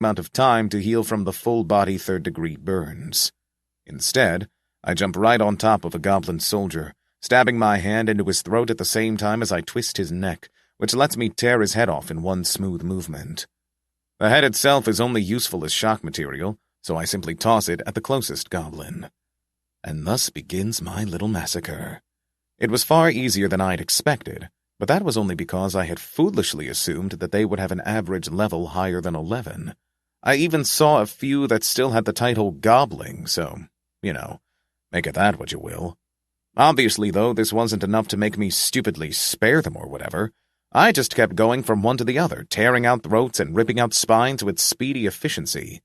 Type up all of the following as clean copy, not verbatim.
amount of time to heal from the full-body third-degree burns. Instead, I jump right on top of a goblin soldier, stabbing my hand into his throat at the same time as I twist his neck, which lets me tear his head off in one smooth movement. The head itself is only useful as shock material, so I simply toss it at the closest goblin. And thus begins my little massacre. It was far easier than I'd expected, but that was only because I had foolishly assumed that they would have an average level higher than 11. I even saw a few that still had the title Gobbling, so, make of that what you will. Obviously, though, this wasn't enough to make me stupidly spare them or whatever. I just kept going from one to the other, tearing out throats and ripping out spines with speedy efficiency.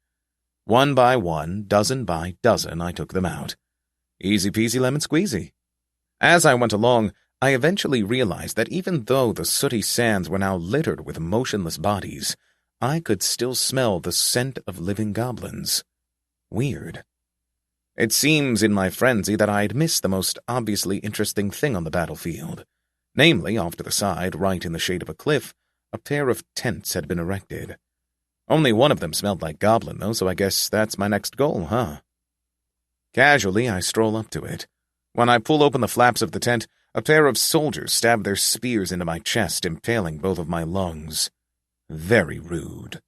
One by one, dozen by dozen, I took them out. Easy peasy lemon squeezy. As I went along, I eventually realized that even though the sooty sands were now littered with motionless bodies, I could still smell the scent of living goblins. Weird. It seems in my frenzy that I'd missed the most obviously interesting thing on the battlefield. Namely, off to the side, right in the shade of a cliff, a pair of tents had been erected. Only one of them smelled like goblin, though, so I guess that's my next goal, huh? Casually, I stroll up to it. When I pull open the flaps of the tent, a pair of soldiers stab their spears into my chest, impaling both of my lungs. Very rude.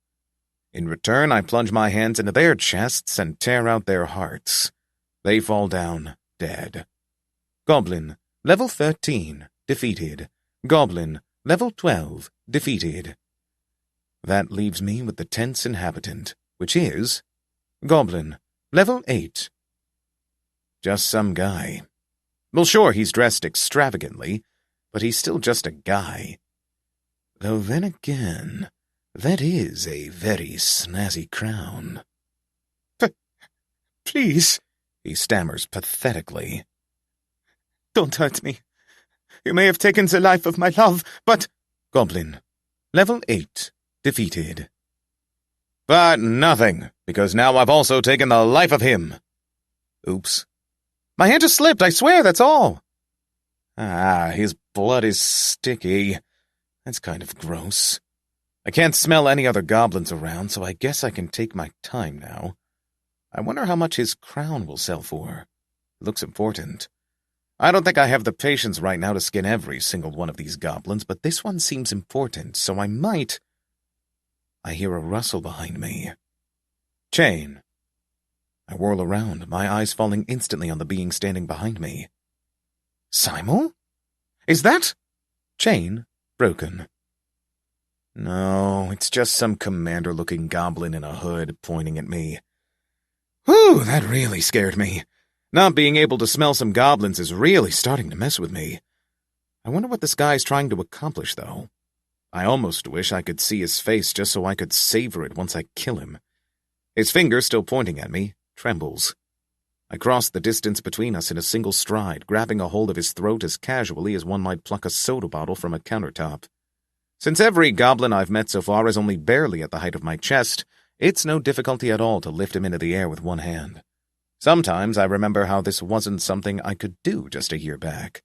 In return, I plunge my hands into their chests and tear out their hearts. They fall down, dead. Goblin, level 13, defeated. Goblin, level 12, defeated. That leaves me with the tent's inhabitant, which is Goblin, level 8. Just some guy. Well, sure, he's dressed extravagantly, but he's still just a guy. Though then again, that is a very snazzy crown. Please, he stammers pathetically. Don't hurt me. You may have taken the life of my love, but— Goblin, level 8, defeated. But nothing, because now I've also taken the life of him. Oops. My hand just slipped, I swear, that's all. His blood is sticky. That's kind of gross. I can't smell any other goblins around, so I guess I can take my time now. I wonder how much his crown will sell for. Looks important. I don't think I have the patience right now to skin every single one of these goblins, but this one seems important, so I might— I hear a rustle behind me. Chain. I whirl around, my eyes falling instantly on the being standing behind me. Simel? Is that— Chain broken. No, it's just some commander-looking goblin in a hood pointing at me. Whew, that really scared me. Not being able to smell some goblins is really starting to mess with me. I wonder what this guy's trying to accomplish, though. I almost wish I could see his face just so I could savor it once I kill him. His finger, still pointing at me, trembles. I cross the distance between us in a single stride, grabbing a hold of his throat as casually as one might pluck a soda bottle from a countertop. Since every goblin I've met so far is only barely at the height of my chest, it's no difficulty at all to lift him into the air with one hand. Sometimes I remember how this wasn't something I could do just a year back.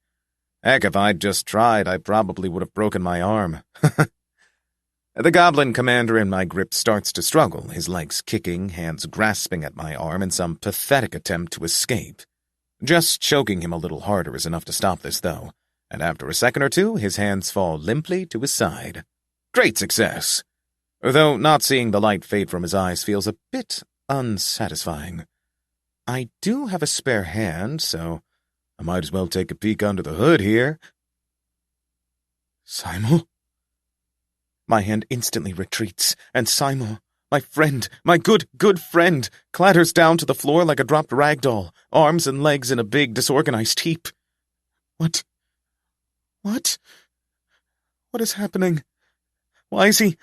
Heck, if I'd just tried, I probably would have broken my arm. The goblin commander in my grip starts to struggle, his legs kicking, hands grasping at my arm in some pathetic attempt to escape. Just choking him a little harder is enough to stop this, though, and after a second or two, his hands fall limply to his side. Great success! Though not seeing the light fade from his eyes feels a bit unsatisfying. I do have a spare hand, so I might as well take a peek under the hood here. Simel? My hand instantly retreats, and Simel, my friend, my good friend, clatters down to the floor like a dropped rag doll, arms and legs in a big, disorganized heap. What? What is happening? Why is he—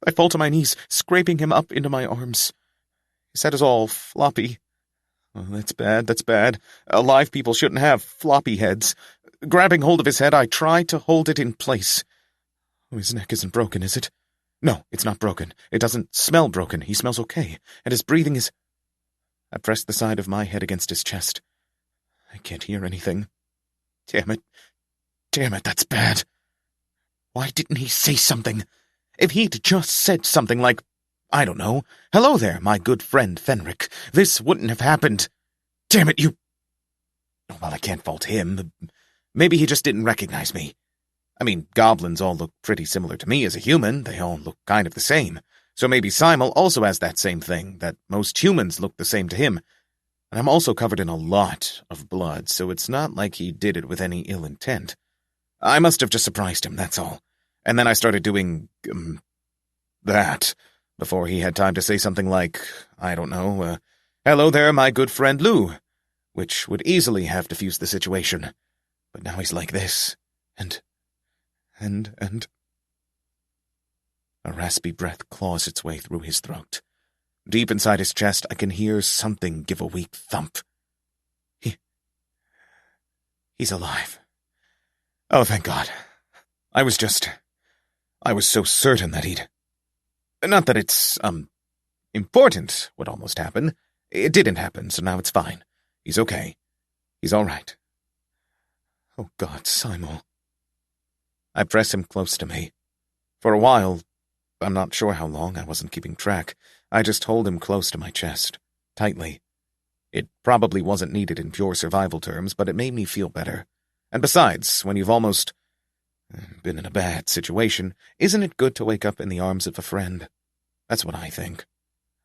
I fall to my knees, scraping him up into my arms. His head is all floppy. Oh, that's bad. Alive people shouldn't have floppy heads. Grabbing hold of his head, I try to hold it in place. Oh, his neck isn't broken, is it? No, it's not broken. It doesn't smell broken. He smells okay, and his breathing is— I press the side of my head against his chest. I can't hear anything. Damn it, that's bad. Why didn't he say something? If he'd just said something like, I don't know. Hello there, my good friend Fennrick. This wouldn't have happened. Damn it, you... Well, I can't fault him. Maybe he just didn't recognize me. I mean, goblins all look pretty similar to me as a human. They all look kind of the same. So maybe Simel also has that same thing, that most humans look the same to him. And I'm also covered in a lot of blood, so it's not like he did it with any ill intent. I must have just surprised him, that's all. And then I started doing, that, before he had time to say something like, I don't know, hello there, my good friend Lou, which would easily have diffused the situation. But now he's like this, and... A raspy breath claws its way through his throat. Deep inside his chest, I can hear something give a weak thump. He's alive. Oh, thank God. I was so certain that he'd... Not that it's, important what almost happened. It didn't happen, so now it's fine. He's okay. He's all right. Oh, God, Simel. I press him close to me. For a while, I'm not sure how long, I wasn't keeping track. I just hold him close to my chest, tightly. It probably wasn't needed in pure survival terms, but it made me feel better. And besides, when you've almost been in a bad situation, isn't it good to wake up in the arms of a friend? That's what I think.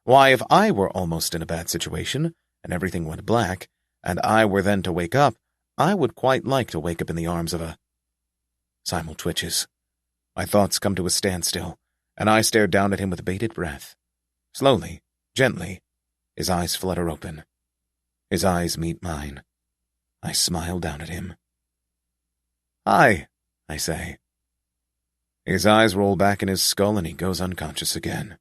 Why, if I were almost in a bad situation, and everything went black, and I were then to wake up, I would quite like to wake up in the arms of a... Simel twitches. My thoughts come to a standstill, and I stare down at him with bated breath. Slowly, gently, his eyes flutter open. His eyes meet mine. I smile down at him. Hi, I say. His eyes roll back in his skull and he goes unconscious again.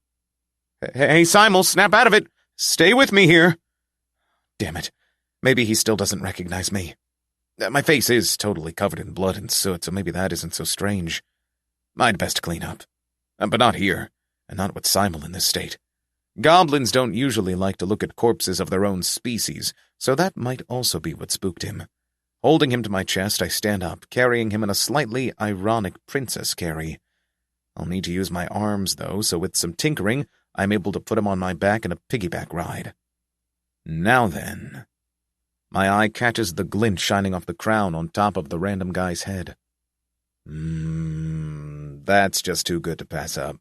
Hey, Simel, snap out of it! Stay with me here! Damn it. Maybe he still doesn't recognize me. My face is totally covered in blood and soot, so maybe that isn't so strange. I'd best clean up. But not here, and not with Simel in this state. Goblins don't usually like to look at corpses of their own species, so that might also be what spooked him. Holding him to my chest, I stand up, carrying him in a slightly ironic princess carry. I'll need to use my arms, though, so with some tinkering, I'm able to put him on my back in a piggyback ride. Now then. My eye catches the glint shining off the crown on top of the random guy's head. That's just too good to pass up.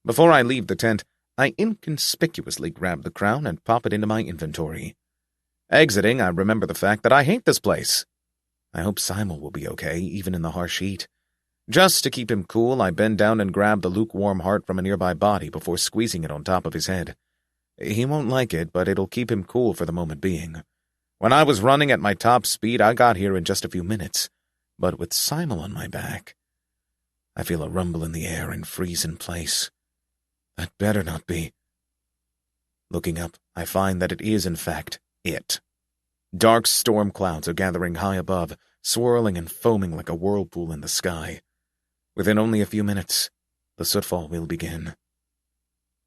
Before I leave the tent, I inconspicuously grab the crown and pop it into my inventory. Exiting, I remember the fact that I hate this place. I hope Simel will be okay, even in the harsh heat. Just to keep him cool, I bend down and grab the lukewarm heart from a nearby body before squeezing it on top of his head. He won't like it, but it'll keep him cool for the moment being. When I was running at my top speed, I got here in just a few minutes. But with Simel on my back, I feel a rumble in the air and freeze in place. That better not be. Looking up, I find that it is, in fact, it. Dark storm clouds are gathering high above, swirling and foaming like a whirlpool in the sky. Within only a few minutes, the sootfall will begin.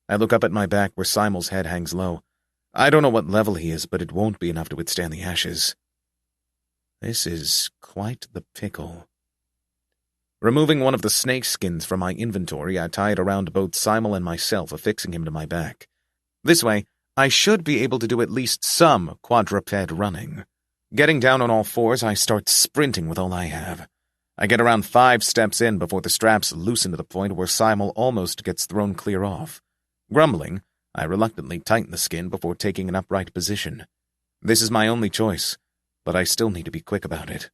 I look up at my back where Simel's head hangs low. I don't know what level he is, but it won't be enough to withstand the ashes. This is quite the pickle. Removing one of the snake skins from my inventory, I tie it around both Simel and myself, affixing him to my back. This way, I should be able to do at least some quadruped running. Getting down on all fours, I start sprinting with all I have. I get around 5 steps in before the straps loosen to the point where Simel almost gets thrown clear off. Grumbling, I reluctantly tighten the skin before taking an upright position. This is my only choice, but I still need to be quick about it.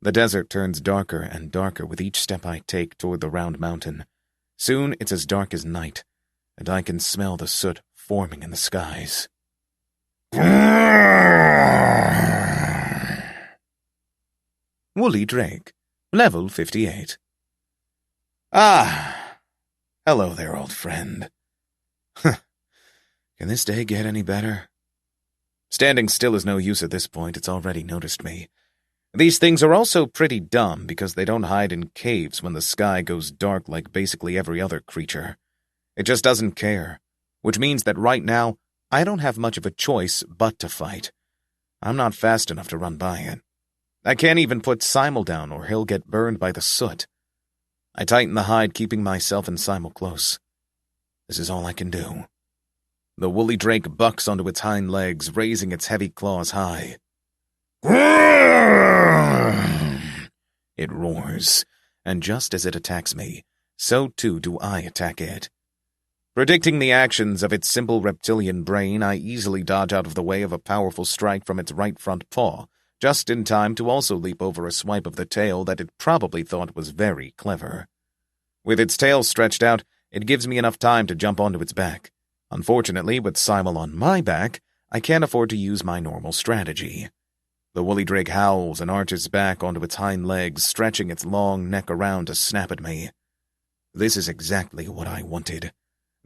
The desert turns darker and darker with each step I take toward the round mountain. Soon it's as dark as night, and I can smell the soot forming in the skies. Woolly Drake, level 58. Ah, hello there, old friend. Can this day get any better? Standing still is no use at this point, it's already noticed me. These things are also pretty dumb because they don't hide in caves when the sky goes dark like basically every other creature. It just doesn't care, which means that right now, I don't have much of a choice but to fight. I'm not fast enough to run by it. I can't even put Simel down or he'll get burned by the soot. I tighten the hide, keeping myself and Simel close. This is all I can do. The woolly drake bucks onto its hind legs, raising its heavy claws high. It roars, and just as it attacks me, so too do I attack it. Predicting the actions of its simple reptilian brain, I easily dodge out of the way of a powerful strike from its right front paw, just in time to also leap over a swipe of the tail that it probably thought was very clever. With its tail stretched out, it gives me enough time to jump onto its back. Unfortunately, with Simel on my back, I can't afford to use my normal strategy. The woolly drake howls and arches back onto its hind legs, stretching its long neck around to snap at me. This is exactly what I wanted.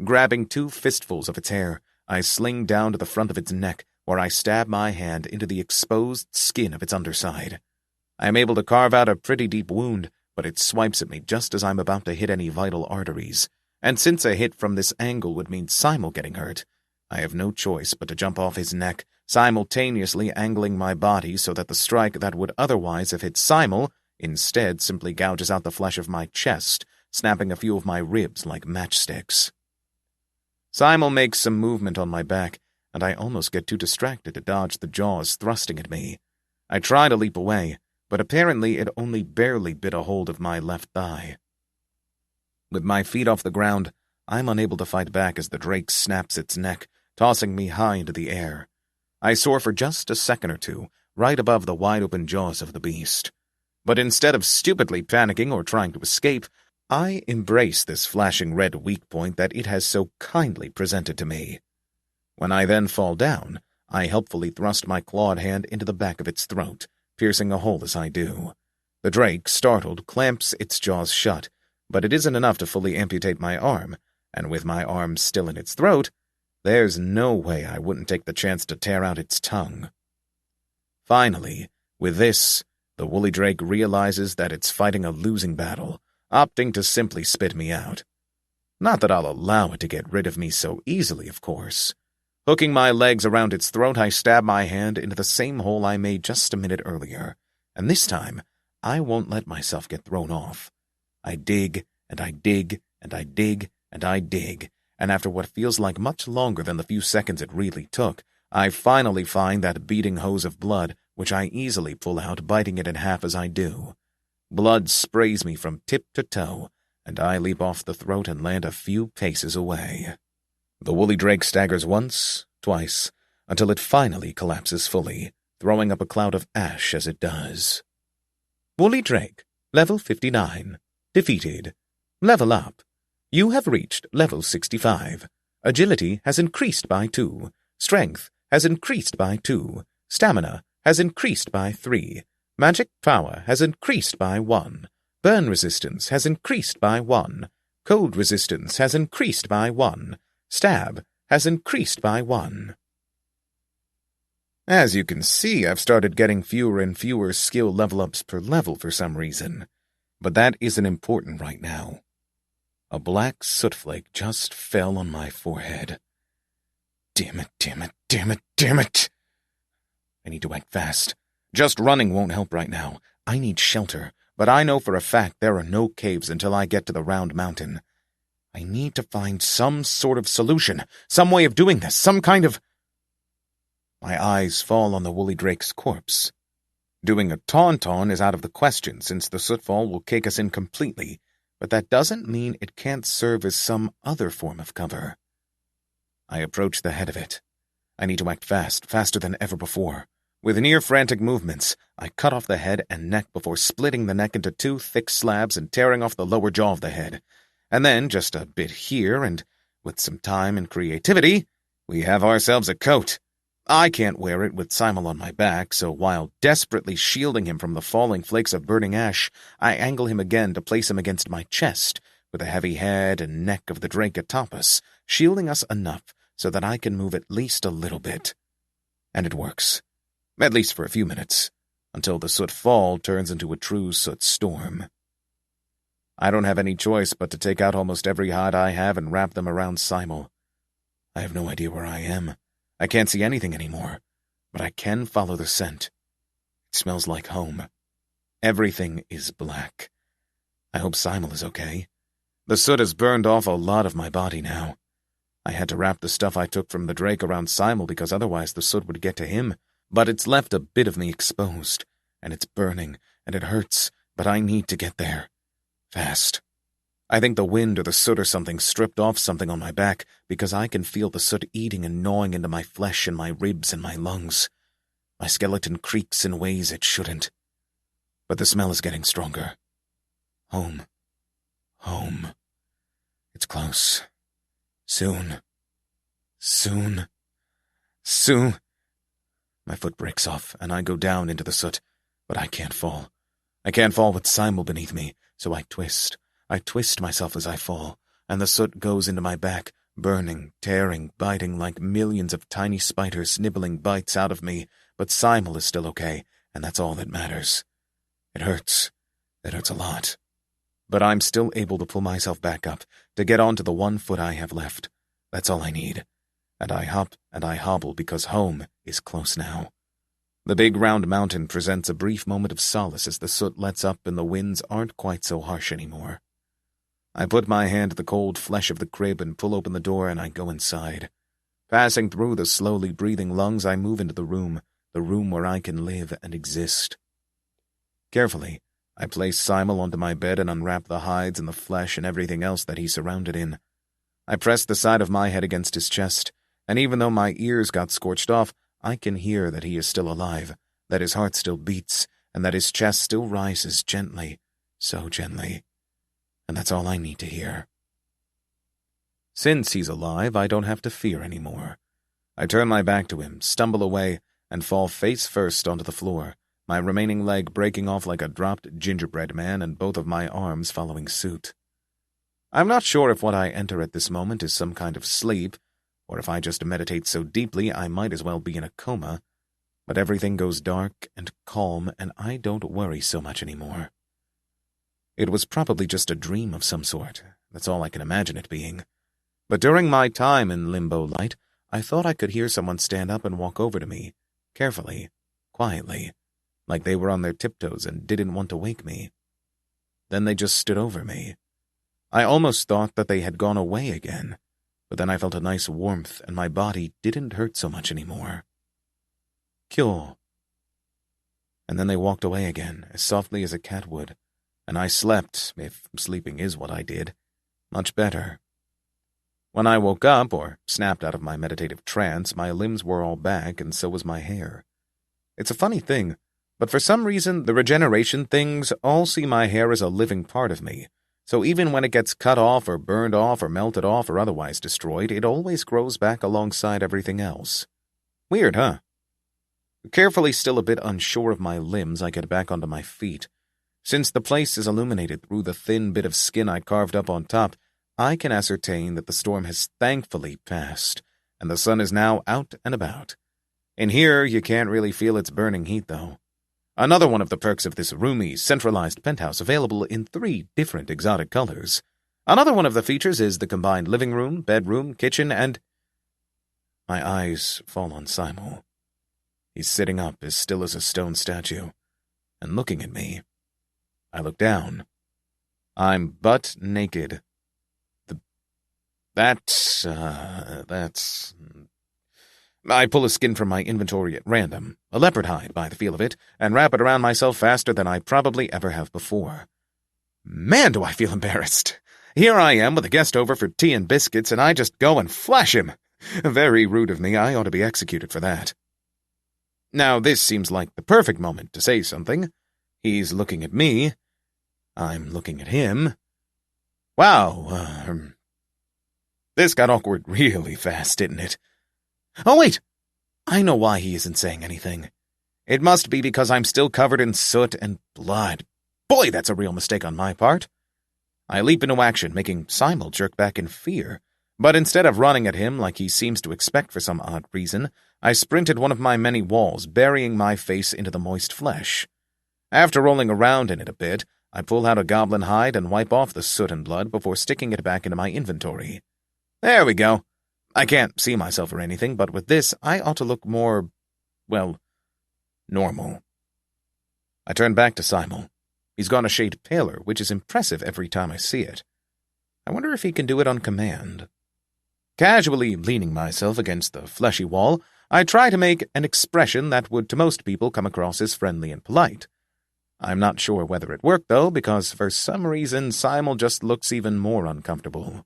Grabbing 2 fistfuls of its hair, I sling down to the front of its neck, where I stab my hand into the exposed skin of its underside. I am able to carve out a pretty deep wound, but it swipes at me just as I'm about to hit any vital arteries. And since a hit from this angle would mean Simel getting hurt, I have no choice but to jump off his neck, simultaneously angling my body so that the strike that would otherwise have hit Simel instead simply gouges out the flesh of my chest, snapping a few of my ribs like matchsticks. Simel makes some movement on my back, and I almost get too distracted to dodge the jaws thrusting at me. I try to leap away, but apparently it only barely bit a hold of my left thigh. With my feet off the ground, I'm unable to fight back as the drake snaps its neck, tossing me high into the air. I soar for just a second or two, right above the wide-open jaws of the beast. But instead of stupidly panicking or trying to escape, I embrace this flashing red weak point that it has so kindly presented to me. When I then fall down, I helpfully thrust my clawed hand into the back of its throat, piercing a hole as I do. The drake, startled, clamps its jaws shut, but it isn't enough to fully amputate my arm, and with my arm still in its throat, there's no way I wouldn't take the chance to tear out its tongue. Finally, with this, the woolly drake realizes that it's fighting a losing battle, opting to simply spit me out. Not that I'll allow it to get rid of me so easily, of course. Hooking my legs around its throat, I stab my hand into the same hole I made just a minute earlier, and this time, I won't let myself get thrown off. I dig, and I dig, and I dig, and I dig, and after what feels like much longer than the few seconds it really took, I finally find that beating hose of blood, which I easily pull out, biting it in half as I do. Blood sprays me from tip to toe, and I leap off the throat and land a few paces away. The woolly drake staggers once, twice, until it finally collapses fully, throwing up a cloud of ash as it does. Woolly drake, level 59. Defeated. Level up. You have reached level 65. Agility has increased by 2. Strength has increased by 2. Stamina has increased by 3. Magic power has increased by 1. Burn resistance has increased by 1. Cold resistance has increased by 1. Stab has increased by 1. As you can see, I've started getting fewer and fewer skill level-ups per level for some reason. But that isn't important right now. A black sootflake just fell on my forehead. Damn it, damn it, damn it, damn it! I need to act fast. Just running won't help right now. I need shelter, but I know for a fact there are no caves until I get to the round mountain. I need to find some sort of solution, some way of doing this, some kind of... My eyes fall on the woolly drake's corpse. Doing a tauntaun is out of the question since the sootfall will cake us in completely, but that doesn't mean it can't serve as some other form of cover. I approach the head of it. I need to act fast, faster than ever before. With near-frantic movements, I cut off the head and neck before splitting the neck into 2 thick slabs and tearing off the lower jaw of the head. And then, just a bit here, and with some time and creativity, we have ourselves a coat. I can't wear it with Simel on my back, so while desperately shielding him from the falling flakes of burning ash, I angle him again to place him against my chest, with the heavy head and neck of the drake atop us, shielding us enough so that I can move at least a little bit. And it works. At least for a few minutes, until the soot fall turns into a true soot storm. I don't have any choice but to take out almost every hide I have and wrap them around Simel. I have no idea where I am. I can't see anything anymore, but I can follow the scent. It smells like home. Everything is black. I hope Simel is okay. The soot has burned off a lot of my body now. I had to wrap the stuff I took from the Drake around Simel because otherwise the soot would get to him, but it's left a bit of me exposed, and it's burning, and it hurts, but I need to get there. Fast. I think the wind or the soot or something stripped off something on my back because I can feel the soot eating and gnawing into my flesh and my ribs and my lungs. My skeleton creaks in ways it shouldn't. But the smell is getting stronger. Home. Home. It's close. Soon. Soon. Soon. My foot breaks off, and I go down into the soot, but I can't fall. I can't fall with Simel beneath me, so I twist. I twist myself as I fall, and the soot goes into my back, burning, tearing, biting like millions of tiny spiders nibbling bites out of me, but Simel is still okay, and that's all that matters. It hurts. It hurts a lot. But I'm still able to pull myself back up, to get onto the one foot I have left. That's all I need. And I hop and I hobble because home is close now. The big round mountain presents a brief moment of solace as the soot lets up and the winds aren't quite so harsh anymore. I put my hand to the cold flesh of the crib and pull open the door and I go inside. Passing through the slowly breathing lungs, I move into the room where I can live and exist. Carefully, I place Simel onto my bed and unwrap the hides and the flesh and everything else that he's surrounded in. I press the side of my head against his chest, and even though my ears got scorched off, I can hear that he is still alive, that his heart still beats, and that his chest still rises gently, so gently. And that's all I need to hear. Since he's alive, I don't have to fear anymore. I turn my back to him, stumble away, and fall face first onto the floor, my remaining leg breaking off like a dropped gingerbread man and both of my arms following suit. I'm not sure if what I enter at this moment is some kind of sleep, or if I just meditate so deeply I might as well be in a coma, but everything goes dark and calm and I don't worry so much anymore. It was probably just a dream of some sort, that's all I can imagine it being. But during my time in limbo light, I thought I could hear someone stand up and walk over to me, carefully, quietly, like they were on their tiptoes and didn't want to wake me. Then they just stood over me. I almost thought that they had gone away again, but then I felt a nice warmth and my body didn't hurt so much anymore. Kyo. And then they walked away again, as softly as a cat would, and I slept, if sleeping is what I did, much better. When I woke up, or snapped out of my meditative trance, my limbs were all back, and so was my hair. It's a funny thing, but for some reason, the regeneration things all see my hair as a living part of me, so even when it gets cut off or burned off or melted off or otherwise destroyed, it always grows back alongside everything else. Weird, huh? Carefully, still a bit unsure of my limbs, I get back onto my feet. Since the place is illuminated through the thin bit of skin I carved up on top, I can ascertain that the storm has thankfully passed, and the sun is now out and about. In here, you can't really feel its burning heat, though. Another one of the perks of this roomy, centralized penthouse available in 3 different exotic colors. Another one of the features is the combined living room, bedroom, kitchen, and... My eyes fall on Simel. He's sitting up as still as a stone statue, and looking at me. I look down. I'm butt naked. That's... I pull a skin from my inventory at random, a leopard hide by the feel of it, and wrap it around myself faster than I probably ever have before. Man, do I feel embarrassed. Here I am with a guest over for tea and biscuits, and I just go and flash him. Very rude of me. I ought to be executed for that. Now, this seems like the perfect moment to say something. He's looking at me. I'm looking at him. Wow, this got awkward really fast, didn't it? Oh, wait! I know why he isn't saying anything. It must be because I'm still covered in soot and blood. Boy, that's a real mistake on my part. I leap into action, making Simel jerk back in fear. But instead of running at him like he seems to expect for some odd reason, I sprinted one of my many walls, burying my face into the moist flesh. After rolling around in it a bit, I pull out a goblin hide and wipe off the soot and blood before sticking it back into my inventory. There we go. I can't see myself or anything, but with this, I ought to look more, well, normal. I turn back to Simel. He's gone a shade paler, which is impressive every time I see it. I wonder if he can do it on command. Casually leaning myself against the fleshy wall, I try to make an expression that would to most people come across as friendly and polite. I'm not sure whether it worked, though, because for some reason Simel just looks even more uncomfortable.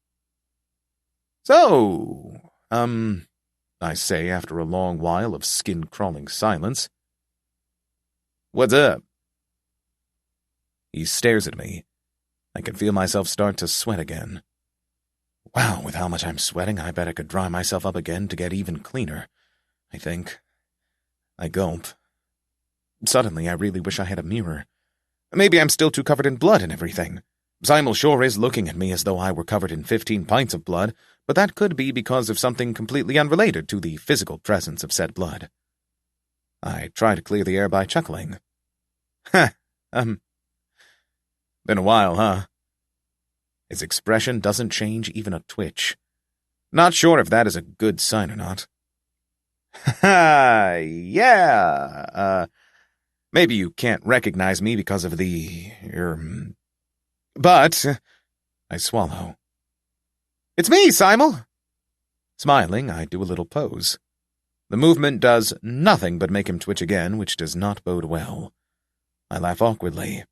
So, I say after a long while of skin-crawling silence. What's up? He stares at me. I can feel myself start to sweat again. Wow, with how much I'm sweating, I bet I could dry myself up again to get even cleaner, I think. I gulp. Suddenly, I really wish I had a mirror. Maybe I'm still too covered in blood and everything. Simel sure is looking at me as though I were covered in 15 pints of blood, but that could be because of something completely unrelated to the physical presence of said blood. I try to clear the air by chuckling. Been a while, huh? His expression doesn't change even a twitch. Not sure if that is a good sign or not. Yeah, maybe you can't recognize me because of the, but, I swallow. It's me, Simel! Smiling, I do a little pose. The movement does nothing but make him twitch again, which does not bode well. I laugh awkwardly.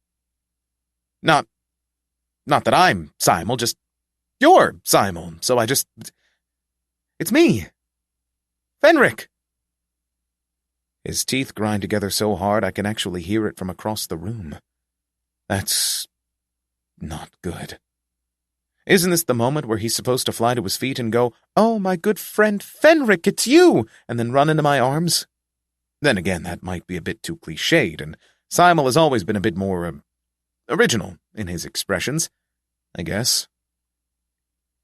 Not that I'm Simel, just you're Simel, so it's me. Fennrick! His teeth grind together so hard I can actually hear it from across the room. That's not good. Isn't this the moment where he's supposed to fly to his feet and go, "Oh, my good friend Fennrick, it's you!" and then run into my arms? Then again, that might be a bit too cliched, and Simel has always been a bit more, original in his expressions, I guess.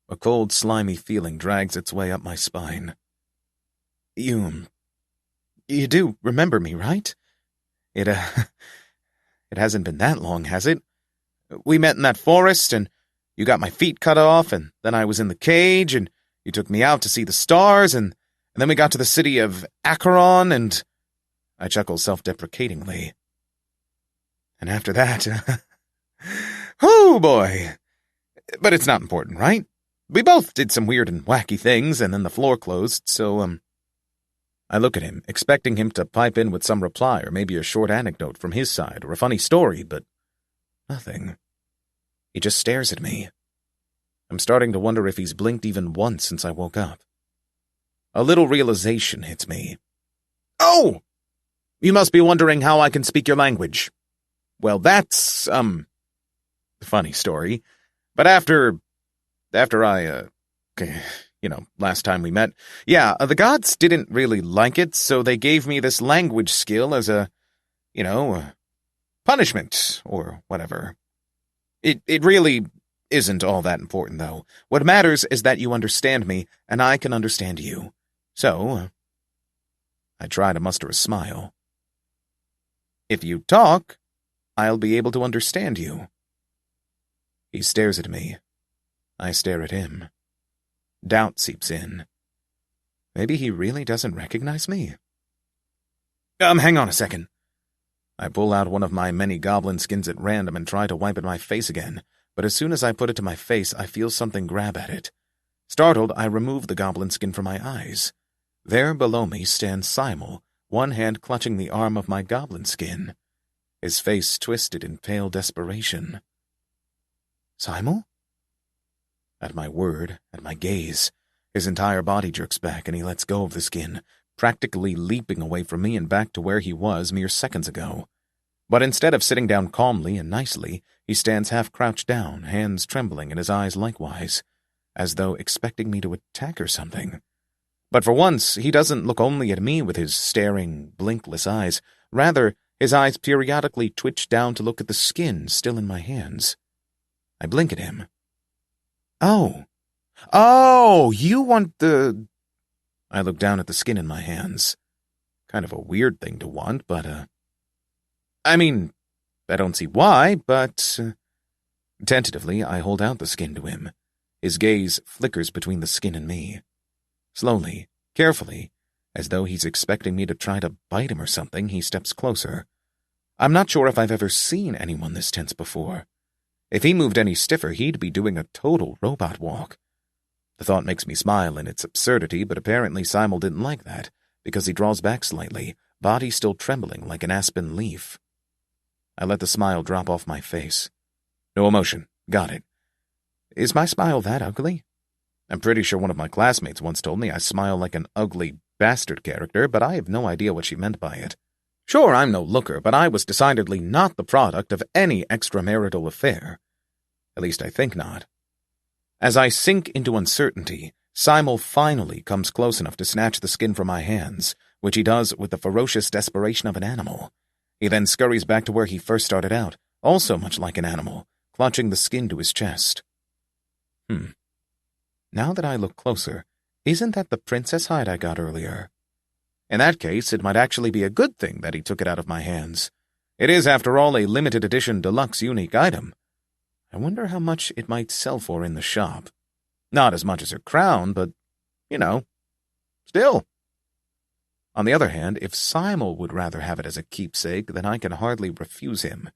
A cold, slimy feeling drags its way up my spine. You do remember me, right? It hasn't been that long, has it? We met in that forest, and you got my feet cut off, and then I was in the cage, and you took me out to see the stars, and then we got to the city of Acheron, and I chuckle self-deprecatingly. And after that, oh boy. But it's not important, right? We both did some weird and wacky things, and then the floor closed, so, I look at him, expecting him to pipe in with some reply or maybe a short anecdote from his side or a funny story, but nothing. He just stares at me. I'm starting to wonder if he's blinked even once since I woke up. A little realization hits me. Oh! You must be wondering how I can speak your language. Well, that's, a funny story. But after I, last time we met, the gods didn't really like it, so they gave me this language skill as a punishment, or whatever. It really isn't all that important, though. What matters is that you understand me, and I can understand you. So, I try to muster a smile. If you talk, I'll be able to understand you. He stares at me. I stare at him. Doubt seeps in. Maybe he really doesn't recognize me. Hang on a second. I pull out one of my many goblin skins at random and try to wipe at my face again, but as soon as I put it to my face, I feel something grab at it. Startled, I remove the goblin skin from my eyes. There below me stands Simel, one hand clutching the arm of my goblin skin, his face twisted in pale desperation. Simel? At my word, at my gaze, his entire body jerks back and he lets go of the skin, practically leaping away from me and back to where he was mere seconds ago. But instead of sitting down calmly and nicely, he stands half-crouched down, hands trembling and his eyes likewise, as though expecting me to attack or something. But for once, he doesn't look only at me with his staring, blinkless eyes. Rather, his eyes periodically twitch down to look at the skin still in my hands. I blink at him. Oh, you want the... I look down at the skin in my hands. Kind of a weird thing to want, but, I mean, I don't see why, but... Tentatively, I hold out the skin to him. His gaze flickers between the skin and me. Slowly, carefully, as though he's expecting me to try to bite him or something, he steps closer. I'm not sure if I've ever seen anyone this tense before. If he moved any stiffer, he'd be doing a total robot walk. The thought makes me smile in its absurdity, but apparently Simel didn't like that, because he draws back slightly, body still trembling like an aspen leaf. I let the smile drop off my face. No emotion. Got it. Is my smile that ugly? I'm pretty sure one of my classmates once told me I smile like an ugly bastard character, but I have no idea what she meant by it. Sure, I'm no looker, but I was decidedly not the product of any extramarital affair. At least I think not. As I sink into uncertainty, Simel finally comes close enough to snatch the skin from my hands, which he does with the ferocious desperation of an animal. He then scurries back to where he first started out, also much like an animal, clutching the skin to his chest. Now that I look closer, isn't that the princess hide I got earlier? In that case, it might actually be a good thing that he took it out of my hands. It is, after all, a limited edition deluxe unique item. I wonder how much it might sell for in the shop. Not as much as her crown, but, still. On the other hand, if Simel would rather have it as a keepsake, then I can hardly refuse him.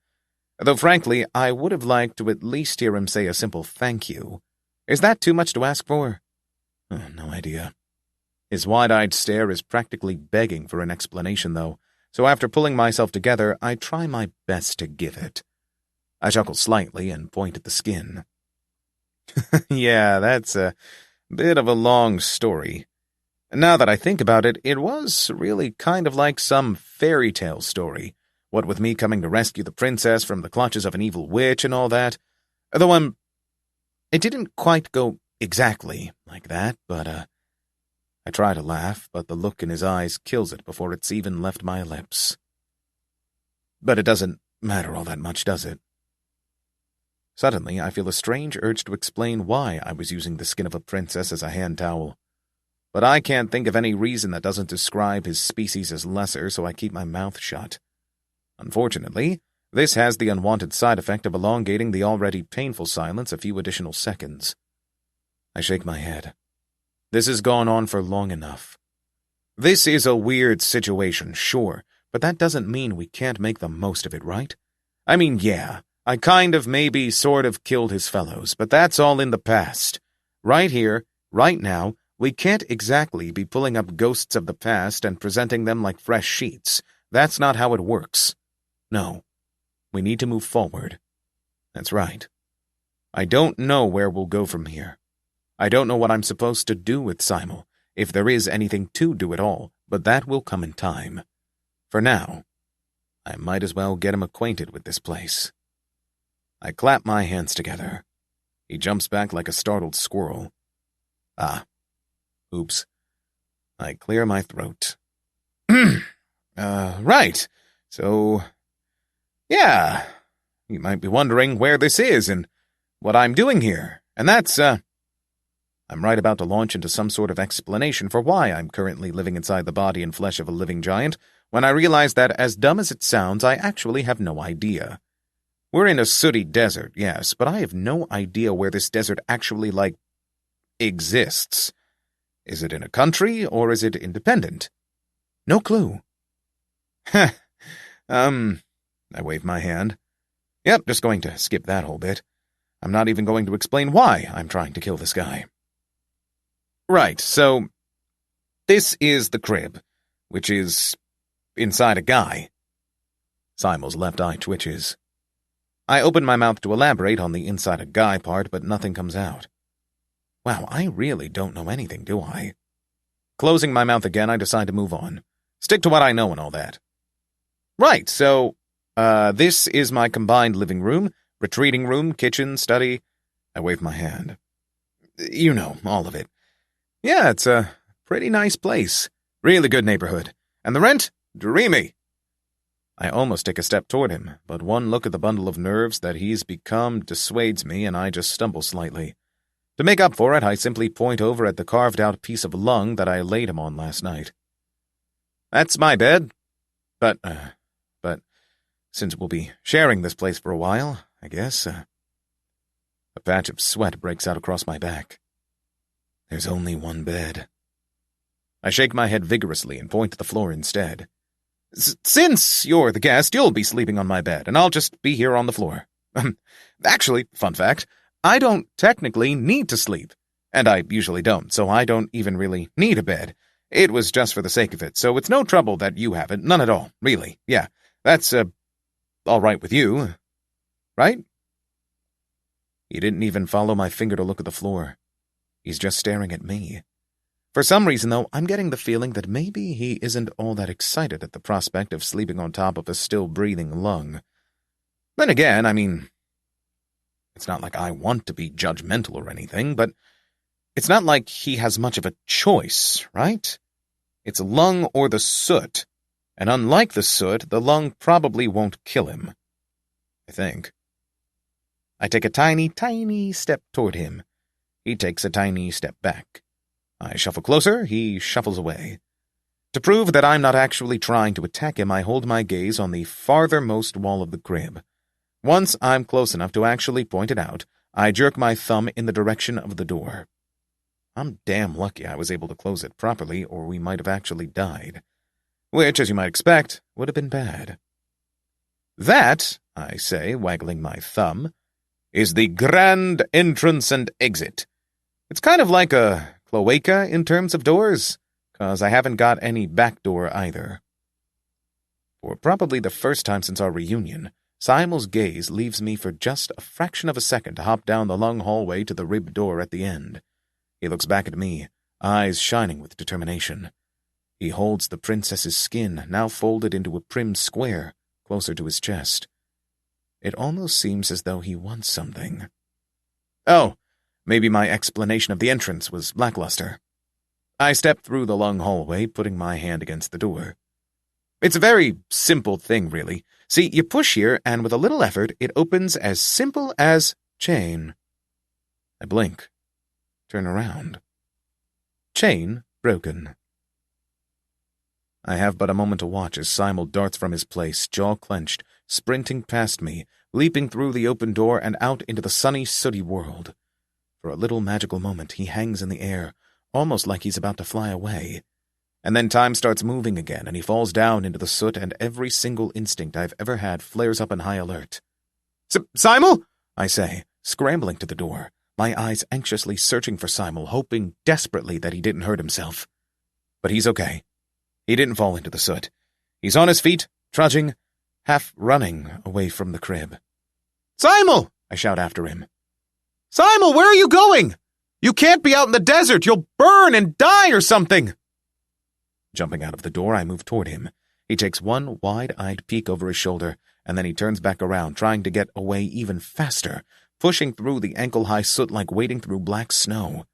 Though frankly, I would have liked to at least hear him say a simple thank you. Is that too much to ask for? No idea. His wide-eyed stare is practically begging for an explanation, though, so after pulling myself together, I try my best to give it. I chuckle slightly and point at the skin. Yeah, that's a bit of a long story. Now that I think about it, it was really kind of like some fairy tale story, what with me coming to rescue the princess from the clutches of an evil witch and all that. Though it didn't quite go exactly like that, but I try to laugh, but the look in his eyes kills it before it's even left my lips. But it doesn't matter all that much, does it? Suddenly, I feel a strange urge to explain why I was using the skin of a princess as a hand towel. But I can't think of any reason that doesn't describe his species as lesser, so I keep my mouth shut. Unfortunately, this has the unwanted side effect of elongating the already painful silence a few additional seconds. I shake my head. This has gone on for long enough. This is a weird situation, sure, but that doesn't mean we can't make the most of it, right? I mean, yeah, I kind of maybe sort of killed his fellows, but that's all in the past. Right here, right now, we can't exactly be pulling up ghosts of the past and presenting them like fresh sheets. That's not how it works. No, we need to move forward. That's right. I don't know where we'll go from here. I don't know what I'm supposed to do with Simel, if there is anything to do at all, but that will come in time. For now, I might as well get him acquainted with this place. I clap my hands together. He jumps back like a startled squirrel. Oops. I clear my throat. Right. So, yeah. You might be wondering where this is and what I'm doing here. And that's, I'm right about to launch into some sort of explanation for why I'm currently living inside the body and flesh of a living giant, when I realize that, as dumb as it sounds, I actually have no idea. We're in a sooty desert, yes, but I have no idea where this desert actually, exists. Is it in a country, or is it independent? No clue. I wave my hand. Yep, just going to skip that whole bit. I'm not even going to explain why I'm trying to kill this guy. Right, so this is the crib, which is inside a guy. Simel's left eye twitches. I open my mouth to elaborate on the inside a guy part, but nothing comes out. Wow, I really don't know anything, do I? Closing my mouth again, I decide to move on. Stick to what I know and all that. Right, so, this is my combined living room, retreating room, kitchen, study. I wave my hand. You know, all of it. Yeah, it's a pretty nice place. Really good neighborhood. And the rent? Dreamy. I almost take a step toward him, but one look at the bundle of nerves that he's become dissuades me, and I just stumble slightly. To make up for it, I simply point over at the carved-out piece of lung that I laid him on last night. That's my bed. But since we'll be sharing this place for a while, I guess, A patch of sweat breaks out across my back. There's only one bed. I shake my head vigorously and point to the floor instead. Since you're the guest, you'll be sleeping on my bed, and I'll just be here on the floor. Actually, fun fact, I don't technically need to sleep. And I usually don't, so I don't even really need a bed. It was just for the sake of it, so it's no trouble that you have it. None at all, really. Yeah, that's, all right with you, right? He didn't even follow my finger to look at the floor. He's just staring at me. For some reason, though, I'm getting the feeling that maybe he isn't all that excited at the prospect of sleeping on top of a still-breathing lung. Then again, I mean, it's not like I want to be judgmental or anything, but it's not like he has much of a choice, right? It's lung or the soot, and unlike the soot, the lung probably won't kill him. I think. I take a tiny, tiny step toward him. He takes a tiny step back. I shuffle closer, he shuffles away. To prove that I'm not actually trying to attack him, I hold my gaze on the farthermost wall of the crib. Once I'm close enough to actually point it out, I jerk my thumb in the direction of the door. I'm damn lucky I was able to close it properly, or we might have actually died. Which, as you might expect, would have been bad. That, I say, waggling my thumb, is the grand entrance and exit. It's kind of like a cloaca in terms of doors, 'cause I haven't got any back door either. For probably the first time since our reunion, Simel's gaze leaves me for just a fraction of a second to hop down the long hallway to the ribbed door at the end. He looks back at me, eyes shining with determination. He holds the princess's skin, now folded into a prim square, closer to his chest. It almost seems as though he wants something. Oh, maybe my explanation of the entrance was lackluster. I step through the long hallway, putting my hand against the door. It's a very simple thing, really. See, you push here, and with a little effort, it opens as simple as chain. I blink. Turn around. Chain broken. I have but a moment to watch as Simel darts from his place, jaw clenched, sprinting past me, leaping through the open door and out into the sunny, sooty world. For a little magical moment, he hangs in the air, almost like he's about to fly away. And then time starts moving again, and he falls down into the soot, and every single instinct I've ever had flares up in high alert. Simel? I say, scrambling to the door, my eyes anxiously searching for Simel, hoping desperately that he didn't hurt himself. But he's okay. He didn't fall into the soot. He's on his feet, trudging, half running away from the crib. Simel! I shout after him. Simel, where are you going? You can't be out in the desert. You'll burn and die or something. Jumping out of the door, I move toward him. He takes one wide-eyed peek over his shoulder, and then he turns back around, trying to get away even faster, pushing through the ankle-high soot like wading through black snow.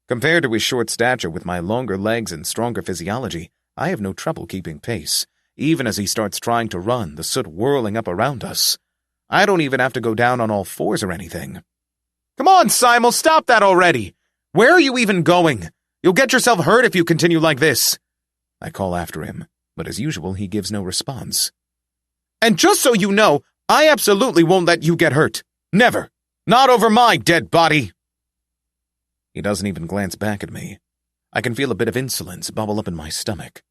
Compared to his short stature with my longer legs and stronger physiology, I have no trouble keeping pace, even as he starts trying to run, the soot whirling up around us. I don't even have to go down on all fours or anything. Come on, Simel, stop that already! Where are you even going? You'll get yourself hurt if you continue like this. I call after him, but as usual, he gives no response. And just so you know, I absolutely won't let you get hurt. Never. Not over my dead body. He doesn't even glance back at me. I can feel a bit of insolence bubble up in my stomach.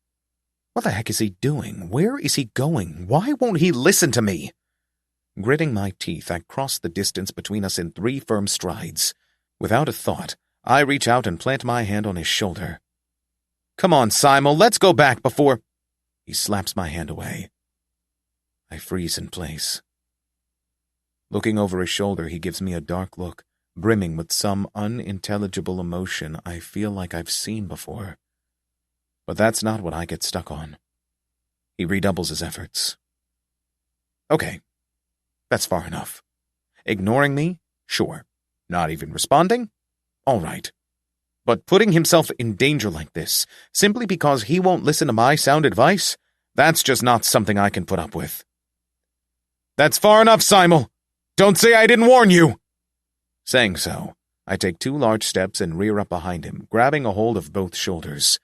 What the heck is he doing? Where is he going? Why won't he listen to me? Gritting my teeth, I cross the distance between us in 3 firm strides. Without a thought, I reach out and plant my hand on his shoulder. Come on, Simel, let's go back before... He slaps my hand away. I freeze in place. Looking over his shoulder, he gives me a dark look, brimming with some unintelligible emotion I feel like I've seen before. But that's not what I get stuck on. He redoubles his efforts. Okay, that's far enough. Ignoring me? Sure. Not even responding? All right. But putting himself in danger like this, simply because he won't listen to my sound advice, that's just not something I can put up with. That's far enough, Simel. Don't say I didn't warn you. Saying so, I take 2 large steps and rear up behind him, grabbing a hold of both shoulders.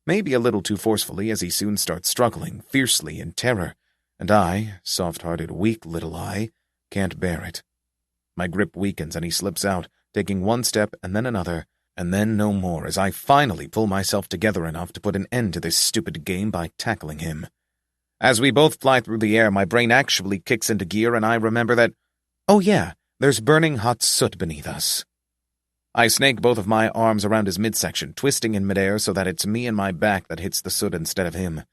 Maybe a little too forcefully, as he soon starts struggling, fiercely in terror, and I, soft-hearted, weak little I, can't bear it. My grip weakens and he slips out, taking 1 step and then another, and then no more, as I finally pull myself together enough to put an end to this stupid game by tackling him. As we both fly through the air, my brain actually kicks into gear, and I remember that, oh yeah, there's burning hot soot beneath us. I snake both of my arms around his midsection, twisting in midair so that it's me and my back that hits the soot instead of him.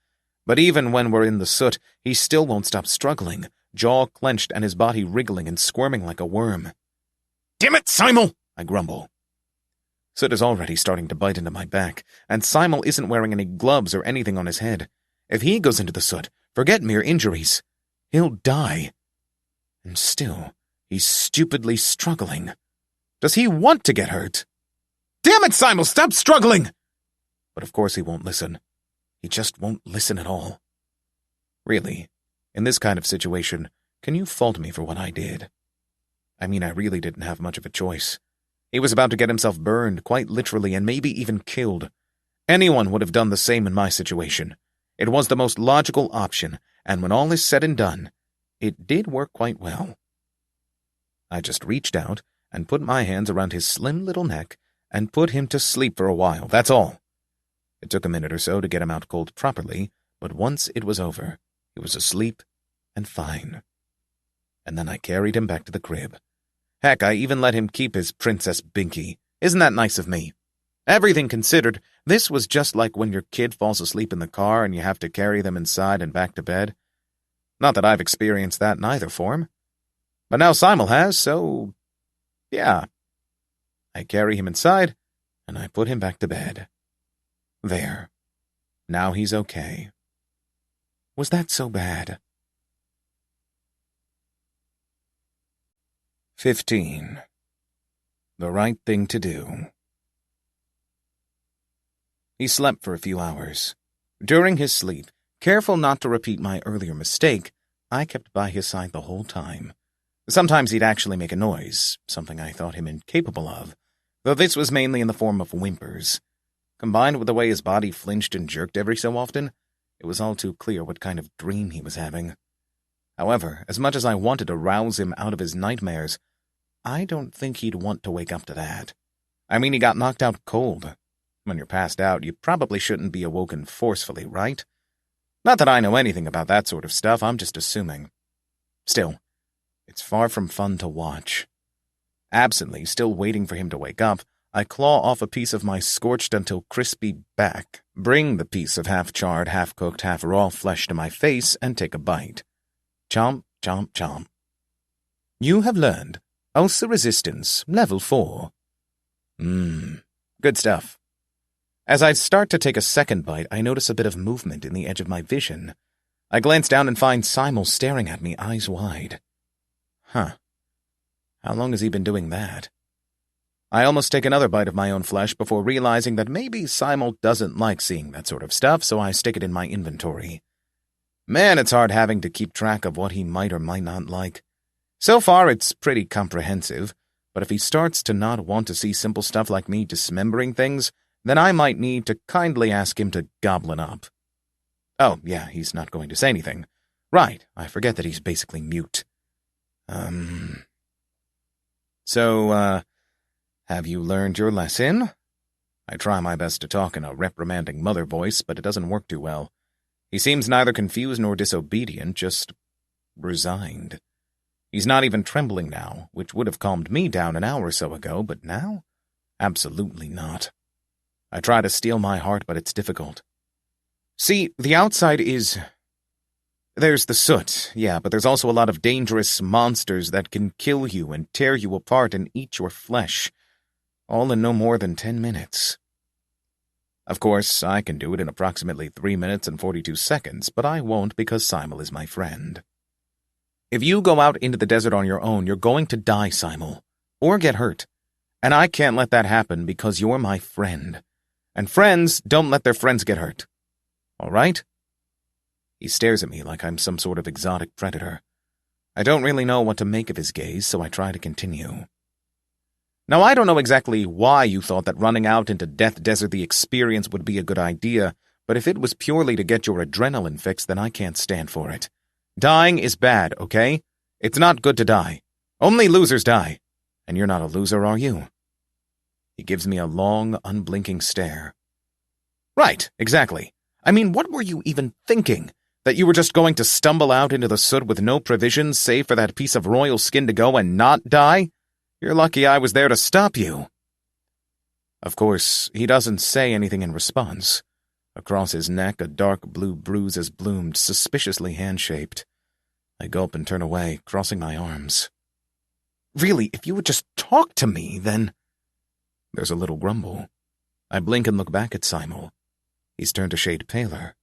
But even when we're in the soot, he still won't stop struggling, jaw clenched and his body wriggling and squirming like a worm. "Damn it, Simel!" I grumble. Soot is already starting to bite into my back, and Simel isn't wearing any gloves or anything on his head. If he goes into the soot, forget mere injuries. He'll die. And still, he's stupidly struggling. Does he want to get hurt? "Damn it, Simel, stop struggling!" But of course he won't listen. He just won't listen at all. Really, in this kind of situation, can you fault me for what I did? I mean, I really didn't have much of a choice. He was about to get himself burned, quite literally, and maybe even killed. Anyone would have done the same in my situation. It was the most logical option, and when all is said and done, it did work quite well. I just reached out and put my hands around his slim little neck and put him to sleep for a while, that's all. It took a minute or so to get him out cold properly, but once it was over, he was asleep and fine. And then I carried him back to the crib. Heck, I even let him keep his Princess Binky. Isn't that nice of me? Everything considered, this was just like when your kid falls asleep in the car and you have to carry them inside and back to bed. Not that I've experienced that in either form. But now Simel has, so yeah. I carry him inside, and I put him back to bed. There. Now he's okay. Was that so bad? 15. The right thing to do. He slept for a few hours. During his sleep, careful not to repeat my earlier mistake, I kept by his side the whole time. Sometimes he'd actually make a noise, something I thought him incapable of, though this was mainly in the form of whimpers. Combined with the way his body flinched and jerked every so often, it was all too clear what kind of dream he was having. However, as much as I wanted to rouse him out of his nightmares, I don't think he'd want to wake up to that. I mean, he got knocked out cold. When you're passed out, you probably shouldn't be awoken forcefully, right? Not that I know anything about that sort of stuff, I'm just assuming. Still, it's far from fun to watch. Absently, still waiting for him to wake up, I claw off a piece of my scorched until crispy back, bring the piece of half-charred, half-cooked, half-raw flesh to my face, and take a bite. Chomp, chomp, chomp. You have learned ulcer resistance, level 4. Good stuff. As I start to take a second bite, I notice a bit of movement in the edge of my vision. I glance down and find Simel staring at me, eyes wide. Huh. How long has he been doing that? I almost take another bite of my own flesh before realizing that maybe Simel doesn't like seeing that sort of stuff, so I stick it in my inventory. Man, it's hard having to keep track of what he might or might not like. So far, it's pretty comprehensive, but if he starts to not want to see simple stuff like me dismembering things, then I might need to kindly ask him to goblin up. Oh, yeah, he's not going to say anything. Right, I forget that he's basically mute. So, have you learned your lesson? I try my best to talk in a reprimanding mother voice, but it doesn't work too well. He seems neither confused nor disobedient, just resigned. He's not even trembling now, which would have calmed me down an hour or so ago, but now? Absolutely not. I try to steel my heart, but it's difficult. See, the outside is... There's the soot, yeah, but there's also a lot of dangerous monsters that can kill you and tear you apart and eat your flesh, all in no more than 10 minutes. Of course, I can do it in approximately 3 minutes and 42 seconds, but I won't because Simel is my friend. If you go out into the desert on your own, you're going to die, Simel, or get hurt. And I can't let that happen because you're my friend. And friends don't let their friends get hurt. All right? He stares at me like I'm some sort of exotic predator. I don't really know what to make of his gaze, so I try to continue. Now, I don't know exactly why you thought that running out into Death Desert the experience would be a good idea, but if it was purely to get your adrenaline fix, then I can't stand for it. Dying is bad, okay? It's not good to die. Only losers die. And you're not a loser, are you? He gives me a long, unblinking stare. Right, exactly. I mean, what were you even thinking? That you were just going to stumble out into the soot with no provisions save for that piece of royal skin to go and not die? You're lucky I was there to stop you. Of course, he doesn't say anything in response. Across his neck, a dark blue bruise has bloomed, suspiciously hand-shaped. I gulp and turn away, crossing my arms. Really, if you would just talk to me, then... There's a little grumble. I blink and look back at Simel. He's turned a shade paler.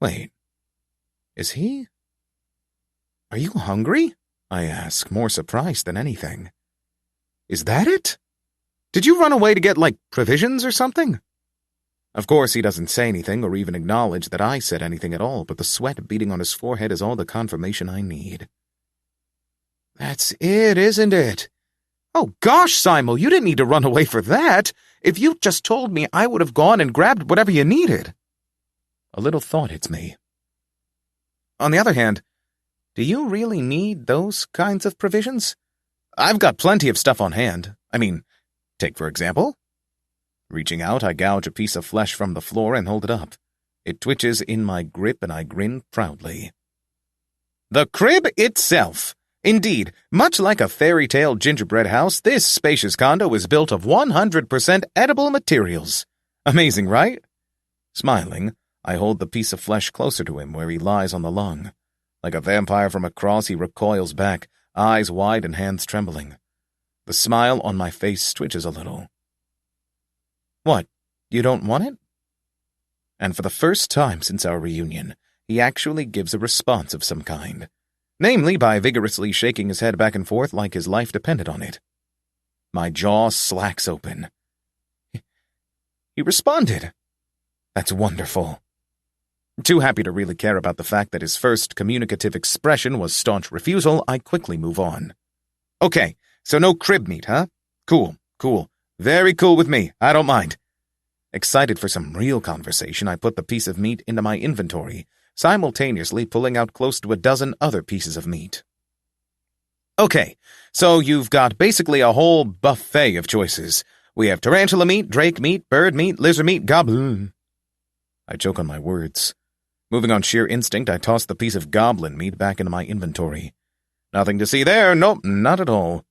Wait. Is he? Are you hungry? I ask, more surprised than anything. Is that it? Did you run away to get, provisions or something? Of course, he doesn't say anything or even acknowledge that I said anything at all, but the sweat beating on his forehead is all the confirmation I need. That's it, isn't it? Oh, gosh, Simel, you didn't need to run away for that. If you just told me, I would have gone and grabbed whatever you needed. A little thought hits me. On the other hand, do you really need those kinds of provisions? I've got plenty of stuff on hand. I mean, take for example. Reaching out, I gouge a piece of flesh from the floor and hold it up. It twitches in my grip and I grin proudly. The crib itself! Indeed, much like a fairy tale gingerbread house, this spacious condo is built of 100% edible materials. Amazing, right? Smiling, I hold the piece of flesh closer to him where he lies on the lung. Like a vampire from a cross, he recoils back, eyes wide and hands trembling. The smile on my face twitches a little. What, you don't want it? And for the first time since our reunion, he actually gives a response of some kind. Namely, by vigorously shaking his head back and forth like his life depended on it. My jaw slacks open. He responded. That's wonderful. Too happy to really care about the fact that his first communicative expression was staunch refusal, I quickly move on. Okay, so no crib meat, huh? Cool. Very cool with me. I don't mind. Excited for some real conversation, I put the piece of meat into my inventory, simultaneously pulling out close to a dozen other pieces of meat. Okay, so you've got basically a whole buffet of choices. We have tarantula meat, drake meat, bird meat, lizard meat, goblin. I choke on my words. Moving on sheer instinct, I toss the piece of goblin meat back into my inventory. Nothing to see there. Nope, not at all.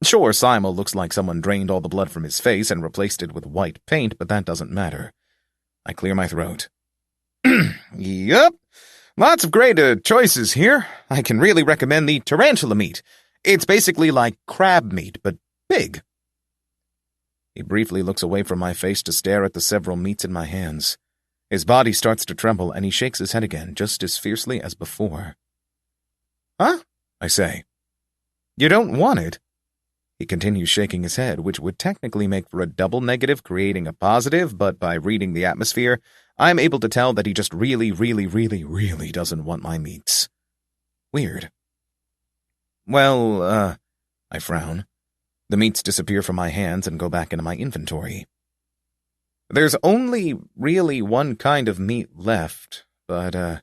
Sure, Simel looks like someone drained all the blood from his face and replaced it with white paint, but that doesn't matter. I clear my throat. Yup. Lots of great choices here. I can really recommend the tarantula meat. It's basically like crab meat, but big. He briefly looks away from my face to stare at the several meats in my hands. His body starts to tremble, and he shakes his head again, just as fiercely as before. Huh? I say. You don't want it? He continues shaking his head, which would technically make for a double negative, creating a positive, but by reading the atmosphere, I'm able to tell that he just really doesn't want my meats. Weird. Well, I frown. The meats disappear from my hands and go back into my inventory. There's only really one kind of meat left, but,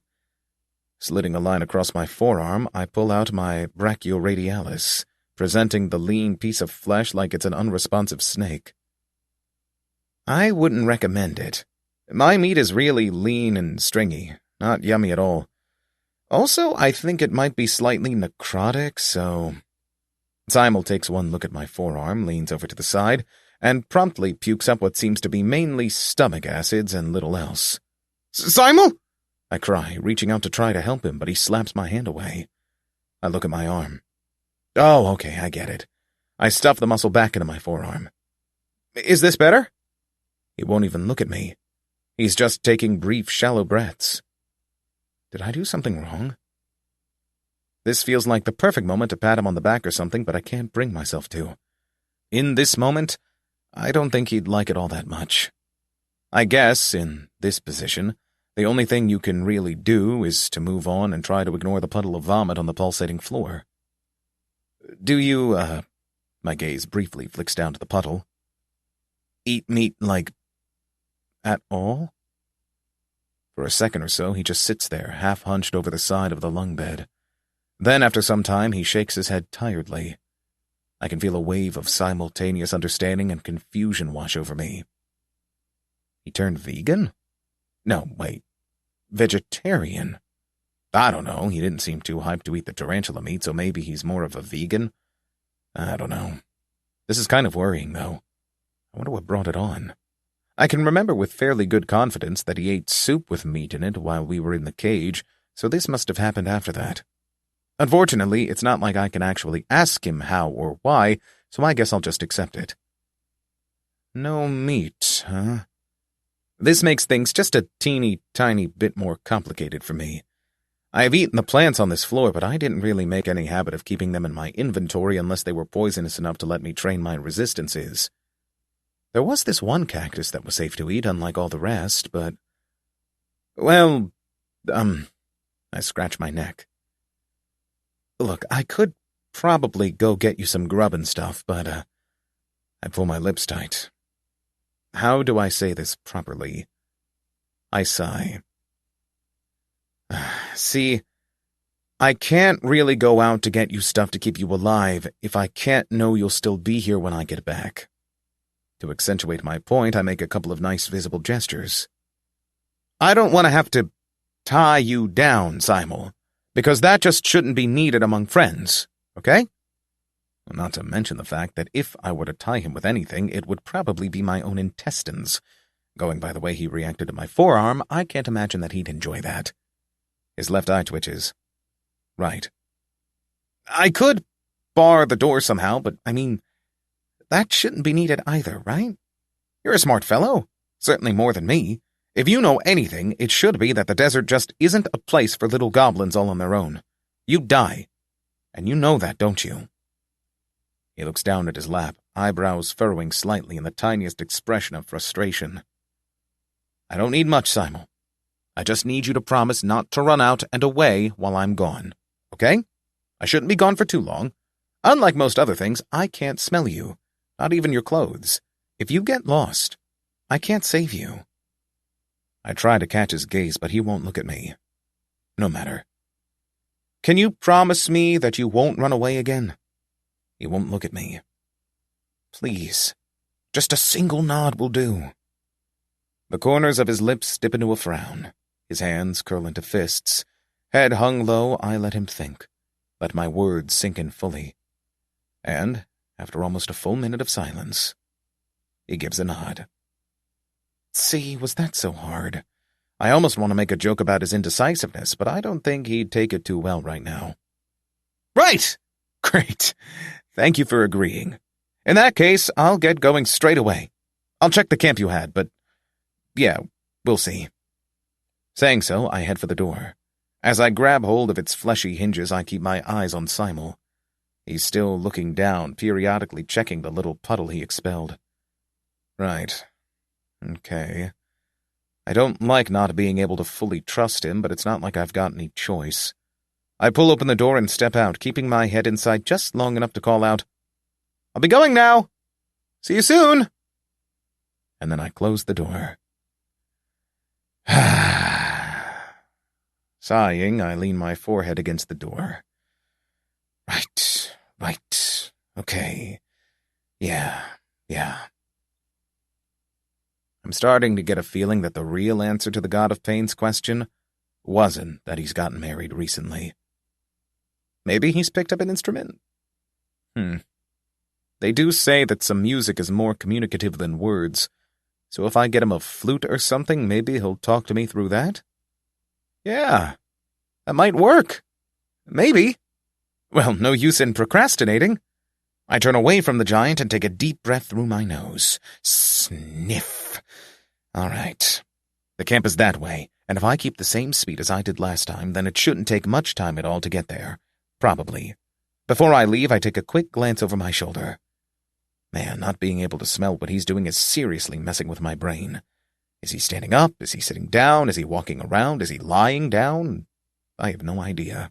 slitting a line across my forearm, I pull out my brachioradialis, presenting the lean piece of flesh like it's an unresponsive snake. I wouldn't recommend it. My meat is really lean and stringy, not yummy at all. Also, I think it might be slightly necrotic, so... Simel takes one look at my forearm, leans over to the side, and promptly pukes up what seems to be mainly stomach acids and little else. Simel! I cry, reaching out to try to help him, but he slaps my hand away. I look at my arm. Oh, okay, I get it. I stuff the muscle back into my forearm. Is this better? He won't even look at me. He's just taking brief, shallow breaths. Did I do something wrong? This feels like the perfect moment to pat him on the back or something, but I can't bring myself to. In this moment, I don't think he'd like it all that much. I guess, in this position, the only thing you can really do is to move on and try to ignore the puddle of vomit on the pulsating floor. Do you, my gaze briefly flicks down to the puddle. Eat meat, at all? For a second or so, he just sits there, half hunched over the side of the lung bed. Then, after some time, he shakes his head tiredly. I can feel a wave of simultaneous understanding and confusion wash over me. He turned vegan? No, wait. Vegetarian? I don't know, he didn't seem too hyped to eat the tarantula meat, so maybe he's more of a vegan? I don't know. This is kind of worrying, though. I wonder what brought it on. I can remember with fairly good confidence that he ate soup with meat in it while we were in the cage, so this must have happened after that. Unfortunately, it's not like I can actually ask him how or why, so I guess I'll just accept it. No meat, huh? This makes things just a teeny tiny bit more complicated for me. I have eaten the plants on this floor, but I didn't really make any habit of keeping them in my inventory unless they were poisonous enough to let me train my resistances. There was this one cactus that was safe to eat, unlike all the rest, but... Well, I scratch my neck. Look, I could probably go get you some grub and stuff, but, I pull my lips tight. How do I say this properly? I sigh. See, I can't really go out to get you stuff to keep you alive if I can't know you'll still be here when I get back. To accentuate my point, I make a couple of nice visible gestures. I don't want to have to tie you down, Simel, because that just shouldn't be needed among friends, okay? Not to mention the fact that if I were to tie him with anything, it would probably be my own intestines. Going by the way he reacted to my forearm, I can't imagine that he'd enjoy that. His left eye twitches. Right. I could bar the door somehow, but, that shouldn't be needed either, right? You're a smart fellow. Certainly more than me. If you know anything, it should be that the desert just isn't a place for little goblins all on their own. You'd die. And you know that, don't you? He looks down at his lap, eyebrows furrowing slightly in the tiniest expression of frustration. I don't need much, Simel. I just need you to promise not to run out and away while I'm gone, okay? I shouldn't be gone for too long. Unlike most other things, I can't smell you, not even your clothes. If you get lost, I can't save you. I try to catch his gaze, but he won't look at me. No matter. Can you promise me that you won't run away again? He won't look at me. Please, just a single nod will do. The corners of his lips dip into a frown. His hands curl into fists. Head hung low, I let him think. Let my words sink in fully. And, after almost a full minute of silence, he gives a nod. See, was that so hard? I almost want to make a joke about his indecisiveness, but I don't think he'd take it too well right now. Right! Great. Thank you for agreeing. In that case, I'll get going straight away. I'll check the camp you had, but yeah, we'll see. Saying so, I head for the door. As I grab hold of its fleshy hinges, I keep my eyes on Simel. He's still looking down, periodically checking the little puddle he expelled. Right. Okay. I don't like not being able to fully trust him, but it's not like I've got any choice. I pull open the door and step out, keeping my head inside just long enough to call out, I'll be going now. See you soon. And then I close the door. Sighing, I lean my forehead against the door. Right. Okay. Yeah. I'm starting to get a feeling that the real answer to the God of Pain's question wasn't that he's gotten married recently. Maybe he's picked up an instrument. They do say that some music is more communicative than words, so if I get him a flute or something, maybe he'll talk to me through that? Yeah, that might work. Maybe. Well, no use in procrastinating. I turn away from the giant and take a deep breath through my nose. Sniff. All right. The camp is that way, and if I keep the same speed as I did last time, then it shouldn't take much time at all to get there. Probably. Before I leave, I take a quick glance over my shoulder. Man, not being able to smell what he's doing is seriously messing with my brain. Is he standing up? Is he sitting down? Is he walking around? Is he lying down? I have no idea.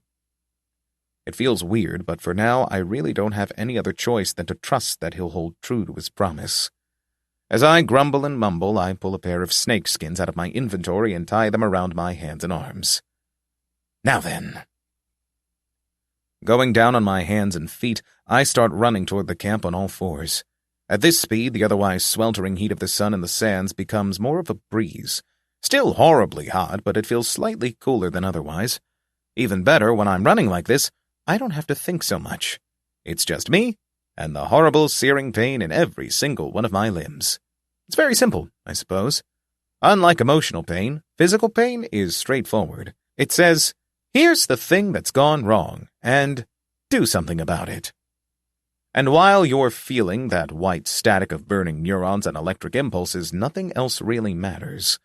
It feels weird, but for now I really don't have any other choice than to trust that he'll hold true to his promise. As I grumble and mumble, I pull a pair of snake skins out of my inventory and tie them around my hands and arms. Now then. Going down on my hands and feet, I start running toward the camp on all fours. At this speed, the otherwise sweltering heat of the sun in the sands becomes more of a breeze. Still horribly hot, but it feels slightly cooler than otherwise. Even better, when I'm running like this, I don't have to think so much. It's just me and the horrible searing pain in every single one of my limbs. It's very simple, I suppose. Unlike emotional pain, physical pain is straightforward. It says, here's the thing that's gone wrong, and do something about it. And while you're feeling that white static of burning neurons and electric impulses, nothing else really matters.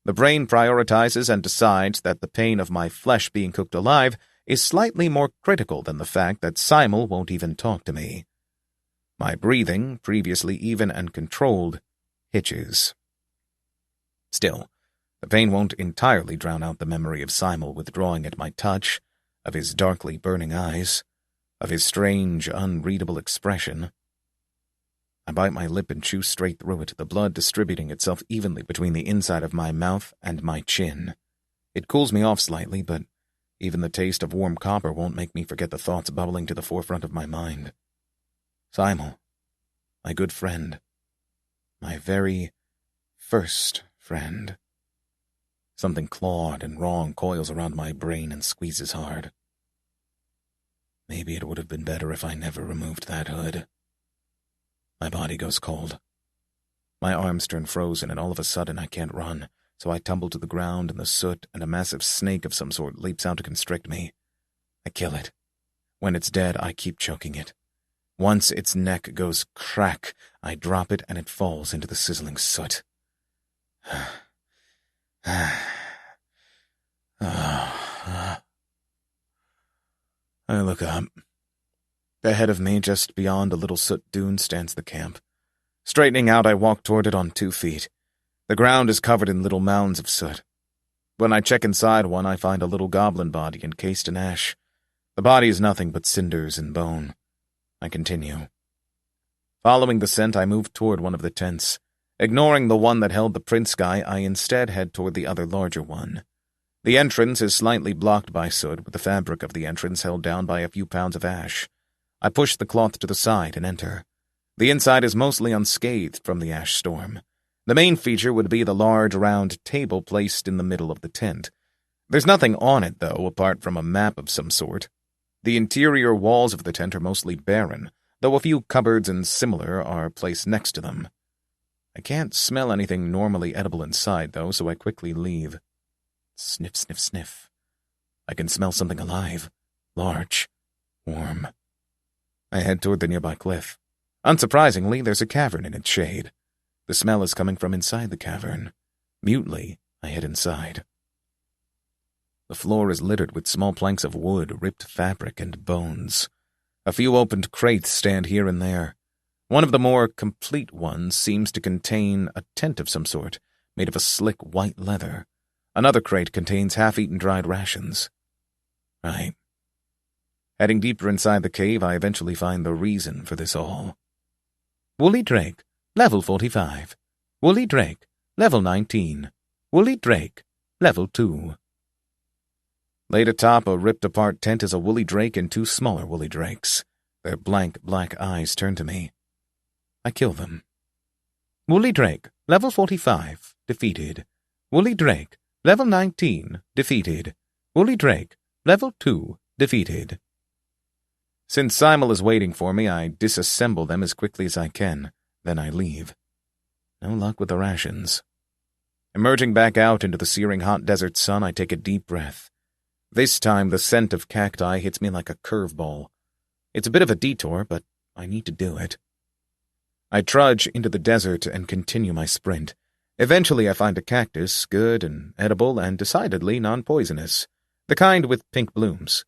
The brain prioritizes and decides that the pain of my flesh being cooked alive is slightly more critical than the fact that Simel won't even talk to me. My breathing, previously even and controlled, hitches. Still, the pain won't entirely drown out the memory of Simel withdrawing at my touch, of his darkly burning eyes, of his strange, unreadable expression. I bite my lip and chew straight through it, the blood distributing itself evenly between the inside of my mouth and my chin. It cools me off slightly, but even the taste of warm copper won't make me forget the thoughts bubbling to the forefront of my mind. Simel, my good friend, my very first friend. Something clawed and wrong coils around my brain and squeezes hard. Maybe it would have been better if I never removed that hood. My body goes cold. My arms turn frozen, and all of a sudden I can't run, so I tumble to the ground in the soot, and a massive snake of some sort leaps out to constrict me. I kill it. When it's dead, I keep choking it. Once its neck goes crack, I drop it and it falls into the sizzling soot. I look up. Ahead of me, just beyond a little soot dune, stands the camp. Straightening out, I walk toward it on 2 feet. The ground is covered in little mounds of soot. When I check inside one, I find a little goblin body encased in ash. The body is nothing but cinders and bone. I continue. Following the scent, I move toward one of the tents. Ignoring the one that held the prince guy, I instead head toward the other larger one. The entrance is slightly blocked by soot, with the fabric of the entrance held down by a few pounds of ash. I push the cloth to the side and enter. The inside is mostly unscathed from the ash storm. The main feature would be the large round table placed in the middle of the tent. There's nothing on it, though, apart from a map of some sort. The interior walls of the tent are mostly barren, though a few cupboards and similar are placed next to them. I can't smell anything normally edible inside, though, so I quickly leave. Sniff, sniff, sniff. I can smell something alive, large, warm. I head toward the nearby cliff. Unsurprisingly, there's a cavern in its shade. The smell is coming from inside the cavern. Mutely, I head inside. The floor is littered with small planks of wood, ripped fabric, and bones. A few opened crates stand here and there. One of the more complete ones seems to contain a tent of some sort, made of a slick white leather. Another crate contains half-eaten dried rations. Right. Heading deeper inside the cave, I eventually find the reason for this all. Woolly Drake, level 45. Woolly Drake, level 19. Woolly Drake, level 2. Laid atop a ripped-apart tent is a woolly drake and 2 smaller woolly drakes. Their blank black eyes turn to me. I kill them. Woolly Drake, level 45, defeated. Woolly Drake, level 19, defeated. Woolly Drake, level 2, defeated. Since Simel is waiting for me, I disassemble them as quickly as I can. Then I leave. No luck with the rations. Emerging back out into the searing hot desert sun, I take a deep breath. This time, the scent of cacti hits me like a curveball. It's a bit of a detour, but I need to do it. I trudge into the desert and continue my sprint. Eventually, I find a cactus, good and edible and decidedly non-poisonous, the kind with pink blooms.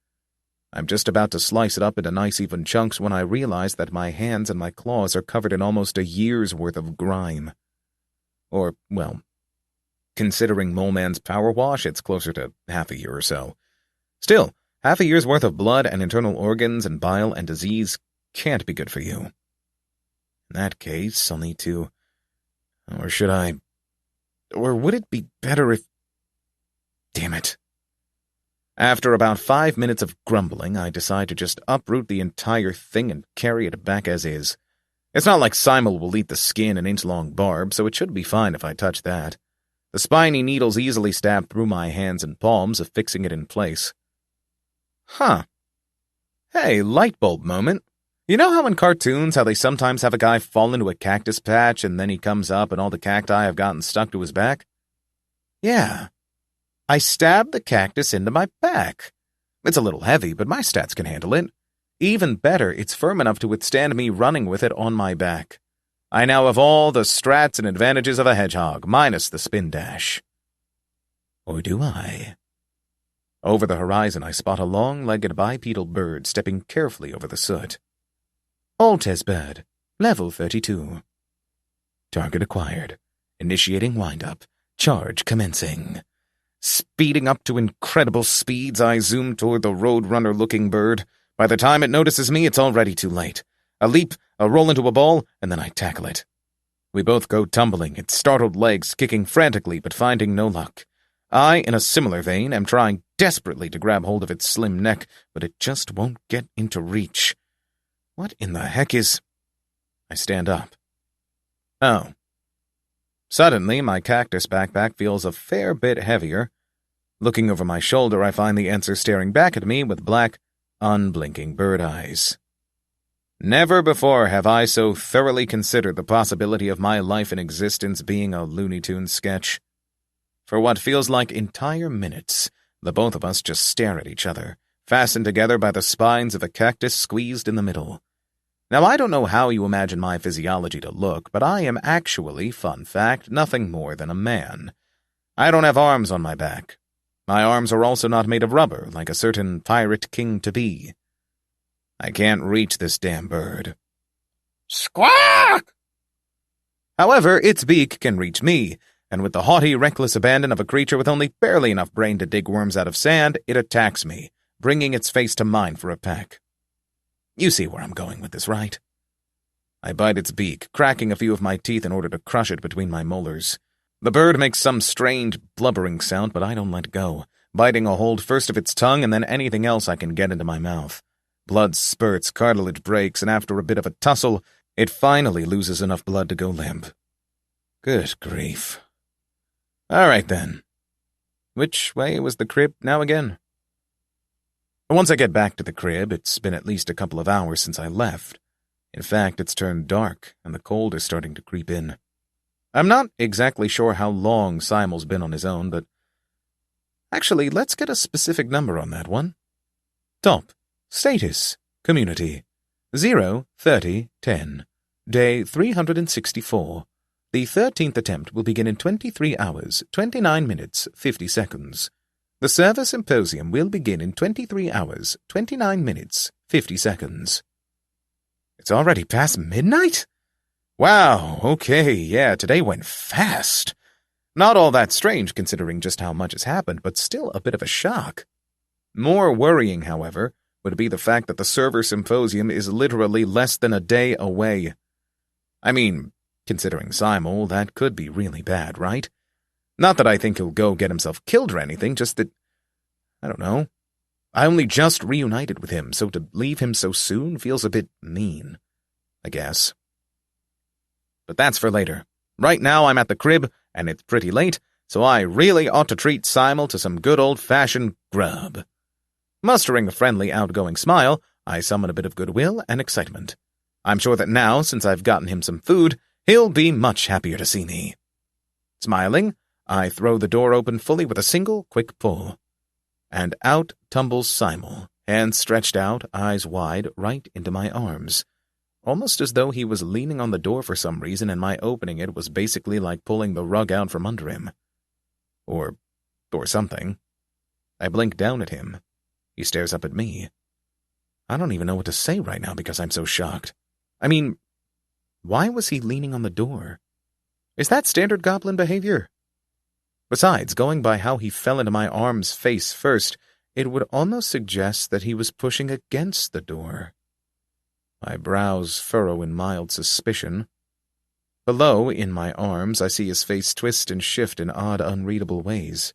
I'm just about to slice it up into nice even chunks when I realize that my hands and my claws are covered in almost a year's worth of grime. Or, well, considering Moleman's power wash, it's closer to half a year or so. Still, half a year's worth of blood and internal organs and bile and disease can't be good for you. In that case, I'll need to... Or should I... Or would it be better if... Damn it. After about 5 minutes of grumbling, I decide to just uproot the entire thing and carry it back as is. It's not like Simel will eat the skin and inch-long barb, so it should be fine if I touch that. The spiny needles easily stab through my hands and palms, affixing it in place. Huh. Hey, light bulb moment. You know how in cartoons, how they sometimes have a guy fall into a cactus patch and then he comes up and all the cacti have gotten stuck to his back? Yeah. I stabbed the cactus into my back. It's a little heavy, but my stats can handle it. Even better, it's firm enough to withstand me running with it on my back. I now have all the strats and advantages of a hedgehog, minus the spin dash. Or do I? Over the horizon, I spot a long-legged bipedal bird stepping carefully over the soot. Altez bird, level 32. Target acquired. Initiating wind-up. Charge commencing. Speeding up to incredible speeds, I zoom toward the roadrunner-looking bird. By the time it notices me, it's already too late. A leap, a roll into a ball, and then I tackle it. We both go tumbling, its startled legs kicking frantically but finding no luck. I, in a similar vein, am trying desperately to grab hold of its slim neck, but it just won't get into reach. What in the heck is... I stand up. Oh. Suddenly, my cactus backpack feels a fair bit heavier. Looking over my shoulder, I find the answer staring back at me with black, unblinking bird eyes. Never before have I so thoroughly considered the possibility of my life and existence being a Looney Tunes sketch. For what feels like entire minutes, the both of us just stare at each other, fastened together by the spines of a cactus squeezed in the middle. Now, I don't know how you imagine my physiology to look, but I am actually, fun fact, nothing more than a man. I don't have arms on my back. My arms are also not made of rubber, like a certain pirate king-to-be. I can't reach this damn bird. Squawk! However, its beak can reach me, and with the haughty, reckless abandon of a creature with only barely enough brain to dig worms out of sand, it attacks me, bringing its face to mine for a peck. You see where I'm going with this, right? I bite its beak, cracking a few of my teeth in order to crush it between my molars. The bird makes some strange, blubbering sound, but I don't let go, biting a hold first of its tongue and then anything else I can get into my mouth. Blood spurts, cartilage breaks, and after a bit of a tussle, it finally loses enough blood to go limp. Good grief. All right, then. Which way was the crib now again? Once I get back to the crib, it's been at least a couple of hours since I left. In fact, it's turned dark, and the cold is starting to creep in. I'm not exactly sure how long Simel's been on his own, but... Actually, let's get a specific number on that one. Top. Status. Community. 0, 30, 10. Day 364. The 13th attempt will begin in 23 hours, 29 minutes, 50 seconds. The Server Symposium will begin in 23 hours, 29 minutes, 50 seconds. It's already past midnight? Wow, okay, yeah, today went fast. Not all that strange considering just how much has happened, but still a bit of a shock. More worrying, however, would be the fact that the Server Symposium is literally less than a day away. I mean, considering Simel, that could be really bad, right? Not that I think he'll go get himself killed or anything, just that, I don't know. I only just reunited with him, so to leave him so soon feels a bit mean, I guess. But that's for later. Right now I'm at the crib, and it's pretty late, so I really ought to treat Simel to some good old-fashioned grub. Mustering a friendly, outgoing smile, I summon a bit of goodwill and excitement. I'm sure that now, since I've gotten him some food, he'll be much happier to see me. Smiling, I throw the door open fully with a single quick pull. And out tumbles Simel, hands stretched out, eyes wide, right into my arms. Almost as though he was leaning on the door for some reason and my opening it was basically like pulling the rug out from under him. Or something. I blink down at him. He stares up at me. I don't even know what to say right now because I'm so shocked. I mean, why was he leaning on the door? Is that standard goblin behavior? Besides, going by how he fell into my arms face first, it would almost suggest that he was pushing against the door. My brows furrow in mild suspicion. Below, in my arms, I see his face twist and shift in odd, unreadable ways.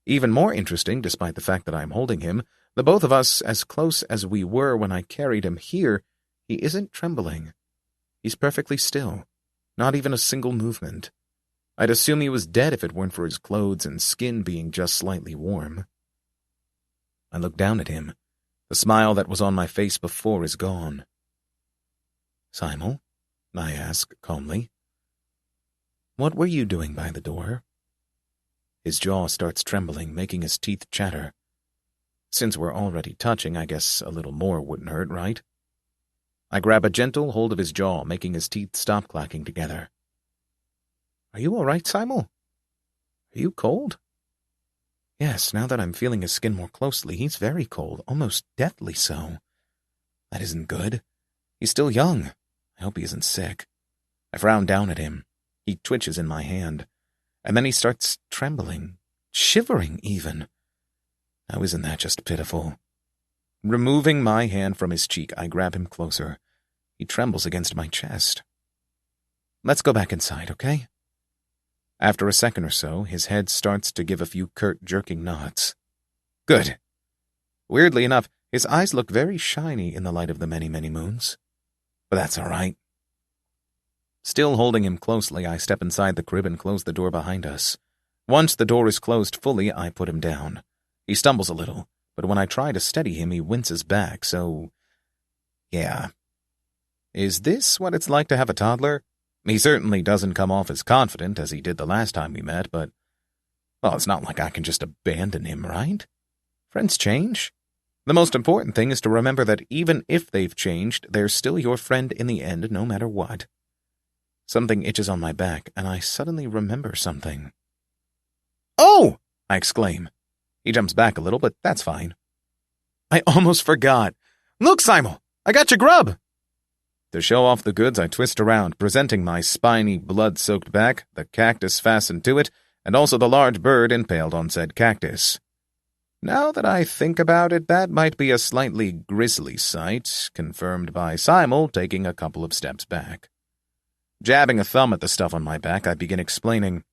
Even more interesting, despite the fact that I am holding him, the both of us as close as we were when I carried him here, he isn't trembling. He's perfectly still. Not even a single movement. I'd assume he was dead if it weren't for his clothes and skin being just slightly warm. I look down at him. The smile that was on my face before is gone. Simel, I ask calmly. What were you doing by the door? His jaw starts trembling, making his teeth chatter. Since we're already touching, I guess a little more wouldn't hurt, right? I grab a gentle hold of his jaw, making his teeth stop clacking together. Are you all right, Simel? Are you cold? Yes, now that I'm feeling his skin more closely, he's very cold, almost deathly so. That isn't good. He's still young. I hope he isn't sick. I frown down at him. He twitches in my hand, and then he starts trembling, shivering even. Now isn't that just pitiful? Removing my hand from his cheek, I grab him closer. He trembles against my chest. Let's go back inside, okay? After a second or so, his head starts to give a few curt, jerking nods. Good. Weirdly enough, his eyes look very shiny in the light of the many, many moons. But that's all right. Still holding him closely, I step inside the crib and close the door behind us. Once the door is closed fully, I put him down. He stumbles a little, but when I try to steady him, he winces back, so... yeah. Is this what it's like to have a toddler? He certainly doesn't come off as confident as he did the last time we met, but... well, it's not like I can just abandon him, right? Friends change. The most important thing is to remember that even if they've changed, they're still your friend in the end, no matter what. Something itches on my back, and I suddenly remember something. Oh! I exclaim. He jumps back a little, but that's fine. I almost forgot. Look, Simel! I got your grub! To show off the goods, I twist around, presenting my spiny, blood-soaked back, the cactus fastened to it, and also the large bird impaled on said cactus. Now that I think about it, that might be a slightly grisly sight, confirmed by Simel taking a couple of steps back. Jabbing a thumb at the stuff on my back, I begin explaining.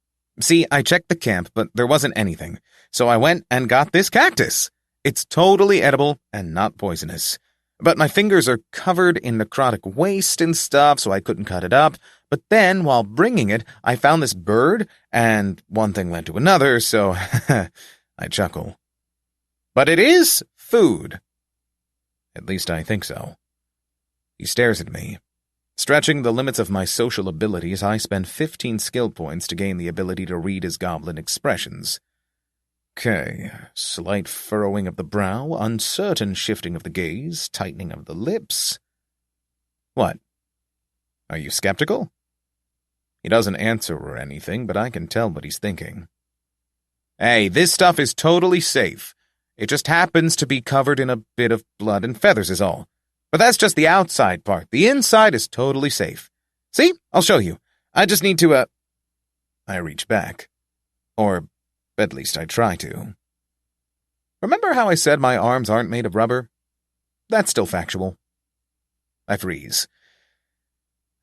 See, I checked the camp, but there wasn't anything, so I went and got this cactus. It's totally edible and not poisonous. But my fingers are covered in necrotic waste and stuff, so I couldn't cut it up. But then, while bringing it, I found this bird, and one thing led to another, so I chuckle. But it is food. At least I think so. He stares at me. Stretching the limits of my social abilities, I spend 15 skill points to gain the ability to read his goblin expressions. Okay, slight furrowing of the brow, uncertain shifting of the gaze, tightening of the lips. What? Are you skeptical? He doesn't answer or anything, but I can tell what he's thinking. Hey, this stuff is totally safe. It just happens to be covered in a bit of blood and feathers is all. But that's just the outside part. The inside is totally safe. See? I'll show you. I just need to, I reach back. Or, at least I try to. Remember how I said my arms aren't made of rubber? That's still factual. I freeze.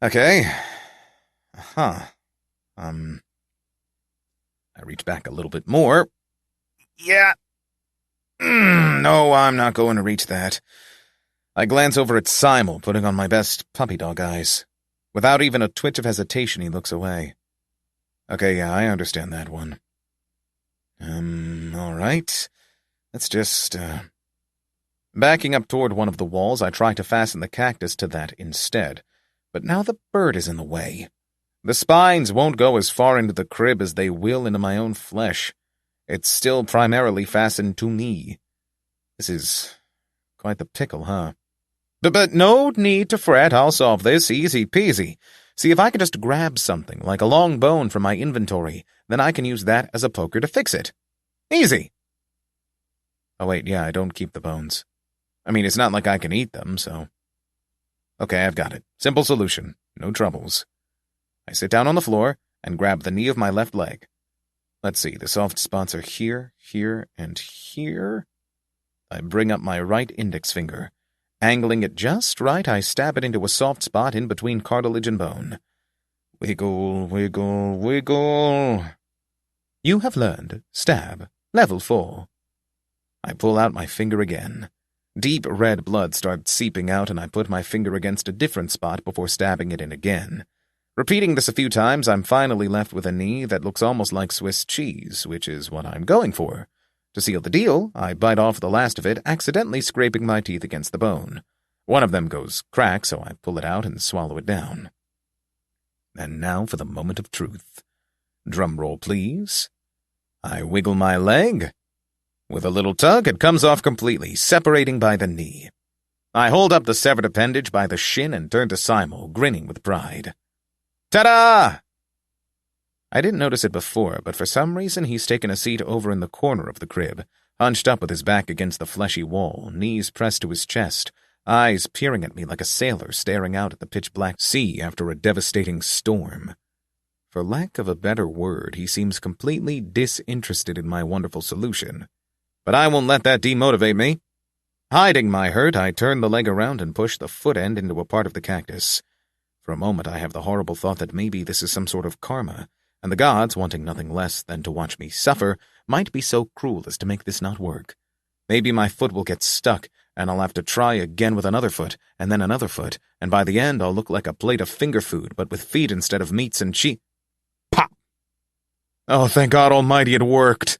Okay. I reach back a little bit more. Yeah. No, I'm not going to reach that. I glance over at Simel, putting on my best puppy dog eyes. Without even a twitch of hesitation, he looks away. Okay, yeah, I understand that one. All right. Let's just, Backing up toward one of the walls, I try to fasten the cactus to that instead. But now the bird is in the way. The spines won't go as far into the crib as they will into my own flesh. It's still primarily fastened to me. This is quite the pickle, huh? But no need to fret, I'll solve this easy peasy. See, if I can just grab something, like a long bone from my inventory, then I can use that as a poker to fix it. Easy. Oh wait, yeah, I don't keep the bones. I mean, it's not like I can eat them, so... Okay, I've got it. Simple solution. No troubles. I sit down on the floor and grab the knee of my left leg. Let's see, the soft spots are here, here, and here. I bring up my right index finger. Angling it just right, I stab it into a soft spot in between cartilage and bone. Wiggle, wiggle, wiggle. You have learned Stab, Level 4. I pull out my finger again. Deep red blood starts seeping out, and I put my finger against a different spot before stabbing it in again. Repeating this a few times, I'm finally left with a knee that looks almost like Swiss cheese, which is what I'm going for. To seal the deal, I bite off the last of it, accidentally scraping my teeth against the bone. One of them goes crack, so I pull it out and swallow it down. And now for the moment of truth. Drum roll, please. I wiggle my leg. With a little tug, it comes off completely, separating by the knee. I hold up the severed appendage by the shin and turn to Simel, grinning with pride. Ta-da! I didn't notice it before, but for some reason he's taken a seat over in the corner of the crib, hunched up with his back against the fleshy wall, knees pressed to his chest, eyes peering at me like a sailor staring out at the pitch-black sea after a devastating storm. For lack of a better word, he seems completely disinterested in my wonderful solution. But I won't let that demotivate me. Hiding my hurt, I turn the leg around and push the foot end into a part of the cactus. For a moment I have the horrible thought that maybe this is some sort of karma, and the gods, wanting nothing less than to watch me suffer, might be so cruel as to make this not work. Maybe my foot will get stuck, and I'll have to try again with another foot, and then another foot, and by the end I'll look like a plate of finger food, but with feet instead of meats and cheese. Pop! Oh, thank God Almighty, it worked!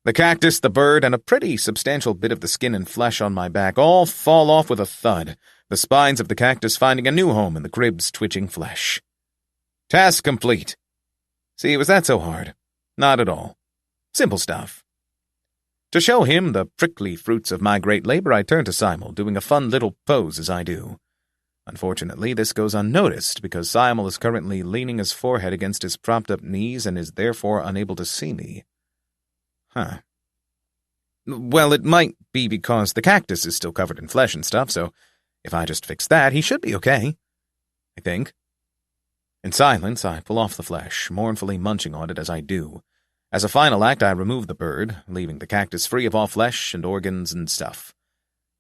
The cactus, the bird, and a pretty substantial bit of the skin and flesh on my back all fall off with a thud, the spines of the cactus finding a new home in the crib's twitching flesh. Task complete. See, was that so hard? Not at all. Simple stuff. To show him the prickly fruits of my great labor, I turn to Simel, doing a fun little pose as I do. Unfortunately, this goes unnoticed, because Simel is currently leaning his forehead against his propped-up knees and is therefore unable to see me. Huh. Well, it might be because the cactus is still covered in flesh and stuff, so if I just fix that, he should be okay. I think. In silence, I pull off the flesh, mournfully munching on it as I do. As a final act, I remove the bird, leaving the cactus free of all flesh and organs and stuff.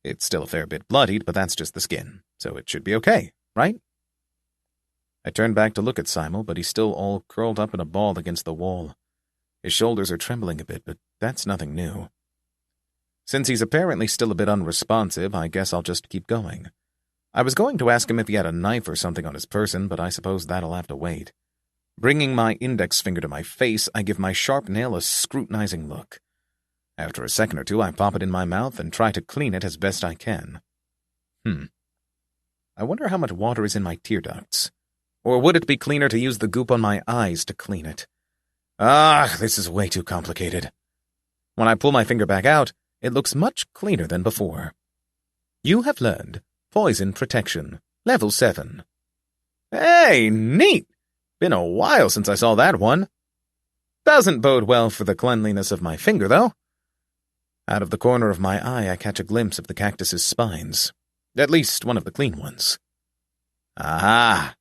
It's still a fair bit bloodied, but that's just the skin, so it should be okay, right? I turn back to look at Simel, but he's still all curled up in a ball against the wall. His shoulders are trembling a bit, but that's nothing new. Since he's apparently still a bit unresponsive, I guess I'll just keep going. I was going to ask him if he had a knife or something on his person, but I suppose that'll have to wait. Bringing my index finger to my face, I give my sharp nail a scrutinizing look. After a second or two, I pop it in my mouth and try to clean it as best I can. I wonder how much water is in my tear ducts. Or would it be cleaner to use the goop on my eyes to clean it? This is way too complicated. When I pull my finger back out, it looks much cleaner than before. You have learned Poison Protection, Level 7. Hey, neat! Been a while since I saw that one. Doesn't bode well for the cleanliness of my finger, though. Out of the corner of my eye, I catch a glimpse of the cactus's spines. At least one of the clean ones. Aha!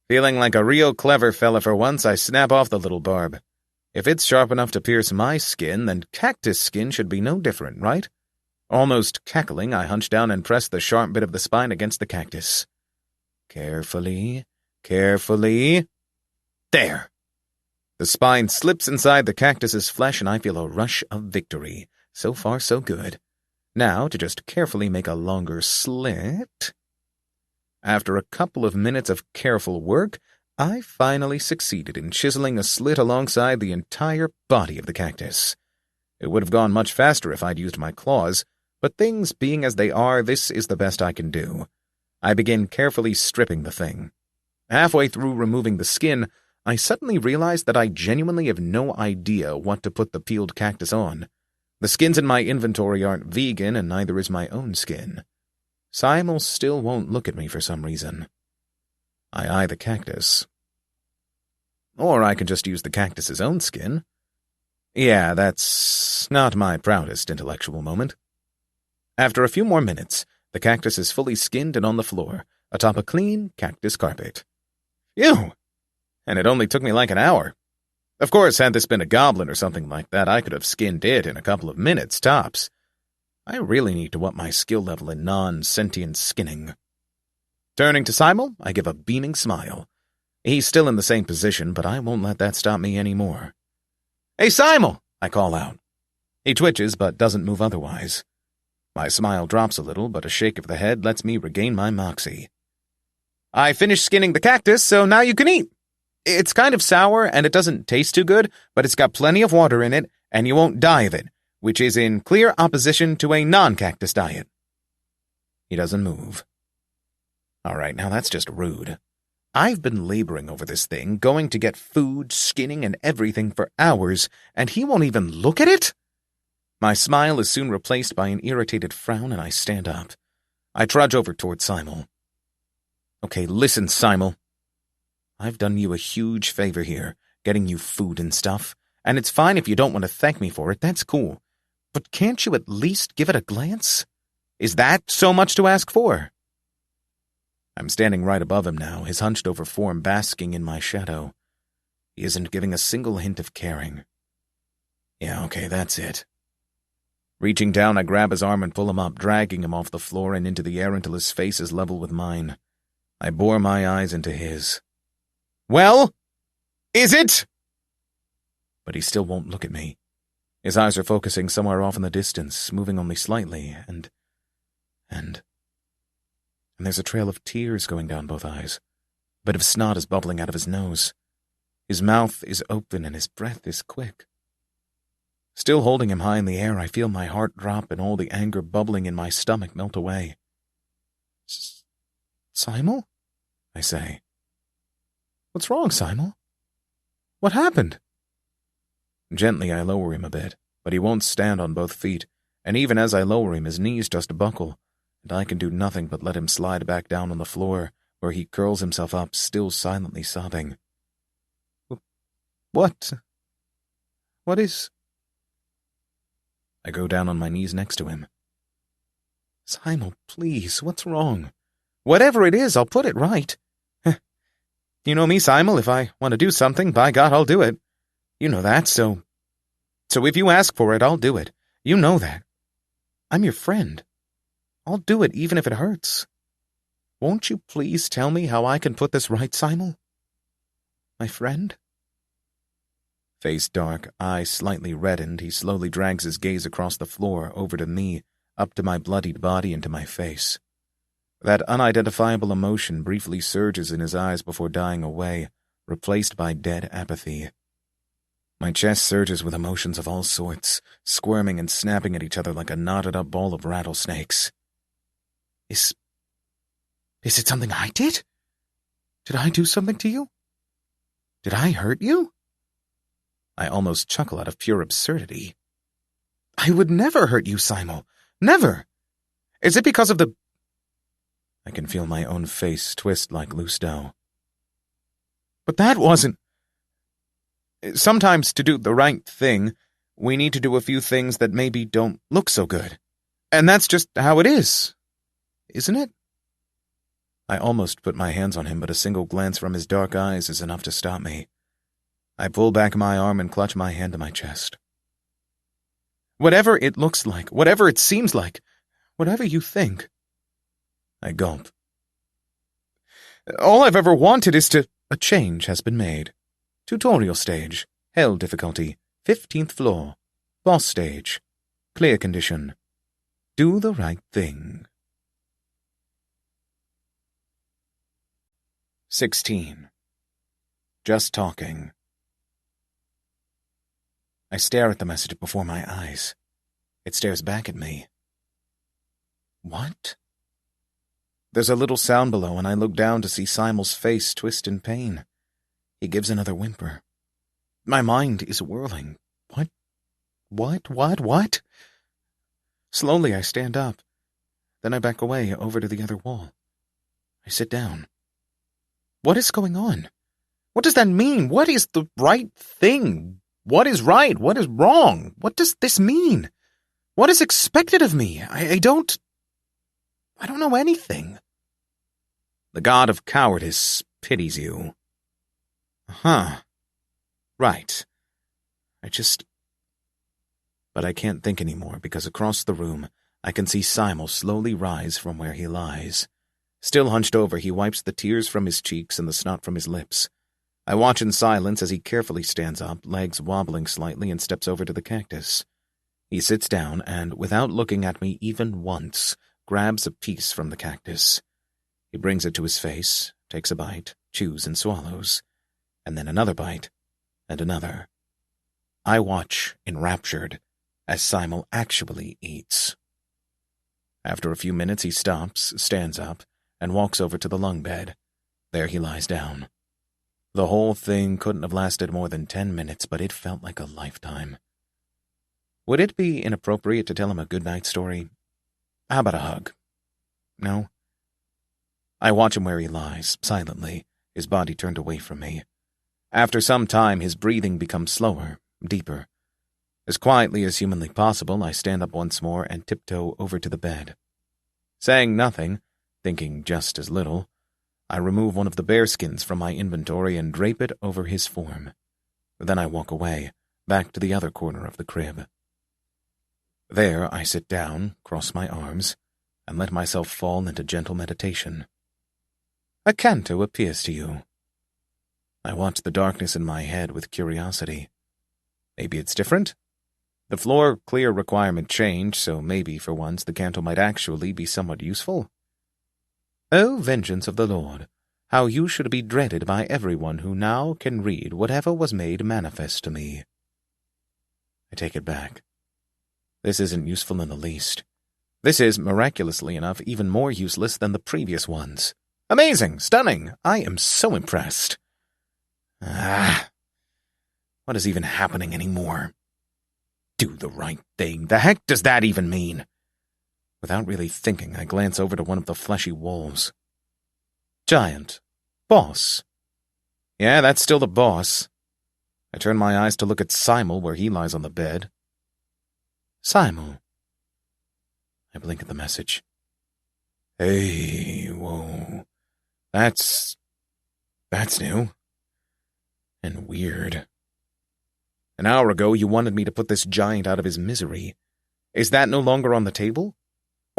Feeling like a real clever fella for once, I snap off the little barb. If it's sharp enough to pierce my skin, then cactus skin should be no different, right? Almost cackling, I hunch down and press the sharp bit of the spine against the cactus. Carefully, carefully. There! The spine slips inside the cactus's flesh, and I feel a rush of victory. So far, so good. Now, to just carefully make a longer slit. After a couple of minutes of careful work, I finally succeeded in chiseling a slit alongside the entire body of the cactus. It would have gone much faster if I'd used my claws, but things being as they are, this is the best I can do. I begin carefully stripping the thing. Halfway through removing the skin, I suddenly realized that I genuinely have no idea what to put the peeled cactus on. The skins in my inventory aren't vegan, and neither is my own skin. Simel still won't look at me for some reason. I eye the cactus. Or I could just use the cactus's own skin. Yeah, that's not my proudest intellectual moment. After a few more minutes, the cactus is fully skinned and on the floor, atop a clean cactus carpet. Phew! And it only took me like an hour. Of course, had this been a goblin or something like that, I could have skinned it in a couple of minutes, tops. I really need to up my skill level in non-sentient skinning. Turning to Simel, I give a beaming smile. He's still in the same position, but I won't let that stop me anymore. Hey, Simel! I call out. He twitches, but doesn't move otherwise. My smile drops a little, but a shake of the head lets me regain my moxie. I finished skinning the cactus, so now you can eat. It's kind of sour, and it doesn't taste too good, but it's got plenty of water in it, and you won't die of it, which is in clear opposition to a non-cactus diet. He doesn't move. All right, now that's just rude. I've been laboring over this thing, going to get food, skinning, and everything for hours, and he won't even look at it? My smile is soon replaced by an irritated frown, and I stand up. I trudge over toward Simel. Okay, listen, Simel. I've done you a huge favor here, getting you food and stuff, and it's fine if you don't want to thank me for it, that's cool. But can't you at least give it a glance? Is that so much to ask for? I'm standing right above him now, his hunched-over form basking in my shadow. He isn't giving a single hint of caring. Yeah, okay, that's it. Reaching down, I grab his arm and pull him up, dragging him off the floor and into the air until his face is level with mine. I bore my eyes into his. Well, is it? But he still won't look at me. His eyes are focusing somewhere off in the distance, moving only slightly, and there's a trail of tears going down both eyes. A bit of snot is bubbling out of his nose. His mouth is open and his breath is quick. Still holding him high in the air, I feel my heart drop and all the anger bubbling in my stomach melt away. Simel? I say. What's wrong, Simel? What happened? Gently, I lower him a bit, but he won't stand on both feet, and even as I lower him, his knees just buckle, and I can do nothing but let him slide back down on the floor, where he curls himself up, still silently sobbing. What? What is... I go down on my knees next to him. Simel, please, what's wrong? Whatever it is, I'll put it right. You know me, Simel, if I want to do something, by God, I'll do it. You know that, so if you ask for it, I'll do it. You know that. I'm your friend. I'll do it even if it hurts. Won't you please tell me how I can put this right, Simel? My friend? Face dark, eyes slightly reddened, he slowly drags his gaze across the floor, over to me, up to my bloodied body and to my face. That unidentifiable emotion briefly surges in his eyes before dying away, replaced by dead apathy. My chest surges with emotions of all sorts, squirming and snapping at each other like a knotted-up ball of rattlesnakes. Is it something I did? Did I do something to you? Did I hurt you? I almost chuckle out of pure absurdity. I would never hurt you, Simel. Never. Is it because of the... I can feel my own face twist like loose dough. But that wasn't... Sometimes to do the right thing, we need to do a few things that maybe don't look so good. And that's just how it is. Isn't it? I almost put my hands on him, but a single glance from his dark eyes is enough to stop me. I pull back my arm and clutch my hand to my chest. Whatever it looks like, whatever it seems like, whatever you think. I gulp. All I've ever wanted is to... A change has been made. Tutorial stage. Hell difficulty. 15th floor. Boss stage. Clear condition. Do the right thing. 16. Just talking. I stare at the message before my eyes. It stares back at me. What? There's a little sound below, and I look down to see Simel's face twist in pain. He gives another whimper. My mind is whirling. What? Slowly I stand up. Then I back away over to the other wall. I sit down. What is going on? What does that mean? What is the right thing? What is right? What is wrong? What does this mean? What is expected of me? I don't know anything. The god of cowardice pities you. Huh. Right. But I can't think anymore because across the room I can see Simel slowly rise from where he lies. Still hunched over, he wipes the tears from his cheeks and the snot from his lips. I watch in silence as he carefully stands up, legs wobbling slightly, and steps over to the cactus. He sits down and, without looking at me even once, grabs a piece from the cactus. He brings it to his face, takes a bite, chews and swallows, and then another bite, and another. I watch, enraptured, as Simel actually eats. After a few minutes, he stops, stands up, and walks over to the lung bed. There he lies down. The whole thing couldn't have lasted more than 10 minutes, but it felt like a lifetime. Would it be inappropriate to tell him a good-night story? How about a hug? No? I watch him where he lies, silently, his body turned away from me. After some time, his breathing becomes slower, deeper. As quietly as humanly possible, I stand up once more and tiptoe over to the bed. Saying nothing, thinking just as little, I remove one of the bearskins from my inventory and drape it over his form. Then I walk away, back to the other corner of the crib. There I sit down, cross my arms, and let myself fall into gentle meditation. A canto appears to you. I watch the darkness in my head with curiosity. Maybe it's different? The floor clear requirement changed, so maybe for once the canto might actually be somewhat useful. O vengeance of the Lord, how you should be dreaded by everyone who now can read whatever was made manifest to me. I take it back. This isn't useful in the least. This is, miraculously enough, even more useless than the previous ones. Amazing! Stunning! I am so impressed. What is even happening anymore? Do the right thing. The heck does that even mean? Without really thinking, I glance over to one of the fleshy walls. Giant. Boss. Yeah, that's still the boss. I turn my eyes to look at Simel where he lies on the bed. Simel. I blink at the message. Hey, whoa. That's new. And weird. An hour ago, you wanted me to put this giant out of his misery. Is that no longer on the table?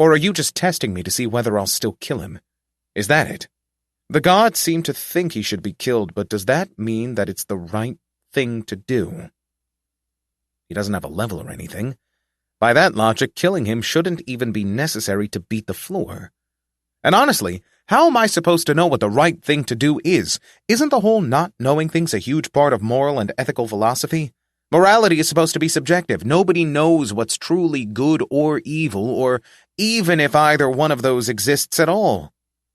Or are you just testing me to see whether I'll still kill him? Is that it? The gods seem to think he should be killed, but does that mean that it's the right thing to do? He doesn't have a level or anything. By that logic, killing him shouldn't even be necessary to beat the floor. And honestly, how am I supposed to know what the right thing to do is? Isn't the whole not knowing things a huge part of moral and ethical philosophy? Morality is supposed to be subjective. Nobody knows what's truly good or evil, or even if either one of those exists at all.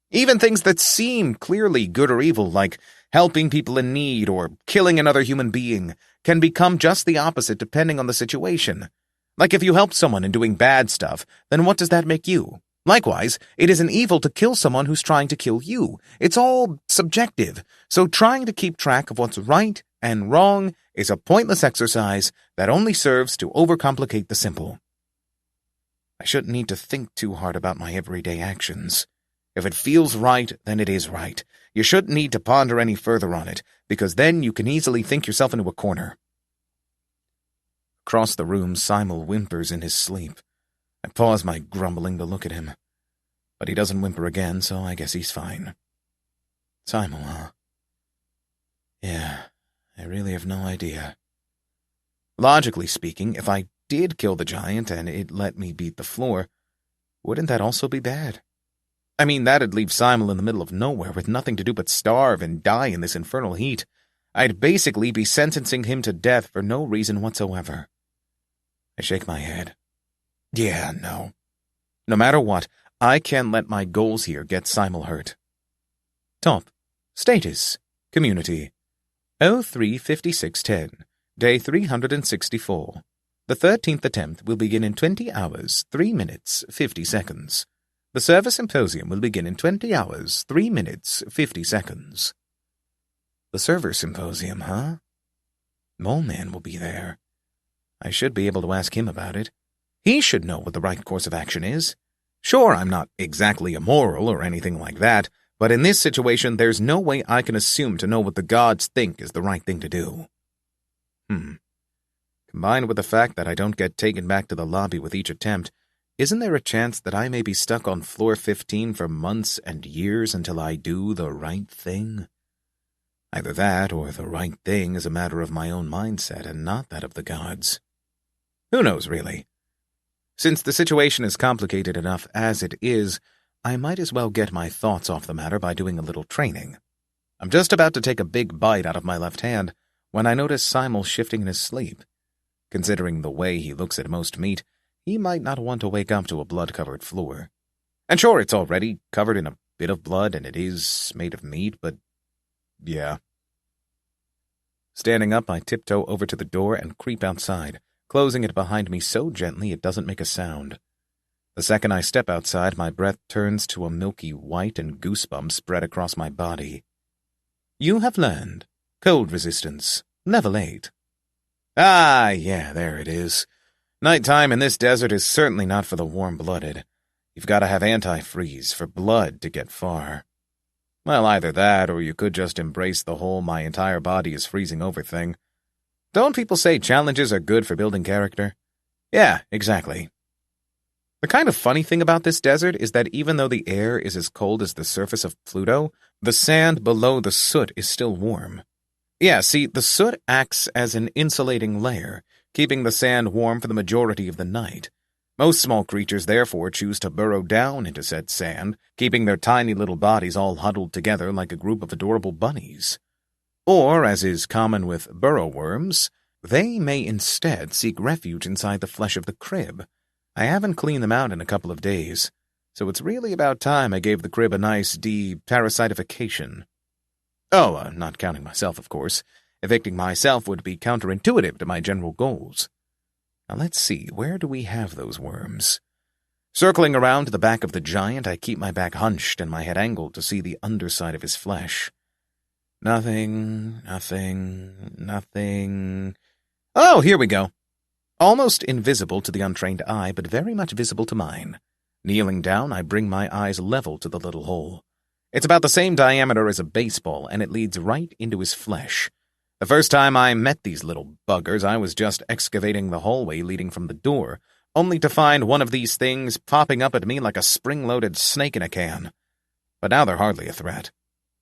Even things that seem clearly good or evil, like helping people in need or killing another human being, can become just the opposite depending on the situation. Like if you help someone in doing bad stuff, then what does that make you? Likewise, it is an evil to kill someone who's trying to kill you. It's all subjective, so trying to keep track of what's right and wrong is a pointless exercise that only serves to overcomplicate the simple. I shouldn't need to think too hard about my everyday actions. If it feels right, then it is right. You shouldn't need to ponder any further on it, because then you can easily think yourself into a corner. Across the room, Simel whimpers in his sleep. I pause my grumbling to look at him. But he doesn't whimper again, so I guess he's fine. Simel, huh? Yeah, I really have no idea. Logically speaking, if I did kill the giant and it let me beat the floor, wouldn't that also be bad? I mean, that'd leave Simel in the middle of nowhere with nothing to do but starve and die in this infernal heat. I'd basically be sentencing him to death for no reason whatsoever. I shake my head. Yeah, no. No matter what, I can't let my goals here get Simel hurt. Top. Status. Community. 035610. Day 364. The 13th attempt will begin in 20 hours, 3 minutes, 50 seconds. The Server Symposium will begin in 20 hours, 3 minutes, 50 seconds. The Server Symposium, huh? Moleman will be there. I should be able to ask him about it. He should know what the right course of action is. Sure, I'm not exactly immoral or anything like that, but in this situation, there's no way I can assume to know what the gods think is the right thing to do. Combined with the fact that I don't get taken back to the lobby with each attempt, isn't there a chance that I may be stuck on floor 15 for months and years until I do the right thing? Either that or the right thing is a matter of my own mindset and not that of the gods. Who knows, really? Since the situation is complicated enough as it is, I might as well get my thoughts off the matter by doing a little training. I'm just about to take a big bite out of my left hand when I notice Simel shifting in his sleep. Considering the way he looks at most meat, he might not want to wake up to a blood-covered floor. And sure, it's already covered in a bit of blood and it is made of meat, but yeah. Standing up, I tiptoe over to the door and creep outside, closing it behind me so gently it doesn't make a sound. The second I step outside, my breath turns to a milky white and goosebumps spread across my body. You have learned cold resistance, level 8. Ah, yeah, there it is. Nighttime in this desert is certainly not for the warm-blooded. You've got to have anti-freeze for blood to get far. Well, either that, or you could just embrace the whole my entire body is freezing over thing. Don't people say challenges are good for building character? Yeah, exactly. The kind of funny thing about this desert is that even though the air is as cold as the surface of Pluto, the sand below the soot is still warm. Yeah, see, the soot acts as an insulating layer, keeping the sand warm for the majority of the night. Most small creatures therefore choose to burrow down into said sand, keeping their tiny little bodies all huddled together like a group of adorable bunnies. Or, as is common with burrow worms, they may instead seek refuge inside the flesh of the crib. I haven't cleaned them out in a couple of days, so it's really about time I gave the crib a nice de-parasitification. Oh, not counting myself, of course. Evicting myself would be counterintuitive to my general goals. Now let's see, where do we have those worms? Circling around to the back of the giant, I keep my back hunched and my head angled to see the underside of his flesh. Nothing. Oh, here we go. Almost invisible to the untrained eye, but very much visible to mine. Kneeling down, I bring my eyes level to the little hole. It's about the same diameter as a baseball, and it leads right into his flesh. The first time I met these little buggers, I was just excavating the hallway leading from the door, only to find one of these things popping up at me like a spring-loaded snake in a can. But now they're hardly a threat.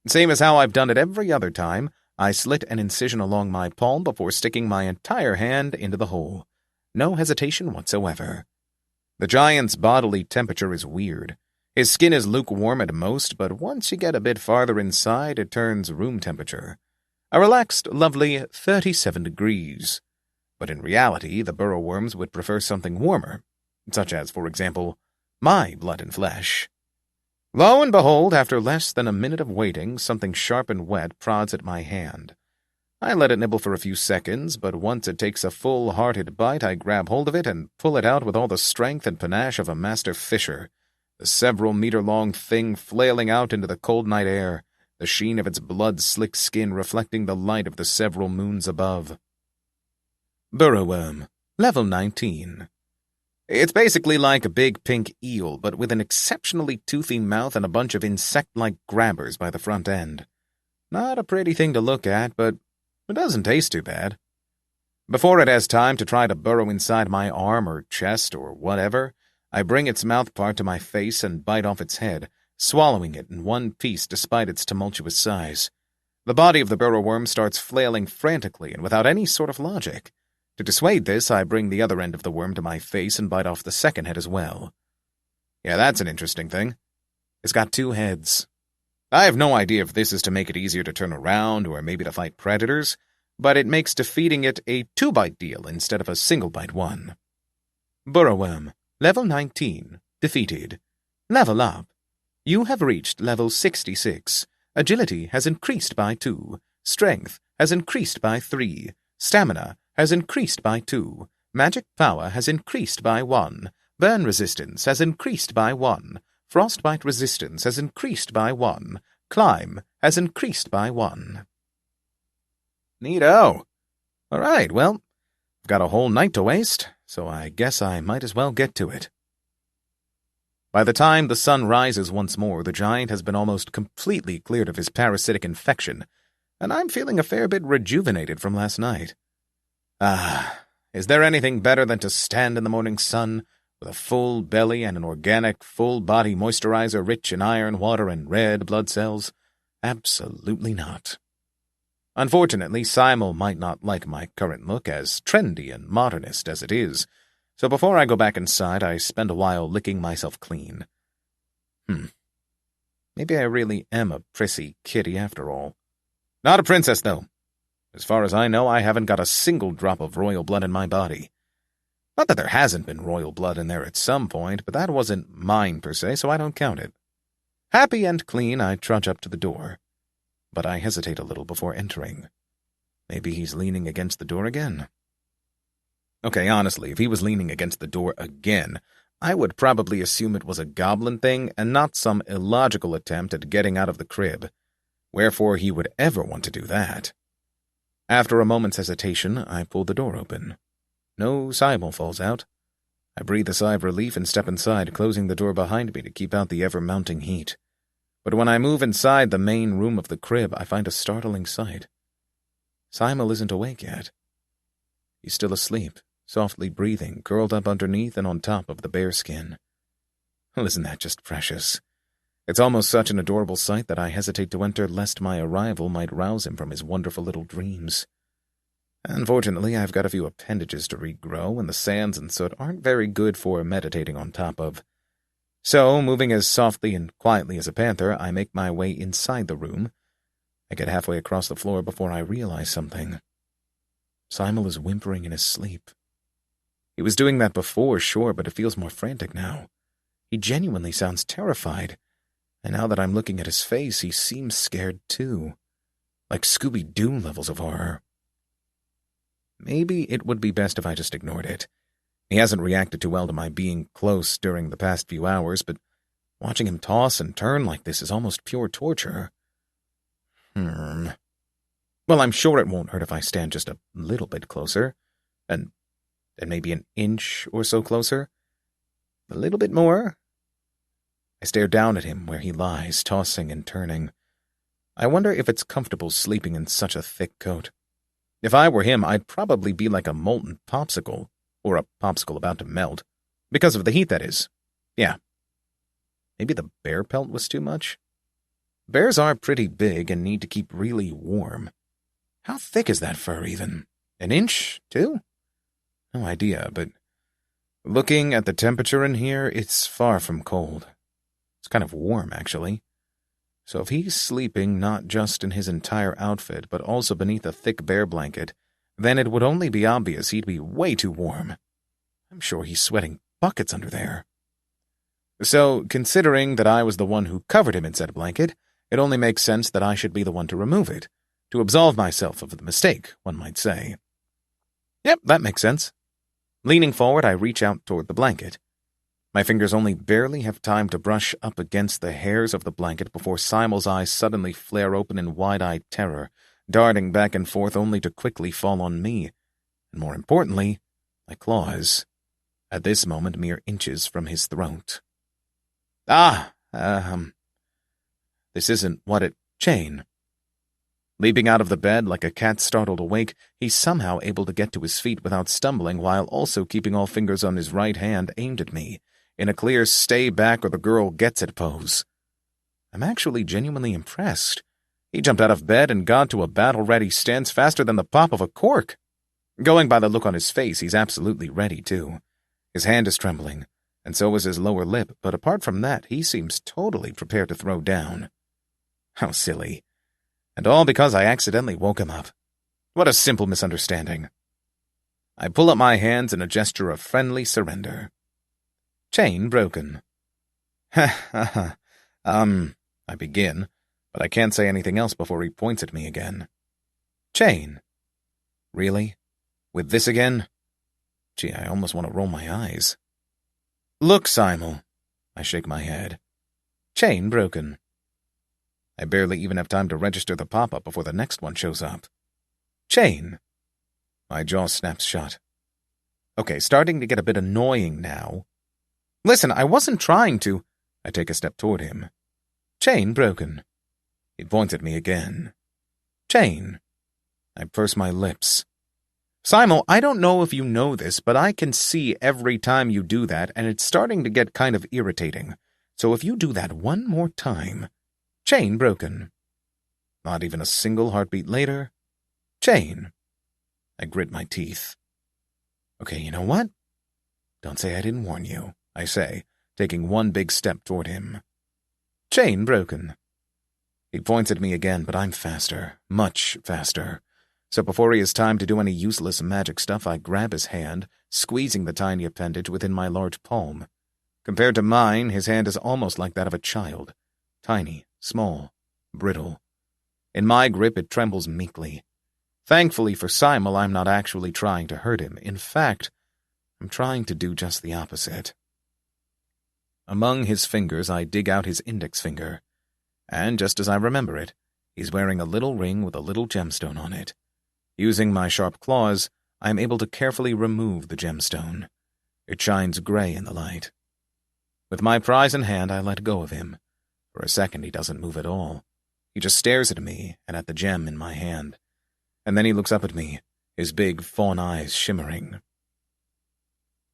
Same as how I've done it every other time, I slit an incision along my palm before sticking my entire hand into the hole. No hesitation whatsoever. The giant's bodily temperature is weird. His skin is lukewarm at most, but once you get a bit farther inside, it turns room temperature. A relaxed, lovely 37 degrees. But in reality, the burrow worms would prefer something warmer, such as, for example, my blood and flesh. Lo and behold, after less than a minute of waiting, something sharp and wet prods at my hand. I let it nibble for a few seconds, but once it takes a full-hearted bite, I grab hold of it and pull it out with all the strength and panache of a master fisher, the several-meter-long thing flailing out into the cold night air, the sheen of its blood-slick skin reflecting the light of the several moons above. Burrow worm, level 19. It's basically like a big pink eel, but with an exceptionally toothy mouth and a bunch of insect-like grabbers by the front end. Not a pretty thing to look at, but it doesn't taste too bad. Before it has time to try to burrow inside my arm or chest or whatever, I bring its mouth part to my face and bite off its head, swallowing it in one piece despite its tumultuous size. The body of the burrow worm starts flailing frantically and without any sort of logic. To dissuade this, I bring the other end of the worm to my face and bite off the second head as well. Yeah, that's an interesting thing. It's got 2 heads. I have no idea if this is to make it easier to turn around or maybe to fight predators, but it makes defeating it a 2-bite deal instead of a single-bite one. Burrow worm, level 19, defeated. Level up. You have reached level 66. Agility has increased by 2. Strength has increased by 3. Stamina has increased by 2. Magic power has increased by 1. Burn resistance has increased by 1. Frostbite resistance has increased by 1. Climb has increased by 1. Neato. All right, well, I've got a whole night to waste, so I guess I might as well get to it. By the time the sun rises once more, the giant has been almost completely cleared of his parasitic infection, and I'm feeling a fair bit rejuvenated from last night. Is there anything better than to stand in the morning sun with a full belly and an organic, full-body moisturizer rich in iron, water, and red blood cells? Absolutely not. Unfortunately, Simel might not like my current look, as trendy and modernist as it is, so before I go back inside, I spend a while licking myself clean. Maybe I really am a prissy kitty after all. Not a princess, though. As far as I know, I haven't got a single drop of royal blood in my body. Not that there hasn't been royal blood in there at some point, but that wasn't mine per se, so I don't count it. Happy and clean, I trudge up to the door, but I hesitate a little before entering. Maybe he's leaning against the door again. Okay, honestly, if he was leaning against the door again, I would probably assume it was a goblin thing and not some illogical attempt at getting out of the crib. Wherefore he would ever want to do that. After a moment's hesitation, I pull the door open. No Simel falls out. I breathe a sigh of relief and step inside, closing the door behind me to keep out the ever-mounting heat. But when I move inside the main room of the crib, I find a startling sight. Simel isn't awake yet. He's still asleep, softly breathing, curled up underneath and on top of the bearskin. Well, isn't that just precious? It's almost such an adorable sight that I hesitate to enter lest my arrival might rouse him from his wonderful little dreams. Unfortunately, I've got a few appendages to regrow, and the sands and soot aren't very good for meditating on top of. So, moving as softly and quietly as a panther, I make my way inside the room. I get halfway across the floor before I realize something. Simel is whimpering in his sleep. He was doing that before, sure, but it feels more frantic now. He genuinely sounds terrified, and now that I'm looking at his face, he seems scared too. Like Scooby-Doo levels of horror. Maybe it would be best if I just ignored it. He hasn't reacted too well to my being close during the past few hours, but watching him toss and turn like this is almost pure torture. Well, I'm sure it won't hurt if I stand just a little bit closer, and maybe an inch or so closer. A little bit more. I stare down at him where he lies, tossing and turning. I wonder if it's comfortable sleeping in such a thick coat. If I were him, I'd probably be like a molten popsicle, or a popsicle about to melt. Because of the heat, that is. Yeah. Maybe the bear pelt was too much? Bears are pretty big and need to keep really warm. How thick is that fur, even? An inch, too? No idea, but looking at the temperature in here, it's far from cold. It's kind of warm, actually. So if he's sleeping not just in his entire outfit, but also beneath a thick bear blanket, then it would only be obvious he'd be way too warm. I'm sure he's sweating buckets under there. So, considering that I was the one who covered him in said blanket, it only makes sense that I should be the one to remove it, to absolve myself of the mistake, one might say. Yep, that makes sense. Leaning forward, I reach out toward the blanket. My fingers only barely have time to brush up against the hairs of the blanket before Simel's eyes suddenly flare open in wide-eyed terror, darting back and forth only to quickly fall on me, and more importantly, my claws, at this moment mere inches from his throat. This isn't what it... Chain. Leaping out of the bed like a cat startled awake, he's somehow able to get to his feet without stumbling while also keeping all fingers on his right hand aimed at me, in a clear stay back or the girl gets it pose. I'm actually genuinely impressed. He jumped out of bed and got to a battle-ready stance faster than the pop of a cork. Going by the look on his face, he's absolutely ready, too. His hand is trembling, and so is his lower lip, but apart from that, he seems totally prepared to throw down. How silly. And all because I accidentally woke him up. What a simple misunderstanding. I pull up my hands in a gesture of friendly surrender. Chain broken. I begin, but I can't say anything else before he points at me again. Chain. Really? With this again? Gee, I almost want to roll my eyes. Look, Simel. I shake my head. Chain broken. I barely even have time to register the pop-up before the next one shows up. Chain. My jaw snaps shut. Okay, starting to get a bit annoying now. Listen, I wasn't trying to... I take a step toward him. Chain broken. He points at me again. Chain. I purse my lips. Simel, I don't know if you know this, but I can see every time you do that, and it's starting to get kind of irritating. So if you do that one more time... Chain broken. Not even a single heartbeat later. Chain. I grit my teeth. Okay, you know what? Don't say I didn't warn you, I say, taking one big step toward him. Chain broken. He points at me again, but I'm faster, much faster. So before he has time to do any useless magic stuff, I grab his hand, squeezing the tiny appendage within my large palm. Compared to mine, his hand is almost like that of a child. Tiny, small, brittle. In my grip, it trembles meekly. Thankfully for Simel, I'm not actually trying to hurt him. In fact, I'm trying to do just the opposite. Among his fingers, I dig out his index finger. And just as I remember it, he's wearing a little ring with a little gemstone on it. Using my sharp claws, I am able to carefully remove the gemstone. It shines gray in the light. With my prize in hand, I let go of him. For a second, he doesn't move at all. He just stares at me and at the gem in my hand. And then he looks up at me, his big fawn eyes shimmering.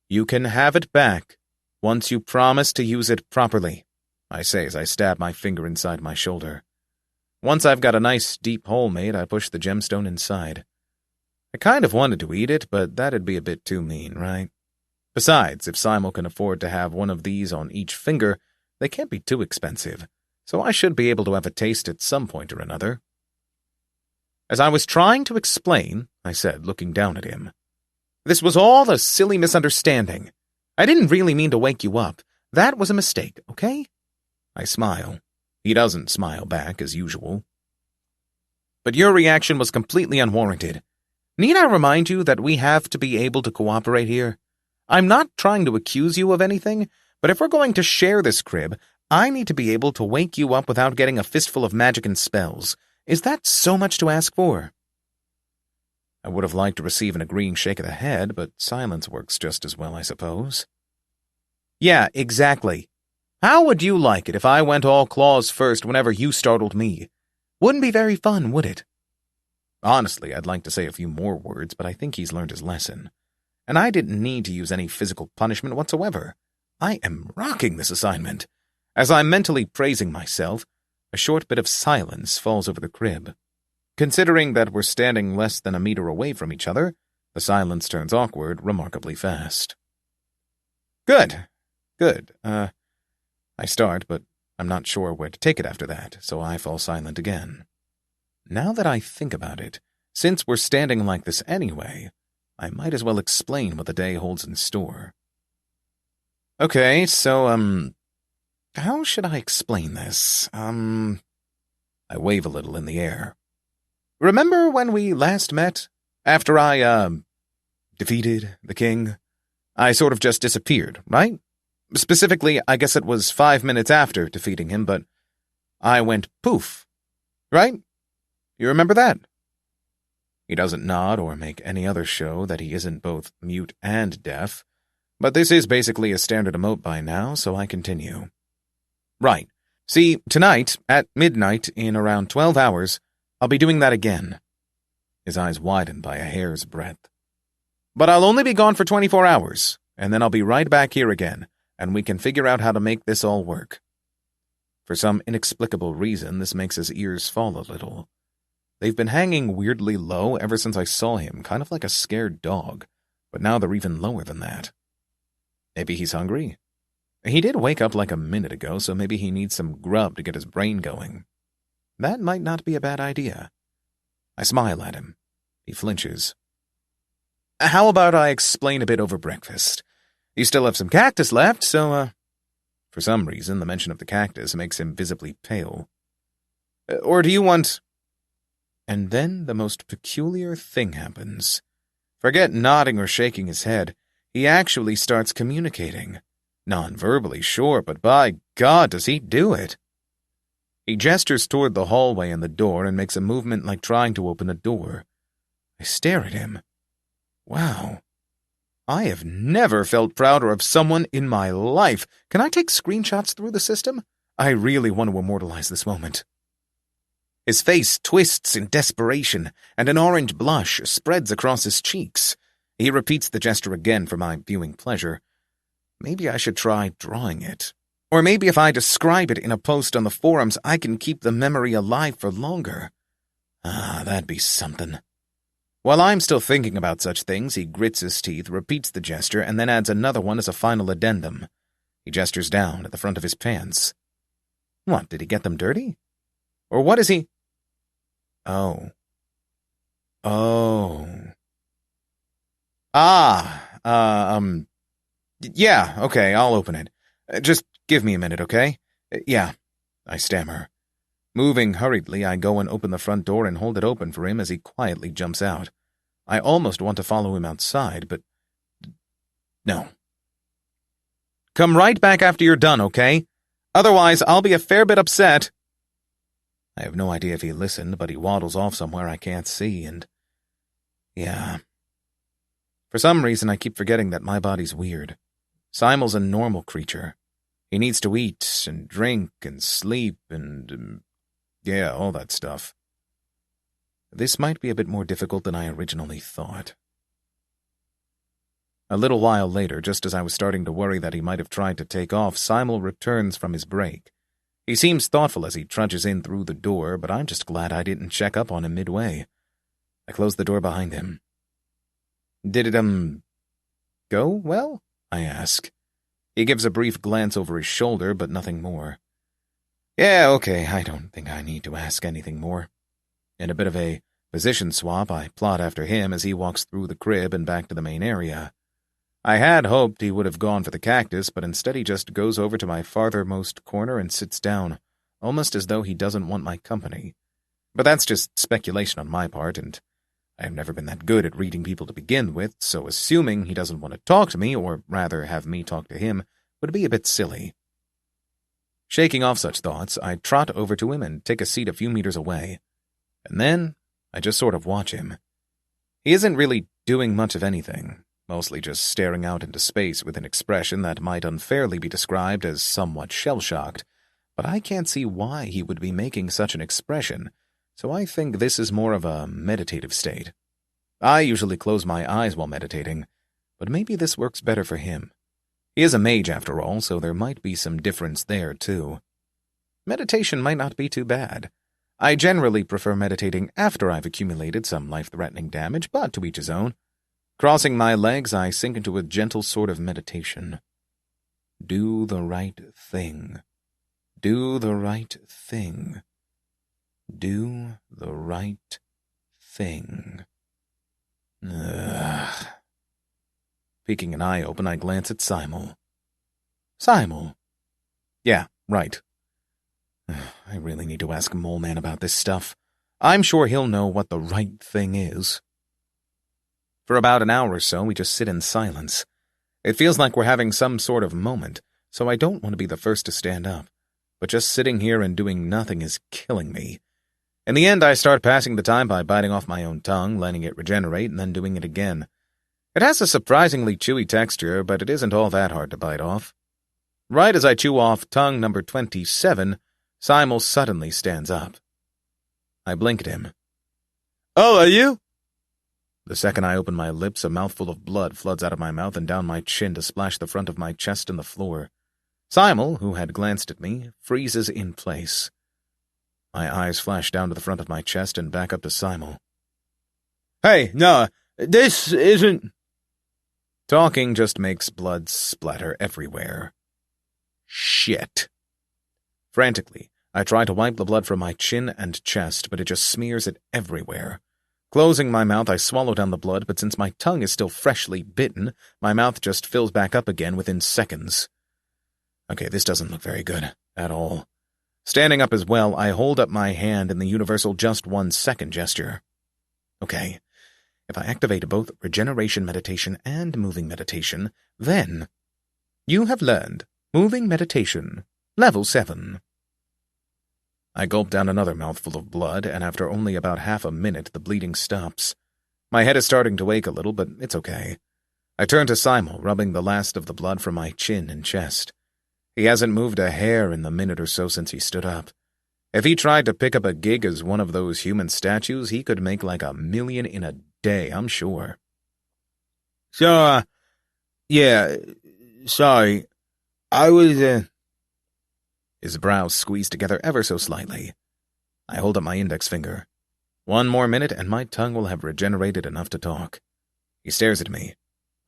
"You can have it back, once you promise to use it properly," I say as I stab my finger inside my shoulder. Once I've got a nice deep hole made, I push the gemstone inside. I kind of wanted to eat it, but that'd be a bit too mean, right? Besides, if Simel can afford to have one of these on each finger, they can't be too expensive, so I should be able to have a taste at some point or another. As I was trying to explain, I said, looking down at him, "This was all a silly misunderstanding. I didn't really mean to wake you up. That was a mistake, okay?" I smile. He doesn't smile back, as usual. "But your reaction was completely unwarranted. Need I remind you that we have to be able to cooperate here? I'm not trying to accuse you of anything, but if we're going to share this crib, I need to be able to wake you up without getting a fistful of magic and spells. Is that so much to ask for?" I would have liked to receive an agreeing shake of the head, but silence works just as well, I suppose. "Yeah, exactly. How would you like it if I went all claws first whenever you startled me? Wouldn't be very fun, would it?" Honestly, I'd like to say a few more words, but I think he's learned his lesson. And I didn't need to use any physical punishment whatsoever. I am rocking this assignment. As I'm mentally praising myself, a short bit of silence falls over the crib. Considering that we're standing less than a meter away from each other, the silence turns awkward remarkably fast. Good. I start, but I'm not sure where to take it after that, so I fall silent again. Now that I think about it, since we're standing like this anyway, I might as well explain what the day holds in store. Okay, so, how should I explain this? I wave a little in the air. Remember when we last met? After I, defeated the king? I sort of just disappeared, right? Specifically, I guess it was 5 minutes after defeating him, but I went poof, right? You remember that? He doesn't nod or make any other show that he isn't both mute and deaf, but this is basically a standard emote by now, so I continue. Right. See, tonight, at midnight, in around 12 hours, I'll be doing that again. His eyes widen by a hair's breadth. But I'll only be gone for 24 hours, and then I'll be right back here again, and we can figure out how to make this all work. For some inexplicable reason, this makes his ears fall a little. They've been hanging weirdly low ever since I saw him, kind of like a scared dog, but now they're even lower than that. Maybe he's hungry? He did wake up like a minute ago, so maybe he needs some grub to get his brain going. That might not be a bad idea. I smile at him. He flinches. How about I explain a bit over breakfast? You still have some cactus left, so, For some reason, the mention of the cactus makes him visibly pale. Or do you want... And then the most peculiar thing happens. Forget nodding or shaking his head. He actually starts communicating. Non-verbally, sure, but by God, does he do it. He gestures toward the hallway and the door and makes a movement like trying to open a door. I stare at him. Wow. I have never felt prouder of someone in my life. Can I take screenshots through the system? I really want to immortalize this moment. His face twists in desperation, and an orange blush spreads across his cheeks. He repeats the gesture again for my viewing pleasure. Maybe I should try drawing it. Or maybe if I describe it in a post on the forums, I can keep the memory alive for longer. That'd be something. While I'm still thinking about such things, he grits his teeth, repeats the gesture, and then adds another one as a final addendum. He gestures down at the front of his pants. What, did he get them dirty? Or what is he... Oh. Oh. Yeah, okay, I'll open it. Just give me a minute, okay? Yeah, I stammer. Moving hurriedly, I go and open the front door and hold it open for him as he quietly jumps out. I almost want to follow him outside, but no. Come right back after you're done, okay? Otherwise, I'll be a fair bit upset. I have no idea if he listened, but he waddles off somewhere I can't see, and... yeah. For some reason, I keep forgetting that my body's weird. Simel's a normal creature. He needs to eat and drink and sleep and... yeah, all that stuff. This might be a bit more difficult than I originally thought. A little while later, just as I was starting to worry that he might have tried to take off, Simel returns from his break. He seems thoughtful as he trudges in through the door, but I'm just glad I didn't check up on him midway. I closed the door behind him. Did it, go well? I ask. He gives a brief glance over his shoulder, but nothing more. Yeah, okay, I don't think I need to ask anything more. In a bit of a position swap, I plod after him as he walks through the crib and back to the main area. I had hoped he would have gone for the cactus, but instead he just goes over to my farthermost corner and sits down, almost as though he doesn't want my company. But that's just speculation on my part, and I have never been that good at reading people to begin with, so assuming he doesn't want to talk to me, or rather have me talk to him, would be a bit silly. Shaking off such thoughts, I trot over to him and take a seat a few meters away. And then I just sort of watch him. He isn't really doing much of anything, mostly just staring out into space with an expression that might unfairly be described as somewhat shell-shocked, but I can't see why he would be making such an expression, so I think this is more of a meditative state. I usually close my eyes while meditating, but maybe this works better for him. He is a mage after all, so there might be some difference there too. Meditation might not be too bad. I generally prefer meditating after I've accumulated some life-threatening damage, but to each his own. Crossing my legs, I sink into a gentle sort of meditation. Do the right thing. Do the right thing. Do the right thing. Ugh. Peeking an eye open, I glance at Simel. Simel? Yeah, right. I really need to ask Moleman about this stuff. I'm sure he'll know what the right thing is. For about an hour or so, we just sit in silence. It feels like we're having some sort of moment, so I don't want to be the first to stand up. But just sitting here and doing nothing is killing me. In the end, I start passing the time by biting off my own tongue, letting it regenerate, and then doing it again. It has a surprisingly chewy texture, but it isn't all that hard to bite off. Right as I chew off tongue number 27, Simel suddenly stands up. I blink at him. Oh, are you? The second I open my lips, a mouthful of blood floods out of my mouth and down my chin to splash the front of my chest and the floor. Simel, who had glanced at me, freezes in place. My eyes flash down to the front of my chest and back up to Simel. Hey, no, this isn't... Talking just makes blood splatter everywhere. Shit. Frantically, I try to wipe the blood from my chin and chest, but it just smears it everywhere. Closing my mouth, I swallow down the blood, but since my tongue is still freshly bitten, my mouth just fills back up again within seconds. Okay, this doesn't look very good, at all. Standing up as well, I hold up my hand in the universal just 1 second gesture. Okay, if I activate both regeneration meditation and moving meditation, then... You have learned moving meditation, level 7. I gulp down another mouthful of blood, and after only about half a minute, the bleeding stops. My head is starting to ache a little, but it's okay. I turn to Simel, rubbing the last of the blood from my chin and chest. He hasn't moved a hair in the minute or so since he stood up. If he tried to pick up a gig as one of those human statues, he could make like $1 million in a day, I'm sure. So, yeah, sorry. I was, His brows squeeze together ever so slightly. I hold up my index finger. 1 more minute and my tongue will have regenerated enough to talk. He stares at me.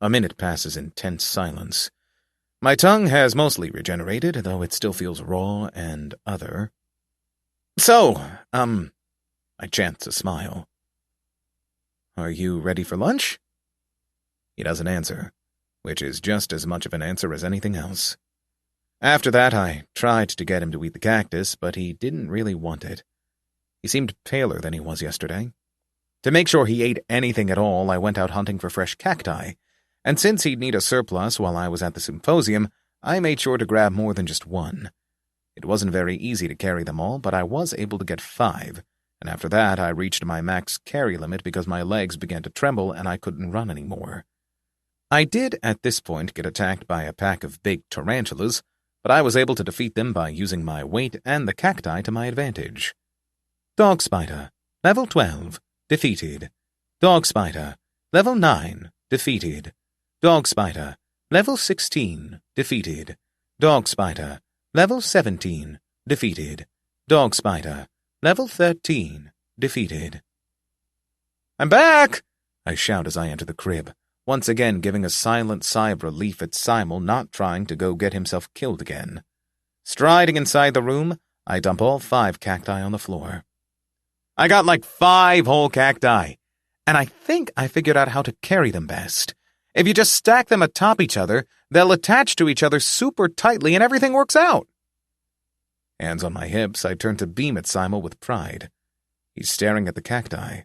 A minute passes in tense silence. My tongue has mostly regenerated, though it still feels raw and other. So, I chance a smile. Are you ready for lunch? He doesn't answer, which is just as much of an answer as anything else. After that, I tried to get him to eat the cactus, but he didn't really want it. He seemed paler than he was yesterday. To make sure he ate anything at all, I went out hunting for fresh cacti, and since he'd need a surplus while I was at the symposium, I made sure to grab more than just one. It wasn't very easy to carry them all, but I was able to get 5, and after that I reached my max carry limit because my legs began to tremble and I couldn't run anymore. I did, at this point, get attacked by a pack of big tarantulas, but I was able to defeat them by using my weight and the cacti to my advantage. Dog Spider, level 12, defeated. Dog Spider, level 9, defeated. Dog Spider, level 16, defeated. Dog Spider, level 17, defeated. Dog Spider, level 13, defeated. I'm back! I shout as I enter the crib, once again giving a silent sigh of relief at Simel not trying to go get himself killed again. Striding inside the room, I dump all 5 cacti on the floor. I got like 5 whole cacti, and I think I figured out how to carry them best. If you just stack them atop each other, they'll attach to each other super tightly and everything works out. Hands on my hips, I turn to beam at Simel with pride. He's staring at the cacti.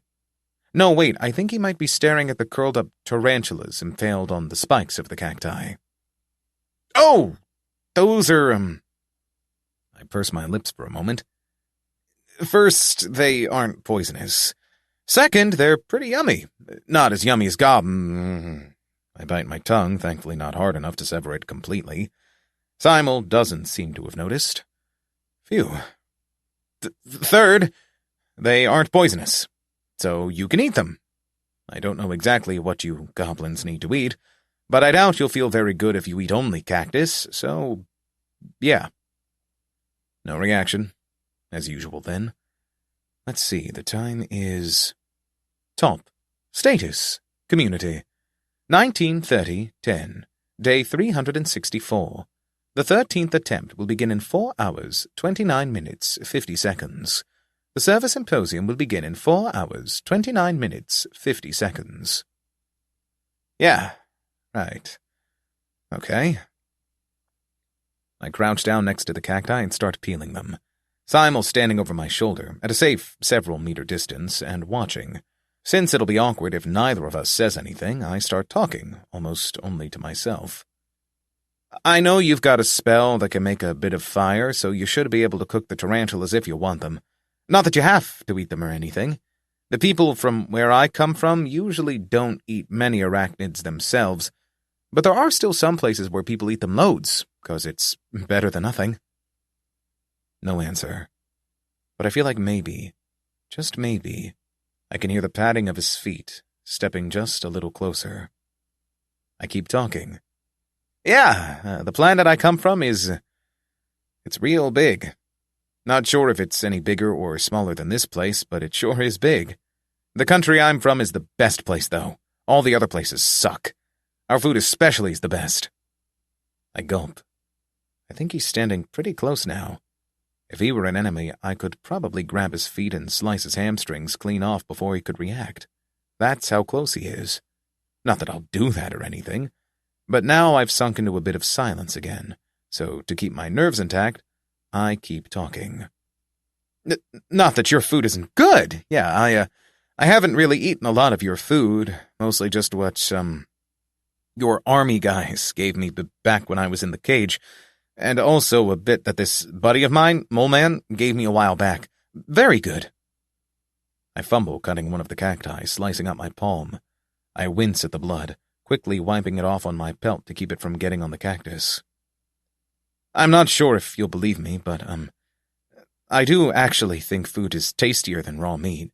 No, wait, I think he might be staring at the curled-up tarantulas impaled on the spikes of the cacti. Oh! Those are, I purse my lips for a moment. First, they aren't poisonous. Second, they're pretty yummy. Not as yummy as goblin. I bite my tongue, thankfully not hard enough to sever it completely. Simel doesn't seem to have noticed. Phew. Third, they aren't poisonous, so you can eat them. I don't know exactly what you goblins need to eat, but I doubt you'll feel very good if you eat only cactus, so yeah. No reaction. As usual, then. Let's see, the time is... Top. Status. Community. 19:30:10. Day 364. The 13th attempt will begin in 4 hours, 29 minutes, 50 seconds. The Service Symposium will begin in 4 hours, 29 minutes, 50 seconds. Yeah, right. Okay. I crouch down next to the cacti and start peeling them. Simel standing over my shoulder, at a safe several-meter distance, and watching. Since it'll be awkward if neither of us says anything, I start talking, almost only to myself. I know you've got a spell that can make a bit of fire, so you should be able to cook the tarantulas if you want them. Not that you have to eat them or anything. The people from where I come from usually don't eat many arachnids themselves, but there are still some places where people eat them loads, 'cause it's better than nothing. No answer. But I feel like maybe, just maybe, I can hear the padding of his feet, stepping just a little closer. I keep talking. Yeah, the planet I come from it's real big. Not sure if it's any bigger or smaller than this place, but it sure is big. The country I'm from is the best place, though. All the other places suck. Our food especially is the best. I gulp. I think he's standing pretty close now. If he were an enemy, I could probably grab his feet and slice his hamstrings clean off before he could react. That's how close he is. Not that I'll do that or anything, but now I've sunk into a bit of silence again, so to keep my nerves intact, I keep talking. Not that your food isn't good. Yeah, I haven't really eaten a lot of your food, mostly just what, your army guys gave me back when I was in the cage, and also a bit that this buddy of mine, Moleman, gave me a while back. Very good. I fumble cutting one of the cacti, slicing up my palm. I wince at the blood, quickly wiping it off on my pelt to keep it from getting on the cactus. I'm not sure if you'll believe me, but, I do actually think food is tastier than raw meat.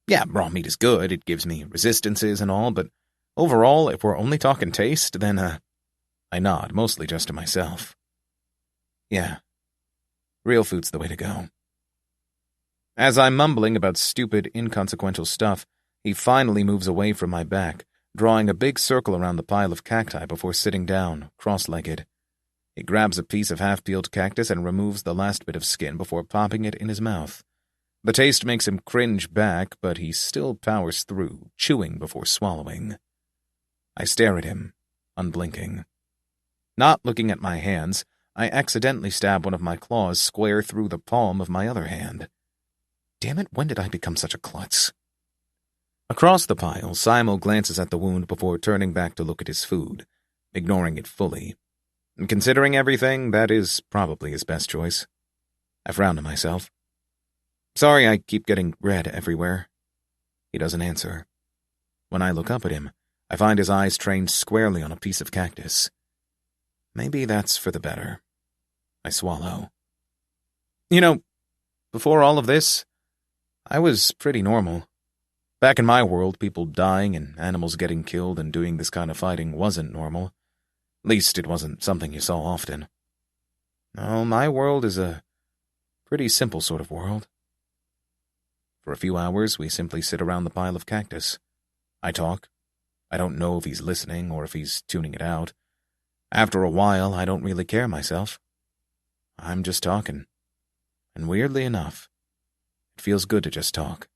Yeah, raw meat is good, it gives me resistances and all, but overall, if we're only talking taste, then, I nod, mostly just to myself. Yeah, real food's the way to go. As I'm mumbling about stupid, inconsequential stuff, he finally moves away from my back, drawing a big circle around the pile of cacti before sitting down, cross-legged. He grabs a piece of half-peeled cactus and removes the last bit of skin before popping it in his mouth. The taste makes him cringe back, but he still powers through, chewing before swallowing. I stare at him, unblinking. Not looking at my hands, I accidentally stab one of my claws square through the palm of my other hand. Damn it, when did I become such a klutz? Across the pile, Simel glances at the wound before turning back to look at his food, ignoring it fully. And considering everything, that is probably his best choice. I frown to myself. Sorry I keep getting red everywhere. He doesn't answer. When I look up at him, I find his eyes trained squarely on a piece of cactus. Maybe that's for the better. I swallow. You know, before all of this, I was pretty normal. Back in my world, people dying and animals getting killed and doing this kind of fighting wasn't normal. At least it wasn't something you saw often. No, my world is a pretty simple sort of world. For a few hours, we simply sit around the pile of cactus. I talk. I don't know if he's listening or if he's tuning it out. After a while, I don't really care myself. I'm just talking. And weirdly enough, it feels good to just talk.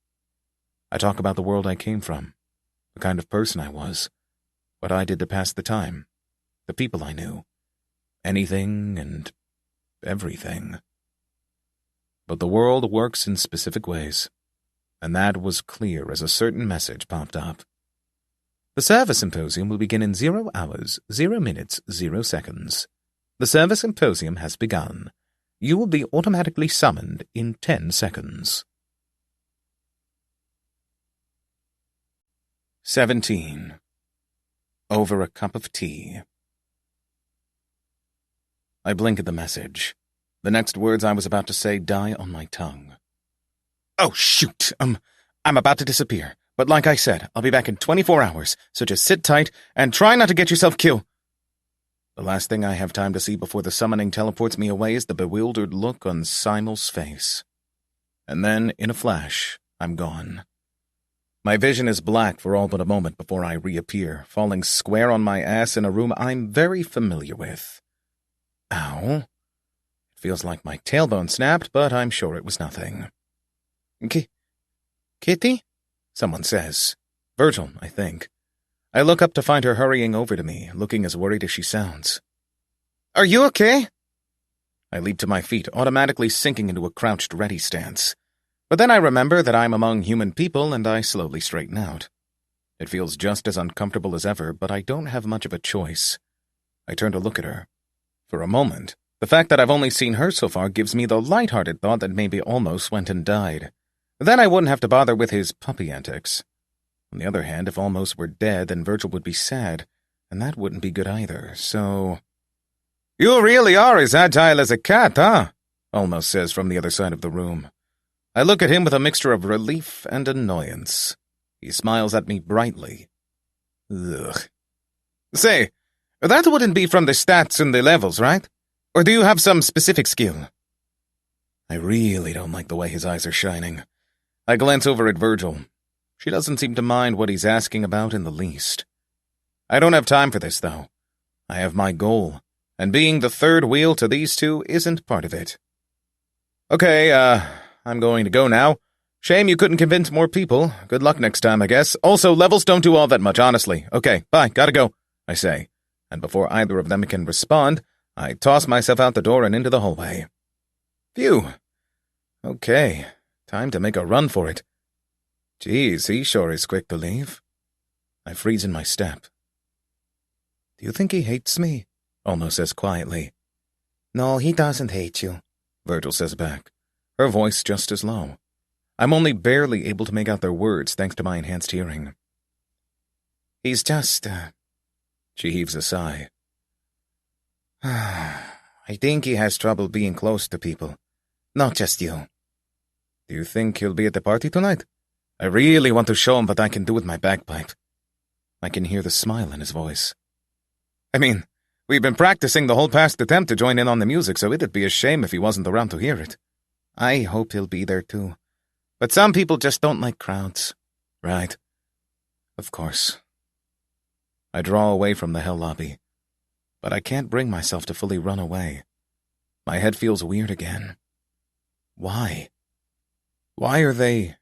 I talk about the world I came from, the kind of person I was, what I did to pass the time, the people I knew, anything and everything. But the world works in specific ways, and that was clear as a certain message popped up. The Service Symposium will begin in 0 hours, 0 minutes, 0 seconds. The Service Symposium has begun. You will be automatically summoned in 10 seconds. 17. Over a cup of tea. I blink at the message. The next words I was about to say die on my tongue. Oh, shoot! I'm about to disappear. But like I said, I'll be back in 24 hours, so just sit tight and try not to get yourself killed. The last thing I have time to see before the summoning teleports me away is the bewildered look on Simel's face. And then, in a flash, I'm gone. My vision is black for all but a moment before I reappear, falling square on my ass in a room I'm very familiar with. Ow. It feels like my tailbone snapped, but I'm sure it was nothing. Kitty? Someone says. Virgil, I think. I look up to find her hurrying over to me, looking as worried as she sounds. Are you okay? I leap to my feet, automatically sinking into a crouched ready stance. But then I remember that I'm among human people, and I slowly straighten out. It feels just as uncomfortable as ever, but I don't have much of a choice. I turn to look at her. For a moment, the fact that I've only seen her so far gives me the light-hearted thought that maybe Almost went and died. Then I wouldn't have to bother with his puppy antics. On the other hand, if Almost were dead, then Virgil would be sad, and that wouldn't be good either, so... You really are as agile as a cat, huh? Almost says from the other side of the room. I look at him with a mixture of relief and annoyance. He smiles at me brightly. Ugh. Say, that wouldn't be from the stats and the levels, right? Or do you have some specific skill? I really don't like the way his eyes are shining. I glance over at Virgil. She doesn't seem to mind what he's asking about in the least. I don't have time for this, though. I have my goal, and being the third wheel to these two isn't part of it. Okay, I'm going to go now. Shame you couldn't convince more people. Good luck next time, I guess. Also, levels don't do all that much, honestly. Okay, bye, gotta go, I say. And before either of them can respond, I toss myself out the door and into the hallway. Phew. Okay, time to make a run for it. Geez, he sure is quick to leave. I freeze in my step. Do you think he hates me? Almost says quietly. No, he doesn't hate you, Virgil says back, her voice just as low. I'm only barely able to make out their words thanks to my enhanced hearing. He's just, She heaves a sigh. I think he has trouble being close to people. Not just you. Do you think he'll be at the party tonight? I really want to show him what I can do with my bagpipe. I can hear the smile in his voice. I mean, we've been practicing the whole past attempt to join in on the music, so it'd be a shame if he wasn't around to hear it. I hope he'll be there too. But some people just don't like crowds. Right. Of course. I draw away from the hell lobby. But I can't bring myself to fully run away. My head feels weird again. Why? Why are they...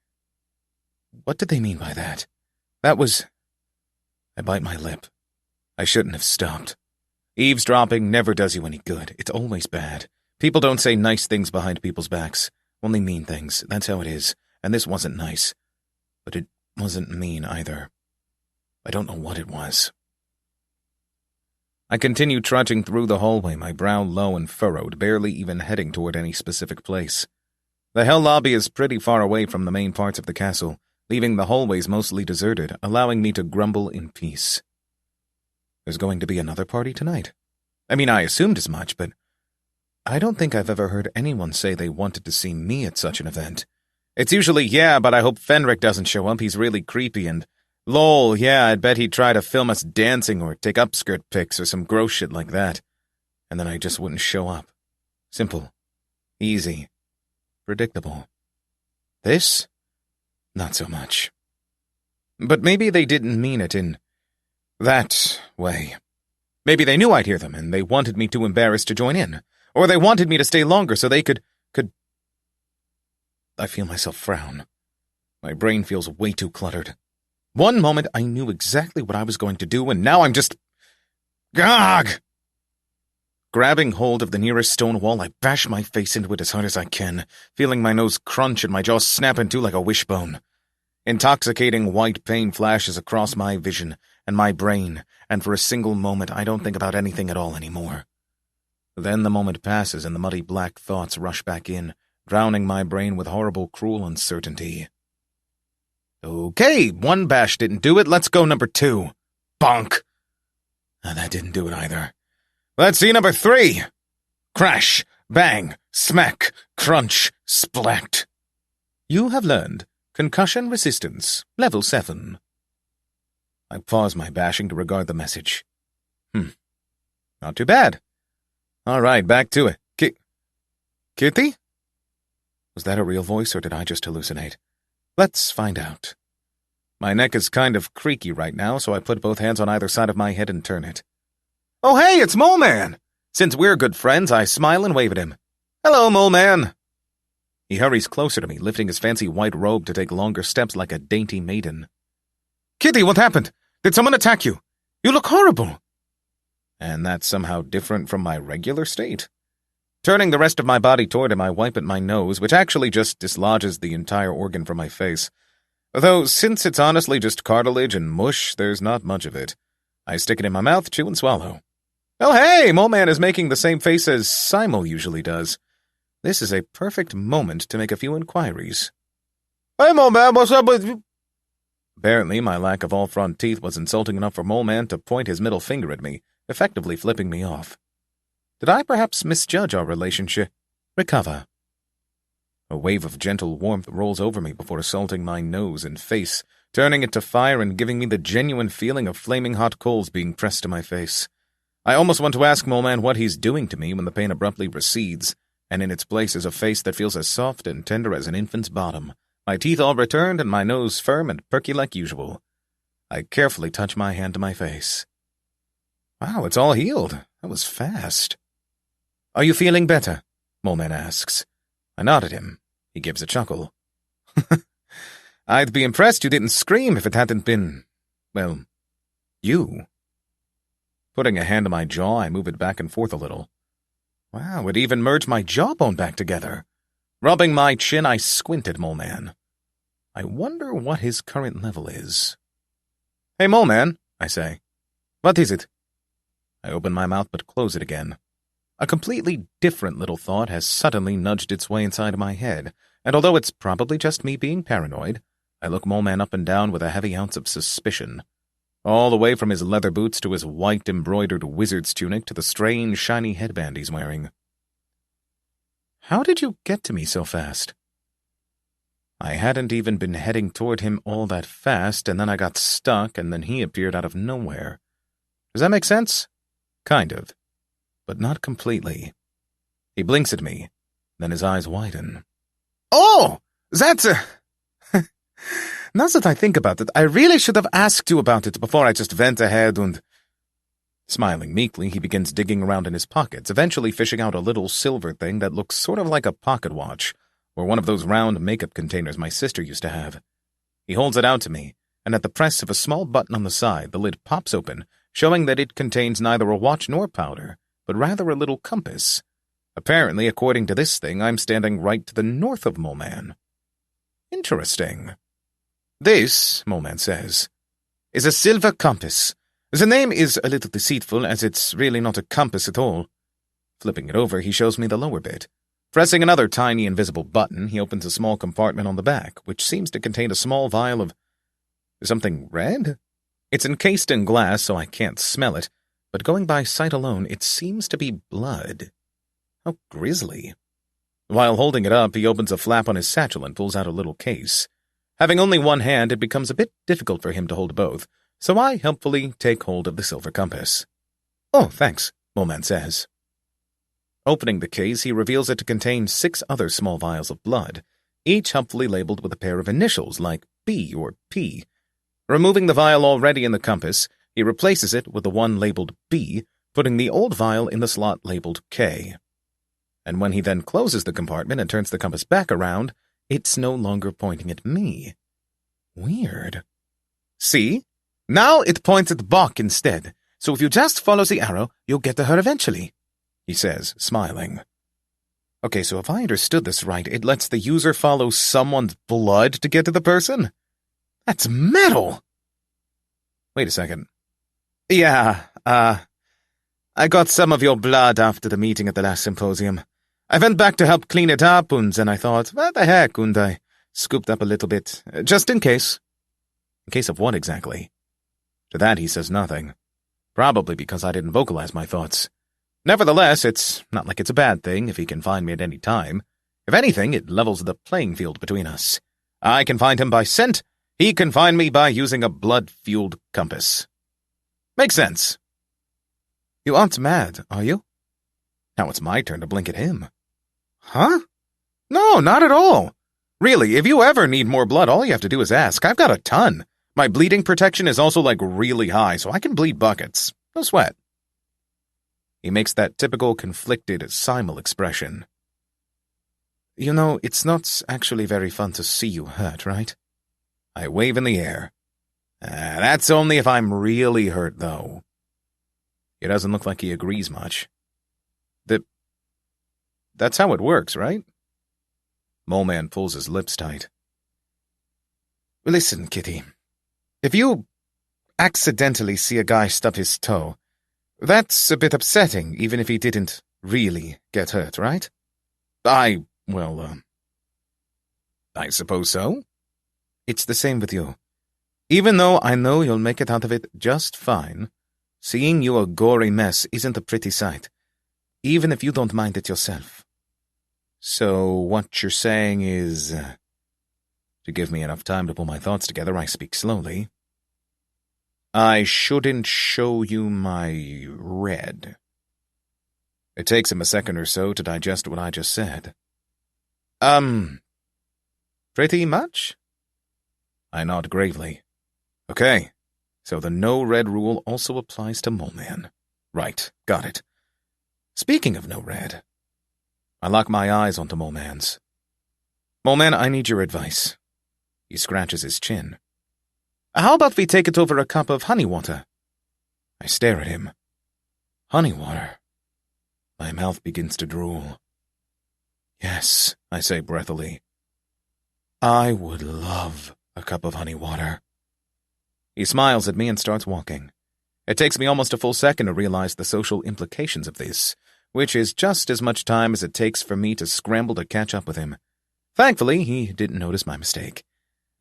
What did they mean by that? That was... I bite my lip. I shouldn't have stopped. Eavesdropping never does you any good. It's always bad. People don't say nice things behind people's backs. Only mean things. That's how it is. And this wasn't nice. But it wasn't mean either. I don't know what it was. I continued trudging through the hallway, my brow low and furrowed, barely even heading toward any specific place. The Hell Lobby is pretty far away from the main parts of the castle, leaving the hallways mostly deserted, allowing me to grumble in peace. There's going to be another party tonight. I mean, I assumed as much, but I don't think I've ever heard anyone say they wanted to see me at such an event. It's usually, yeah, but I hope Fennrick doesn't show up, he's really creepy, and lol, yeah, I'd bet he'd try to film us dancing or take upskirt pics or some gross shit like that. And then I just wouldn't show up. Simple. Easy. Predictable. This? Not so much. But maybe they didn't mean it in that way. Maybe they knew I'd hear them, and they wanted me too embarrassed to join in. Or they wanted me to stay longer so they could... I feel myself frown. My brain feels way too cluttered. One moment I knew exactly what I was going to do, and now I'm just... Gog! Grabbing hold of the nearest stone wall, I bash my face into it as hard as I can, feeling my nose crunch and my jaw snap in two like a wishbone. Intoxicating white pain flashes across my vision and my brain, and for a single moment I don't think about anything at all anymore. Then the moment passes and the muddy black thoughts rush back in, drowning my brain with horrible, cruel uncertainty. Okay, one bash didn't do it, let's go number 2. Bonk! That didn't do it either. Let's see number 3. Crash, bang, smack, crunch, splat. You have learned concussion resistance, level 7. I pause my bashing to regard the message. Not too bad. All right, back to it. Kitty? Was that a real voice, or did I just hallucinate? Let's find out. My neck is kind of creaky right now, so I put both hands on either side of my head and turn it. Oh, hey, it's Moleman! Since we're good friends, I smile and wave at him. Hello, Moleman! He hurries closer to me, lifting his fancy white robe to take longer steps like a dainty maiden. Kitty, what happened? Did someone attack you? You look horrible! And that's somehow different from my regular state. Turning the rest of my body toward him, I wipe at my nose, which actually just dislodges the entire organ from my face. Though, since it's honestly just cartilage and mush, there's not much of it. I stick it in my mouth, chew and swallow. Oh hey, Moleman is making the same face as Simel usually does. This is a perfect moment to make a few inquiries. Hey Moleman, what's up with you? Apparently, my lack of all front teeth was insulting enough for Moleman to point his middle finger at me, effectively flipping me off. Did I perhaps misjudge our relationship? Recover. A wave of gentle warmth rolls over me before assaulting my nose and face, turning it to fire and giving me the genuine feeling of flaming hot coals being pressed to my face. I almost want to ask Moleman what he's doing to me when the pain abruptly recedes, and in its place is a face that feels as soft and tender as an infant's bottom, my teeth all returned and my nose firm and perky like usual. I carefully touch my hand to my face. Wow, it's all healed. That was fast. Are you feeling better? Moleman asks. I nod at him. He gives a chuckle. I'd be impressed you didn't scream if it hadn't been, well, you. Putting a hand on my jaw, I move it back and forth a little. Wow, it even merged my jawbone back together. Rubbing my chin, I squint at Moleman. I wonder what his current level is. Hey, Moleman, I say. What is it? I open my mouth but close it again. A completely different little thought has suddenly nudged its way inside my head, and although it's probably just me being paranoid, I look Moleman up and down with a heavy ounce of suspicion. All the way from his leather boots to his white embroidered wizard's tunic to the strange shiny headband he's wearing. How did you get to me so fast? I hadn't even been heading toward him all that fast, and then I got stuck, and then he appeared out of nowhere. Does that make sense? Kind of. But not completely. He blinks at me, then his eyes widen. Oh! That's a... Now that I think about it, I really should have asked you about it before I just went ahead and... Smiling meekly, he begins digging around in his pockets, eventually fishing out a little silver thing that looks sort of like a pocket watch, or one of those round makeup containers my sister used to have. He holds it out to me, and at the press of a small button on the side, the lid pops open, showing that it contains neither a watch nor powder, but rather a little compass. Apparently, according to this thing, I'm standing right to the north of Moleman. Interesting. This, Moleman says, is a silver compass. The name is a little deceitful, as it's really not a compass at all. Flipping it over, he shows me the lower bit. Pressing another tiny invisible button, he opens a small compartment on the back, which seems to contain a small vial of something red? It's encased in glass, so I can't smell it, but going by sight alone, it seems to be blood. How grisly. While holding it up, he opens a flap on his satchel and pulls out a little case. Having only one hand, it becomes a bit difficult for him to hold both, so I helpfully take hold of the silver compass. "Oh, thanks," Moleman says. Opening the case, he reveals it to contain 6 other small vials of blood, each helpfully labeled with a pair of initials like B or P. Removing the vial already in the compass, he replaces it with the one labeled B, putting the old vial in the slot labeled K. And when he then closes the compartment and turns the compass back around, it's no longer pointing at me. Weird. "See? Now it points at Bach instead, so if you just follow the arrow, you'll get to her eventually," he says, smiling. Okay, so if I understood this right, it lets the user follow someone's blood to get to the person? That's metal! Wait a second. "Yeah, I got some of your blood after the meeting at the last symposium. I went back to help clean it up, and then I thought, what the heck, and I scooped up a little bit, just in case." In case of what exactly? To that he says nothing. Probably because I didn't vocalize my thoughts. Nevertheless, it's not like it's a bad thing if he can find me at any time. If anything, it levels the playing field between us. I can find him by scent. He can find me by using a blood-fueled compass. Makes sense. "You aren't mad, are you?" Now it's my turn to blink at him. "Huh? No, not at all. Really, if you ever need more blood, all you have to do is ask. I've got a ton. My bleeding protection is also, really high, so I can bleed buckets. No sweat." He makes that typical conflicted Simel expression. "You know, it's not actually very fun to see you hurt, right?" I wave in the air. That's only if I'm really hurt, though." It doesn't look like he agrees much. That's how it works, right? Moleman pulls his lips tight. "Listen, Kitty. If you accidentally see a guy stub his toe, that's a bit upsetting, even if he didn't really get hurt, right?" I suppose so." "It's the same with you. Even though I know you'll make it out of it just fine, seeing you a gory mess isn't a pretty sight, even if you don't mind it yourself. So what you're saying is..." To give me enough time to pull my thoughts together, I speak slowly. "I shouldn't show you my red." It takes him a second or so to digest what I just said. Pretty much?" I nod gravely. Okay, so the no red rule also applies to Moleman. Right, got it. Speaking of no red, I lock my eyes onto Moleman's. "Moleman, I need your advice." He scratches his chin. "How about we take it over a cup of honey water?" I stare at him. Honey water. My mouth begins to drool. "Yes," I say breathily. "I would love a cup of honey water." He smiles at me and starts walking. It takes me almost a full second to realize the social implications of this, which is just as much time as it takes for me to scramble to catch up with him. Thankfully, he didn't notice my mistake.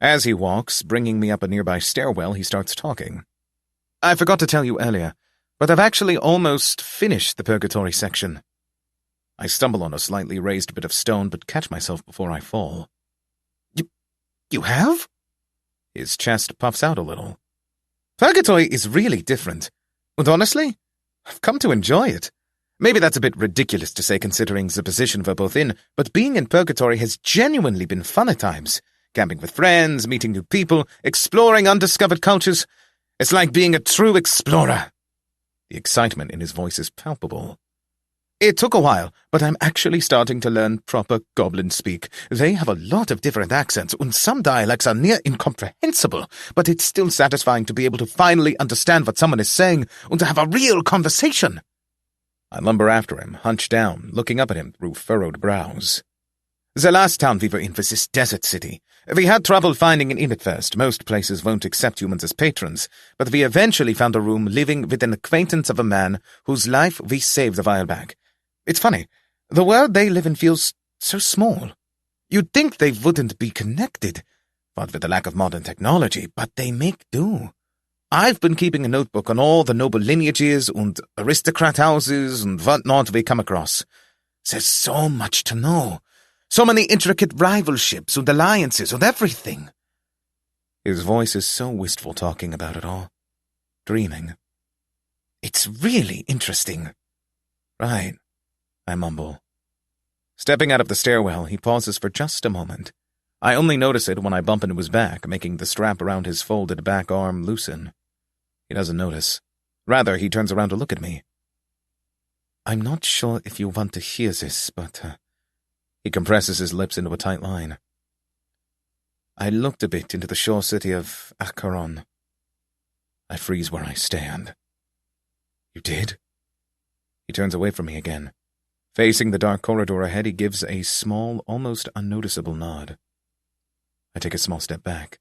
As he walks, bringing me up a nearby stairwell, he starts talking. "I forgot to tell you earlier, but I've actually almost finished the Purgatory section." I stumble on a slightly raised bit of stone, but catch myself before I fall. You have?" His chest puffs out a little. "Purgatory is really different, and honestly, I've come to enjoy it. Maybe that's a bit ridiculous to say considering the position we're both in, but being in Purgatory has genuinely been fun at times. Camping with friends, meeting new people, exploring undiscovered cultures. It's like being a true explorer." The excitement in his voice is palpable. It took a while, but I'm actually starting to learn proper goblin speak. They have a lot of different accents, and some dialects are near incomprehensible, but it's still satisfying to be able to finally understand what someone is saying and to have a real conversation. I lumber after him, hunched down, looking up at him through furrowed brows. The last town we were in was this desert city. We had trouble finding an inn at first. Most places won't accept humans as patrons, but we eventually found a room living with an acquaintance of a man whose life we saved a while back. It's funny, the world they live in feels so small. You'd think they wouldn't be connected, what with the lack of modern technology, but they make do. I've been keeping a notebook on all the noble lineages and aristocrat houses and whatnot we come across. There's so much to know. So many intricate rivalships and alliances and everything. His voice is so wistful talking about it all. Dreaming. It's really interesting. Right, I mumble. Stepping out of the stairwell, he pauses for just a moment. I only notice it when I bump into his back, making the strap around his folded back arm loosen. He doesn't notice. Rather, he turns around to look at me. I'm not sure if you want to hear this, but... He compresses his lips into a tight line. I looked a bit into the shore city of Acheron. I freeze where I stand. You did? He turns away from me again. Facing the dark corridor ahead, he gives a small, almost unnoticeable nod. I take a small step back.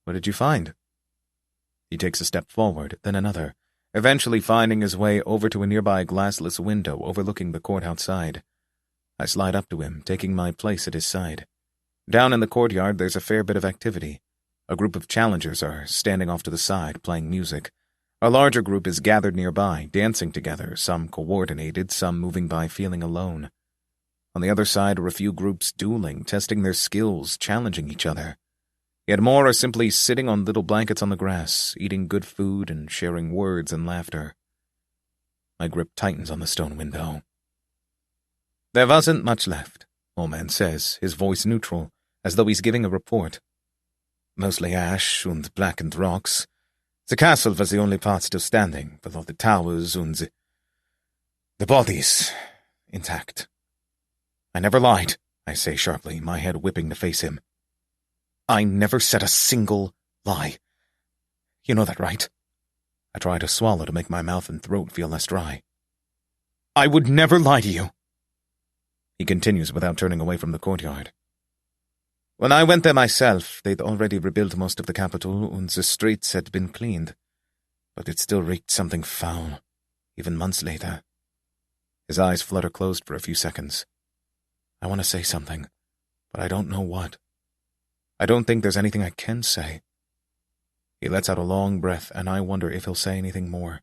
What did you find? He takes a step forward, then another, eventually finding his way over to a nearby glassless window overlooking the court outside. I slide up to him, taking my place at his side. Down in the courtyard, there's a fair bit of activity. A group of challengers are standing off to the side, playing music. A larger group is gathered nearby, dancing together, some coordinated, some moving by feeling alone. On the other side are a few groups dueling, testing their skills, challenging each other. Yet more are simply sitting on little blankets on the grass, eating good food and sharing words and laughter. My grip tightens on the stone window. There wasn't much left, Moleman says, his voice neutral, as though he's giving a report. Mostly ash and blackened rocks. The castle was the only part still standing, with all the towers and the bodies intact. I never lied, I say sharply, my head whipping to face him. I never said a single lie. You know that, right? I try to swallow to make my mouth and throat feel less dry. I would never lie to you. He continues without turning away from the courtyard. When I went there myself, they'd already rebuilt most of the capital and the streets had been cleaned. But it still reeked something foul, even months later. His eyes flutter closed for a few seconds. I want to say something, but I don't know what. I don't think there's anything I can say. He lets out a long breath, and I wonder if he'll say anything more.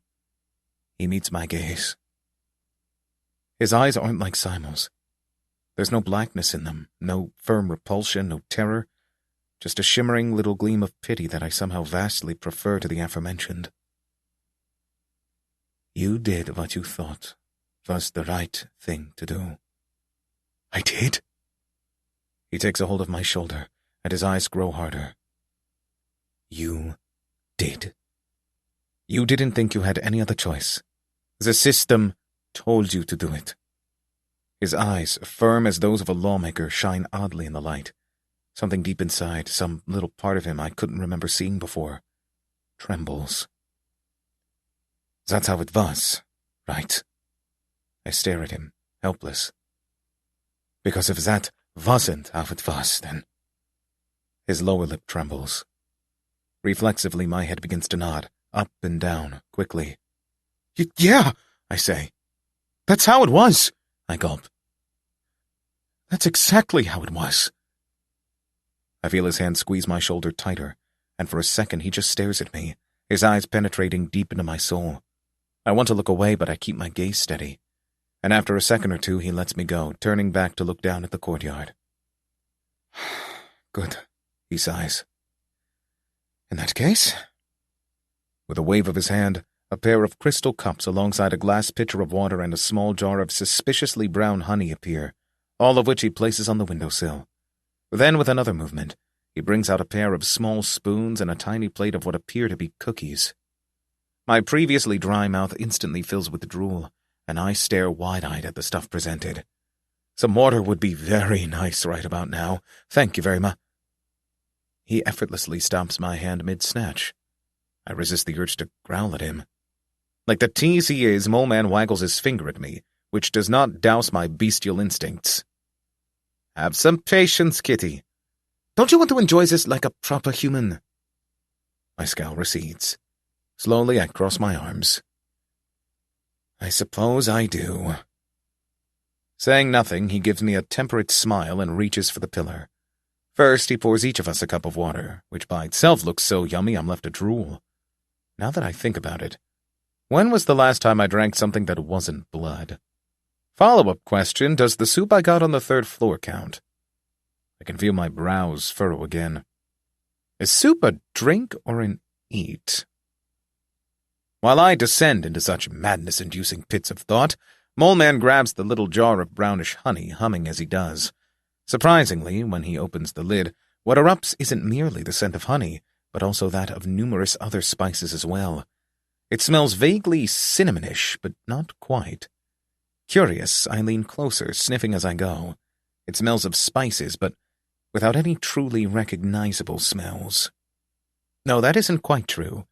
He meets my gaze. His eyes aren't like Simel's. There's no blackness in them, no firm repulsion, no terror, just a shimmering little gleam of pity that I somehow vastly prefer to the aforementioned. You did what you thought was the right thing to do. I did? He takes a hold of my shoulder, and his eyes grow harder. You did. You didn't think you had any other choice. The system told you to do it. His eyes, firm as those of a lawmaker, shine oddly in the light. Something deep inside, some little part of him I couldn't remember seeing before, trembles. That's how it was, right? I stare at him, helpless. Because if that wasn't how it was, then... His lower lip trembles. Reflexively, my head begins to nod, up and down, quickly. Yeah, I say. That's how it was. I gulp. That's exactly how it was. I feel his hand squeeze my shoulder tighter, and for a second he just stares at me, his eyes penetrating deep into my soul. I want to look away, but I keep my gaze steady, and after a second or two he lets me go, turning back to look down at the courtyard. Good, he sighs. In that case... With a wave of his hand, a pair of crystal cups alongside a glass pitcher of water and a small jar of suspiciously brown honey appear, all of which he places on the windowsill. Then, with another movement, he brings out a pair of small spoons and a tiny plate of what appear to be cookies. My previously dry mouth instantly fills with drool, and I stare wide-eyed at the stuff presented. Some water would be very nice right about now. Thank you very much. He effortlessly stops my hand mid-snatch. I resist the urge to growl at him. Like the tease he is, Moleman waggles his finger at me, which does not douse my bestial instincts. Have some patience, Kitty. Don't you want to enjoy this like a proper human? My scowl recedes. Slowly, I cross my arms. I suppose I do. Saying nothing, he gives me a temperate smile and reaches for the pillar. First, he pours each of us a cup of water, which by itself looks so yummy I'm left to drool. Now that I think about it, when was the last time I drank something that wasn't blood? Follow-up question, does the soup I got on the 3rd floor count? I can feel my brows furrow again. Is soup a drink or an eat? While I descend into such madness-inducing pits of thought, Moleman grabs the little jar of brownish honey, humming as he does. Surprisingly, when he opens the lid, what erupts isn't merely the scent of honey, but also that of numerous other spices as well. It smells vaguely cinnamonish, but not quite. Curious, I lean closer, sniffing as I go. It smells of spices, but without any truly recognizable smells. No, that isn't quite true.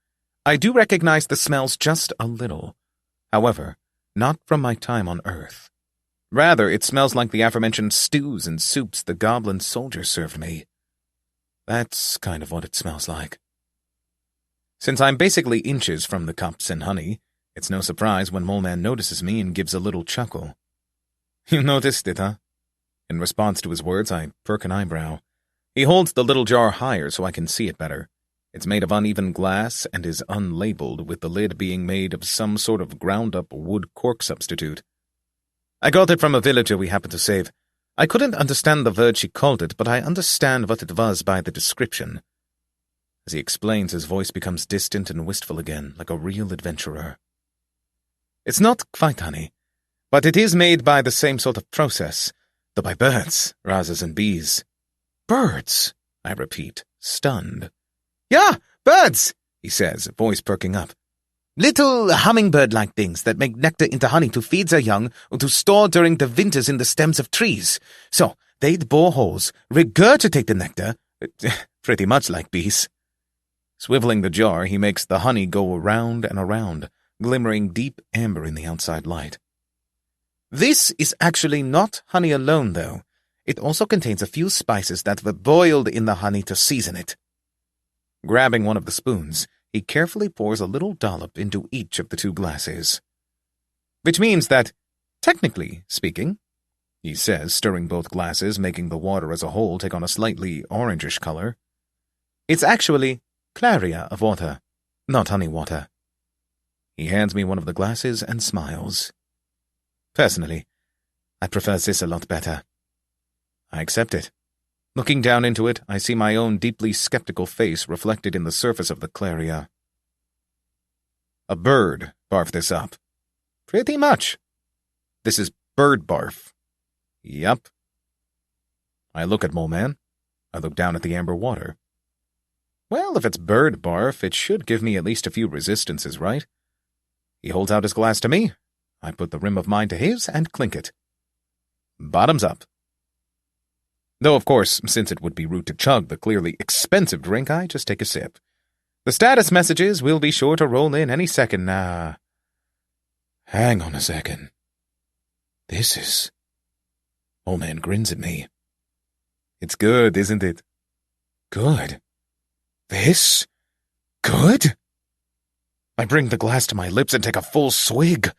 I do recognize the smells just a little. However, not from my time on Earth. Rather, it smells like the aforementioned stews and soups the goblin soldiers served me. That's kind of what it smells like. Since I'm basically inches from the cups and honey, it's no surprise when Moleman notices me and gives a little chuckle. You noticed it, huh? In response to his words, I perk an eyebrow. He holds the little jar higher so I can see it better. It's made of uneven glass and is unlabeled, with the lid being made of some sort of ground-up wood cork substitute. I got it from a villager we happened to save. I couldn't understand the word she called it, but I understand what it was by the description. As he explains, his voice becomes distant and wistful again, like a real adventurer. It's not quite honey, but it is made by the same sort of process, though by birds rather than bees. Birds, I repeat, stunned. Yeah, birds, he says, voice perking up. Little hummingbird-like things that make nectar into honey to feed their young or to store during the winters in the stems of trees. So they'd bore holes, regurgitate the nectar, pretty much like bees. Swiveling the jar, he makes the honey go around and around, glimmering deep amber in the outside light. This is actually not honey alone, though. It also contains a few spices that were boiled in the honey to season it. Grabbing one of the spoons, he carefully pours a little dollop into each of the 2 glasses. Which means that, technically speaking, he says, stirring both glasses, making the water as a whole take on a slightly orangish color, it's actually claria of water, not honey water. He hands me one of the glasses and smiles. Personally, I prefer this a lot better. I accept it. Looking down into it, I see my own deeply skeptical face reflected in the surface of the claria. A bird barfed this up. Pretty much. This is bird barf. Yup. I look at Moleman. I look down at the amber water. Well, if it's bird barf, it should give me at least a few resistances, right? He holds out his glass to me. I put the rim of mine to his and clink it. Bottoms up. Though, of course, since it would be rude to chug the clearly expensive drink, I just take a sip. The status messages will be sure to roll in any second now. Hang on a second. This is... Moleman grins at me. It's good, isn't it? Good? This? Good? I bring the glass to my lips and take a full swig.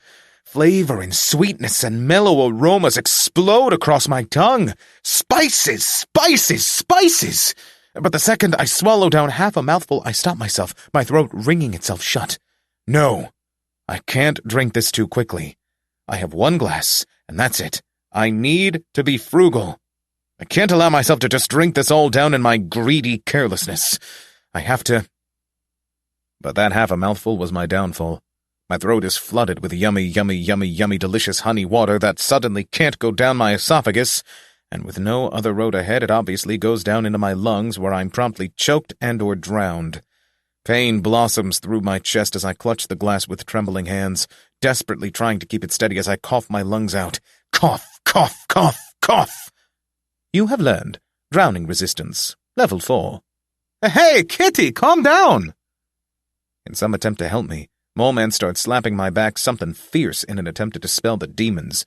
Flavor and sweetness and mellow aromas explode across my tongue. Spices, spices, spices! But the second I swallow down half a mouthful, I stop myself, my throat wringing itself shut. No, I can't drink this too quickly. I have 1 glass, and that's it. I need to be frugal. I can't allow myself to just drink this all down in my greedy carelessness. I have to... But that half a mouthful was my downfall. My throat is flooded with yummy, yummy, yummy, yummy, delicious honey water that suddenly can't go down my esophagus, and with no other road ahead, it obviously goes down into my lungs, where I'm promptly choked and or drowned. Pain blossoms through my chest as I clutch the glass with trembling hands, desperately trying to keep it steady as I cough my lungs out. Cough, cough, cough, cough. You have learned drowning resistance, level 4. Hey, Kitty, calm down! In some attempt to help me, Moleman starts slapping my back something fierce in an attempt to dispel the demons,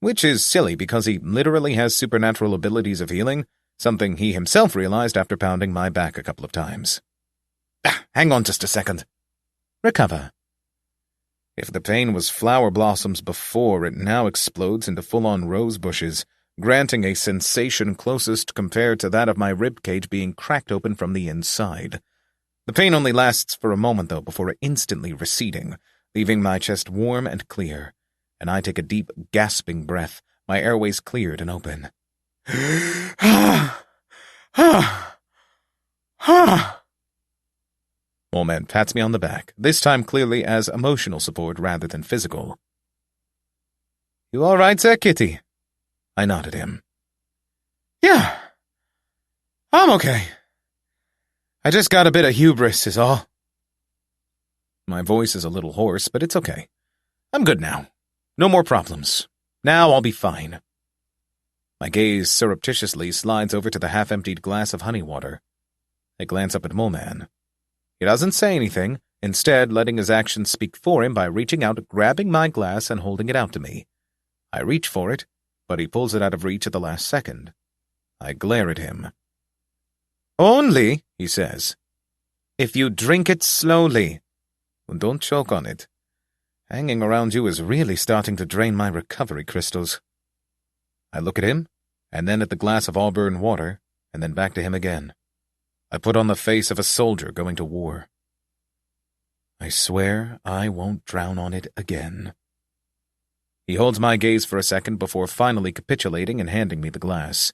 which is silly because he literally has supernatural abilities of healing, something he himself realized after pounding my back a couple of times. Hang on just a second. Recover. If the pain was flower blossoms before, it now explodes into full-on rose bushes, granting a sensation closest compared to that of my ribcage being cracked open from the inside. The pain only lasts for a moment, though, before instantly receding, leaving my chest warm and clear, and I take a deep, gasping breath, my airways cleared and open. Moleman pats me on the back, this time clearly as emotional support rather than physical. You all right there, Kitty? I nodded him. Yeah, I'm okay. I just got a bit of hubris, is all. My voice is a little hoarse, but it's okay. I'm good now. No more problems. Now I'll be fine. My gaze surreptitiously slides over to the half-emptied glass of honey water. I glance up at Moleman. He doesn't say anything, instead letting his actions speak for him by reaching out, grabbing my glass, and holding it out to me. I reach for it, but he pulls it out of reach at the last second. I glare at him. Only, he says, if you drink it slowly. And don't choke on it. Hanging around you is really starting to drain my recovery crystals. I look at him, and then at the glass of auburn water, and then back to him again. I put on the face of a soldier going to war. I swear I won't drown on it again. He holds my gaze for a second before finally capitulating and handing me the glass.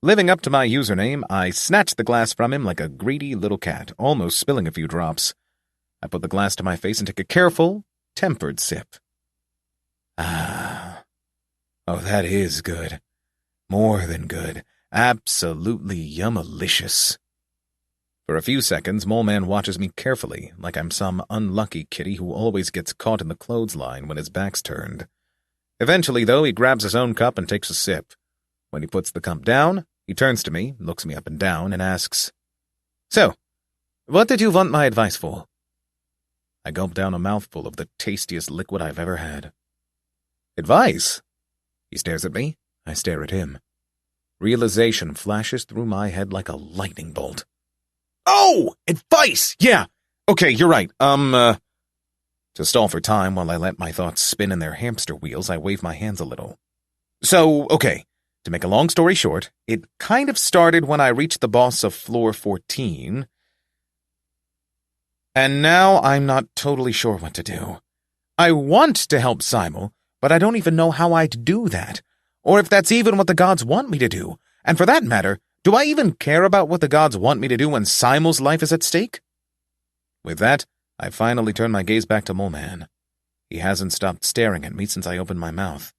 Living up to my username, I snatch the glass from him like a greedy little cat, almost spilling a few drops. I put the glass to my face and take a careful, tempered sip. Ah. Oh, that is good. More than good. Absolutely yummalicious. For a few seconds, Moleman watches me carefully, like I'm some unlucky kitty who always gets caught in the clothesline when his back's turned. Eventually, though, he grabs his own cup and takes a sip. When he puts the cup down, he turns to me, looks me up and down, and asks, So, what did you want my advice for? I gulp down a mouthful of the tastiest liquid I've ever had. Advice? He stares at me. I stare at him. Realization flashes through my head like a lightning bolt. Oh! Advice! Yeah! Okay, you're right. To stall for time while I let my thoughts spin in their hamster wheels, I wave my hands a little. So, okay, to make a long story short, it kind of started when I reached the boss of floor 14, and now I'm not totally sure what to do. I want to help Simel, but I don't even know how I'd do that, or if that's even what the gods want me to do, and for that matter, do I even care about what the gods want me to do when Simel's life is at stake? With that, I finally turn my gaze back to Moleman. He hasn't stopped staring at me since I opened my mouth.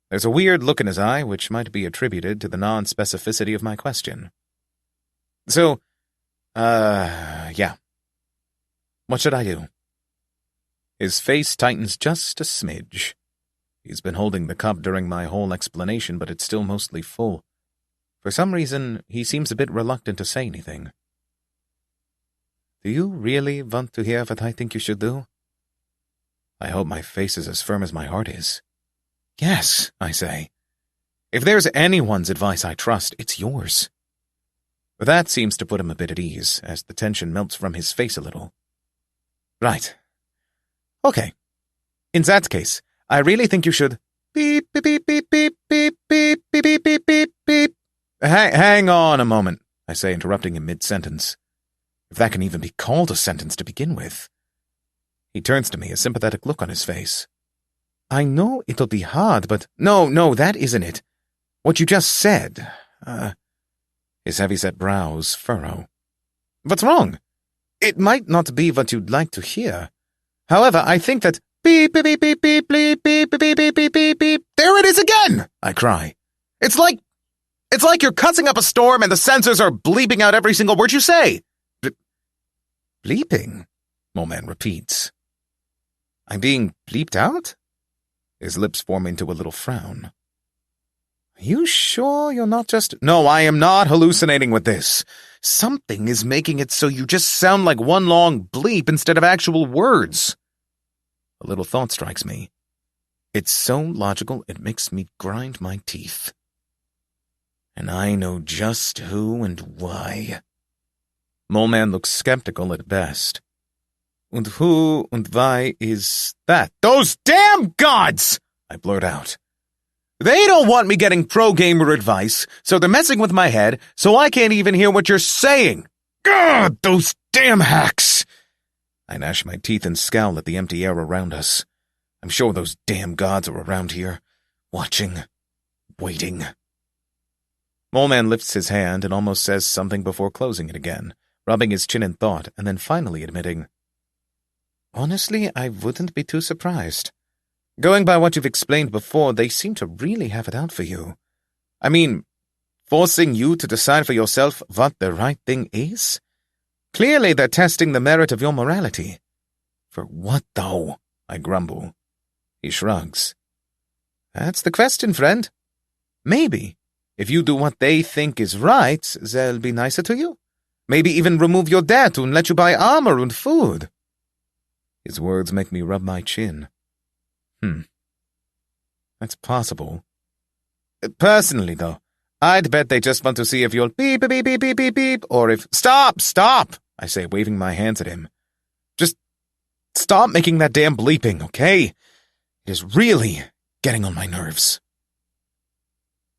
There's a weird look in his eye, which might be attributed to the non-specificity of my question. So, yeah. What should I do? His face tightens just a smidge. He's been holding the cup during my whole explanation, but it's still mostly full. For some reason, he seems a bit reluctant to say anything. Do you really want to hear what I think you should do? I hope my face is as firm as my heart is. Yes, I say. If there's anyone's advice I trust, it's yours. That seems to put him a bit at ease, as the tension melts from his face a little. Right. Okay. In that case, I really think you should... Beep, beep, beep, beep, beep, beep, beep, beep, beep, beep, beep, beep. Hang on a moment, I say, interrupting him mid-sentence. If that can even be called a sentence to begin with. He turns to me, a sympathetic look on his face. I know it'll be hard, but... No, that isn't it. What you just said. His heavy-set brows furrow. What's wrong? It might not be what you'd like to hear. However, I think that... Beep, beep, beep, beep, beep, beep, beep, beep, beep, beep, beep, beep. There it is again! I cry. It's like you're cussing up a storm and the sensors are bleeping out every single word you say. Bleeping? Moleman repeats. I'm being bleeped out? His lips form into a little frown. Are you sure you're not just— No, I am not hallucinating with this. Something is making it so you just sound like one long bleep instead of actual words. A little thought strikes me. It's so logical it makes me grind my teeth. And I know just who and why. Moleman looks skeptical at best. And who and why is that? Those damn gods! I blurt out. They don't want me getting pro-gamer advice, so they're messing with my head, so I can't even hear what you're saying. God, those damn hacks! I gnash my teeth and scowl at the empty air around us. I'm sure those damn gods are around here, watching, waiting. Moleman lifts his hand and almost says something before closing it again, rubbing his chin in thought, and then finally admitting, Honestly, I wouldn't be too surprised. Going by what you've explained before, they seem to really have it out for you. I mean, forcing you to decide for yourself what the right thing is? Clearly they're testing the merit of your morality. For what, though? I grumble. He shrugs. That's the question, friend. Maybe, if you do what they think is right, they'll be nicer to you. Maybe even remove your debt and let you buy armor and food. His words make me rub my chin. That's possible. Personally, though, I'd bet they just want to see if you'll beep, beep, beep, beep, beep, beep, or if— Stop! I say, waving my hands at him. Just stop making that damn bleeping, okay? It is really getting on my nerves.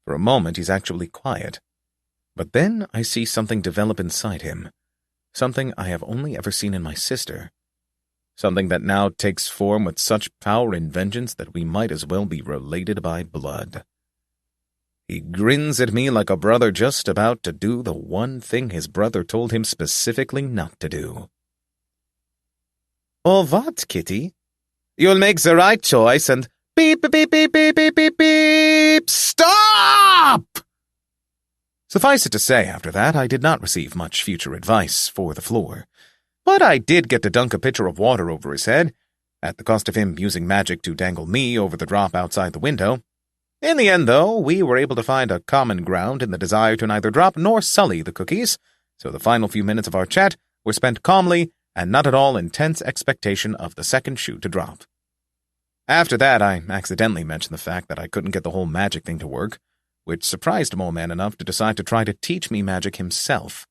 For a moment, he's actually quiet. But then I see something develop inside him. Something I have only ever seen in my sister. Something that now takes form with such power and vengeance that we might as well be related by blood. He grins at me like a brother just about to do the one thing his brother told him specifically not to do. Or what, Kitty? You'll make the right choice and— Beep, beep, beep, beep, beep, beep, beep, beep! Stop! Suffice it to say, after that, I did not receive much future advice for the floor. But I did get to dunk a pitcher of water over his head, at the cost of him using magic to dangle me over the drop outside the window. In the end, though, we were able to find a common ground in the desire to neither drop nor sully the cookies, so the final few minutes of our chat were spent calmly and not at all in tense expectation of the second shoe to drop. After that, I accidentally mentioned the fact that I couldn't get the whole magic thing to work, which surprised Moleman enough to decide to try to teach me magic himself.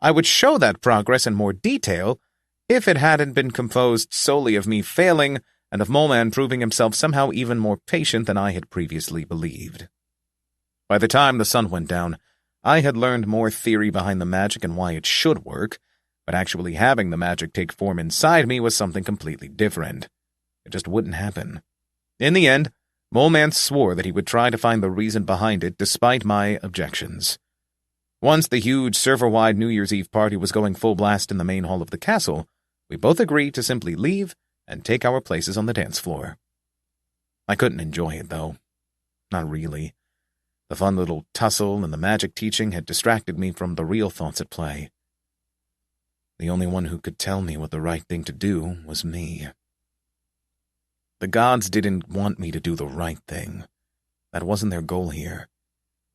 I would show that progress in more detail if it hadn't been composed solely of me failing and of Moleman proving himself somehow even more patient than I had previously believed. By the time the sun went down, I had learned more theory behind the magic and why it should work, but actually having the magic take form inside me was something completely different. It just wouldn't happen. In the end, Moleman swore that he would try to find the reason behind it despite my objections. Once the huge server-wide New Year's Eve party was going full blast in the main hall of the castle, we both agreed to simply leave and take our places on the dance floor. I couldn't enjoy it, though. Not really. The fun little tussle and the magic teaching had distracted me from the real thoughts at play. The only one who could tell me what the right thing to do was me. The gods didn't want me to do the right thing. That wasn't their goal here.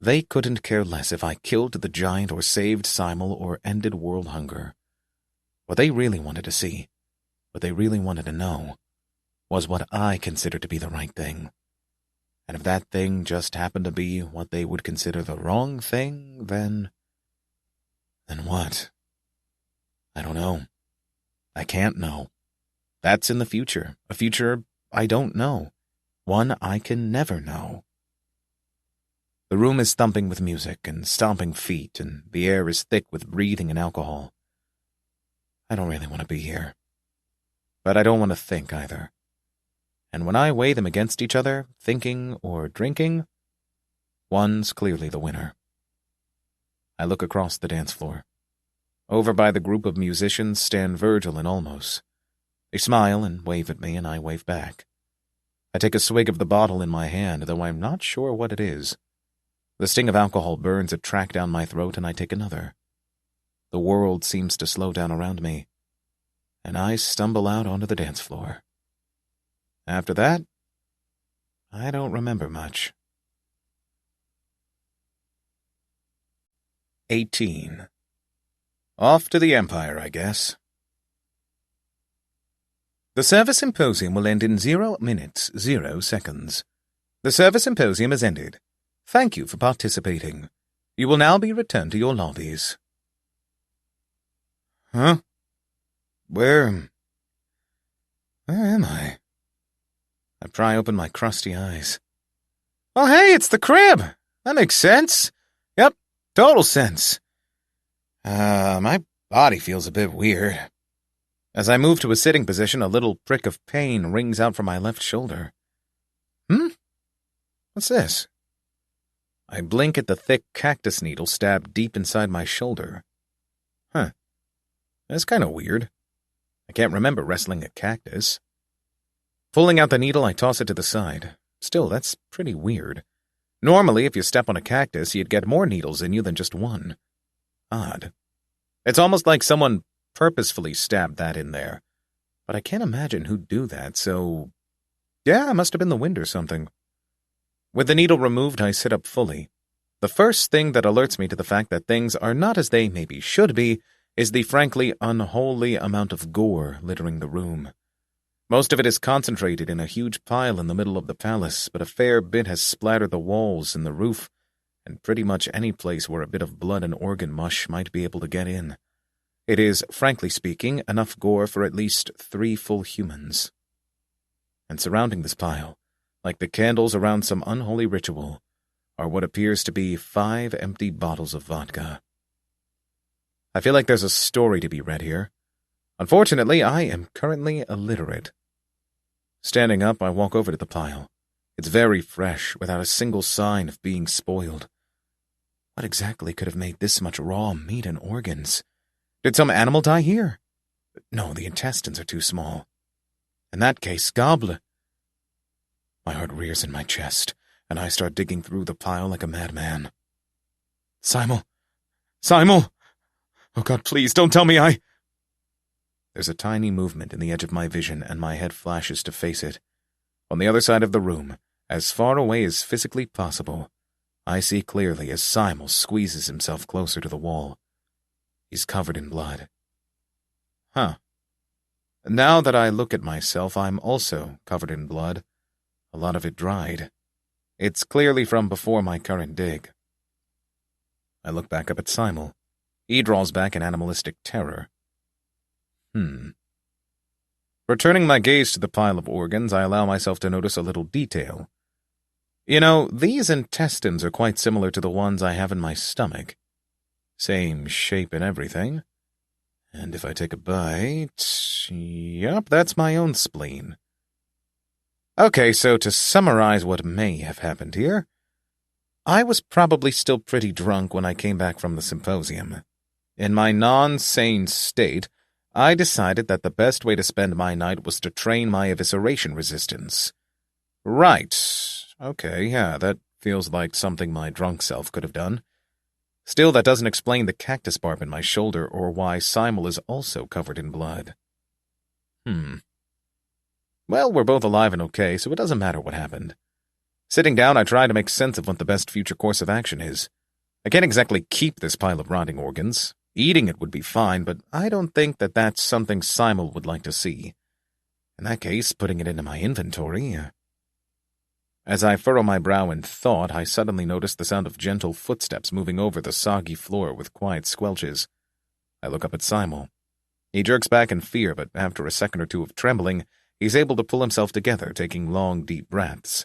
They couldn't care less if I killed the giant or saved Simel or ended world hunger. What they really wanted to see, what they really wanted to know, was what I considered to be the right thing. And if that thing just happened to be what they would consider the wrong thing, then what? I don't know. I can't know. That's in the future, a future I don't know, one I can never know. The room is thumping with music and stomping feet, and the air is thick with breathing and alcohol. I don't really want to be here. But I don't want to think either. And when I weigh them against each other, thinking or drinking, one's clearly the winner. I look across the dance floor. Over by the group of musicians stand Virgil and Olmos. They smile and wave at me, and I wave back. I take a swig of the bottle in my hand, though I'm not sure what it is. The sting of alcohol burns a track down my throat, and I take another. The world seems to slow down around me, and I stumble out onto the dance floor. After that, I don't remember much. 18. Off to the Empire, I guess. The Service Symposium will end in 0 minutes, 0 seconds. The Service Symposium has ended. Thank you for participating. You will now be returned to your lobbies. Huh? Where am I? I pry open my crusty eyes. Oh, hey, it's the crib! That makes sense. Yep, total sense. My body feels a bit weird. As I move to a sitting position, a little prick of pain rings out from my left shoulder. What's this? I blink at the thick cactus needle stabbed deep inside my shoulder. Huh. That's kind of weird. I can't remember wrestling a cactus. Pulling out the needle, I toss it to the side. Still, that's pretty weird. Normally, if you step on a cactus, you'd get more needles in you than just one. Odd. It's almost like someone purposefully stabbed that in there. But I can't imagine who'd do that, so... yeah, it must have been the wind or something. With the needle removed, I sit up fully. The first thing that alerts me to the fact that things are not as they maybe should be is the frankly unholy amount of gore littering the room. Most of it is concentrated in a huge pile in the middle of the palace, but a fair bit has splattered the walls and the roof, and pretty much any place where a bit of blood and organ mush might be able to get in. It is, frankly speaking, enough gore for at least 3 full humans. And surrounding this pile, like the candles around some unholy ritual, are what appears to be 5 empty bottles of vodka. I feel like there's a story to be read here. Unfortunately, I am currently illiterate. Standing up, I walk over to the pile. It's very fresh, without a single sign of being spoiled. What exactly could have made this much raw meat and organs? Did some animal die here? No, the intestines are too small. In that case, goblin. My heart rears in my chest, and I start digging through the pile like a madman. Simel! Simel! Oh God, please, don't tell me I... There's a tiny movement in the edge of my vision, and my head flashes to face it. On the other side of the room, as far away as physically possible, I see clearly as Simel squeezes himself closer to the wall. He's covered in blood. Huh. Now that I look at myself, I'm also covered in blood. A lot of it dried. It's clearly from before my current dig. I look back up at Simel. He draws back in animalistic terror. Returning my gaze to the pile of organs, I allow myself to notice a little detail. You know, these intestines are quite similar to the ones I have in my stomach. Same shape and everything. And if I take a bite... Yup, that's my own spleen. Okay, so to summarize what may have happened here, I was probably still pretty drunk when I came back from the symposium. In my non-sane state, I decided that the best way to spend my night was to train my evisceration resistance. Right. Okay, yeah, that feels like something my drunk self could have done. Still, that doesn't explain the cactus barb in my shoulder or why Simel is also covered in blood. Well, we're both alive and okay, so it doesn't matter what happened. Sitting down, I try to make sense of what the best future course of action is. I can't exactly keep this pile of rotting organs. Eating it would be fine, but I don't think that that's something Simel would like to see. In that case, putting it into my inventory... As I furrow my brow in thought, I suddenly notice the sound of gentle footsteps moving over the soggy floor with quiet squelches. I look up at Simel. He jerks back in fear, but after a second or two of trembling, he's able to pull himself together, taking long, deep breaths.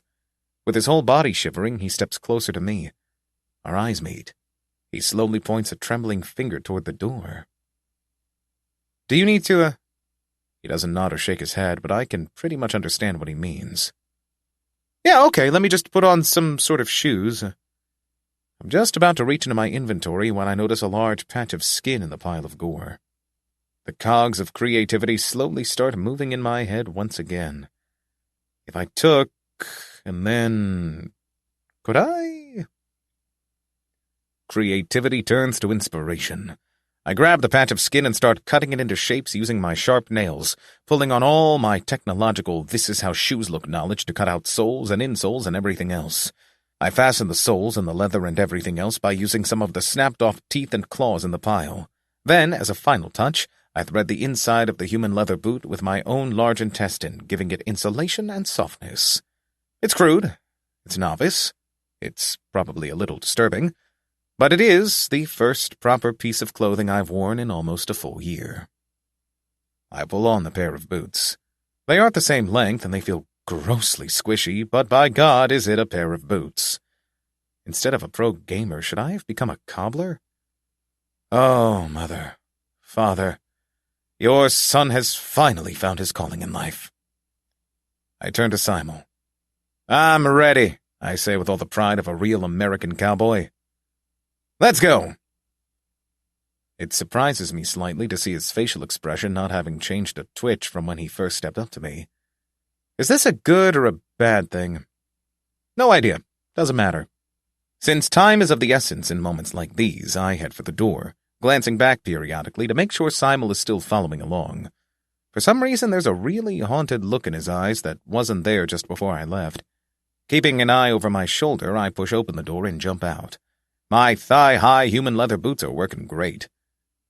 With his whole body shivering, he steps closer to me. Our eyes meet. He slowly points a trembling finger toward the door. Do you need to, He doesn't nod or shake his head, but I can pretty much understand what he means. Yeah, okay, let me just put on some sort of shoes. I'm just about to reach into my inventory when I notice a large patch of skin in the pile of gore. The cogs of creativity slowly start moving in my head once again. If I took, and then... could I? Creativity turns to inspiration. I grab the patch of skin and start cutting it into shapes using my sharp nails, pulling on all my technological this-is-how-shoes-look knowledge to cut out soles and insoles and everything else. I fasten the soles and the leather and everything else by using some of the snapped-off teeth and claws in the pile. Then, as a final touch, I thread the inside of the human leather boot with my own large intestine, giving it insulation and softness. It's crude. It's novice. It's probably a little disturbing. But it is the first proper piece of clothing I've worn in almost a full year. I pull on the pair of boots. They aren't the same length and they feel grossly squishy, but by God is it a pair of boots. Instead of a pro gamer, should I have become a cobbler? Oh, Mother, Father, your son has finally found his calling in life. I turn to Simel. I'm ready, I say with all the pride of a real American cowboy. Let's go! It surprises me slightly to see his facial expression not having changed a twitch from when he first stepped up to me. Is this a good or a bad thing? No idea. Doesn't matter. Since time is of the essence in moments like these, I head for the door, glancing back periodically to make sure Simel is still following along. For some reason, there's a really haunted look in his eyes that wasn't there just before I left. Keeping an eye over my shoulder, I push open the door and jump out. My thigh-high human leather boots are working great.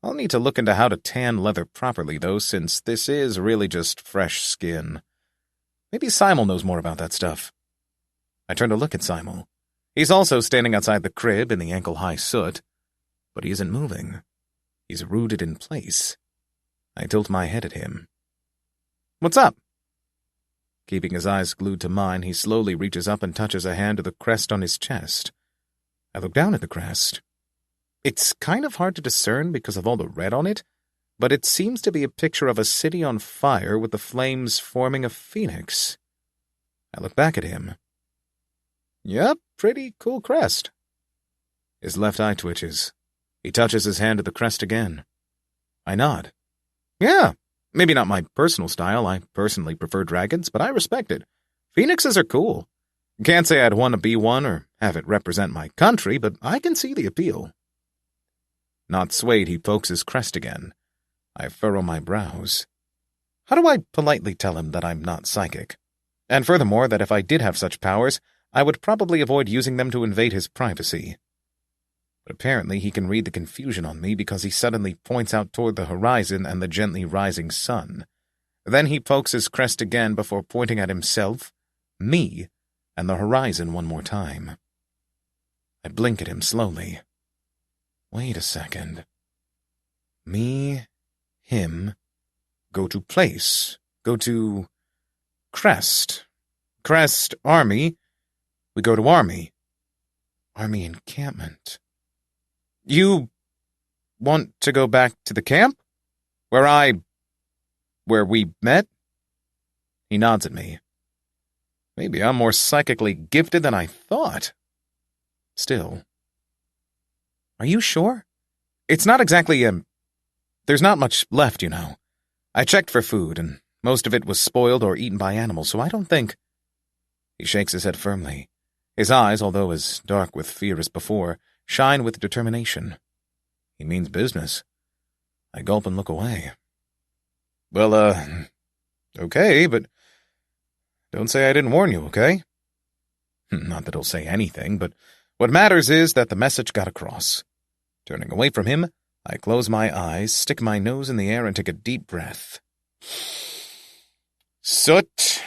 I'll need to look into how to tan leather properly, though, since this is really just fresh skin. Maybe Simel knows more about that stuff. I turn to look at Simel. He's also standing outside the crib in the ankle-high soot, but he isn't moving. He's rooted in place. I tilt my head at him. What's up? Keeping his eyes glued to mine, he slowly reaches up and touches a hand to the crest on his chest. I look down at the crest. It's kind of hard to discern because of all the red on it, but it seems to be a picture of a city on fire with the flames forming a phoenix. I look back at him. Yep, pretty cool crest. His left eye twitches. He touches his hand to the crest again. I nod. Yeah, maybe not my personal style. I personally prefer dragons, but I respect it. Phoenixes are cool. Can't say I'd want to be one or have it represent my country, but I can see the appeal. Not swayed, he pokes his crest again. I furrow my brows. How do I politely tell him that I'm not psychic? And furthermore, that if I did have such powers, I would probably avoid using them to invade his privacy. But apparently he can read the confusion on me because he suddenly points out toward the horizon and the gently rising sun. Then he pokes his crest again before pointing at himself, me, and the horizon one more time. I blink at him slowly. Wait a second. Me, him, go to place, go to crest. Crest, army. We go to army. Army encampment. You want to go back to the camp? Where we met? He nods at me. Maybe I'm more psychically gifted than I thought. Still. Are you sure? It's not exactly, there's not much left, you know. I checked for food, and most of it was spoiled or eaten by animals, so I don't think... He shakes his head firmly. His eyes, although as dark with fear as before, shine with determination. He means business. I gulp and look away. Well, okay, but don't say I didn't warn you, okay? Not that he'll say anything, but what matters is that the message got across. Turning away from him, I close my eyes, stick my nose in the air, and take a deep breath. Soot,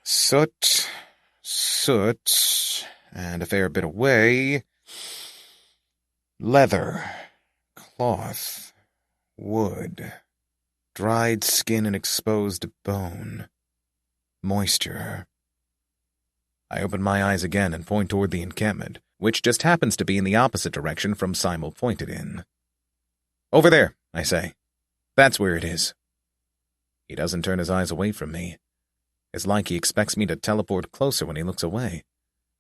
soot, soot, and a fair bit away. Leather, cloth, wood, dried skin and exposed bone, moisture. I open my eyes again and point toward the encampment, which just happens to be in the opposite direction from Simel pointed in. Over there, I say. That's where it is. He doesn't turn his eyes away from me. It's like he expects me to teleport closer when he looks away.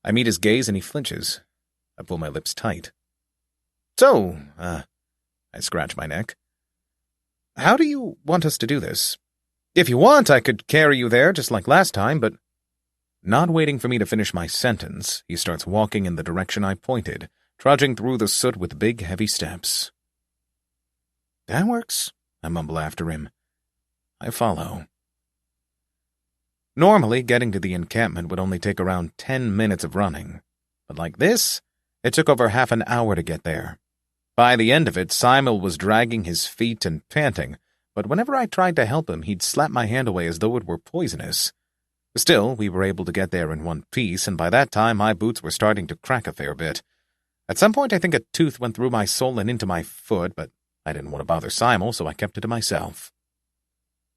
I meet his gaze and he flinches. I pull my lips tight. So, I scratch my neck. How do you want us to do this? If you want, I could carry you there just like last time, but... Not waiting for me to finish my sentence, he starts walking in the direction I pointed, trudging through the soot with big, heavy steps. That works, I mumble after him. I follow. Normally, getting to the encampment would only take around 10 minutes of running, but like this, it took over half an hour to get there. By the end of it, Simel was dragging his feet and panting, but whenever I tried to help him, he'd slap my hand away as though it were poisonous. Still, we were able to get there in one piece, and by that time my boots were starting to crack a fair bit. At some point I think a tooth went through my sole and into my foot, but I didn't want to bother Simel, so I kept it to myself.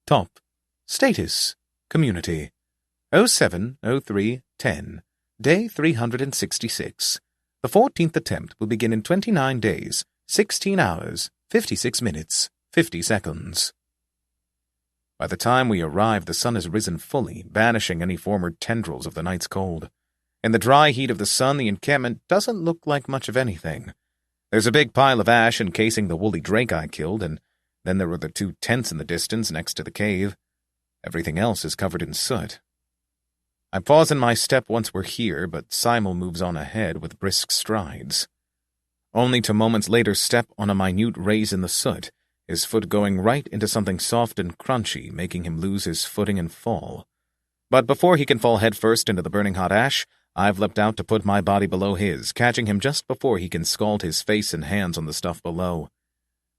Top. Status. Community. 070310. Day 366. The 14th attempt will begin in 29 days, 16 hours, 56 minutes, 50 seconds. By the time we arrive, the sun has risen fully, banishing any former tendrils of the night's cold. In the dry heat of the sun, the encampment doesn't look like much of anything. There's a big pile of ash encasing the woolly drake I killed, and then there were the 2 tents in the distance next to the cave. Everything else is covered in soot. I pause in my step once we're here, but Simel moves on ahead with brisk strides. Only to moments later step on a minute raise in the soot, his foot going right into something soft and crunchy, making him lose his footing and fall. But before he can fall headfirst into the burning hot ash, I've leapt out to put my body below his, catching him just before he can scald his face and hands on the stuff below.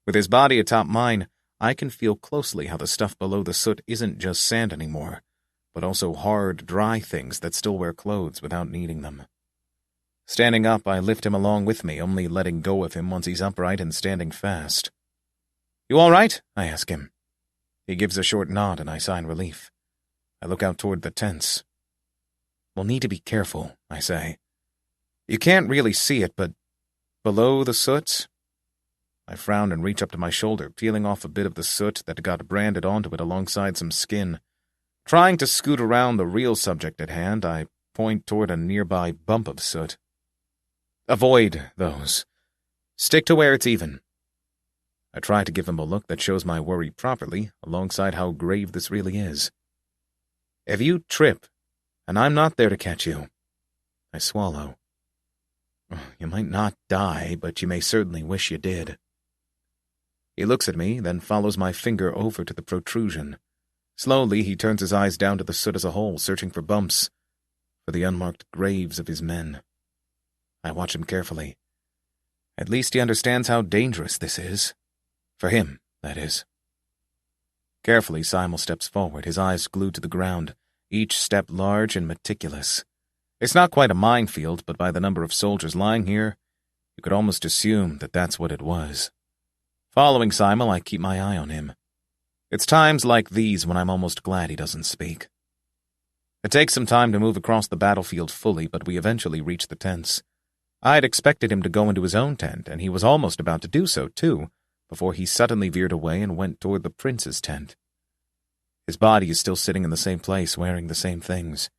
With his body atop mine, I can feel closely how the stuff below the soot isn't just sand anymore, but also hard, dry things that still wear clothes without needing them. Standing up, I lift him along with me, only letting go of him once he's upright and standing fast. "You all right?" I ask him. He gives a short nod and I sign relief. I look out toward the tents. "We'll need to be careful," I say. "You can't really see it, but below the soot?" I frown and reach up to my shoulder, peeling off a bit of the soot that got branded onto it alongside some skin. Trying to scoot around the real subject at hand, I point toward a nearby bump of soot. "Avoid those. Stick to where it's even." I try to give him a look that shows my worry properly, alongside how grave this really is. "If you trip, and I'm not there to catch you," I swallow. "You might not die, but you may certainly wish you did." He looks at me, then follows my finger over to the protrusion. Slowly, he turns his eyes down to the soot as a whole, searching for bumps, for the unmarked graves of his men. I watch him carefully. At least he understands how dangerous this is. For him, that is. Carefully, Simel steps forward, his eyes glued to the ground, each step large and meticulous. It's not quite a minefield, but by the number of soldiers lying here, you could almost assume that that's what it was. Following Simel, I keep my eye on him. It's times like these when I'm almost glad he doesn't speak. It takes some time to move across the battlefield fully, but we eventually reach the tents. I had expected him to go into his own tent, and he was almost about to do so, too, before he suddenly veered away and went toward the prince's tent. His body is still sitting in the same place, wearing the same things.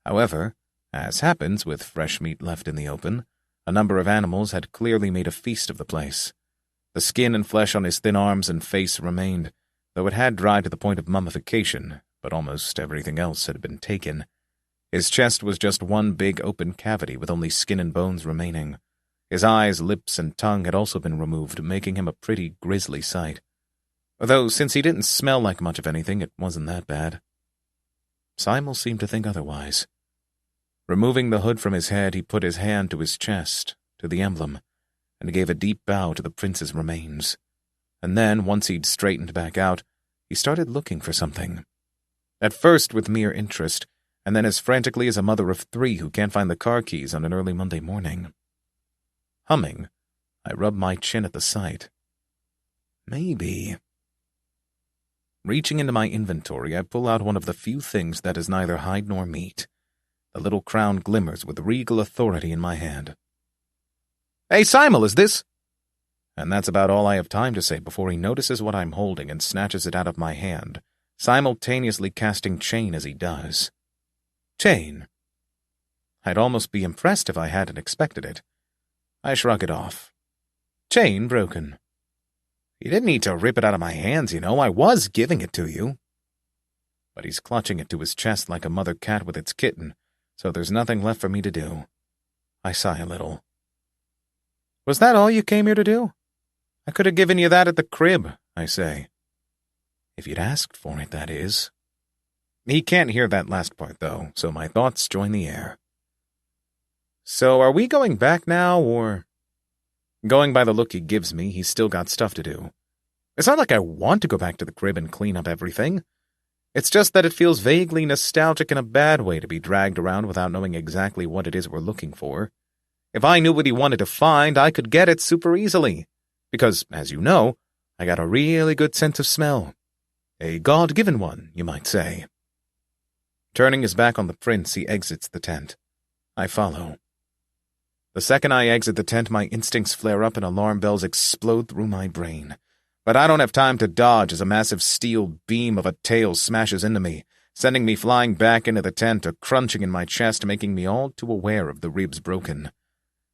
However, as happens with fresh meat left in the open, a number of animals had clearly made a feast of the place. The skin and flesh on his thin arms and face remained, though it had dried to the point of mummification, but almost everything else had been taken. His chest was just one big open cavity with only skin and bones remaining. His eyes, lips, and tongue had also been removed, making him a pretty grisly sight. Though, since he didn't smell like much of anything, it wasn't that bad. Simel seemed to think otherwise. Removing the hood from his head, he put his hand to his chest, to the emblem, and gave a deep bow to the prince's remains. And then, once he'd straightened back out, he started looking for something. At first with mere interest, and then as frantically as a mother of 3 who can't find the car keys on an early Monday morning. Humming, I rub my chin at the sight. Maybe. Reaching into my inventory, I pull out one of the few things that is neither hide nor meat. The little crown glimmers with regal authority in my hand. "Hey, Simel, is this—" And that's about all I have time to say before he notices what I'm holding and snatches it out of my hand, simultaneously casting chain as he does. Chain. I'd almost be impressed if I hadn't expected it. I shrug it off. Chain broken. You didn't need to rip it out of my hands, you know. I was giving it to you. But he's clutching it to his chest like a mother cat with its kitten, so there's nothing left for me to do. I sigh a little. Was that all you came here to do? I could have given you that at the crib, I say. If you'd asked for it, that is. He can't hear that last part, though, so my thoughts join the air. So are we going back now, or... Going by the look he gives me, he's still got stuff to do. It's not like I want to go back to the crib and clean up everything. It's just that it feels vaguely nostalgic in a bad way to be dragged around without knowing exactly what it is we're looking for. If I knew what he wanted to find, I could get it super easily. Because, as you know, I got a really good sense of smell. A God-given one, you might say. Turning his back on the prince, he exits the tent. I follow. The second I exit the tent, my instincts flare up and alarm bells explode through my brain. But I don't have time to dodge as a massive steel beam of a tail smashes into me, sending me flying back into the tent, a crunching in my chest, making me all too aware of the ribs broken.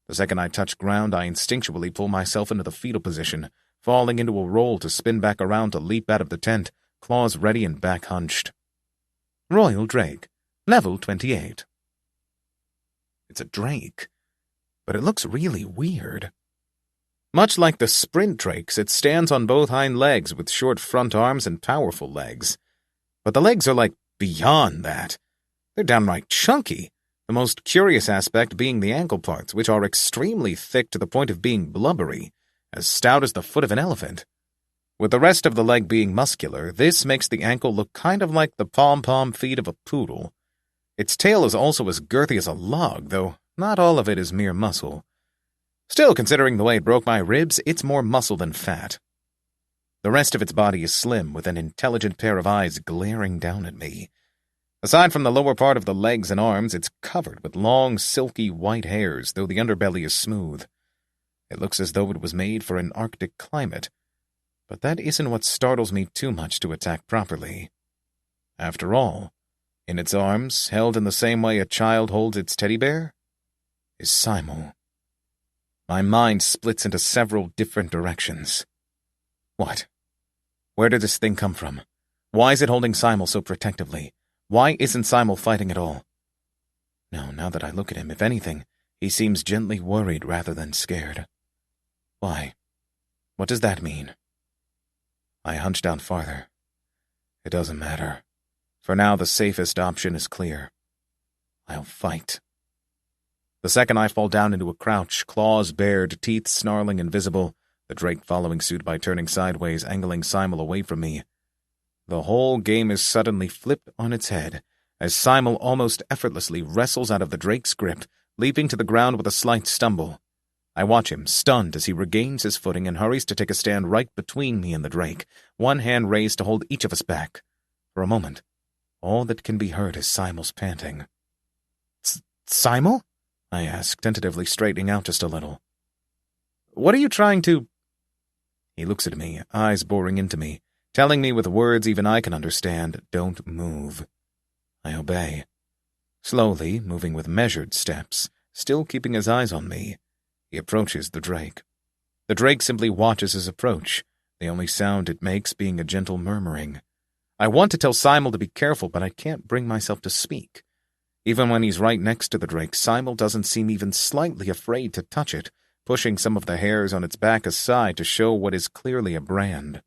The second I touch ground, I instinctually pull myself into the fetal position, falling into a roll to spin back around to leap out of the tent, claws ready and back hunched. Royal Drake, level 28. It's a drake, but it looks really weird. Much like the sprint drakes, it stands on both hind legs with short front arms and powerful legs. But the legs are like beyond that. They're downright chunky, the most curious aspect being the ankle parts, which are extremely thick to the point of being blubbery, as stout as the foot of an elephant. With the rest of the leg being muscular, this makes the ankle look kind of like the pom-pom feet of a poodle. Its tail is also as girthy as a log, though not all of it is mere muscle. Still, considering the way it broke my ribs, it's more muscle than fat. The rest of its body is slim, with an intelligent pair of eyes glaring down at me. Aside from the lower part of the legs and arms, it's covered with long, silky white hairs, though the underbelly is smooth. It looks as though it was made for an Arctic climate, but that isn't what startles me too much to attack properly. After all, in its arms, held in the same way a child holds its teddy bear, is Simel. My mind splits into several different directions. What? Where did this thing come from? Why is it holding Simel so protectively? Why isn't Simel fighting at all? No, now that I look at him, if anything, he seems gently worried rather than scared. Why? What does that mean? I hunch down farther. It doesn't matter. For now, the safest option is clear. I'll fight. The second I fall down into a crouch, claws bared, teeth snarling and visible, the drake following suit by turning sideways, angling Simel away from me. The whole game is suddenly flipped on its head, as Simel almost effortlessly wrestles out of the drake's grip, leaping to the ground with a slight stumble. I watch him, stunned, as he regains his footing and hurries to take a stand right between me and the drake, one hand raised to hold each of us back. For a moment, all that can be heard is Simel's panting. Simel? I ask, tentatively straightening out just a little. What are you trying to... He looks at me, eyes boring into me, telling me with words even I can understand, don't move. I obey. Slowly, moving with measured steps, still keeping his eyes on me, he approaches the drake. The drake simply watches his approach, the only sound it makes being a gentle murmuring. I want to tell Simel to be careful, but I can't bring myself to speak. Even when he's right next to the drake, Simel doesn't seem even slightly afraid to touch it, pushing some of the hairs on its back aside to show what is clearly a brand.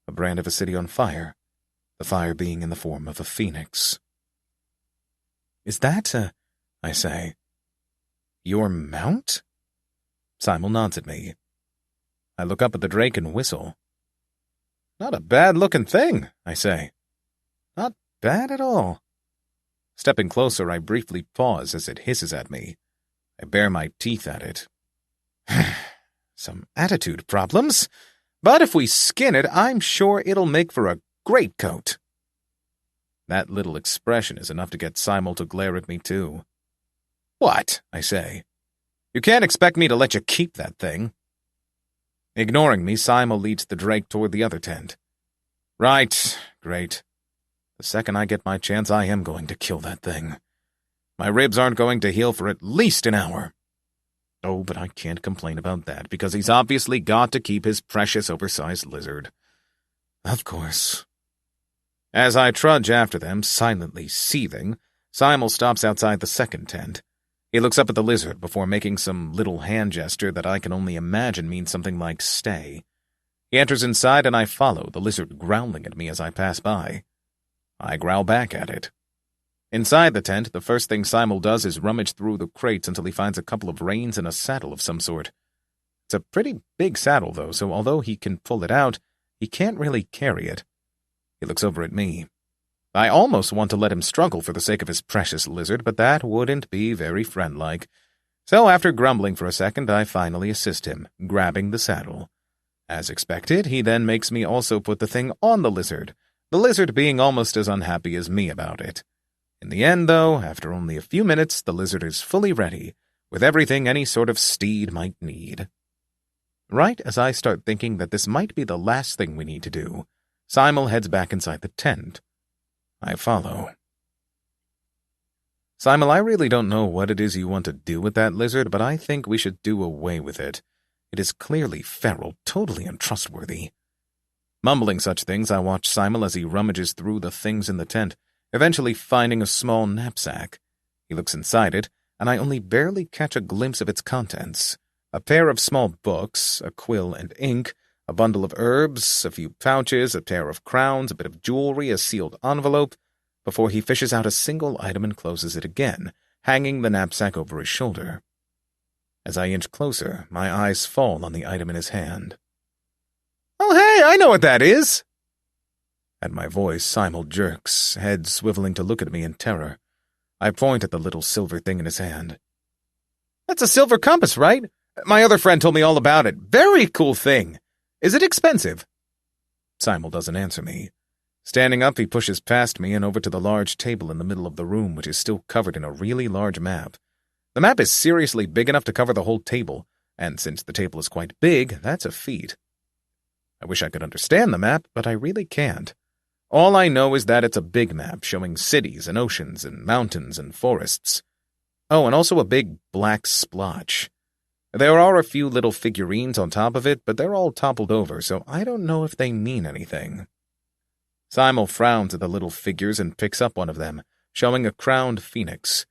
A brand of a city on fire, the fire being in the form of a phoenix. Is that, I say, your mount? Simel nods at me. I look up at the drake and whistle. Not a bad-looking thing, I say. Not bad at all. Stepping closer, I briefly pause as it hisses at me. I bare my teeth at it. Some attitude problems, but if we skin it, I'm sure it'll make for a great coat. That little expression is enough to get Simel to glare at me, too. What? I say. You can't expect me to let you keep that thing. Ignoring me, Simel leads the drake toward the other tent. Right, great. The second I get my chance, I am going to kill that thing. My ribs aren't going to heal for at least an hour. Oh, but I can't complain about that, because he's obviously got to keep his precious oversized lizard. Of course. As I trudge after them, silently seething, Simel stops outside the second tent. He looks up at the lizard before making some little hand gesture that I can only imagine means something like stay. He enters inside and I follow, the lizard growling at me as I pass by. I growl back at it. Inside the tent, the first thing Simel does is rummage through the crates until he finds a couple of reins and a saddle of some sort. It's a pretty big saddle, though, so although he can pull it out, he can't really carry it. He looks over at me. I almost want to let him struggle for the sake of his precious lizard, but that wouldn't be very friend-like. So after grumbling for a second, I finally assist him, grabbing the saddle. As expected, he then makes me also put the thing on the lizard being almost as unhappy as me about it. In the end, though, after only a few minutes, the lizard is fully ready, with everything any sort of steed might need. Right as I start thinking that this might be the last thing we need to do, Simel heads back inside the tent. I follow. Simel, I really don't know what it is you want to do with that lizard, but I think we should do away with it. It is clearly feral, totally untrustworthy. Mumbling such things, I watch Simel as he rummages through the things in the tent, eventually finding a small knapsack. He looks inside it, and I only barely catch a glimpse of its contents. A pair of small books, a quill and ink, a bundle of herbs, a few pouches, a pair of crowns, a bit of jewelry, a sealed envelope, before he fishes out a single item and closes it again, hanging the knapsack over his shoulder. As I inch closer, my eyes fall on the item in his hand. "Oh, hey, I know what that is!" At my voice, Simel jerks, head swiveling to look at me in terror. I point at the little silver thing in his hand. "That's a silver compass, right? My other friend told me all about it. Very cool thing. Is it expensive?" Simel doesn't answer me. Standing up, he pushes past me and over to the large table in the middle of the room, which is still covered in a really large map. The map is seriously big enough to cover the whole table, and since the table is quite big, that's a feat. I wish I could understand the map, but I really can't. All I know is that it's a big map showing cities and oceans and mountains and forests. Oh, and also a big black splotch. There are a few little figurines on top of it, but they're all toppled over, so I don't know if they mean anything. Simel frowns at the little figures and picks up one of them, showing a crowned phoenix.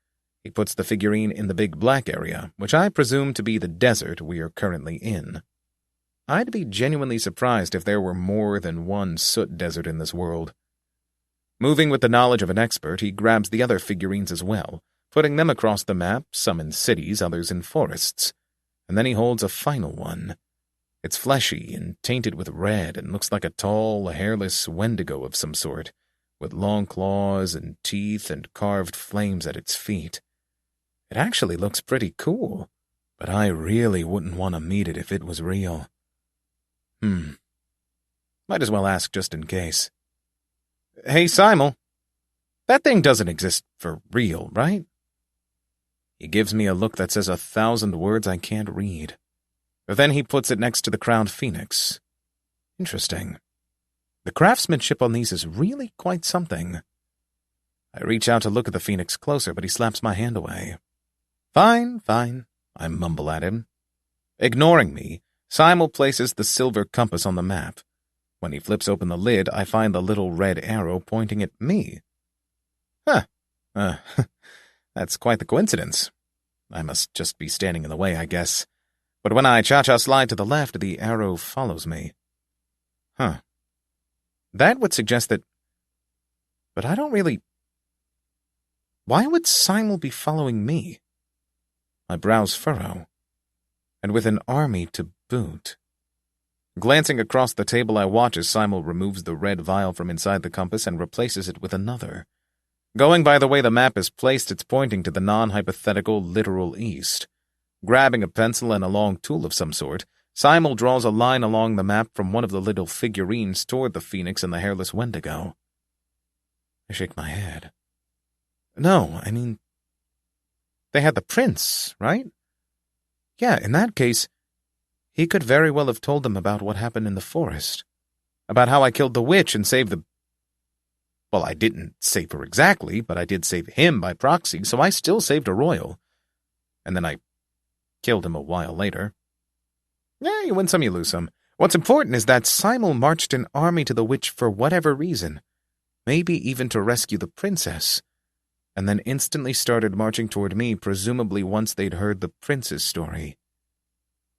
He puts the figurine in the big black area, which I presume to be the desert we are currently in. I'd be genuinely surprised if there were more than one soot desert in this world. Moving with the knowledge of an expert, he grabs the other figurines as well, putting them across the map, some in cities, others in forests. And then he holds a final one. It's fleshy and tainted with red and looks like a tall, hairless wendigo of some sort, with long claws and teeth and carved flames at its feet. It actually looks pretty cool, but I really wouldn't want to meet it if it was real. Might as well ask just in case. "Hey, Simel, that thing doesn't exist for real, right?" He gives me a look that says 1,000 words I can't read. But then he puts it next to the crowned phoenix. Interesting. The craftsmanship on these is really quite something. I reach out to look at the phoenix closer, but he slaps my hand away. Fine, I mumble at him. Ignoring me, Simel places the silver compass on the map. When he flips open the lid, I find the little red arrow pointing at me. That's quite the coincidence. I must just be standing in the way, I guess. But when I cha-cha slide to the left, the arrow follows me. That would suggest that... But I don't really... Why would Simel be following me? My brows furrow. And with an army to boot. Glancing across the table, I watch as Simel removes the red vial from inside the compass and replaces it with another. Going by the way the map is placed, it's pointing to the non-hypothetical literal east. Grabbing a pencil and a long tool of some sort, Simel draws a line along the map from one of the little figurines toward the phoenix and the hairless wendigo. I shake my head. No, I mean... They had the prince, right? Yeah, in that case, he could very well have told them about what happened in the forest. About how I killed the witch and saved the... Well, I didn't save her exactly, but I did save him by proxy, so I still saved a royal. And then I killed him a while later. Yeah, you win some, you lose some. What's important is that Simel marched an army to the witch for whatever reason. Maybe even to rescue the princess. and then instantly started marching toward me, presumably once they'd heard the prince's story.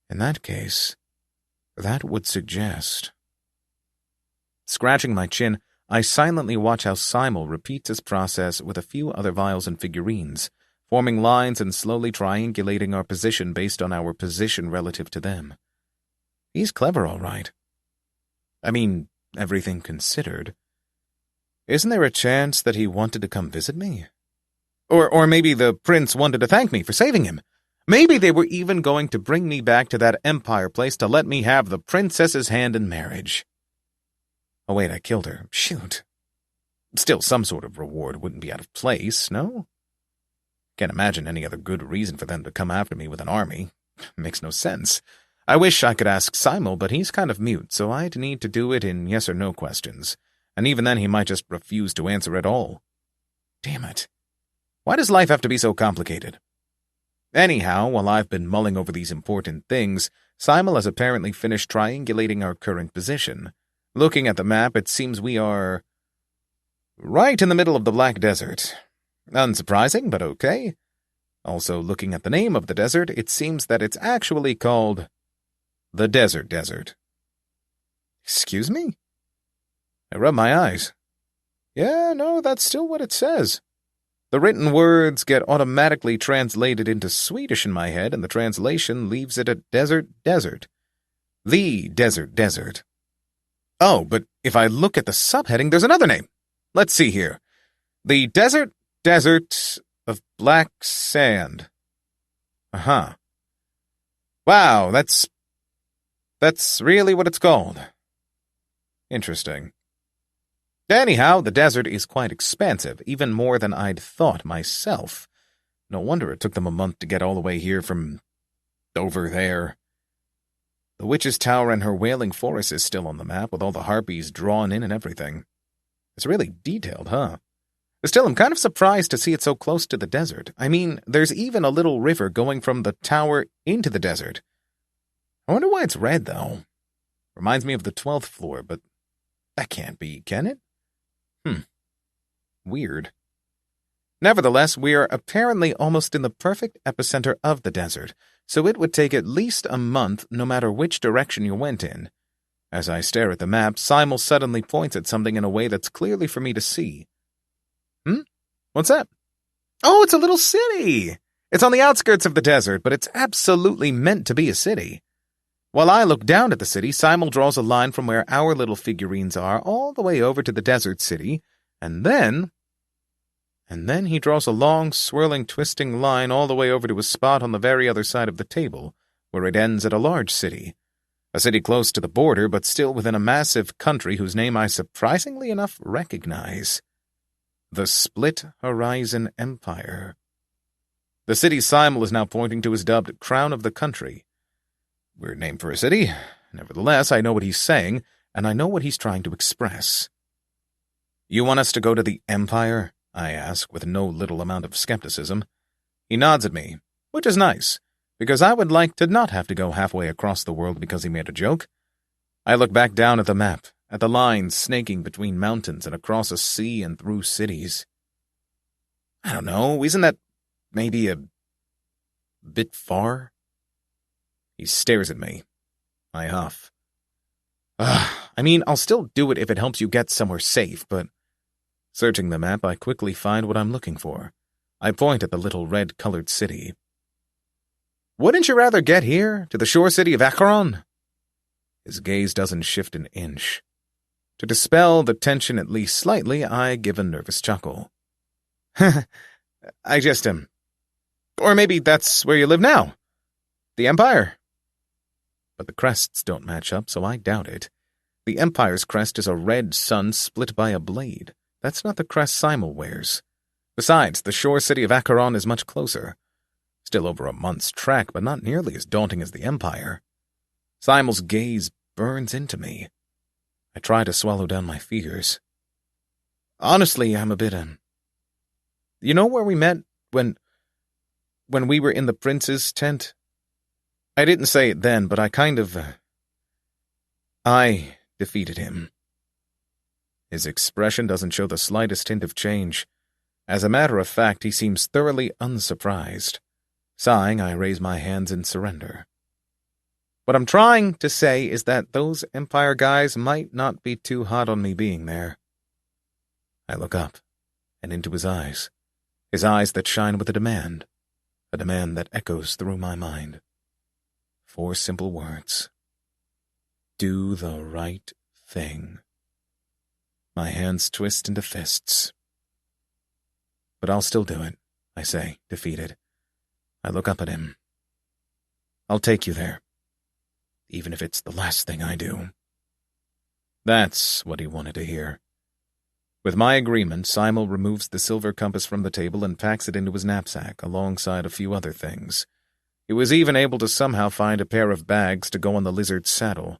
In that case, that would suggest... Scratching my chin, I silently watch how Simel repeats his process with a few other vials and figurines, forming lines and slowly triangulating our position based on our position relative to them. He's clever, all right. I mean, everything considered. Isn't there a chance that he wanted to come visit me? Or maybe the prince wanted to thank me for saving him. Maybe they were even going to bring me back to that empire place to let me have the princess's hand in marriage. Oh wait, I killed her. Shoot. Still, some sort of reward wouldn't be out of place, no? Can't imagine any other good reason for them to come after me with an army. Makes no sense. I wish I could ask Simel, but he's kind of mute, so I'd need to do it in yes or no questions. And even then he might just refuse to answer at all. Damn it. Why does life have to be so complicated? Anyhow, while I've been mulling over these important things, Simel has apparently finished triangulating our current position. Looking at the map, it seems we are right in the middle of the Black Desert. Unsurprising, but okay. Also, looking at the name of the desert, it seems that it's actually called the Desert Desert. Excuse me? I rub my eyes. Yeah, no, that's still what it says. The written words get automatically translated into Swedish in my head, and the translation leaves it at Desert Desert. The Desert Desert. Oh, but if I look at the subheading, there's another name. Let's see here. The Desert Desert of Black Sand. Uh-huh. Wow, that's really what it's called. Interesting. Anyhow, the desert is quite expansive, even more than I'd thought myself. No wonder it took them a month to get all the way here from over there. The Witch's Tower and her Wailing Forest is still on the map, with all the harpies drawn in and everything. It's really detailed, huh? Still, I'm kind of surprised to see it so close to the desert. I mean, there's even a little river going from the tower into the desert. I wonder why it's red, though. Reminds me of the 12th floor, but that can't be, can it? Weird. Nevertheless, we are apparently almost in the perfect epicenter of the desert, so it would take at least a month no matter which direction you went in. As I stare at the map, Simel suddenly points at something in a way that's clearly for me to see. What's that? Oh, it's a little city! It's on the outskirts of the desert, but it's absolutely meant to be a city. While I look down at the city, Simel draws a line from where our little figurines are all the way over to the desert city, and then he draws a long, swirling, twisting line all the way over to a spot on the very other side of the table, where it ends at a large city. A city close to the border, but still within a massive country whose name I surprisingly enough recognize. The Split Horizon Empire. The city Simel is now pointing to is dubbed Crown of the Country. Weird name for a city. Nevertheless, I know what he's saying, and I know what he's trying to express. You want us to go to the Empire? I ask, with no little amount of skepticism. He nods at me, which is nice, because I would like to not have to go halfway across the world because he made a joke. I look back down at the map, at the lines snaking between mountains and across a sea and through cities. I don't know, isn't that maybe a bit far? He stares at me. I huff. I mean, I'll still do it if it helps you get somewhere safe, but... Searching the map, I quickly find what I'm looking for. I point at the little red-colored city. Wouldn't you rather get here, to the shore city of Acheron? His gaze doesn't shift an inch. To dispel the tension at least slightly, I give a nervous chuckle. I just am. Or maybe that's where you live now. The Empire. But the crests don't match up, so I doubt it. The Empire's crest is a red sun split by a blade. That's not the crest Simel wears. Besides, the shore city of Acheron is much closer. Still over a month's trek, but not nearly as daunting as the Empire. Simel's gaze burns into me. I try to swallow down my fears. Honestly, I'm a bit, You know where we met when we were in the prince's tent? I didn't say it then, but I kind of, I defeated him. His expression doesn't show the slightest hint of change. As a matter of fact, he seems thoroughly unsurprised. Sighing, I raise my hands in surrender. What I'm trying to say is that those Empire guys might not be too hot on me being there. I look up and into his eyes that shine with a demand that echoes through my mind. 4 simple words. Do the right thing. My hands twist into fists. But I'll still do it, I say, defeated. I look up at him. I'll take you there, even if it's the last thing I do. That's what he wanted to hear. With my agreement, Simel removes the silver compass from the table and packs it into his knapsack, alongside a few other things. He was even able to somehow find a pair of bags to go on the lizard's saddle.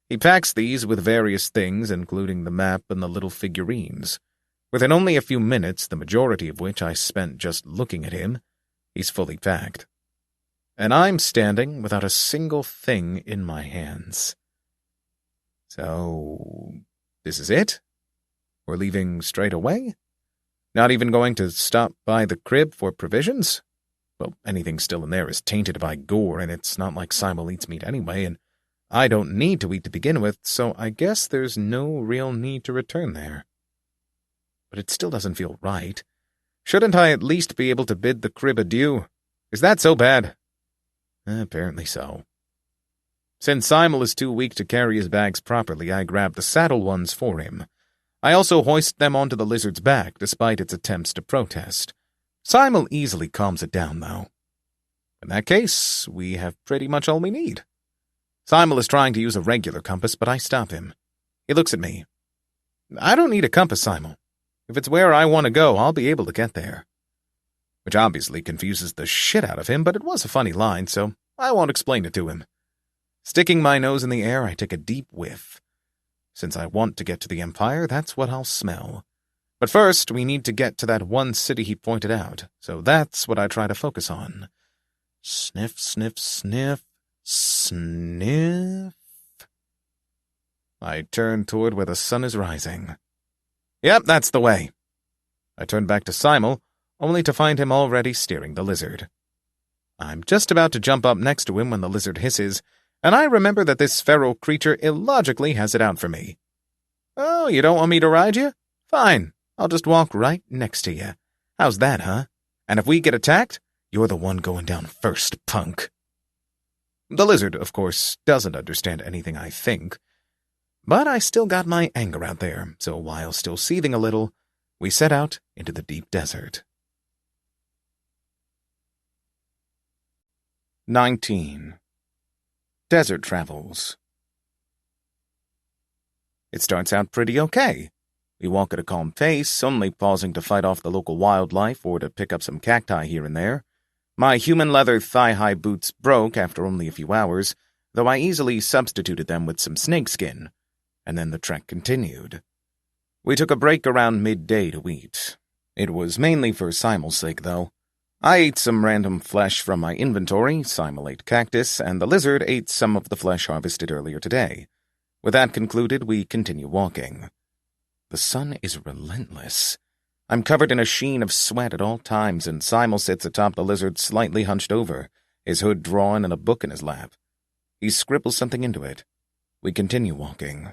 He packs these with various things, including the map and the little figurines. Within only a few minutes, the majority of which I spent just looking at him, he's fully packed. And I'm standing without a single thing in my hands. So, this is it? We're leaving straight away? Not even going to stop by the crib for provisions? Well, anything still in there is tainted by gore, and it's not like Simel eats meat anyway, and I don't need to eat to begin with, so I guess there's no real need to return there. But it still doesn't feel right. Shouldn't I at least be able to bid the crib adieu? Is that so bad? Apparently so. Since Simel is too weak to carry his bags properly, I grab the saddle ones for him. I also hoist them onto the lizard's back, despite its attempts to protest. Simel easily calms it down, though. In that case, we have pretty much all we need. Simel is trying to use a regular compass, but I stop him. He looks at me. I don't need a compass, Simel. If it's where I want to go, I'll be able to get there. Which obviously confuses the shit out of him, but it was a funny line, so I won't explain it to him. Sticking my nose in the air, I take a deep whiff. Since I want to get to the Empire, that's what I'll smell. But first, we need to get to that one city he pointed out, so that's what I try to focus on. Sniff, sniff, sniff, sniff. I turn toward where the sun is rising. Yep, that's the way. I turn back to Simel, only to find him already steering the lizard. I'm just about to jump up next to him when the lizard hisses, and I remember that this feral creature illogically has it out for me. Oh, you don't want me to ride you? Fine, I'll just walk right next to you. How's that, huh? And if we get attacked, you're the one going down first, punk. The lizard, of course, doesn't understand anything I think, but I still got my anger out there, so while still seething a little, we set out into the deep desert. 19. Desert Travels. It starts out pretty okay. We walk at a calm pace, only pausing to fight off the local wildlife or to pick up some cacti here and there. My human leather thigh-high boots broke after only a few hours, though I easily substituted them with some snakeskin, and then the trek continued. We took a break around midday to eat. It was mainly for Simel's sake, though. I ate some random flesh from my inventory, Simel ate cactus, and the lizard ate some of the flesh harvested earlier today. With that concluded, we continue walking. The sun is relentless. I'm covered in a sheen of sweat at all times, and Simel sits atop the lizard slightly hunched over, his hood drawn and a book in his lap. He scribbles something into it. We continue walking.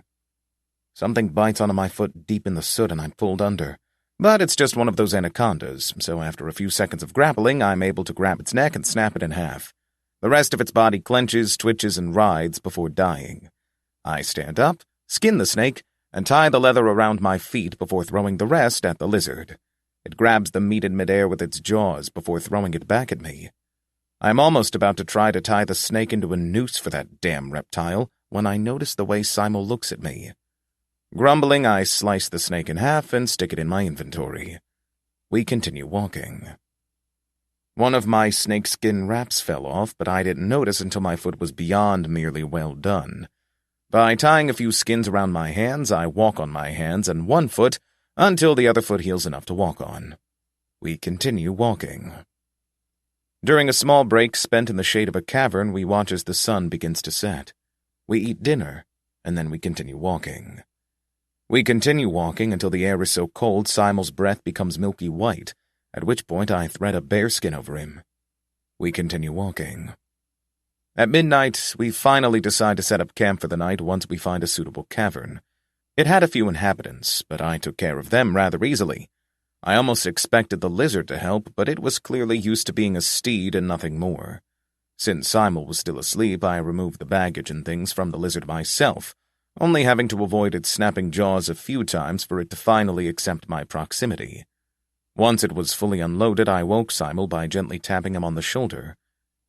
Something bites onto my foot deep in the soot and I'm pulled under. But it's just one of those anacondas, so after a few seconds of grappling, I'm able to grab its neck and snap it in half. The rest of its body clenches, twitches, and writhes before dying. I stand up, skin the snake, and tie the leather around my feet before throwing the rest at the lizard. It grabs the meat in midair with its jaws before throwing it back at me. I'm almost about to try to tie the snake into a noose for that damn reptile when I notice the way Simel looks at me. Grumbling, I slice the snake in half and stick it in my inventory. We continue walking. One of my snakeskin wraps fell off, but I didn't notice until my foot was beyond merely well done. By tying a few skins around my hands, I walk on my hands and one foot until the other foot heals enough to walk on. We continue walking. During a small break spent in the shade of a cavern, we watch as the sun begins to set. We eat dinner, and then we continue walking. We continue walking until the air is so cold Simel's breath becomes milky white, at which point I thread a bearskin over him. We continue walking. At midnight, we finally decide to set up camp for the night once we find a suitable cavern. It had a few inhabitants, but I took care of them rather easily. I almost expected the lizard to help, but it was clearly used to being a steed and nothing more. Since Simel was still asleep, I removed the baggage and things from the lizard myself, only having to avoid its snapping jaws a few times for it to finally accept my proximity. Once it was fully unloaded, I woke Simel by gently tapping him on the shoulder.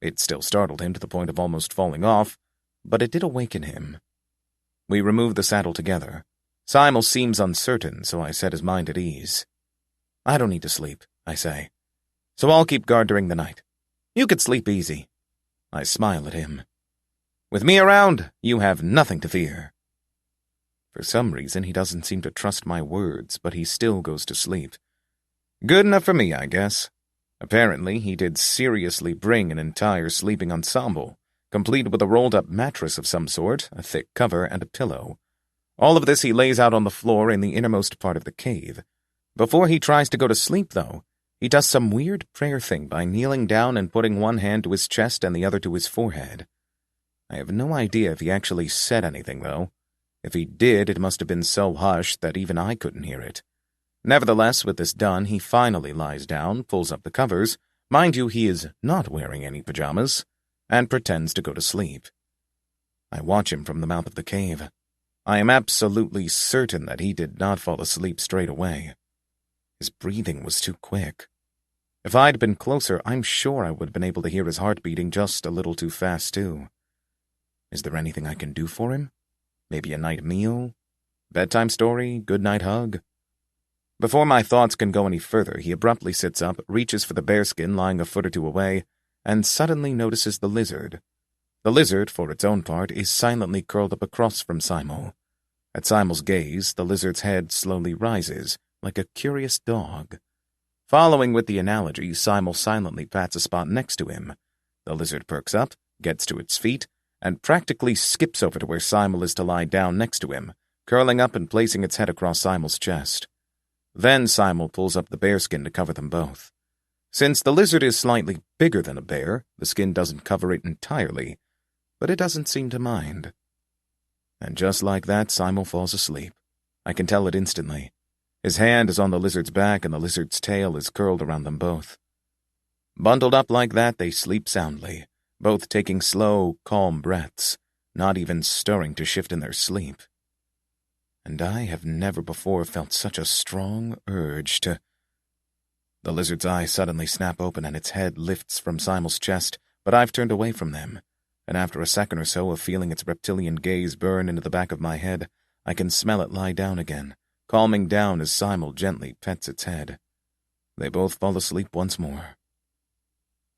It still startled him to the point of almost falling off, but it did awaken him. We removed the saddle together. Simel seems uncertain, so I set his mind at ease. I don't need to sleep, I say, so I'll keep guard during the night. You could sleep easy. I smile at him. With me around, you have nothing to fear. For some reason, he doesn't seem to trust my words, but he still goes to sleep. Good enough for me, I guess. Apparently, he did seriously bring an entire sleeping ensemble, complete with a rolled-up mattress of some sort, a thick cover, and a pillow. All of this he lays out on the floor in the innermost part of the cave. Before he tries to go to sleep, though, he does some weird prayer thing by kneeling down and putting one hand to his chest and the other to his forehead. I have no idea if he actually said anything, though. If he did, it must have been so hushed that even I couldn't hear it. Nevertheless, with this done, he finally lies down, pulls up the covers, mind you, he is not wearing any pajamas, and pretends to go to sleep. I watch him from the mouth of the cave. I am absolutely certain that he did not fall asleep straight away. His breathing was too quick. If I'd been closer, I'm sure I would have been able to hear his heart beating just a little too fast, too. Is there anything I can do for him? Maybe a night meal? Bedtime story? Good night hug? Before my thoughts can go any further, he abruptly sits up, reaches for the bearskin lying a foot or two away, and suddenly notices the lizard. The lizard, for its own part, is silently curled up across from Simel. At Simel's gaze, the lizard's head slowly rises, like a curious dog. Following with the analogy, Simel silently pats a spot next to him. The lizard perks up, gets to its feet, and practically skips over to where Simel is to lie down next to him, curling up and placing its head across Simel's chest. Then Simel pulls up the bearskin to cover them both. Since the lizard is slightly bigger than a bear, the skin doesn't cover it entirely, but it doesn't seem to mind. And just like that, Simel falls asleep. I can tell it instantly. His hand is on the lizard's back, and the lizard's tail is curled around them both. Bundled up like that, they sleep soundly, both taking slow, calm breaths, not even stirring to shift in their sleep. And I have never before felt such a strong urge to... The lizard's eyes suddenly snap open and its head lifts from Simel's chest, but I've turned away from them, and after a second or so of feeling its reptilian gaze burn into the back of my head, I can smell it lie down again, calming down as Simel gently pets its head. They both fall asleep once more.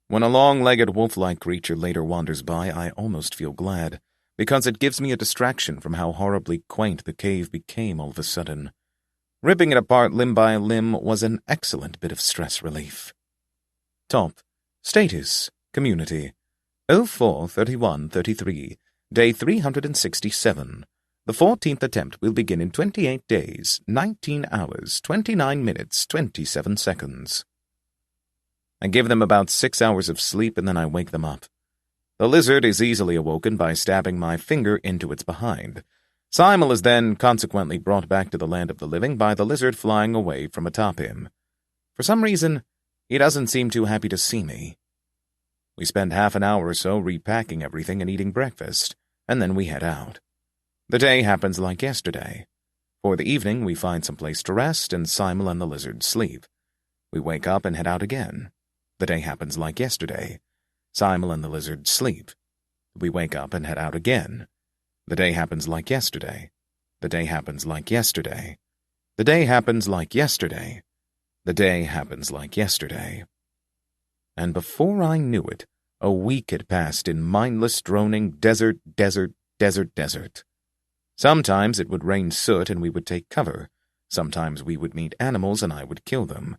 When a long-legged wolf-like creature later wanders by, I almost feel glad, because it gives me a distraction from how horribly quaint the cave became all of a sudden. Ripping it apart limb by limb was an excellent bit of stress relief. Top. Status. Community. 04-31-33. Day 367. The 14th attempt will begin in 28 days, 19 hours, 29 minutes, 27 seconds. I give them about 6 hours of sleep and then I wake them up. The lizard is easily awoken by stabbing my finger into its behind. Simel is then consequently brought back to the land of the living by the lizard flying away from atop him. For some reason, he doesn't seem too happy to see me. We spend half an hour or so repacking everything and eating breakfast, and then we head out. The day happens like yesterday. For the evening, we find some place to rest, and Simel and the lizard sleep. We wake up and head out again. The day happens like yesterday. Simel and the lizard sleep. We wake up and head out again. The day happens like yesterday. The day happens like yesterday. The day happens like yesterday. The day happens like yesterday. And before I knew it, a week had passed in mindless droning desert. Sometimes it would rain soot and we would take cover. Sometimes we would meet animals and I would kill them.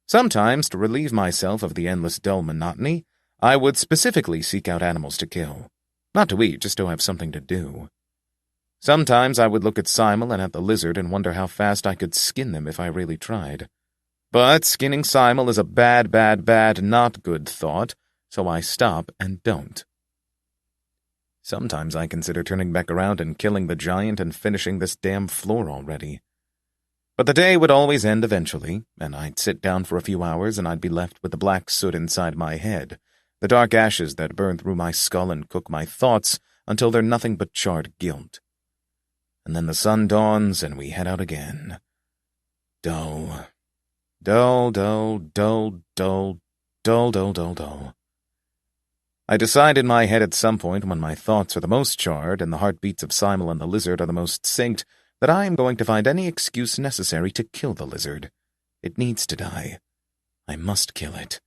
Sometimes, to relieve myself of the endless dull monotony, I would specifically seek out animals to kill. Not to eat, just to have something to do. Sometimes I would look at Simel and at the lizard and wonder how fast I could skin them if I really tried. But skinning Simel is a bad, not good thought, so I stop and don't. Sometimes I consider turning back around and killing the giant and finishing this damn floor already. But the day would always end eventually, and I'd sit down for a few hours and I'd be left with the black soot inside my head, the dark ashes that burn through my skull and cook my thoughts until they're nothing but charred guilt. And then the sun dawns and we head out again. Dull. Dull, dull, dull, dull, dull, dull, dull, dull. I decide in my head at some point when my thoughts are the most charred and the heartbeats of Simel and the lizard are the most synced that I am going to find any excuse necessary to kill the lizard. It needs to die. I must kill it.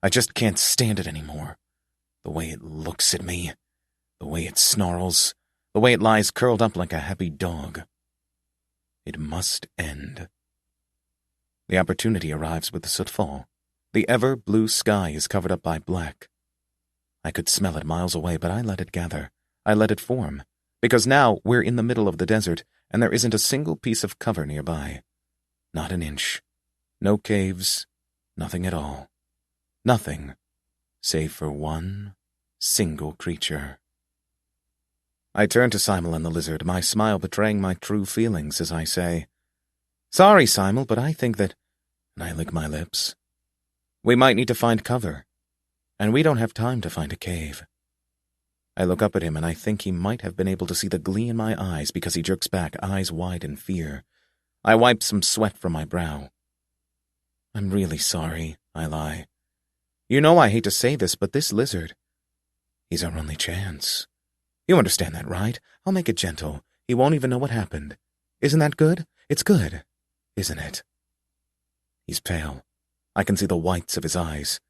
I just can't stand it anymore. The way it looks at me, the way it snarls, the way it lies curled up like a happy dog. It must end. The opportunity arrives with the sootfall. The ever-blue sky is covered up by black. I could smell it miles away, but I let it gather. I let it form. Because now we're in the middle of the desert, and there isn't a single piece of cover nearby. Not an inch. No caves. Nothing at all. Nothing, save for one single creature. I turn to Simel and the lizard, my smile betraying my true feelings as I say, "Sorry, Simel, but I think that—" and I lick my lips. "We might need to find cover, and we don't have time to find a cave." I look up at him and I think he might have been able to see the glee in my eyes because he jerks back, eyes wide in fear. I wipe some sweat from my brow. "I'm really sorry," I lie. "You know I hate to say this, but this lizard, he's our only chance. You understand that, right? I'll make it gentle. He won't even know what happened. Isn't that good? It's good, isn't it?" He's pale. I can see the whites of his eyes.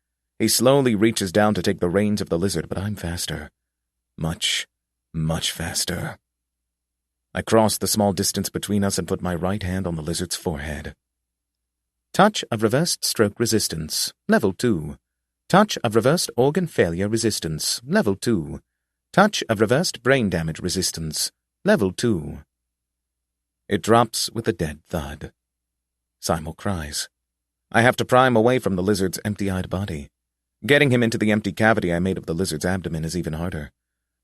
He slowly reaches down to take the reins of the lizard, but I'm faster. Much, much faster. I cross the small distance between us and put my right hand on the lizard's forehead. Touch of reversed stroke resistance, level 2. Touch of reversed organ failure resistance, level 2. Touch of reversed brain damage resistance, level 2. It drops with a dead thud. Simel cries. I have to pry him away from the lizard's empty-eyed body. Getting him into the empty cavity I made of the lizard's abdomen is even harder.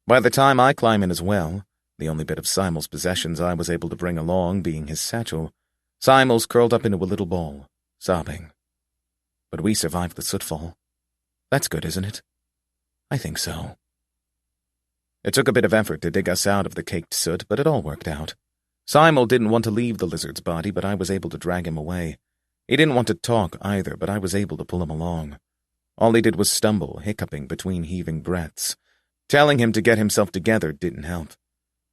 By the time I climb in as well, the only bit of Simel's possessions I was able to bring along being his satchel, Simel's curled up into a little ball, sobbing. But we survived the sootfall. That's good, isn't it? I think so. It took a bit of effort to dig us out of the caked soot, but it all worked out. Simel didn't want to leave the lizard's body, but I was able to drag him away. He didn't want to talk either, but I was able to pull him along. All he did was stumble, hiccuping between heaving breaths. Telling him to get himself together didn't help.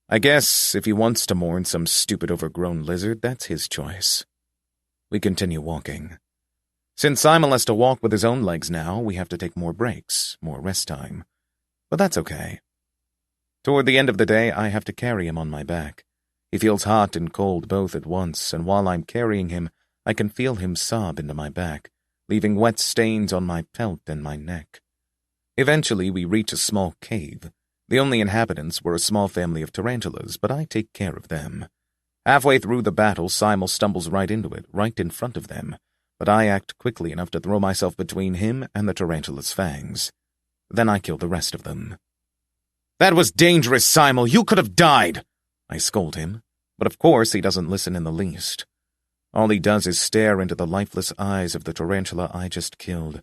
I guess if he wants to mourn some stupid overgrown lizard, that's his choice. We continue walking. Since Simel has to walk with his own legs now, we have to take more breaks, more rest time. But that's okay. Toward the end of the day, I have to carry him on my back. He feels hot and cold both at once, and while I'm carrying him, I can feel him sob into my back, leaving wet stains on my pelt and my neck. Eventually, we reach a small cave. The only inhabitants were a small family of tarantulas, but I take care of them. Halfway through the battle, Simel stumbles right into it, right in front of them, but I act quickly enough to throw myself between him and the tarantula's fangs. Then I kill the rest of them. "That was dangerous, Simel! You could have died!" I scold him, but of course he doesn't listen in the least. All he does is stare into the lifeless eyes of the tarantula I just killed.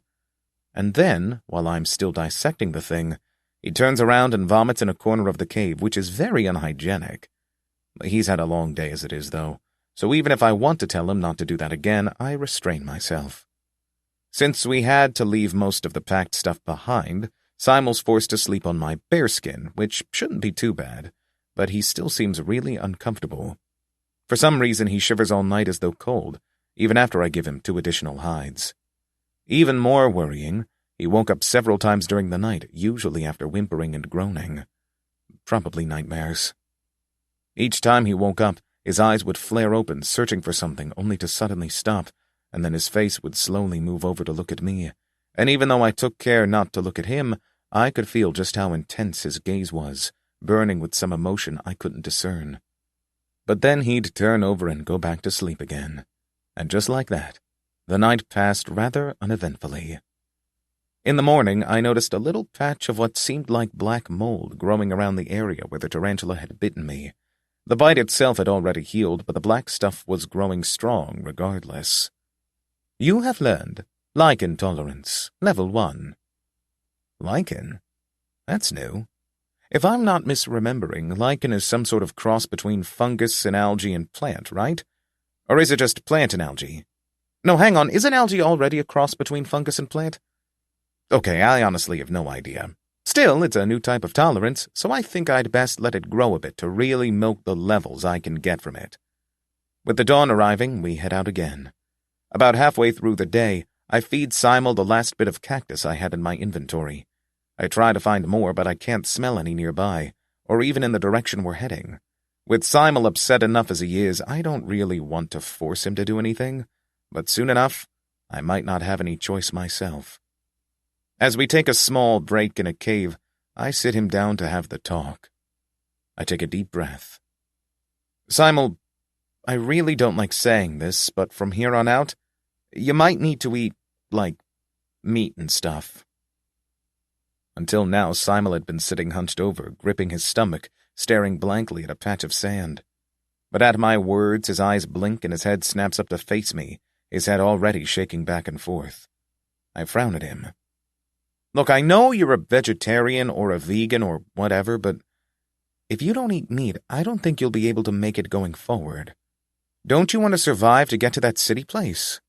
And then, while I'm still dissecting the thing, he turns around and vomits in a corner of the cave, which is very unhygienic. He's had a long day as it is, though, so even if I want to tell him not to do that again, I restrain myself. Since we had to leave most of the packed stuff behind, Simel's forced to sleep on my bearskin, which shouldn't be too bad, but he still seems really uncomfortable. For some reason, he shivers all night as though cold, even after I give him 2 additional hides. Even more worrying, he woke up several times during the night, usually after whimpering and groaning. Probably nightmares. Each time he woke up, his eyes would flare open, searching for something, only to suddenly stop, and then his face would slowly move over to look at me. And even though I took care not to look at him, I could feel just how intense his gaze was, burning with some emotion I couldn't discern. But then he'd turn over and go back to sleep again. And just like that, the night passed rather uneventfully. In the morning, I noticed a little patch of what seemed like black mold growing around the area where the tarantula had bitten me. The bite itself had already healed, but the black stuff was growing strong regardless. You have learned lichen tolerance, level 1. Lichen? That's new. If I'm not misremembering, lichen is some sort of cross between fungus and algae and plant, right? Or is it just plant and algae? No, hang on, isn't algae already a cross between fungus and plant? Okay, I honestly have no idea. Still, it's a new type of tolerance, so I think I'd best let it grow a bit to really milk the levels I can get from it. With the dawn arriving, we head out again. About halfway through the day, I feed Simel the last bit of cactus I had in my inventory. I try to find more, but I can't smell any nearby, or even in the direction we're heading. With Simel upset enough as he is, I don't really want to force him to do anything, but soon enough, I might not have any choice myself. As we take a small break in a cave, I sit him down to have the talk. I take a deep breath. Simel, I really don't like saying this, but from here on out, you might need to eat, meat and stuff. Until now, Simel had been sitting hunched over, gripping his stomach, staring blankly at a patch of sand. But at my words, his eyes blink and his head snaps up to face me, his head already shaking back and forth. I frown at him. Look, I know you're a vegetarian or a vegan or whatever, but if you don't eat meat, I don't think you'll be able to make it going forward. Don't you want to survive to get to that city place?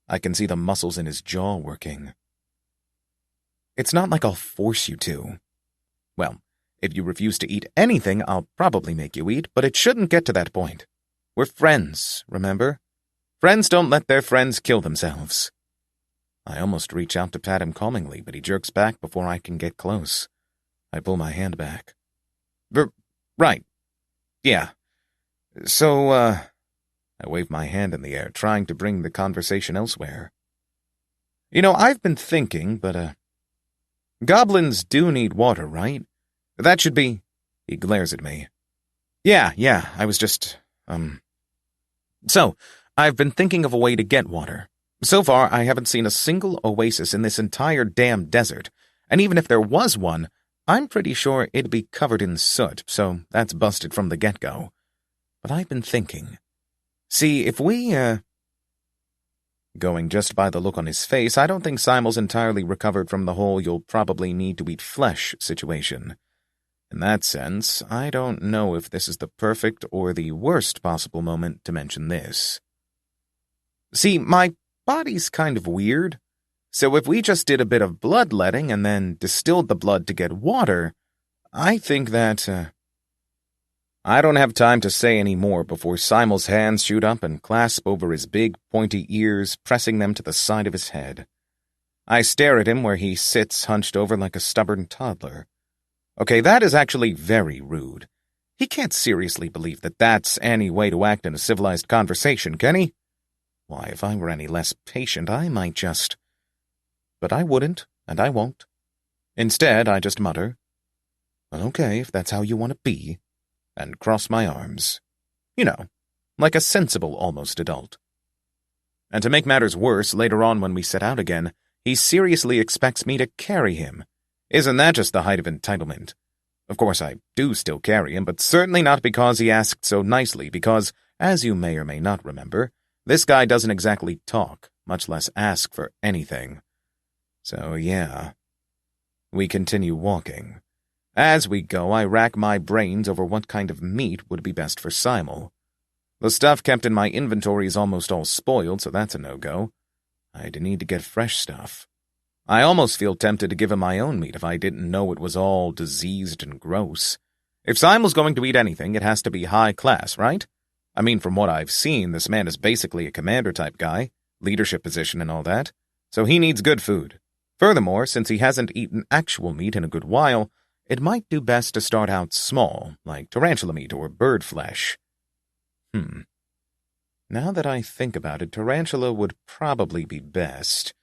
I can see the muscles in his jaw working. It's not like I'll force you to. Well, if you refuse to eat anything, I'll probably make you eat, but it shouldn't get to that point. We're friends, remember? Friends don't let their friends kill themselves. I almost reach out to pat him calmingly, but he jerks back before I can get close. I pull my hand back. Right. Yeah. So, I wave my hand in the air, trying to bring the conversation elsewhere. You know, I've been thinking, but, goblins do need water, right? That should be... He glares at me. Yeah, I was just, So, I've been thinking of a way to get water. So far, I haven't seen a single oasis in this entire damn desert, and even if there was one, I'm pretty sure it'd be covered in soot, so that's busted from the get-go. But I've been thinking. See, if we, Going just by the look on his face, I don't think Simel's entirely recovered from the whole you'll probably need to eat flesh situation. In that sense, I don't know if this is the perfect or the worst possible moment to mention this. See, my body's kind of weird, so if we just did a bit of bloodletting and then distilled the blood to get water, I think that, I don't have time to say any more before Simel's hands shoot up and clasp over his big, pointy ears, pressing them to the side of his head. I stare at him where he sits hunched over like a stubborn toddler. Okay, that is actually very rude. He can't seriously believe that that's any way to act in a civilized conversation, can he? Why, if I were any less patient, I might just... But I wouldn't, and I won't. Instead, I just mutter, "Well, okay, if that's how you want to be," and cross my arms. You know, like a sensible almost adult. And to make matters worse, later on when we set out again, he seriously expects me to carry him. Isn't that just the height of entitlement? Of course, I do still carry him, but certainly not because he asked so nicely, because, as you may or may not remember, this guy doesn't exactly talk, much less ask for anything. So, yeah. We continue walking. As we go, I rack my brains over what kind of meat would be best for Simel. The stuff kept in my inventory is almost all spoiled, so that's a no-go. I'd need to get fresh stuff. I almost feel tempted to give him my own meat if I didn't know it was all diseased and gross. If Simel's going to eat anything, it has to be high class, right? I mean, from what I've seen, this man is basically a commander-type guy, leadership position and all that, so he needs good food. Furthermore, since he hasn't eaten actual meat in a good while, it might do best to start out small, like tarantula meat or bird flesh. Now that I think about it, tarantula would probably be best.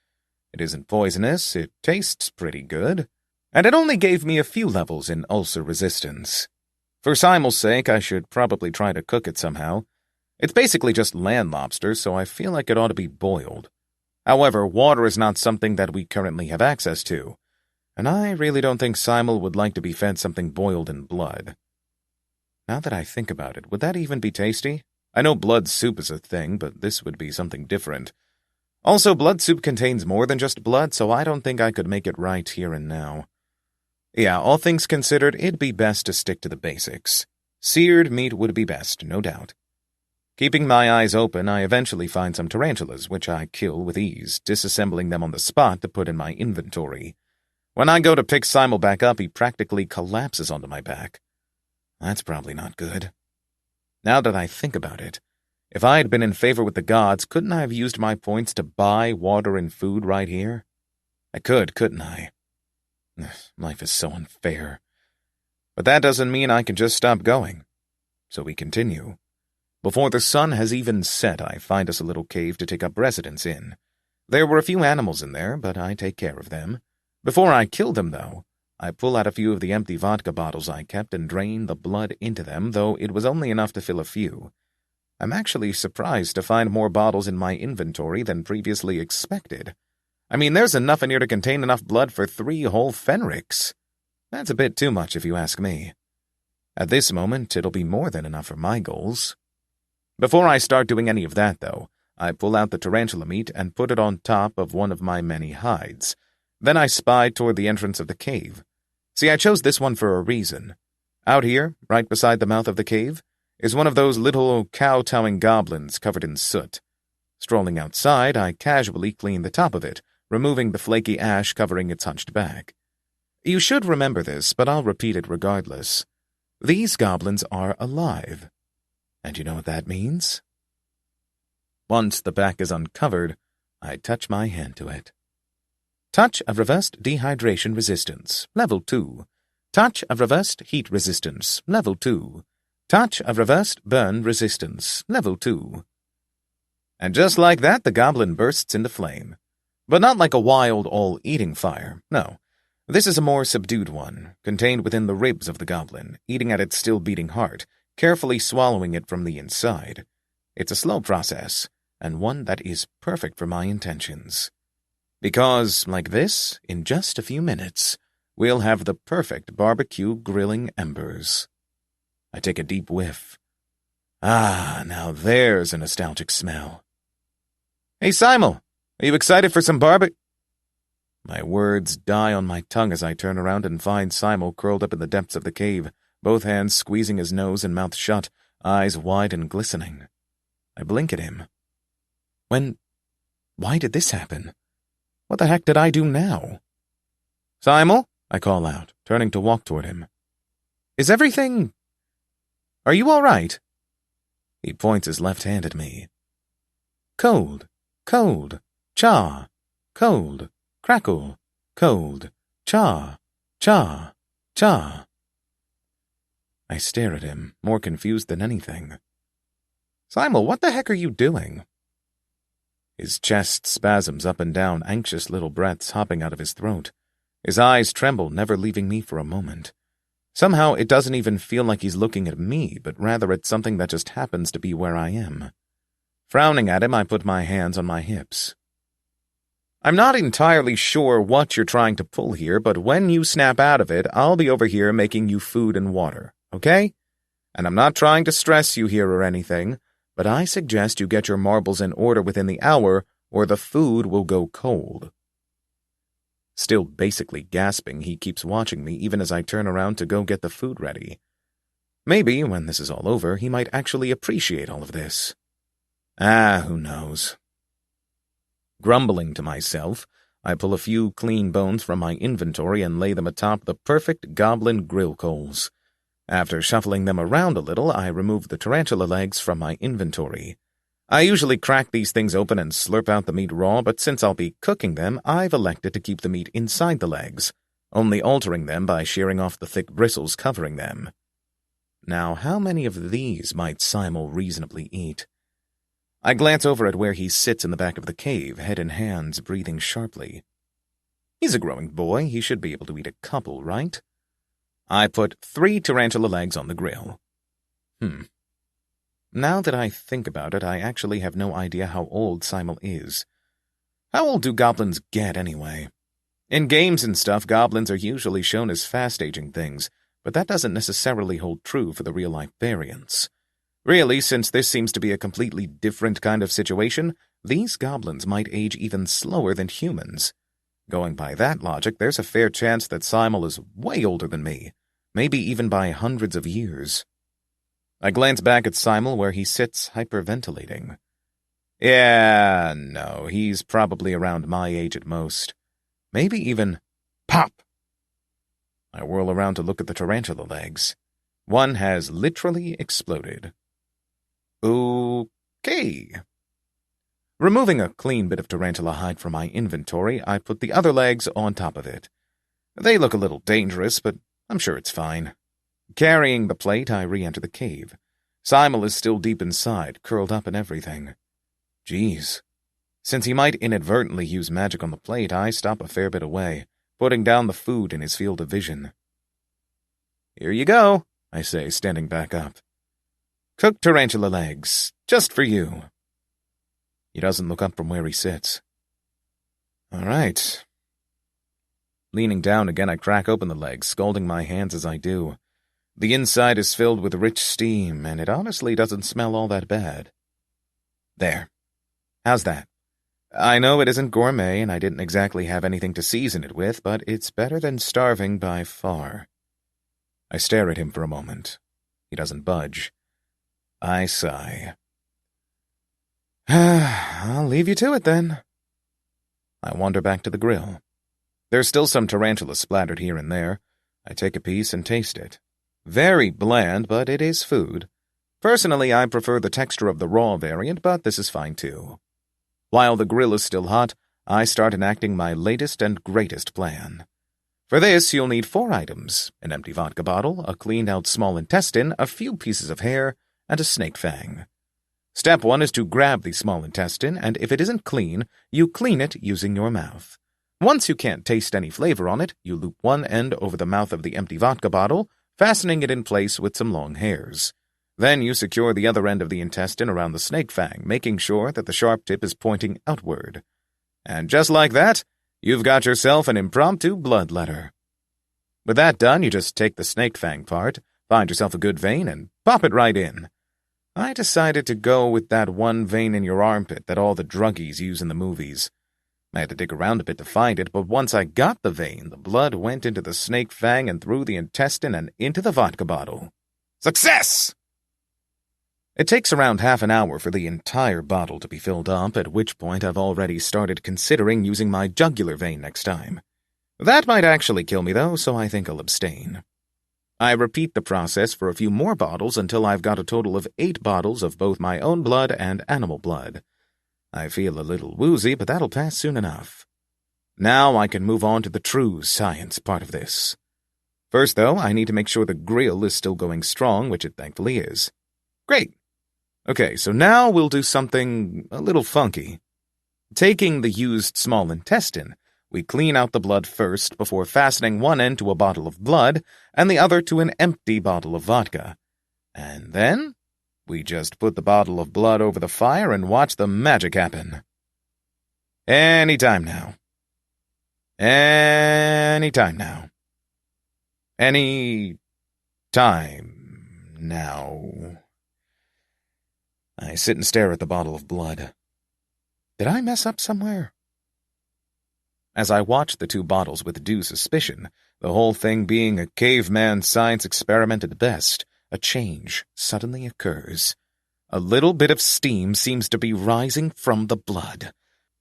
It isn't poisonous, it tastes pretty good, and it only gave me a few levels in ulcer resistance. For Simel's sake, I should probably try to cook it somehow. It's basically just land lobster, so I feel like it ought to be boiled. However, water is not something that we currently have access to, and I really don't think Simel would like to be fed something boiled in blood. Now that I think about it, would that even be tasty? I know blood soup is a thing, but this would be something different. Also, blood soup contains more than just blood, so I don't think I could make it right here and now. Yeah, all things considered, it'd be best to stick to the basics. Seared meat would be best, no doubt. Keeping my eyes open, I eventually find some tarantulas, which I kill with ease, disassembling them on the spot to put in my inventory. When I go to pick Simel back up, he practically collapses onto my back. That's probably not good. Now that I think about it, if I had been in favor with the gods, couldn't I have used my points to buy water and food right here? I could, couldn't I? Life is so unfair. But that doesn't mean I can just stop going. So we continue. Before the sun has even set, I find us a little cave to take up residence in. There were a few animals in there, but I take care of them. Before I kill them, though, I pull out a few of the empty vodka bottles I kept and drain the blood into them, though it was only enough to fill a few. I'm actually surprised to find more bottles in my inventory than previously expected. I mean, there's enough in here to contain enough blood for 3 whole Fennricks. That's a bit too much if you ask me. At this moment, it'll be more than enough for my goals. Before I start doing any of that, though, I pull out the tarantula meat and put it on top of one of my many hides. Then I spy toward the entrance of the cave. See, I chose this one for a reason. Out here, right beside the mouth of the cave, is one of those little kowtowing goblins covered in soot. Strolling outside, I casually clean the top of it, removing the flaky ash covering its hunched back. You should remember this, but I'll repeat it regardless. These goblins are alive. And you know what that means? Once the back is uncovered, I touch my hand to it. Touch of reversed dehydration resistance, level 2. Touch of reversed heat resistance, level 2. Touch of reversed burn resistance, level 2. And just like that, the goblin bursts into flame. But not like a wild, all-eating fire, no. This is a more subdued one, contained within the ribs of the goblin, eating at its still-beating heart, carefully swallowing it from the inside. It's a slow process, and one that is perfect for my intentions. Because, like this, in just a few minutes, we'll have the perfect barbecue grilling embers. I take a deep whiff. Ah, now there's a nostalgic smell. Hey, Simel, are you excited for some barbecue? My words die on my tongue as I turn around and find Simel curled up in the depths of the cave, both hands squeezing his nose and mouth shut, eyes wide and glistening. I blink at him. Why did this happen? What the heck did I do now? Simel, I call out, turning to walk toward him. Is everything... Are you all right? He points his left hand at me. Cold, cold, cha, cold, crackle, cold, cha, cha, cha. I stare at him, more confused than anything. Simel, what the heck are you doing? His chest spasms up and down, anxious little breaths hopping out of his throat. His eyes tremble, never leaving me for a moment. Somehow it doesn't even feel like he's looking at me, but rather at something that just happens to be where I am. Frowning at him, I put my hands on my hips. I'm not entirely sure what you're trying to pull here, but when you snap out of it, I'll be over here making you food and water, okay? And I'm not trying to stress you here or anything, but I suggest you get your marbles in order within the hour, or the food will go cold. Still basically gasping, he keeps watching me even as I turn around to go get the food ready. Maybe, when this is all over, he might actually appreciate all of this. Who knows? Grumbling to myself, I pull a few clean bones from my inventory and lay them atop the perfect goblin grill coals. After shuffling them around a little, I remove the tarantula legs from my inventory. I usually crack these things open and slurp out the meat raw, but since I'll be cooking them, I've elected to keep the meat inside the legs, only altering them by shearing off the thick bristles covering them. Now, how many of these might Simel reasonably eat? I glance over at where he sits in the back of the cave, head in hands, breathing sharply. He's a growing boy. He should be able to eat a couple, right? I put 3 tarantula legs on the grill. Now that I think about it, I actually have no idea how old Simel is. How old do goblins get, anyway? In games and stuff, goblins are usually shown as fast-aging things, but that doesn't necessarily hold true for the real-life variants. Really, since this seems to be a completely different kind of situation, these goblins might age even slower than humans. Going by that logic, there's a fair chance that Simel is way older than me, maybe even by hundreds of years. I glance back at Simel where he sits hyperventilating. Yeah, no, he's probably around my age at most. Maybe even... Pop! I whirl around to look at the tarantula legs. One has literally exploded. Okay. Removing a clean bit of tarantula hide from my inventory, I put the other legs on top of it. They look a little dangerous, but I'm sure it's fine. Carrying the plate, I re-enter the cave. Simel is still deep inside, curled up and everything. Geez. Since he might inadvertently use magic on the plate, I stop a fair bit away, putting down the food in his field of vision. Here you go, I say, standing back up. Cooked tarantula legs, just for you. He doesn't look up from where he sits. All right. Leaning down again, I crack open the legs, scalding my hands as I do. The inside is filled with rich steam, and it honestly doesn't smell all that bad. There. How's that? I know it isn't gourmet, and I didn't exactly have anything to season it with, but it's better than starving by far. I stare at him for a moment. He doesn't budge. I sigh. I'll leave you to it, then. I wander back to the grill. There's still some tarantula splattered here and there. I take a piece and taste it. Very bland, but it is food. Personally, I prefer the texture of the raw variant, but this is fine too. While the grill is still hot, I start enacting my latest and greatest plan. For this, you'll need 4 items: an empty vodka bottle, a cleaned-out small intestine, a few pieces of hair, and a snake fang. Step 1 is to grab the small intestine, and if it isn't clean, you clean it using your mouth. Once you can't taste any flavor on it, you loop one end over the mouth of the empty vodka bottle, fastening it in place with some long hairs. Then you secure the other end of the intestine around the snake fang, making sure that the sharp tip is pointing outward. And just like that, you've got yourself an impromptu bloodletter. With that done, you just take the snake fang part, find yourself a good vein, and pop it right in. I decided to go with that one vein in your armpit that all the druggies use in the movies. I had to dig around a bit to find it, but once I got the vein, the blood went into the snake fang and through the intestine and into the vodka bottle. Success! It takes around half an hour for the entire bottle to be filled up, at which point I've already started considering using my jugular vein next time. That might actually kill me, though, so I think I'll abstain. I repeat the process for a few more bottles until I've got a total of 8 bottles of both my own blood and animal blood. I feel a little woozy, but that'll pass soon enough. Now I can move on to the true science part of this. First, though, I need to make sure the grill is still going strong, which it thankfully is. Great! Okay, so now we'll do something a little funky. Taking the used small intestine, we clean out the blood first before fastening one end to a bottle of blood and the other to an empty bottle of vodka. And then we just put the bottle of blood over the fire and watch the magic happen. Any time now. Any time now. Any time now. I sit and stare at the bottle of blood. Did I mess up somewhere? As I watch the 2 bottles with due suspicion, the whole thing being a caveman science experiment at best, a change suddenly occurs. A little bit of steam seems to be rising from the blood.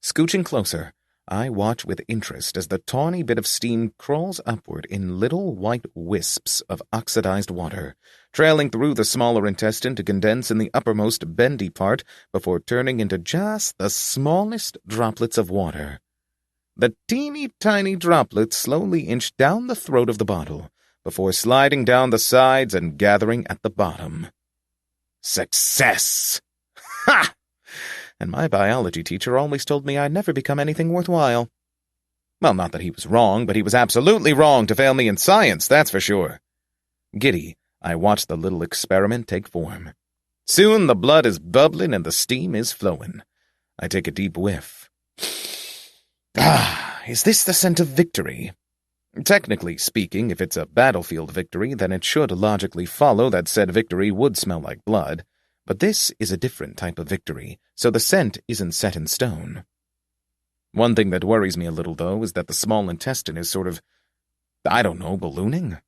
Scooching closer, I watch with interest as the tawny bit of steam crawls upward in little white wisps of oxidized water, trailing through the smaller intestine to condense in the uppermost bendy part before turning into just the smallest droplets of water. The teeny-tiny droplets slowly inch down the throat of the bottle, before sliding down the sides and gathering at the bottom. Success! Ha! And my biology teacher always told me I'd never become anything worthwhile. Well, not that he was wrong, but he was absolutely wrong to fail me in science, that's for sure. Giddy, I watch the little experiment take form. Soon the blood is bubbling and the steam is flowing. I take a deep whiff. Is this the scent of victory? Technically speaking, if it's a battlefield victory, then it should logically follow that said victory would smell like blood. But this is a different type of victory, so the scent isn't set in stone. One thing that worries me a little, though, is that the small intestine is sort of, ballooning?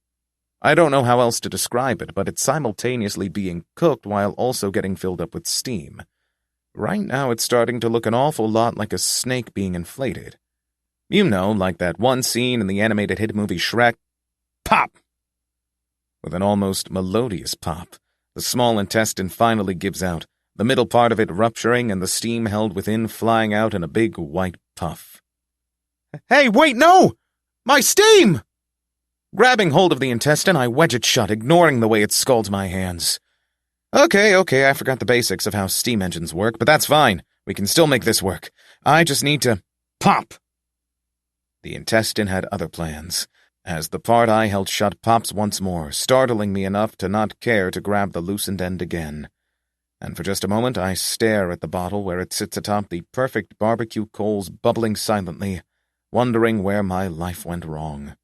I don't know how else to describe it, but it's simultaneously being cooked while also getting filled up with steam. Right now it's starting to look an awful lot like a snake being inflated. You know, like that one scene in the animated hit movie Shrek. Pop! With an almost melodious pop, the small intestine finally gives out, the middle part of it rupturing and the steam held within flying out in a big white puff. Hey, wait, no! My steam! Grabbing hold of the intestine, I wedge it shut, ignoring the way it scalds my hands. Okay, I forgot the basics of how steam engines work, but that's fine. We can still make this work. I just need to pop. The intestine had other plans. As the part I held shut pops once more, startling me enough to not care to grab the loosened end again. And for just a moment I stare at the bottle where it sits atop the perfect barbecue coals bubbling silently, wondering where my life went wrong.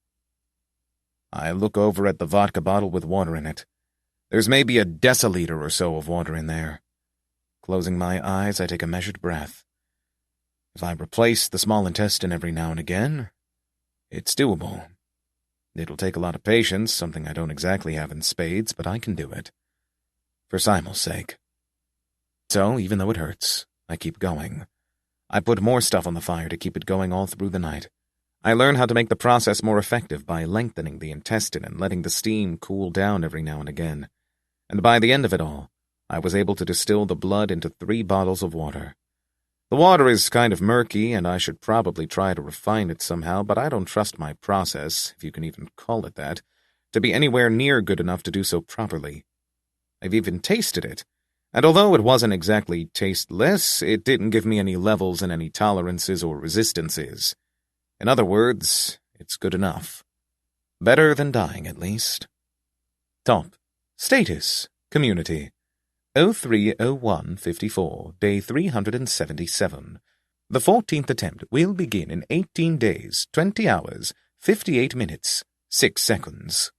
I look over at the vodka bottle with water in it. There's maybe a deciliter or so of water in there. Closing my eyes, I take a measured breath. If I replace the small intestine every now and again, it's doable. It'll take a lot of patience, something I don't exactly have in spades, but I can do it. For Simel's sake. So, even though it hurts, I keep going. I put more stuff on the fire to keep it going all through the night. I learn how to make the process more effective by lengthening the intestine and letting the steam cool down every now and again. And by the end of it all, I was able to distill the blood into 3 bottles of water. The water is kind of murky, and I should probably try to refine it somehow, but I don't trust my process, if you can even call it that, to be anywhere near good enough to do so properly. I've even tasted it, and although it wasn't exactly tasteless, it didn't give me any levels in any tolerances or resistances. In other words, it's good enough. Better than dying, at least. Top. Status. Community. 030154, day 377. The 14th attempt will begin in 18 days, 20 hours, 58 minutes, 6 seconds.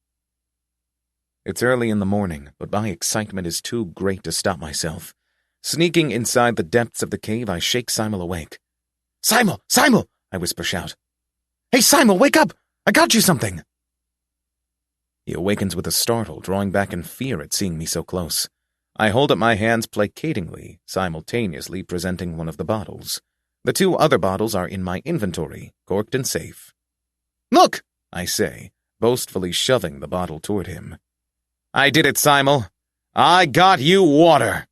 It's early in the morning, but my excitement is too great to stop myself. Sneaking inside the depths of the cave, I shake Simel awake. Simel! Simel! I whisper-shout. Hey, Simel, wake up! I got you something! He awakens with a startle, drawing back in fear at seeing me so close. I hold up my hands placatingly, simultaneously presenting one of the bottles. The 2 other bottles are in my inventory, corked and safe. Look, I say, boastfully shoving the bottle toward him. I did it, Simel. I got you water.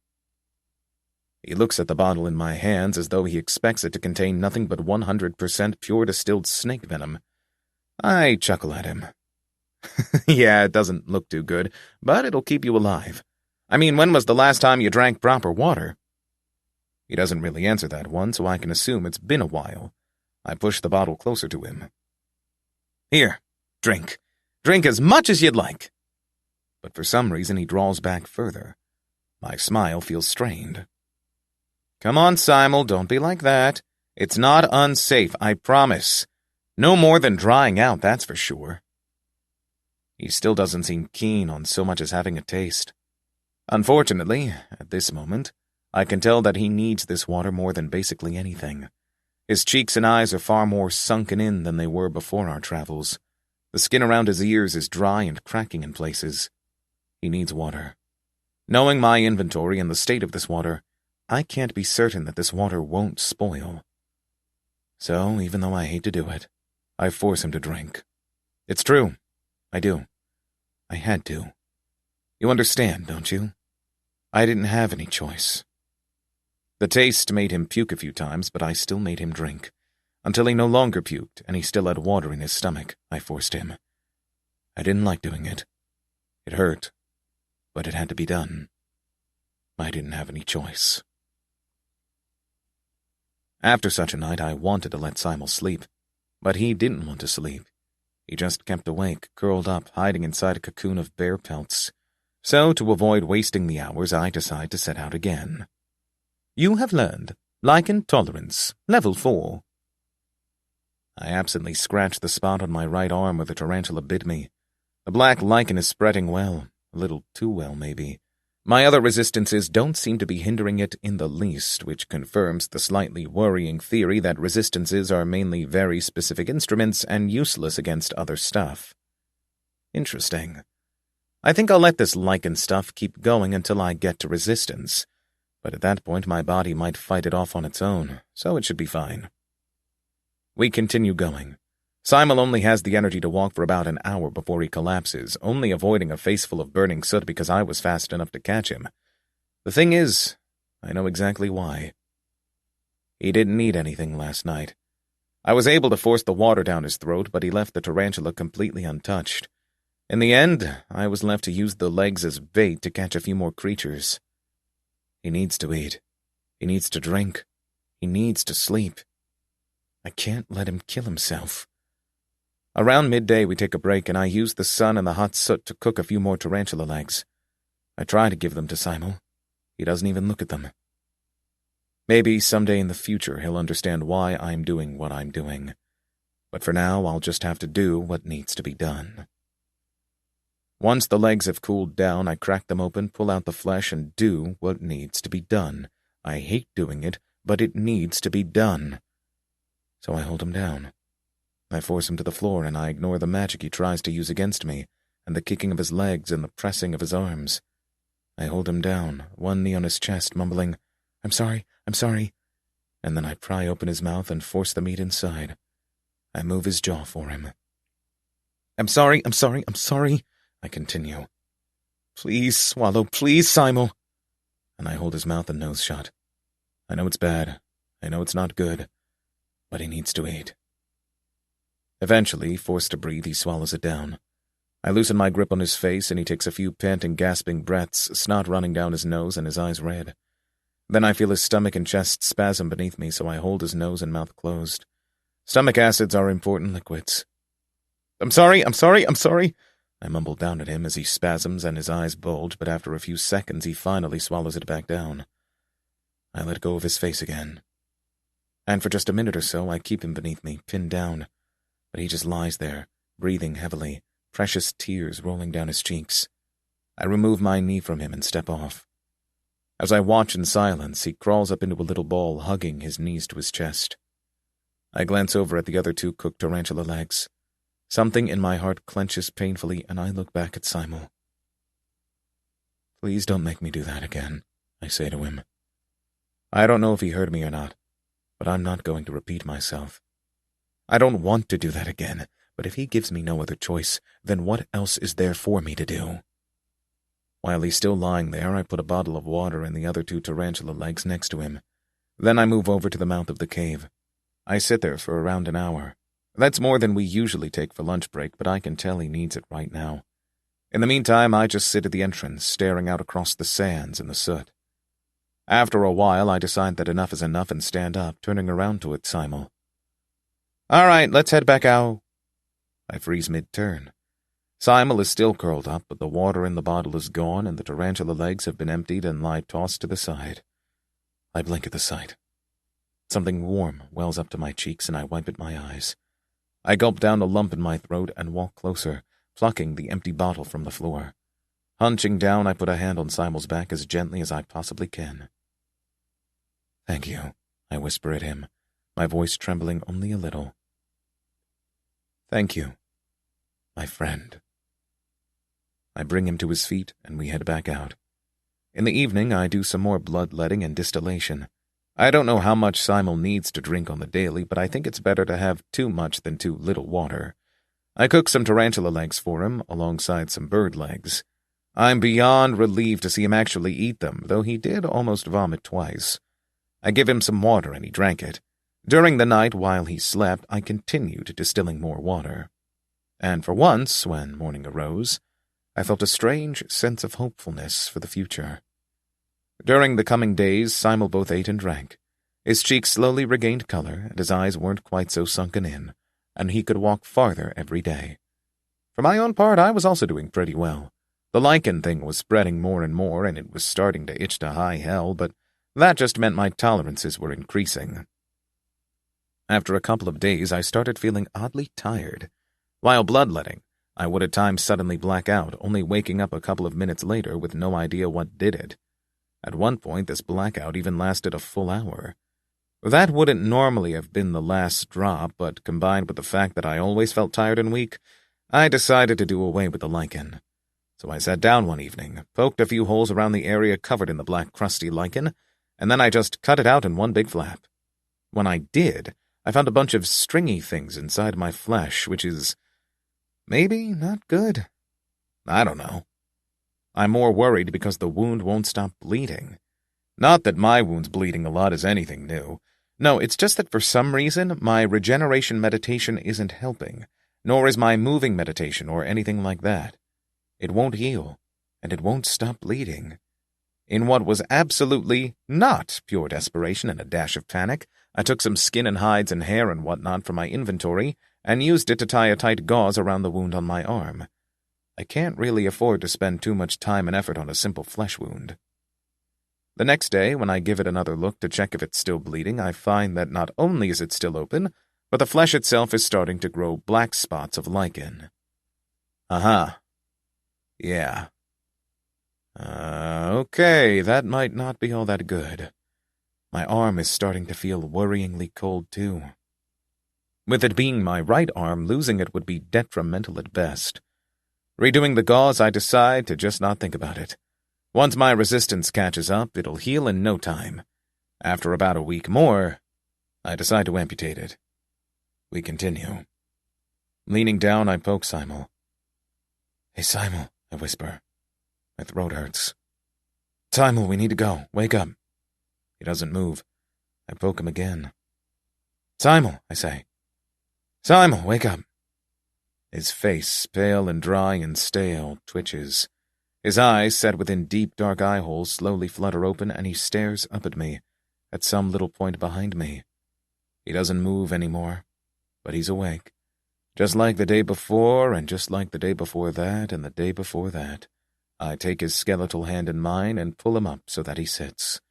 He looks at the bottle in my hands as though he expects it to contain nothing but 100% pure distilled snake venom. I chuckle at him. Yeah, it doesn't look too good, but it'll keep you alive. I mean, when was the last time you drank proper water? He doesn't really answer that one, so I can assume it's been a while. I push the bottle closer to him. Here, drink. Drink as much as you'd like. But for some reason he draws back further. My smile feels strained. Come on, Simel, don't be like that. It's not unsafe, I promise. No more than drying out, that's for sure. He still doesn't seem keen on so much as having a taste. Unfortunately, at this moment, I can tell that he needs this water more than basically anything. His cheeks and eyes are far more sunken in than they were before our travels. The skin around his ears is dry and cracking in places. He needs water. Knowing my inventory and the state of this water, I can't be certain that this water won't spoil. So, even though I hate to do it, I force him to drink. It's true. I do. I had to. You understand, don't you? I didn't have any choice. The taste made him puke a few times, but I still made him drink. Until he no longer puked, and he still had water in his stomach, I forced him. I didn't like doing it. It hurt, but it had to be done. I didn't have any choice. After such a night, I wanted to let Simel sleep, but he didn't want to sleep. He just kept awake, curled up, hiding inside a cocoon of bear pelts. So, to avoid wasting the hours, I decide to set out again. You have learned Lichen Tolerance, Level 4. I absently scratched the spot on my right arm where the tarantula bit me. The black lichen is spreading well, a little too well, maybe. My other resistances don't seem to be hindering it in the least, which confirms the slightly worrying theory that resistances are mainly very specific instruments and useless against other stuff. Interesting. I think I'll let this lichen stuff keep going until I get to resistance, but at that point my body might fight it off on its own, so it should be fine. We continue going. Simel only has the energy to walk for about an hour before he collapses, only avoiding a face full of burning soot because I was fast enough to catch him. The thing is, I know exactly why. He didn't need anything last night. I was able to force the water down his throat, but he left the tarantula completely untouched. In the end, I was left to use the legs as bait to catch a few more creatures. He needs to eat. He needs to drink. He needs to sleep. I can't let him kill himself. Around midday, we take a break, and I use the sun and the hot soot to cook a few more tarantula legs. I try to give them to Simel. He doesn't even look at them. Maybe someday in the future he'll understand why I'm doing what I'm doing. But for now, I'll just have to do what needs to be done. Once the legs have cooled down, I crack them open, pull out the flesh, and do what needs to be done. I hate doing it, but it needs to be done. So I hold him down. I force him to the floor, and I ignore the magic he tries to use against me, and the kicking of his legs and the pressing of his arms. I hold him down, one knee on his chest, mumbling, I'm sorry, and then I pry open his mouth and force the meat inside. I move his jaw for him. I'm sorry, I continue. Please swallow, please, Simel. And I hold his mouth and nose shut. I know it's bad. I know it's not good. But he needs to eat. Eventually, forced to breathe, he swallows it down. I loosen my grip on his face, and he takes a few panting, gasping breaths, snot running down his nose and his eyes red. Then I feel his stomach and chest spasm beneath me, so I hold his nose and mouth closed. Stomach acids are important liquids. I'm sorry. I mumble down at him as he spasms and his eyes bulge, but after a few seconds he finally swallows it back down. I let go of his face again. And for just a minute or so I keep him beneath me, pinned down. But he just lies there, breathing heavily, precious tears rolling down his cheeks. I remove my knee from him and step off. As I watch in silence, he crawls up into a little ball, hugging his knees to his chest. I glance over at the other two cooked tarantula legs. Something in my heart clenches painfully, and I look back at Simel. Please don't make me do that again, I say to him. I don't know if he heard me or not, but I'm not going to repeat myself. I don't want to do that again, but if he gives me no other choice, then what else is there for me to do? While he's still lying there, I put a bottle of water and the other two tarantula legs next to him. Then I move over to the mouth of the cave. I sit there for around an hour. That's more than we usually take for lunch break, but I can tell he needs it right now. In the meantime, I just sit at the entrance, staring out across the sands and the soot. After a while, I decide that enough is enough and stand up, turning around to it, Simel. All right, let's head back out. I freeze mid-turn. Simel is still curled up, but the water in the bottle is gone and the tarantula legs have been emptied and lie tossed to the side. I blink at the sight. Something warm wells up to my cheeks and I wipe at my eyes. I gulp down a lump in my throat and walk closer, plucking the empty bottle from the floor. Hunching down, I put a hand on Simel's back as gently as I possibly can. Thank you, I whisper at him, my voice trembling only a little. Thank you, my friend. I bring him to his feet and we head back out. In the evening, I do some more bloodletting and distillation. I don't know how much Simel needs to drink on the daily, but I think it's better to have too much than too little water. I cook some tarantula legs for him, alongside some bird legs. I'm beyond relieved to see him actually eat them, though he did almost vomit twice. I give him some water and he drank it. During the night, while he slept, I continued distilling more water. And for once, when morning arose, I felt a strange sense of hopefulness for the future. During the coming days, Simel both ate and drank. His cheeks slowly regained color, and his eyes weren't quite so sunken in. and he could walk farther every day. For my own part, I was also doing pretty well. The lichen thing was spreading more and more, and it was starting to itch to high hell, but that just meant my tolerances were increasing. After a couple of days, I started feeling oddly tired. While bloodletting, I would at times suddenly black out, only waking up a couple of minutes later with no idea what did it. At one point, this blackout even lasted a full hour. That wouldn't normally have been the last drop, but combined with the fact that I always felt tired and weak, I decided to do away with the lichen. So I sat down one evening, poked a few holes around the area covered in the black crusty lichen, and then I just cut it out in one big flap. When I did, I found a bunch of stringy things inside my flesh, which is maybe not good. I don't know. I'm more worried because the wound won't stop bleeding. Not that my wound's bleeding a lot is anything new. No, it's just that for some reason, my regeneration meditation isn't helping, nor is my moving meditation or anything like that. It won't heal, and it won't stop bleeding. In what was absolutely not pure desperation and a dash of panic, I took some skin and hides and hair and whatnot from my inventory and used it to tie a tight gauze around the wound on my arm. I can't really afford to spend too much time and effort on a simple flesh wound. The next day, when I give it another look to check if it's still bleeding, I find that not only is it still open, but the flesh itself is starting to grow black spots of lichen. Aha. Yeah. Okay, that might not be all that good. My arm is starting to feel worryingly cold, too. With it being my right arm, losing it would be detrimental at best. Redoing the gauze, I decide to just not think about it. Once my resistance catches up, it'll heal in no time. After about a week more, I decide to amputate it. We continue. Leaning down, I poke Simel. "Hey, Simel," I whisper. My throat hurts. "Simel, we need to go. Wake up." He doesn't move. I poke him again. "Simel," I say. "Simel, wake up." His face, pale and dry and stale, twitches. His eyes, set within deep, dark eye holes, slowly flutter open, and he stares up at me, at some little point behind me. He doesn't move anymore, but he's awake. Just like the day before, and just like the day before that, and the day before that. I take his skeletal hand in mine and pull him up so that he sits.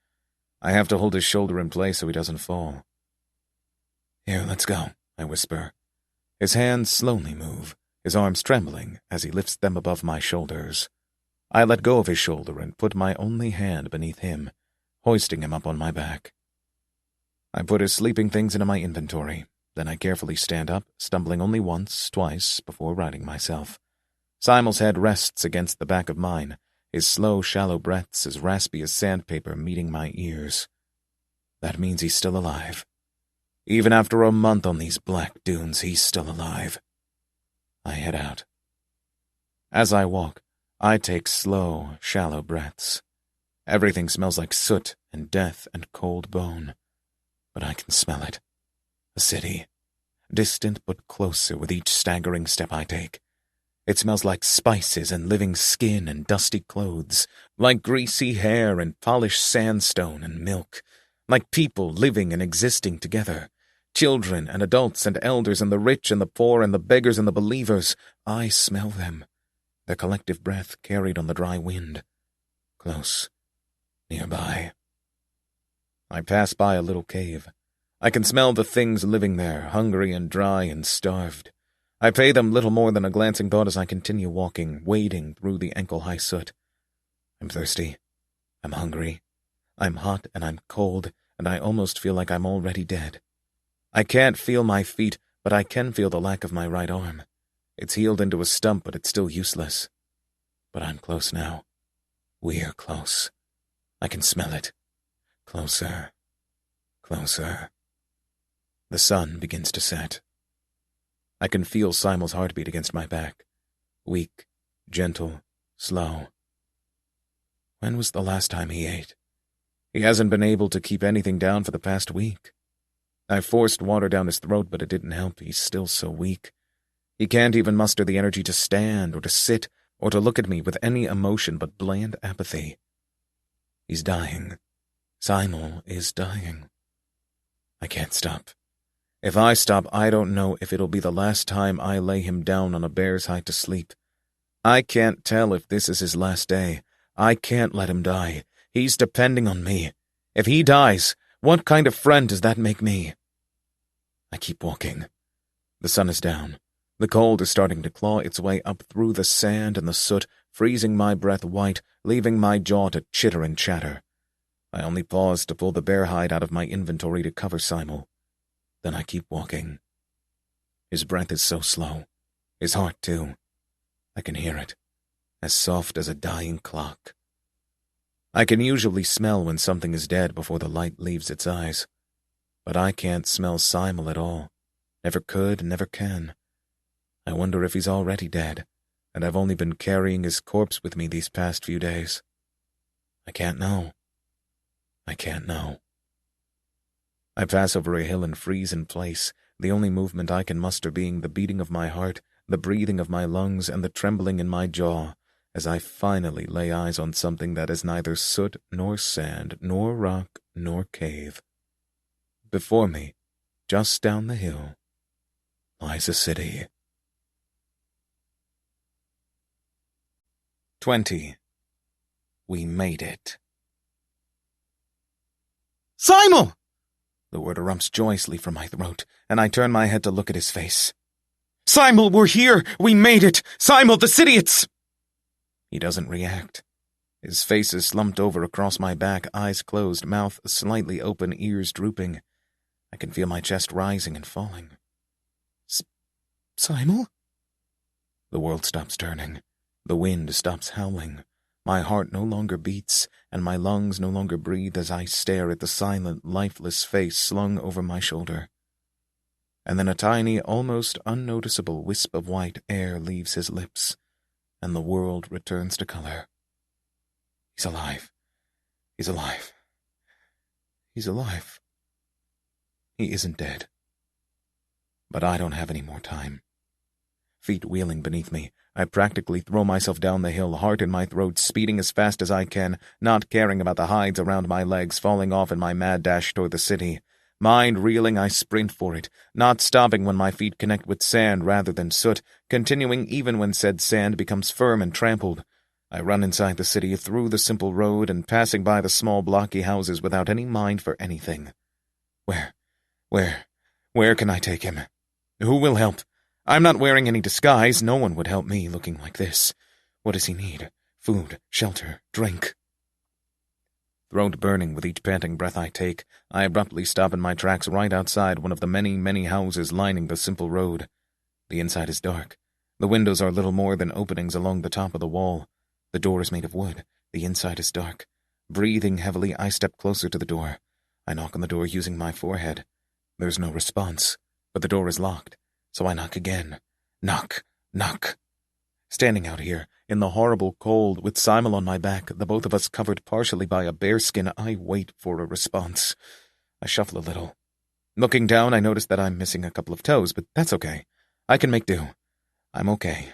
I have to hold his shoulder in place so he doesn't fall. "Here, let's go," I whisper. His hands slowly move, his arms trembling as he lifts them above my shoulders. I let go of his shoulder and put my only hand beneath him, hoisting him up on my back. I put his sleeping things into my inventory. Then I carefully stand up, stumbling only once, twice, before righting myself. Simel's head rests against the back of mine, his slow, shallow breaths as raspy as sandpaper meeting my ears. That means he's still alive. Even after a month on these black dunes, he's still alive. I head out. As I walk, I take slow, shallow breaths. Everything smells like soot and death and cold bone. But I can smell it. A city, distant but closer with each staggering step I take. It smells like spices and living skin and dusty clothes, like greasy hair and polished sandstone and milk, like people living and existing together, children and adults and elders and the rich and the poor and the beggars and the believers. I smell them, their collective breath carried on the dry wind, close, nearby. I pass by a little cave. I can smell the things living there, hungry and dry and starved. I pay them little more than a glancing thought as I continue walking, wading through the ankle-high soot. I'm thirsty. I'm hungry. I'm hot and I'm cold, and I almost feel like I'm already dead. I can't feel my feet, but I can feel the lack of my right arm. It's healed into a stump, but it's still useless. But I'm close now. We're close. I can smell it. Closer. Closer. The sun begins to set. I can feel Simel's heartbeat against my back. Weak, gentle, slow. When was the last time he ate? He hasn't been able to keep anything down for the past week. I forced water down his throat, but it didn't help. He's still so weak. He can't even muster the energy to stand or to sit or to look at me with any emotion but bland apathy. He's dying. Simel is dying. I can't stop. If I stop, I don't know if it'll be the last time I lay him down on a bear's hide to sleep. I can't tell if this is his last day. I can't let him die. He's depending on me. If he dies, what kind of friend does that make me? I keep walking. The sun is down. The cold is starting to claw its way up through the sand and the soot, freezing my breath white, leaving my jaw to chitter and chatter. I only pause to pull the bear hide out of my inventory to cover Simel. Then I keep walking. His breath is so slow. His heart, too. I can hear it, as soft as a dying clock. I can usually smell when something is dead before the light leaves its eyes. But I can't smell Simel at all. Never could, never can. I wonder if he's already dead, and I've only been carrying his corpse with me these past few days. I can't know. I can't know. I pass over a hill and freeze in place, the only movement I can muster being the beating of my heart, the breathing of my lungs, and the trembling in my jaw, as I finally lay eyes on something that is neither soot nor sand, nor rock nor cave. Before me, just down the hill, lies a city. 20. We made it. Simel! The word erupts joyously from my throat, and I turn my head to look at his face. Simel, we're here! We made it! Simel, the city, it's... He doesn't react. His face is slumped over across my back, eyes closed, mouth slightly open, ears drooping. I can feel my chest rising and falling. Simel? The world stops turning. The wind stops howling. My heart no longer beats, and my lungs no longer breathe as I stare at the silent, lifeless face slung over my shoulder. And then a tiny, almost unnoticeable wisp of white air leaves his lips, and the world returns to color. He's alive. He's alive. He's alive. He isn't dead. But I don't have any more time. Feet wheeling beneath me, I practically throw myself down the hill, heart in my throat, speeding as fast as I can, not caring about the hides around my legs falling off in my mad dash toward the city. Mind reeling, I sprint for it, not stopping when my feet connect with sand rather than soot, continuing even when said sand becomes firm and trampled. I run inside the city, through the simple road, and passing by the small blocky houses without any mind for anything. Where can I take him? Who will help? I'm not wearing any disguise. No one would help me looking like this. What does he need? Food, shelter, drink. Throat burning with each panting breath I take, I abruptly stop in my tracks right outside one of the many, many houses lining the simple road. The inside is dark. The windows are little more than openings along the top of the wall. The door is made of wood. The inside is dark. Breathing heavily, I step closer to the door. I knock on the door using my forehead. There's no response, but the door is locked. So I knock again. Knock, knock. Standing out here, in the horrible cold, with Simel on my back, the both of us covered partially by a bearskin, I wait for a response. I shuffle a little. Looking down, I notice that I'm missing a couple of toes, but that's okay. I can make do. I'm okay.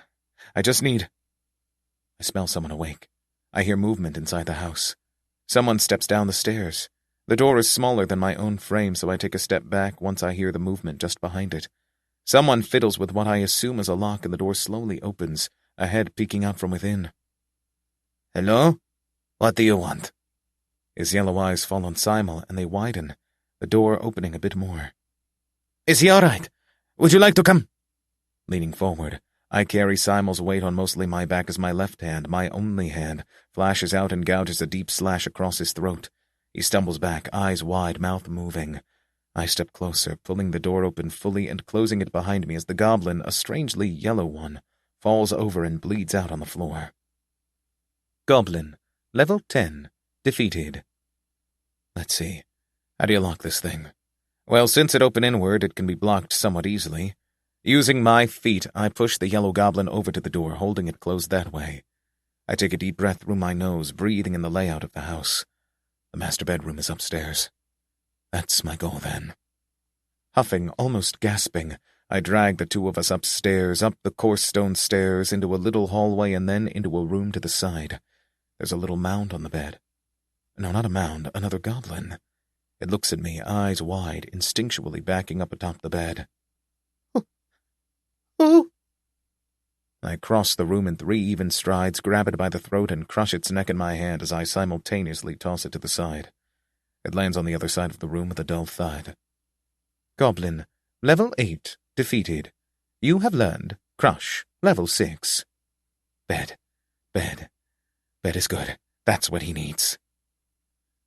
I just need... I smell someone awake. I hear movement inside the house. Someone steps down the stairs. The door is smaller than my own frame, so I take a step back once I hear the movement just behind it. Someone fiddles with what I assume is a lock, and the door slowly opens, a head peeking out from within. Hello? What do you want? His yellow eyes fall on Simel, and they widen, the door opening a bit more. Is he all right? Would you like to come? Leaning forward, I carry Simel's weight on mostly my back as my left hand, my only hand, flashes out and gouges a deep slash across his throat. He stumbles back, eyes wide, mouth moving. I step closer, pulling the door open fully and closing it behind me as the goblin, a strangely yellow one, falls over and bleeds out on the floor. Goblin, level 10, defeated. Let's see. How do you lock this thing? Well, since it opened inward, it can be blocked somewhat easily. Using my feet, I push the yellow goblin over to the door, holding it closed that way. I take a deep breath through my nose, breathing in the layout of the house. The master bedroom is upstairs. That's my goal, then. Huffing, almost gasping, I drag the two of us upstairs, up the coarse stone stairs, into a little hallway, and then into a room to the side. There's a little mound on the bed. No, not a mound, another goblin. It looks at me, eyes wide, instinctually backing up atop the bed. Oh! I cross the room in 3 even strides, grab it by the throat, and crush its neck in my hand as I simultaneously toss it to the side. It lands on the other side of the room with a dull thud. Goblin, level 8, defeated. You have learned crush, level 6. Bed. Bed is good. That's what he needs.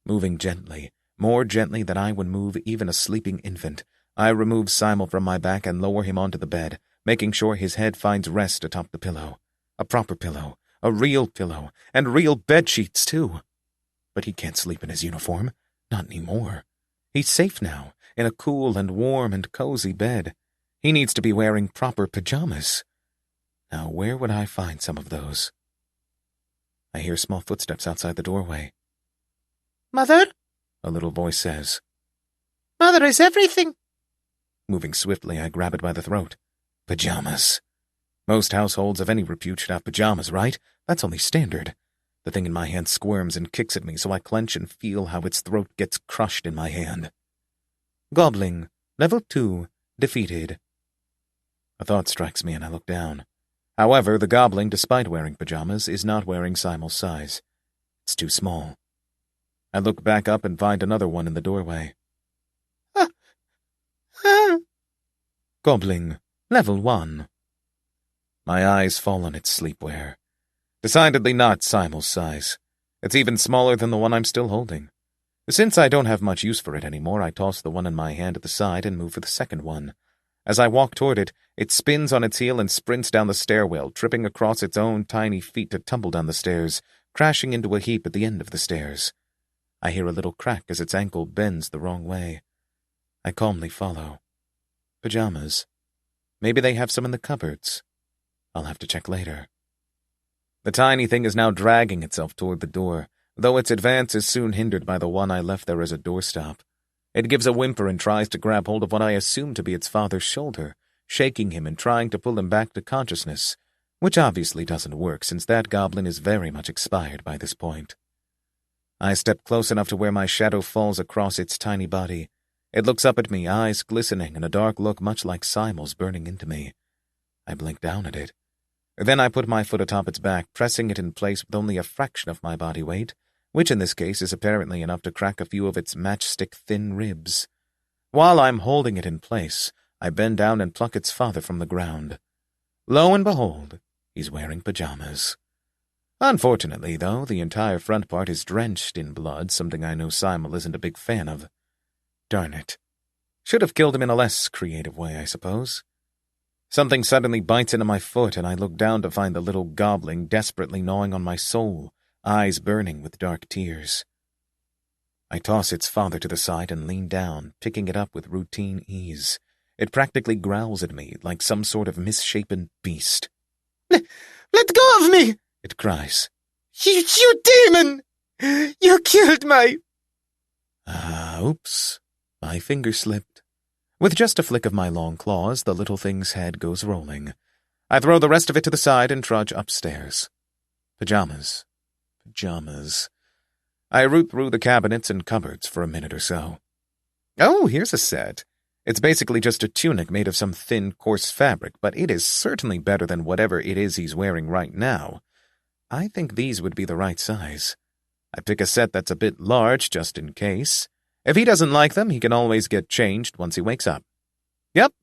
Moving gently, more gently than I would move even a sleeping infant, I remove Simel from my back and lower him onto the bed, making sure his head finds rest atop the pillow. A proper pillow, a real pillow, and real bedsheets, too. But he can't sleep in his uniform. Not anymore. He's safe now, in a cool and warm and cozy bed. He needs to be wearing proper pajamas. Now, where would I find some of those? I hear small footsteps outside the doorway. Mother? A little voice says. Mother is everything. Moving swiftly, I grab it by the throat. Pajamas. Most households of any repute should have pajamas, right? That's only standard. The thing in my hand squirms and kicks at me, so I clench and feel how its throat gets crushed in my hand. Goblin, level 2, defeated. A thought strikes me and I look down. However, the goblin, despite wearing pajamas, is not wearing Simel's size. It's too small. I look back up and find another one in the doorway. Goblin, level 1. My eyes fall on its sleepwear. Decidedly not Simel's size. It's even smaller than the one I'm still holding. Since I don't have much use for it anymore, I toss the one in my hand at the side and move for the second one. As I walk toward it, it spins on its heel and sprints down the stairwell, tripping across its own tiny feet to tumble down the stairs, crashing into a heap at the end of the stairs. I hear a little crack as its ankle bends the wrong way. I calmly follow. Pajamas. Maybe they have some in the cupboards. I'll have to check later. The tiny thing is now dragging itself toward the door, though its advance is soon hindered by the one I left there as a doorstop. It gives a whimper and tries to grab hold of what I assume to be its father's shoulder, shaking him and trying to pull him back to consciousness, which obviously doesn't work since that goblin is very much expired by this point. I step close enough to where my shadow falls across its tiny body. It looks up at me, eyes glistening, and a dark look much like Simel's burning into me. I blink down at it. Then I put my foot atop its back, pressing it in place with only a fraction of my body weight, which in this case is apparently enough to crack a few of its matchstick-thin ribs. While I'm holding it in place, I bend down and pluck its father from the ground. Lo and behold, he's wearing pajamas. Unfortunately, though, the entire front part is drenched in blood, something I know Simel isn't a big fan of. Darn it. Should have killed him in a less creative way, I suppose. Something suddenly bites into my foot, and I look down to find the little goblin desperately gnawing on my soul, eyes burning with dark tears. I toss its father to the side and lean down, picking it up with routine ease. It practically growls at me like some sort of misshapen beast. Let go of me! It cries. You demon! You killed my... Oops. My finger slipped. With just a flick of my long claws, the little thing's head goes rolling. I throw the rest of it to the side and trudge upstairs. Pajamas. I root through the cabinets and cupboards for a minute or so. Oh, here's a set. It's basically just a tunic made of some thin, coarse fabric, but it is certainly better than whatever it is he's wearing right now. I think these would be the right size. I pick a set that's a bit large, just in case. If he doesn't like them, he can always get changed once he wakes up. Yep.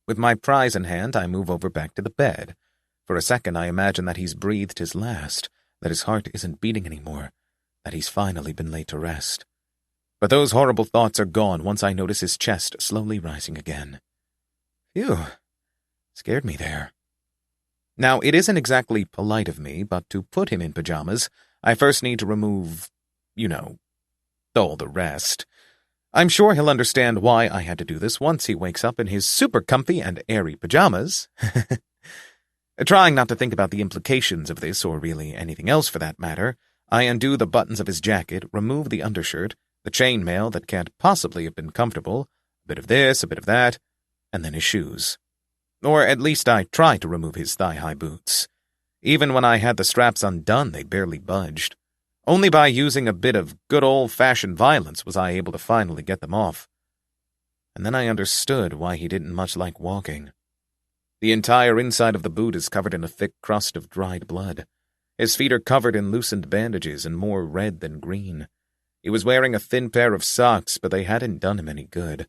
With my prize in hand, I move over back to the bed. For a second, I imagine that he's breathed his last, that his heart isn't beating anymore, that he's finally been laid to rest. But those horrible thoughts are gone once I notice his chest slowly rising again. Phew. Scared me there. Now, it isn't exactly polite of me, but to put him in pajamas, I first need to remove, all the rest. I'm sure he'll understand why I had to do this once he wakes up in his super comfy and airy pajamas. Trying not to think about the implications of this, or really anything else for that matter, I undo the buttons of his jacket, remove the undershirt, the chainmail that can't possibly have been comfortable, a bit of this, a bit of that, and then his shoes. Or at least I try to remove his thigh-high boots. Even when I had the straps undone, they barely budged. Only by using a bit of good old-fashioned violence was I able to finally get them off. And then I understood why he didn't much like walking. The entire inside of the boot is covered in a thick crust of dried blood. His feet are covered in loosened bandages and more red than green. He was wearing a thin pair of socks, but they hadn't done him any good.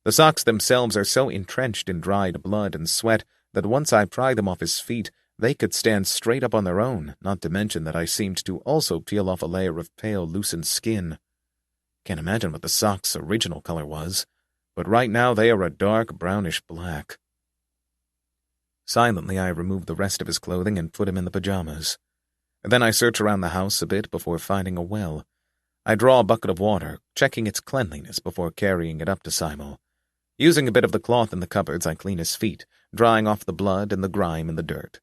The socks themselves are so entrenched in dried blood and sweat that once I pried them off his feet, they could stand straight up on their own, not to mention that I seemed to also peel off a layer of pale, loosened skin. Can't imagine what the socks' original color was, but right now they are a dark brownish black. Silently, I removed the rest of his clothing and put him in the pajamas. Then I search around the house a bit before finding a well. I draw a bucket of water, checking its cleanliness before carrying it up to Simel. Using a bit of the cloth in the cupboards, I clean his feet, drying off the blood and the grime and the dirt.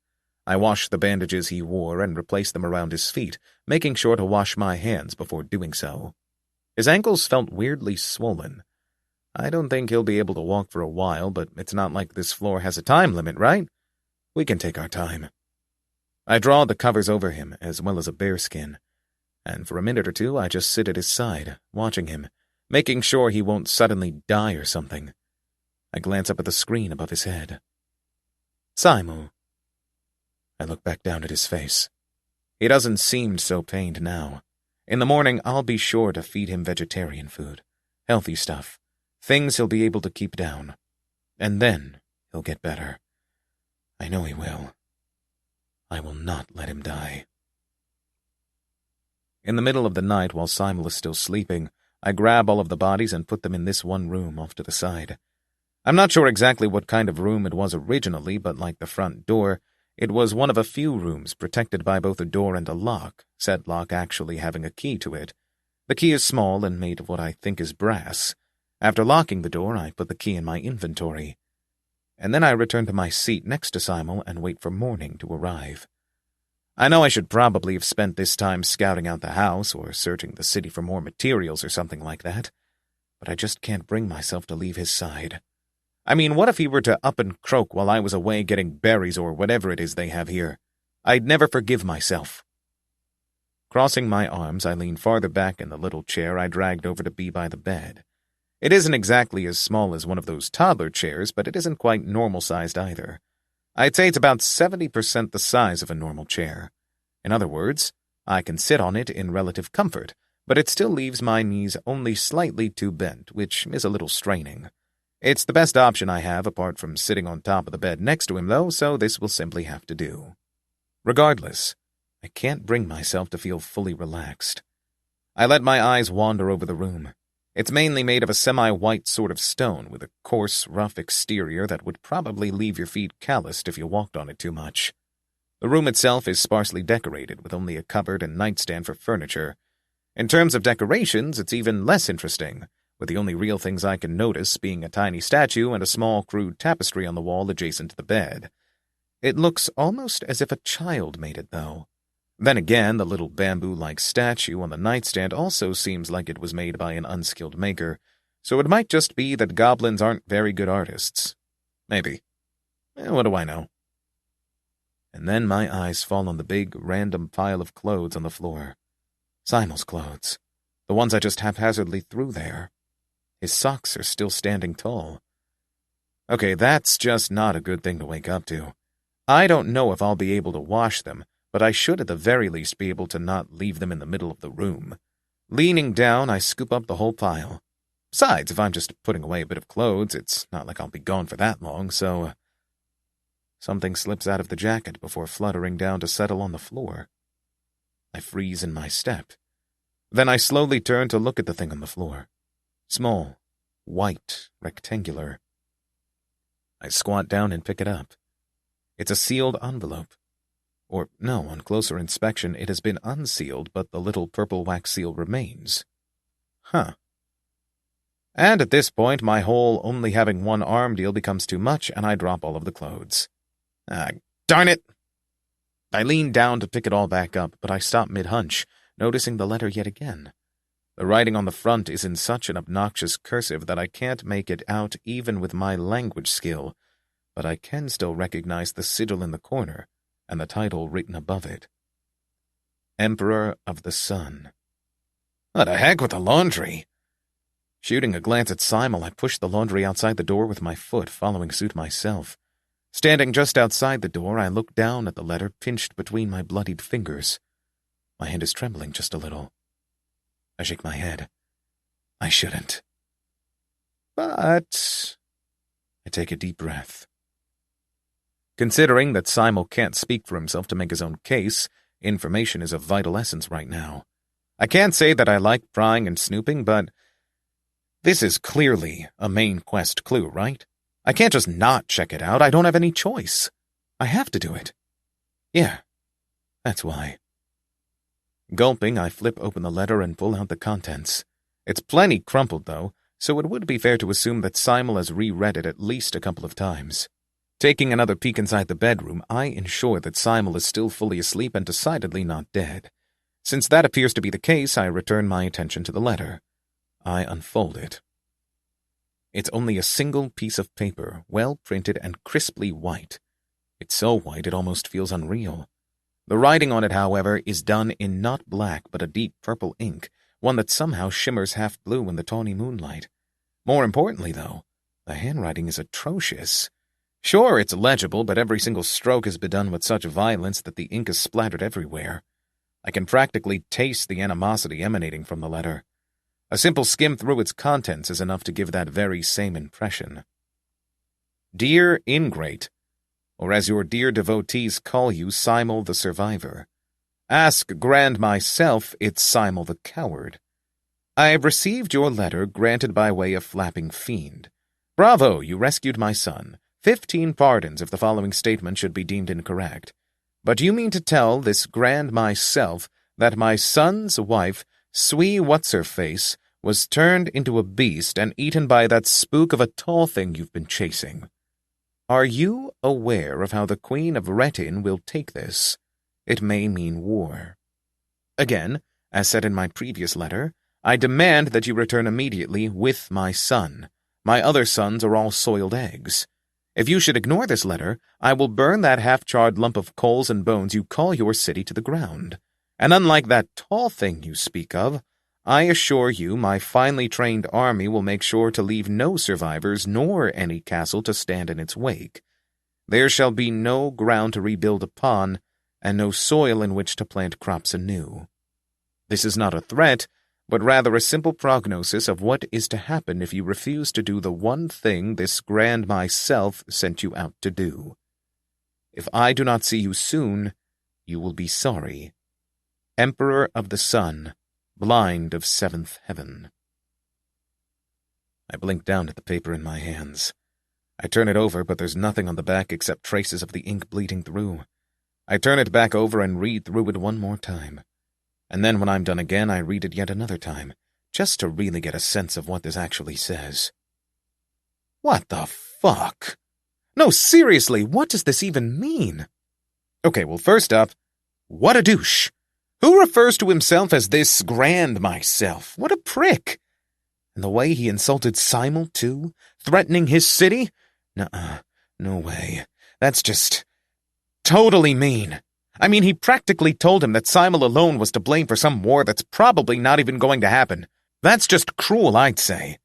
I wash the bandages he wore and replace them around his feet, making sure to wash my hands before doing so. His ankles felt weirdly swollen. I don't think he'll be able to walk for a while, but it's not like this floor has a time limit, right? We can take our time. I draw the covers over him, as well as a bearskin, and for a minute or two I just sit at his side, watching him, making sure he won't suddenly die or something. I glance up at the screen above his head. Simel. I look back down at his face. He doesn't seem so pained now. In the morning, I'll be sure to feed him vegetarian food, healthy stuff, things he'll be able to keep down. And then he'll get better. I know he will. I will not let him die. In the middle of the night, while Simel is still sleeping, I grab all of the bodies and put them in this one room off to the side. I'm not sure exactly what kind of room it was originally, but like the front door, it was one of a few rooms protected by both a door and a lock, said lock actually having a key to it. The key is small and made of what I think is brass. After locking the door, I put the key in my inventory. And then I return to my seat next to Simel and wait for morning to arrive. I know I should probably have spent this time scouting out the house or searching the city for more materials or something like that, but I just can't bring myself to leave his side. I mean, what if he were to up and croak while I was away getting berries or whatever it is they have here? I'd never forgive myself. Crossing my arms, I lean farther back in the little chair I dragged over to be by the bed. It isn't exactly as small as one of those toddler chairs, but it isn't quite normal-sized either. I'd say it's about 70% the size of a normal chair. In other words, I can sit on it in relative comfort, but it still leaves my knees only slightly too bent, which is a little straining. It's the best option I have apart from sitting on top of the bed next to him, though, so this will simply have to do. Regardless, I can't bring myself to feel fully relaxed. I let my eyes wander over the room. It's mainly made of a semi-white sort of stone with a coarse, rough exterior that would probably leave your feet calloused if you walked on it too much. The room itself is sparsely decorated with only a cupboard and nightstand for furniture. In terms of decorations, it's even less interesting, with the only real things I can notice being a tiny statue and a small crude tapestry on the wall adjacent to the bed. It looks almost as if a child made it, though. Then again, the little bamboo-like statue on the nightstand also seems like it was made by an unskilled maker, so it might just be that goblins aren't very good artists. Maybe. What do I know? And then my eyes fall on the big, random pile of clothes on the floor. Simel's clothes. The ones I just haphazardly threw there. His socks are still standing tall. Okay, that's just not a good thing to wake up to. I don't know if I'll be able to wash them, but I should at the very least be able to not leave them in the middle of the room. Leaning down, I scoop up the whole pile. Besides, if I'm just putting away a bit of clothes, it's not like I'll be gone for that long, so... Something slips out of the jacket before fluttering down to settle on the floor. I freeze in my step. Then I slowly turn to look at the thing on the floor. Small, white, rectangular. I squat down and pick it up. It's a sealed envelope. Or, no, on closer inspection, it has been unsealed, but the little purple wax seal remains. Huh. And at this point, my whole only having one arm deal becomes too much, and I drop all of the clothes. Darn it! I lean down to pick it all back up, but I stop mid-hunch, noticing the letter yet again. The writing on the front is in such an obnoxious cursive that I can't make it out even with my language skill, but I can still recognize the sigil in the corner and the title written above it. Emperor of the Sun. What the heck with the laundry? Shooting a glance at Simel, I pushed the laundry outside the door with my foot, following suit myself. Standing just outside the door, I look down at the letter pinched between my bloodied fingers. My hand is trembling just a little. I shake my head. I shouldn't. But I take a deep breath. Considering that Simel can't speak for himself to make his own case, information is of vital essence right now. I can't say that I like prying and snooping, but this is clearly a main quest clue, right? I can't just not check it out. I don't have any choice. I have to do it. Yeah, that's why. Gulping, I flip open the letter and pull out the contents. It's plenty crumpled, though, so it would be fair to assume that Simel has reread it at least a couple of times. Taking another peek inside the bedroom, I ensure that Simel is still fully asleep and decidedly not dead. Since that appears to be the case, I return my attention to the letter. I unfold it. It's only a single piece of paper, well printed and crisply white. It's so white it almost feels unreal. The writing on it, however, is done in not black but a deep purple ink, one that somehow shimmers half blue in the tawny moonlight. More importantly, though, the handwriting is atrocious. Sure, it's legible, but every single stroke has been done with such violence that the ink is splattered everywhere. I can practically taste the animosity emanating from the letter. A simple skim through its contents is enough to give that very same impression. Dear Ingrate, or as your dear devotees call you, Simel the Survivor. Ask Grand myself, it's Simel the Coward. I have received your letter granted by way of flapping fiend. Bravo, you rescued my son. 15 pardons if the following statement should be deemed incorrect. But you mean to tell this Grand myself that my son's wife, Swee What's-Her-Face, was turned into a beast and eaten by that spook of a tall thing you've been chasing. Are you aware of how the Queen of Retin will take this? It may mean war. Again, as said in my previous letter, I demand that you return immediately with my son. My other sons are all soiled eggs. If you should ignore this letter, I will burn that half-charred lump of coals and bones you call your city to the ground. And unlike that tall thing you speak of, I assure you my finely trained army will make sure to leave no survivors nor any castle to stand in its wake. There shall be no ground to rebuild upon, and no soil in which to plant crops anew. This is not a threat, but rather a simple prognosis of what is to happen if you refuse to do the one thing this Grand myself sent you out to do. If I do not see you soon, you will be sorry. Emperor of the Sun, blind of seventh heaven. I blink down at the paper in my hands. I turn it over, but there's nothing on the back except traces of the ink bleeding through. I turn it back over and read through it one more time. And then when I'm done again, I read it yet another time, just to really get a sense of what this actually says. What the fuck? No, seriously, what does this even mean? Okay, well, first up, what a douche. Who refers to himself as this Grand myself? What a prick. And the way he insulted Simel, too, threatening his city? Nuh-uh, no way. That's just totally mean. I mean, he practically told him that Simel alone was to blame for some war that's probably not even going to happen. That's just cruel, I'd say.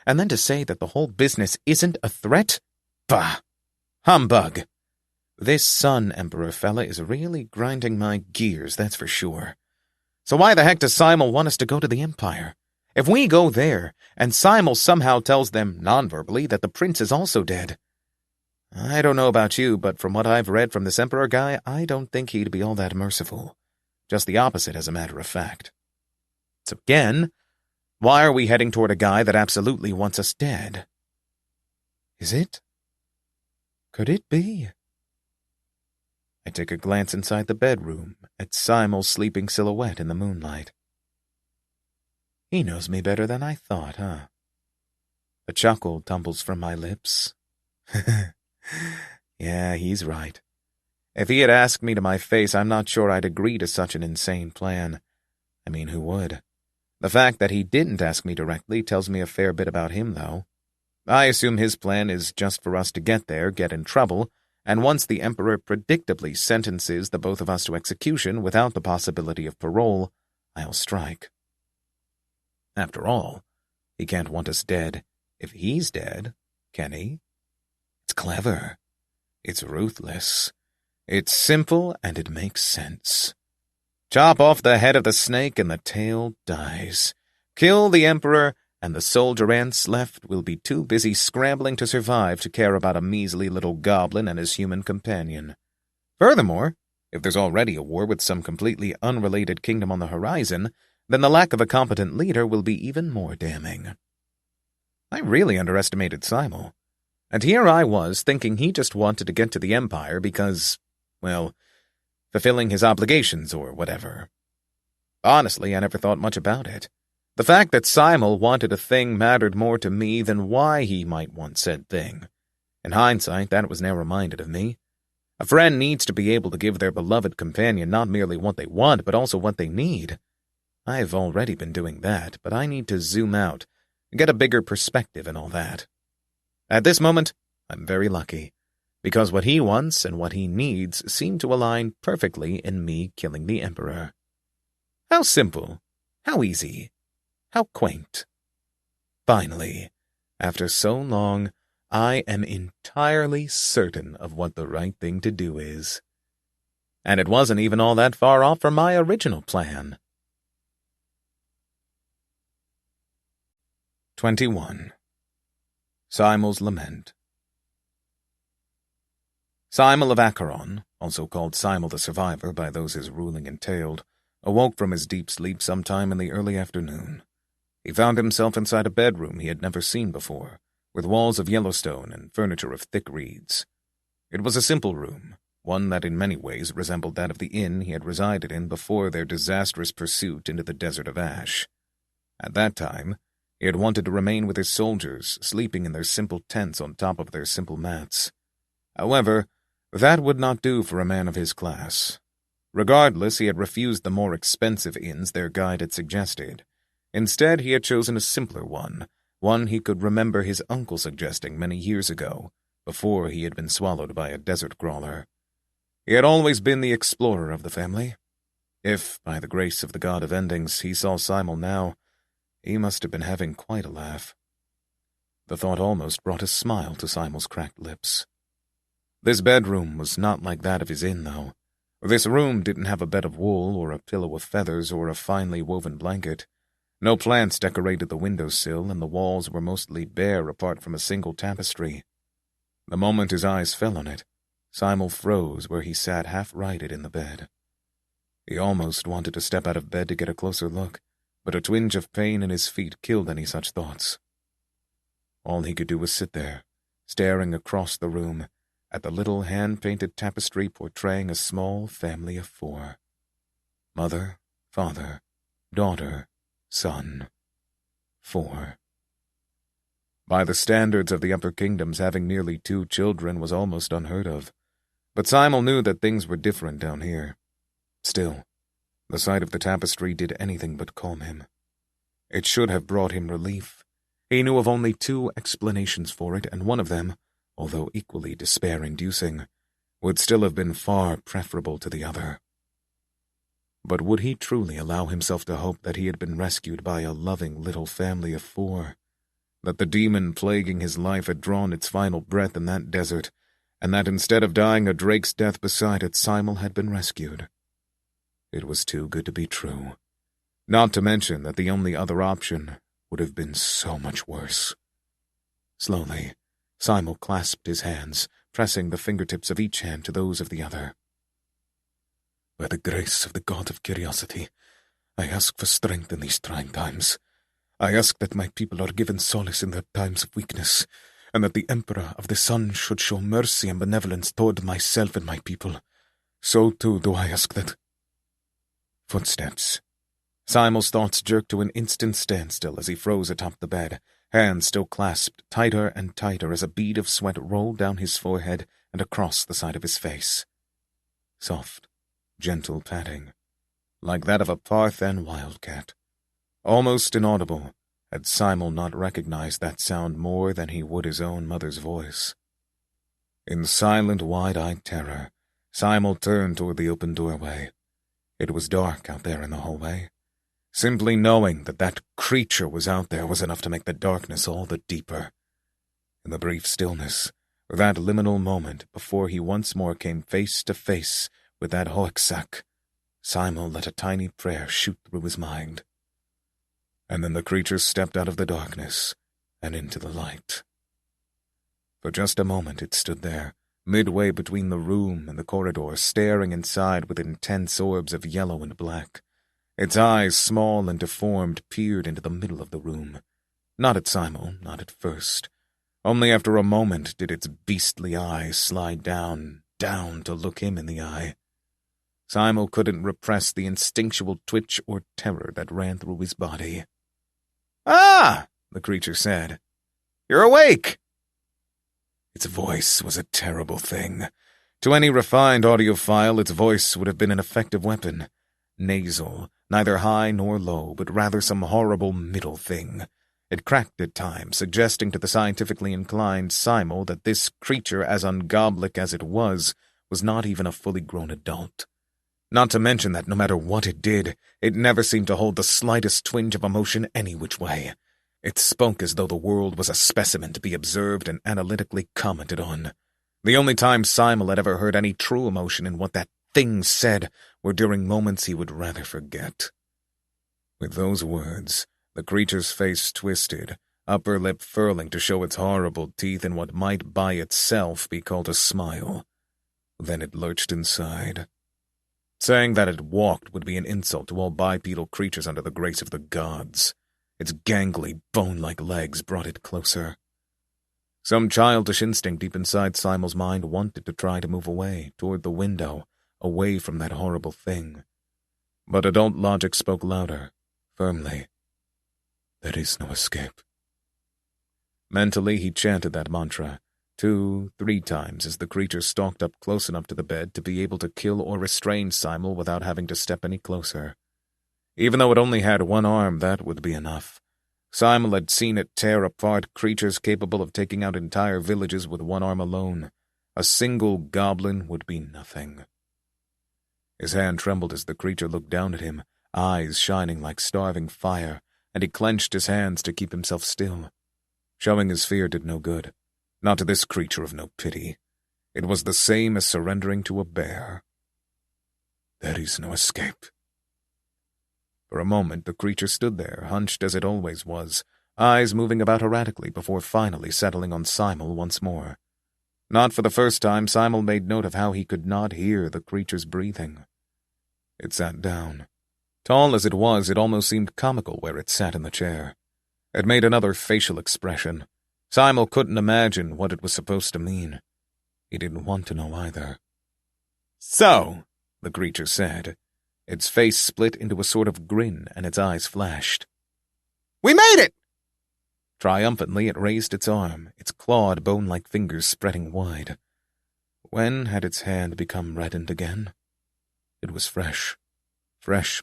And then to say that the whole business isn't a threat? Bah! Humbug! This Sun Emperor fella is really grinding my gears, that's for sure. So why the heck does Simel want us to go to the Empire? If we go there, and Simel somehow tells them non-verbally that the prince is also dead, I don't know about you, but from what I've read from this Emperor guy, I don't think he'd be all that merciful. Just the opposite, as a matter of fact. So again, why are we heading toward a guy that absolutely wants us dead? Is it? Could it be? I take a glance inside the bedroom at Simel's sleeping silhouette in the moonlight. He knows me better than I thought, huh? A chuckle tumbles from my lips. Yeah, he's right. If he had asked me to my face, I'm not sure I'd agree to such an insane plan. I mean, who would? The fact that he didn't ask me directly tells me a fair bit about him, though. I assume his plan is just for us to get there, get in trouble, and once the Emperor predictably sentences the both of us to execution without the possibility of parole, I'll strike. After all, he can't want us dead if he's dead, can he? It's clever. It's ruthless. It's simple, and it makes sense. Chop off the head of the snake and the tail dies. Kill the Emperor, and the soldier ants left will be too busy scrambling to survive to care about a measly little goblin and his human companion. Furthermore, if there's already a war with some completely unrelated kingdom on the horizon, then the lack of a competent leader will be even more damning. I really underestimated Simel, and here I was thinking he just wanted to get to the Empire because, well, fulfilling his obligations or whatever. Honestly, I never thought much about it. The fact that Simel wanted a thing mattered more to me than why he might want said thing. In hindsight, that was narrow-minded of me. A friend needs to be able to give their beloved companion not merely what they want, but also what they need. I've already been doing that, but I need to zoom out and get a bigger perspective and all that. At this moment, I'm very lucky, because what he wants and what he needs seem to align perfectly in me killing the Emperor. How simple, how easy, how quaint. Finally, after so long, I am entirely certain of what the right thing to do is. And it wasn't even all that far off from my original plan. 21. Simel's Lament. Simel of Acheron, also called Simel the Survivor by those his ruling entailed, awoke from his deep sleep sometime in the early afternoon. He found himself inside a bedroom he had never seen before, with walls of Yellowstone and furniture of thick reeds. It was a simple room, one that in many ways resembled that of the inn he had resided in before their disastrous pursuit into the desert of ash. At that time, he had wanted to remain with his soldiers, sleeping in their simple tents on top of their simple mats. However, that would not do for a man of his class. Regardless, he had refused the more expensive inns their guide had suggested. Instead, he had chosen a simpler one he could remember his uncle suggesting many years ago, before he had been swallowed by a desert crawler. He had always been the explorer of the family. If, by the grace of the god of endings, he saw Simel now, he must have been having quite a laugh. The thought almost brought a smile to Simel's cracked lips. This bedroom was not like that of his inn, though. This room didn't have a bed of wool or a pillow of feathers or a finely woven blanket. No plants decorated the windowsill, and the walls were mostly bare apart from a single tapestry. The moment his eyes fell on it, Simel froze where he sat half-righted in the bed. He almost wanted to step out of bed to get a closer look, but a twinge of pain in his feet killed any such thoughts. All he could do was sit there, staring across the room at the little hand-painted tapestry portraying a small family of 4. Mother, father, daughter, son. 4. By the standards of the upper kingdoms, having nearly 2 children was almost unheard of, but Simel knew that things were different down here. Still, the sight of the tapestry did anything but calm him. It should have brought him relief. He knew of only 2 explanations for it, and one of them, although equally despair-inducing, would still have been far preferable to the other. But would he truly allow himself to hope that he had been rescued by a loving little family of 4? That the demon plaguing his life had drawn its final breath in that desert, and that instead of dying a drake's death beside it, Simel had been rescued? It was too good to be true. Not to mention that the only other option would have been so much worse. Slowly, Simel clasped his hands, pressing the fingertips of each hand to those of the other. By the grace of the god of curiosity, I ask for strength in these trying times. I ask that my people are given solace in their times of weakness, and that the Emperor of the Sun should show mercy and benevolence toward myself and my people. So too do I ask that. Footsteps. Simel's thoughts jerked to an instant standstill as he froze atop the bed, hands still clasped tighter and tighter as a bead of sweat rolled down his forehead and across the side of his face. Soft, gentle patting, like that of a Parthen wildcat. Almost inaudible, had Simel not recognized that sound more than he would his own mother's voice. In silent, wide-eyed terror, Simel turned toward the open doorway. It was dark out there in the hallway. Simply knowing that that creature was out there was enough to make the darkness all the deeper. In the brief stillness, that liminal moment before he once more came face to face with that Hoeksak, Simel let a tiny prayer shoot through his mind. And then the creature stepped out of the darkness and into the light. For just a moment it stood there, midway between the room and the corridor, staring inside with intense orbs of yellow and black. Its eyes, small and deformed, peered into the middle of the room. Not at Simel, not at first. Only after a moment did its beastly eyes slide down to look him in the eye. Simel couldn't repress the instinctual twitch or terror that ran through his body. "Ah!" the creature said. "You're awake!" Its voice was a terrible thing. To any refined audiophile, its voice would have been an effective weapon. Nasal, neither high nor low, but rather some horrible middle thing. It cracked at times, suggesting to the scientifically inclined Simel that this creature, as ungodlik as it was not even a fully grown adult. Not to mention that no matter what it did, it never seemed to hold the slightest twinge of emotion any which way. It spoke as though the world was a specimen to be observed and analytically commented on. The only time Simel had ever heard any true emotion in what that thing said were during moments he would rather forget. With those words, the creature's face twisted, upper lip furling to show its horrible teeth in what might by itself be called a smile. Then it lurched inside. Saying that it walked would be an insult to all bipedal creatures under the grace of the gods. Its gangly, bone-like legs brought it closer. Some childish instinct deep inside Simel's mind wanted to try to move away, toward the window, away from that horrible thing. But adult logic spoke louder, firmly. There is no escape. Mentally, he chanted that mantra, 2, 3 times as the creature stalked up close enough to the bed to be able to kill or restrain Simel without having to step any closer. Even though it only had one arm, that would be enough. Simel had seen it tear apart creatures capable of taking out entire villages with one arm alone. A single goblin would be nothing. His hand trembled as the creature looked down at him, eyes shining like starving fire, and he clenched his hands to keep himself still. Showing his fear did no good. Not to this creature of no pity. It was the same as surrendering to a bear. There is no escape. For a moment the creature stood there, hunched as it always was, eyes moving about erratically before finally settling on Simel once more. Not for the first time, Simel made note of how he could not hear the creature's breathing. It sat down. Tall as it was, it almost seemed comical where it sat in the chair. It made another facial expression. Simel couldn't imagine what it was supposed to mean. He didn't want to know either. "So," the creature said. Its face split into a sort of grin, and its eyes flashed. "We made it!" Triumphantly, it raised its arm, its clawed, bone-like fingers spreading wide. When had its hand become reddened again? It was fresh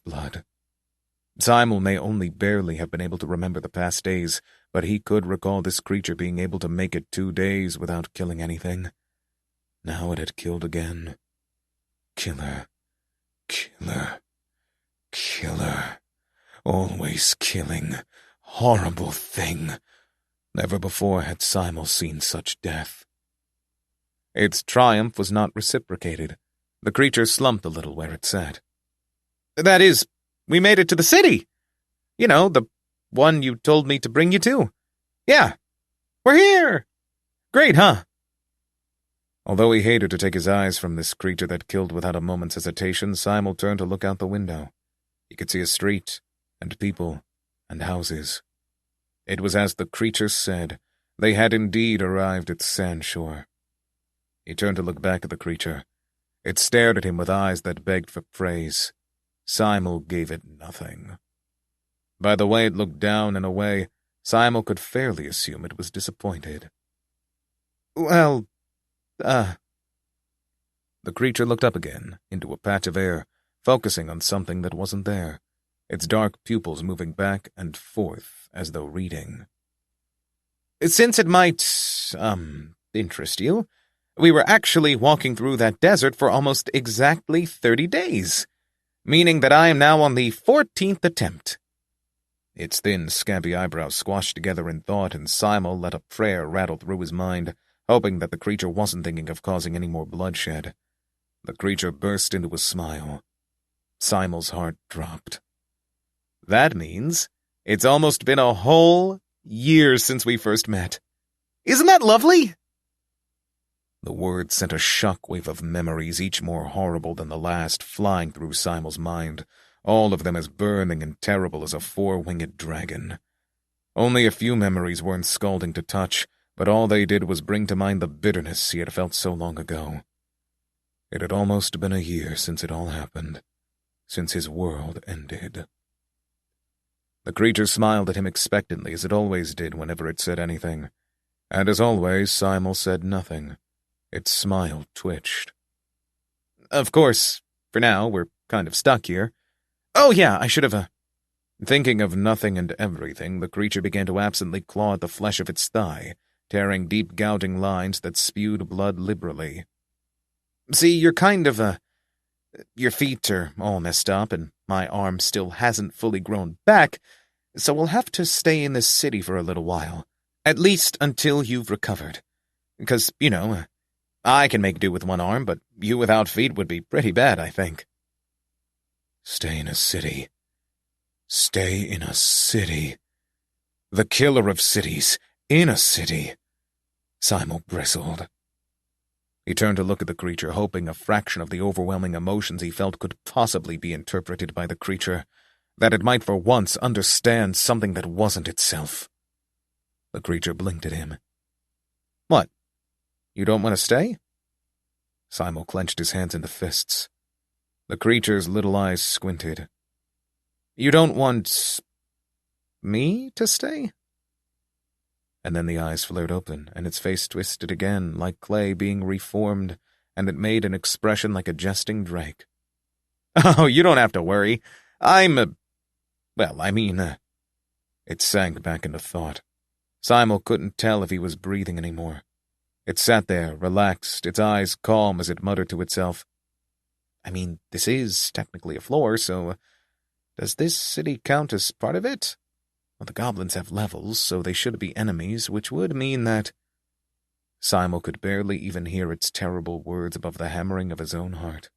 blood. Simel may only barely have been able to remember the past days, but he could recall this creature being able to make it 2 days without killing anything. Now it had killed again. Killer. Always killing. Horrible thing. Never before had Simel seen such death. Its triumph was not reciprocated. The creature slumped a little where it sat. "That is, we made it to the city. You know, the one you told me to bring you to. Yeah, we're here. Great, huh?" Although he hated to take his eyes from this creature that killed without a moment's hesitation, Simel turned to look out the window. He could see a street, and people, and houses. It was as the creature said. They had indeed arrived at Sandshore. He turned to look back at the creature. It stared at him with eyes that begged for praise. Simel gave it nothing. By the way it looked down and away, Simel could fairly assume it was disappointed. "Well, The creature looked up again, into a patch of air, focusing on something that wasn't there, its dark pupils moving back and forth as though reading. "Since it might, interest you, We were actually walking through that desert for almost exactly 30 days, meaning that I am now on the 14th attempt." Its thin, scabby eyebrows squashed together in thought, and Simel let a prayer rattle through his mind, hoping that the creature wasn't thinking of causing any more bloodshed. The creature burst into a smile. Simel's heart dropped. "That means it's almost been a whole year since we first met. Isn't that lovely?" The words sent a shockwave of memories, each more horrible than the last, flying through Simel's mind, all of them as burning and terrible as a four-winged dragon. Only a few memories weren't scalding to touch, but all they did was bring to mind the bitterness he had felt so long ago. It had almost been a year since it all happened, since his world ended. The creature smiled at him expectantly, as it always did whenever it said anything. And as always, Simel said nothing. Its smile twitched. "Of course, for now, we're kind of stuck here. Oh yeah, I should have, Thinking of nothing and everything, the creature began to absently claw at the flesh of its thigh, tearing deep gouging lines that spewed blood liberally. See, you're kind of, your feet are all messed up, and my arm still hasn't fully grown back, so we'll have to stay in this city for a little while, at least until you've recovered. Because, I can make do with one arm, but you without feet would be pretty bad, I think." Stay in a city. Stay in a city. The killer of cities, in a city. Simel bristled. He turned to look at the creature, hoping a fraction of the overwhelming emotions he felt could possibly be interpreted by the creature, that it might for once understand something that wasn't itself. The creature blinked at him. "What? You don't want to stay?" Simel clenched his hands into fists. The creature's little eyes squinted. "You don't want me to stay?" And then the eyes flared open, and its face twisted again, like clay being reformed, and it made an expression like a jesting drake. "Oh, you don't have to worry. It sank back into thought. Simel couldn't tell if he was breathing anymore. It sat there, relaxed, its eyes calm as it muttered to itself. This is technically a floor, so does this city count as part of it? Well, the goblins have levels, so they should be enemies, which would mean that—" Simel could barely even hear its terrible words above the hammering of his own heart.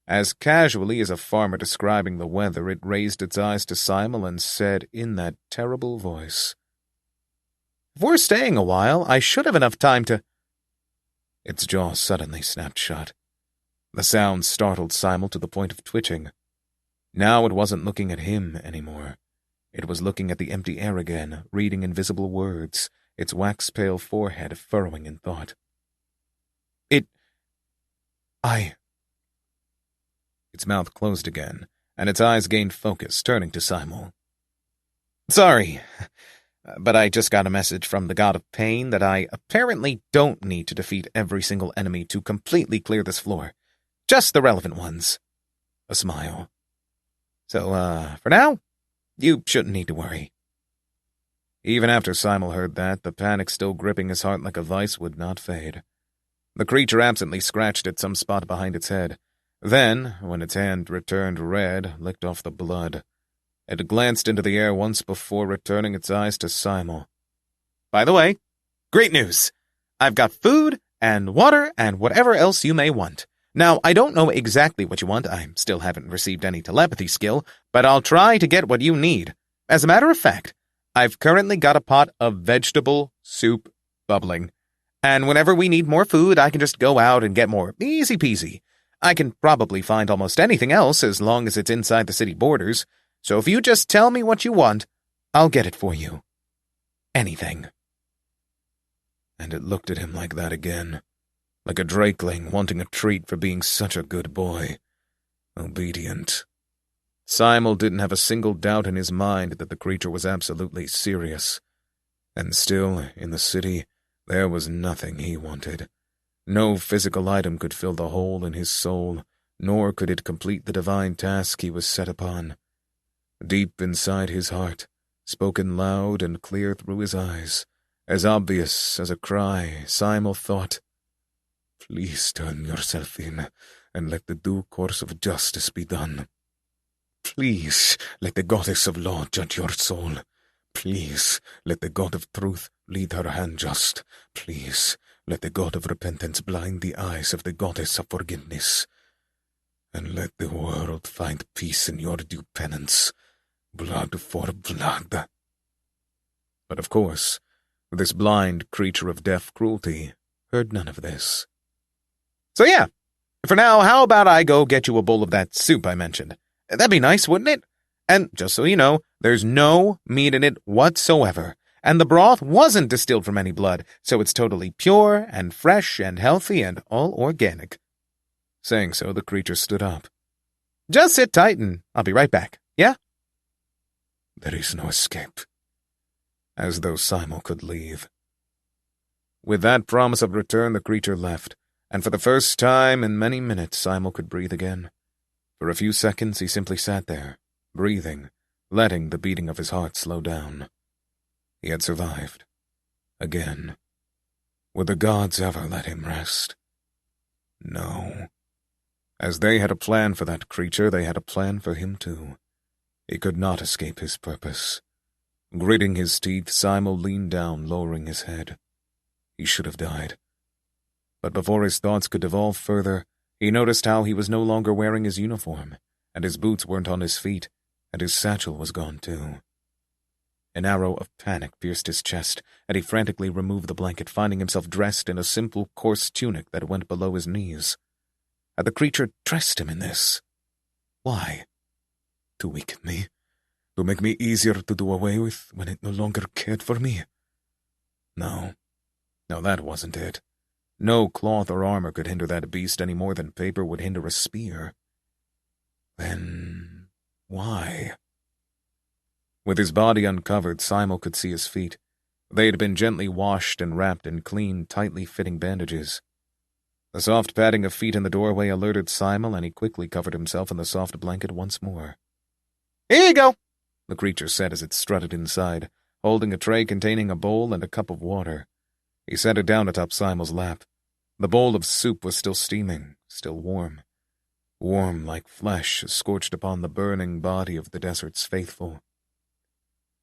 As casually as a farmer describing the weather, it raised its eyes to Simel and said in that terrible voice, "If we're staying a while, I should have enough time to—" Its jaw suddenly snapped shut. The sound startled Simel to the point of twitching. Now it wasn't looking at him anymore. It was looking at the empty air again, reading invisible words, its wax-pale forehead furrowing in thought. Its mouth closed again, and its eyes gained focus, turning to Simel. "Sorry, but I just got a message from the god of pain that I apparently don't need to defeat every single enemy to completely clear this floor. Just the relevant ones." A smile. "So, for now, you shouldn't need to worry." Even after Simel heard that, the panic still gripping his heart like a vice would not fade. The creature absently scratched at some spot behind its head. Then, when its hand returned red, licked off the blood. It glanced into the air once before returning its eyes to Simel. "By the way, great news! I've got food and water and whatever else you may want. Now, I don't know exactly what you want. I still haven't received any telepathy skill, but I'll try to get what you need. As a matter of fact, I've currently got a pot of vegetable soup bubbling. And whenever we need more food, I can just go out and get more. Easy peasy. I can probably find almost anything else as long as it's inside the city borders. So if you just tell me what you want, I'll get it for you. Anything." And it looked at him like that again. Like a drakeling wanting a treat for being such a good boy. Obedient. Simel didn't have a single doubt in his mind that the creature was absolutely serious. And still, in the city, there was nothing he wanted. No physical item could fill the hole in his soul, nor could it complete the divine task he was set upon. Deep inside his heart, spoken loud and clear through his eyes, as obvious as a cry, Simel thought, Please turn yourself in, and let the due course of justice be done. Please let the goddess of law judge your soul. Please let the God of truth lead her hand just. Please let the God of repentance blind the eyes of the goddess of forgiveness. And let the world find peace in your due penance. Blood for blood. But of course, this blind creature of deaf cruelty heard none of this. So yeah, for now, how about I go get you a bowl of that soup I mentioned? That'd be nice, wouldn't it? And just so you know, there's no meat in it whatsoever, and the broth wasn't distilled from any blood, so it's totally pure and fresh and healthy and all organic. Saying so, the creature stood up. Just sit tight and I'll be right back, yeah? There is no escape. As though Simel could leave. With that promise of return, the creature left, and for the first time in many minutes, Simel could breathe again. For a few seconds, he simply sat there, breathing, letting the beating of his heart slow down. He had survived. Again. Would the gods ever let him rest? No. As they had a plan for that creature, they had a plan for him too. He could not escape his purpose. Gritting his teeth, Simel leaned down, lowering his head. He should have died. But before his thoughts could devolve further, he noticed how he was no longer wearing his uniform, and his boots weren't on his feet, and his satchel was gone too. An arrow of panic pierced his chest, and he frantically removed the blanket, finding himself dressed in a simple, coarse tunic that went below his knees. Had the creature dressed him in this? Why? To weaken me? To make me easier to do away with when it no longer cared for me? No, that wasn't it. No cloth or armor could hinder that beast any more than paper would hinder a spear. Then why? With his body uncovered, Simel could see his feet. They had been gently washed and wrapped in clean, tightly fitting bandages. The soft padding of feet in the doorway alerted Simel, and he quickly covered himself in the soft blanket once more. "Here you go," the creature said as it strutted inside, holding a tray containing a bowl and a cup of water. He set it down atop Simel's lap. The bowl of soup was still steaming, still warm. Warm like flesh scorched upon the burning body of the desert's faithful.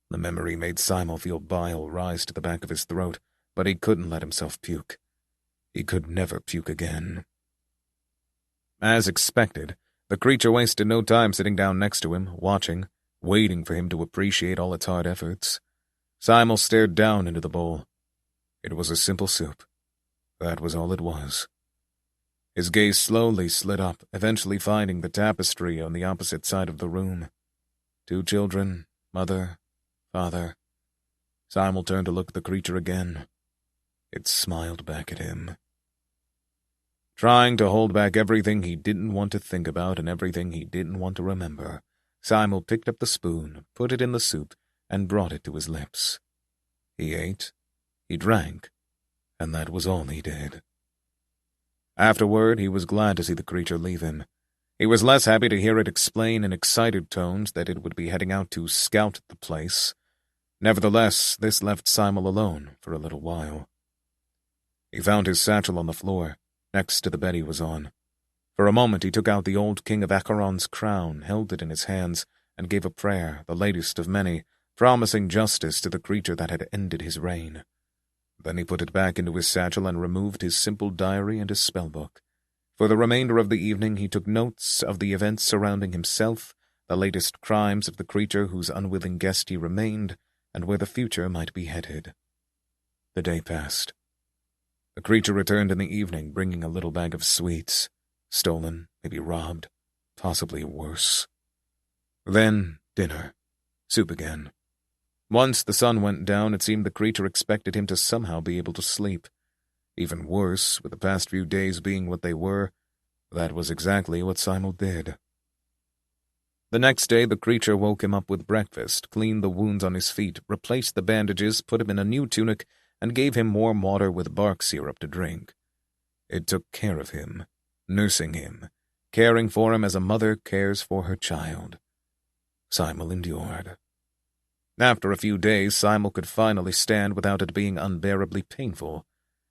The memory made Simel feel bile rise to the back of his throat, but he couldn't let himself puke. He could never puke again. As expected, the creature wasted no time sitting down next to him, watching, waiting for him to appreciate all its hard efforts. Simel stared down into the bowl. It was a simple soup. That was all it was. His gaze slowly slid up, eventually finding the tapestry on the opposite side of the room. 2 children, mother, father. Simel turned to look at the creature again. It smiled back at him. Trying to hold back everything he didn't want to think about and everything he didn't want to remember, Simel picked up the spoon, put it in the soup, and brought it to his lips. He ate, he drank, and that was all he did. Afterward, he was glad to see the creature leave him. He was less happy to hear it explain in excited tones that it would be heading out to scout the place. Nevertheless, this left Simel alone for a little while. He found his satchel on the floor, next to the bed he was on. For a moment he took out the old king of Acheron's crown, held it in his hands, and gave a prayer, the latest of many, promising justice to the creature that had ended his reign. Then he put it back into his satchel and removed his simple diary and his spellbook. For the remainder of the evening he took notes of the events surrounding himself, the latest crimes of the creature whose unwilling guest he remained, and where the future might be headed. The day passed. The creature returned in the evening, bringing a little bag of sweets. Stolen, maybe robbed, possibly worse. Then dinner. Soup again. Once the sun went down, it seemed the creature expected him to somehow be able to sleep. Even worse, with the past few days being what they were, that was exactly what Simel did. The next day, the creature woke him up with breakfast, cleaned the wounds on his feet, replaced the bandages, put him in a new tunic, and gave him warm water with bark syrup to drink. It took care of him, nursing him, caring for him as a mother cares for her child. Simel endured. After a few days, Simel could finally stand without it being unbearably painful.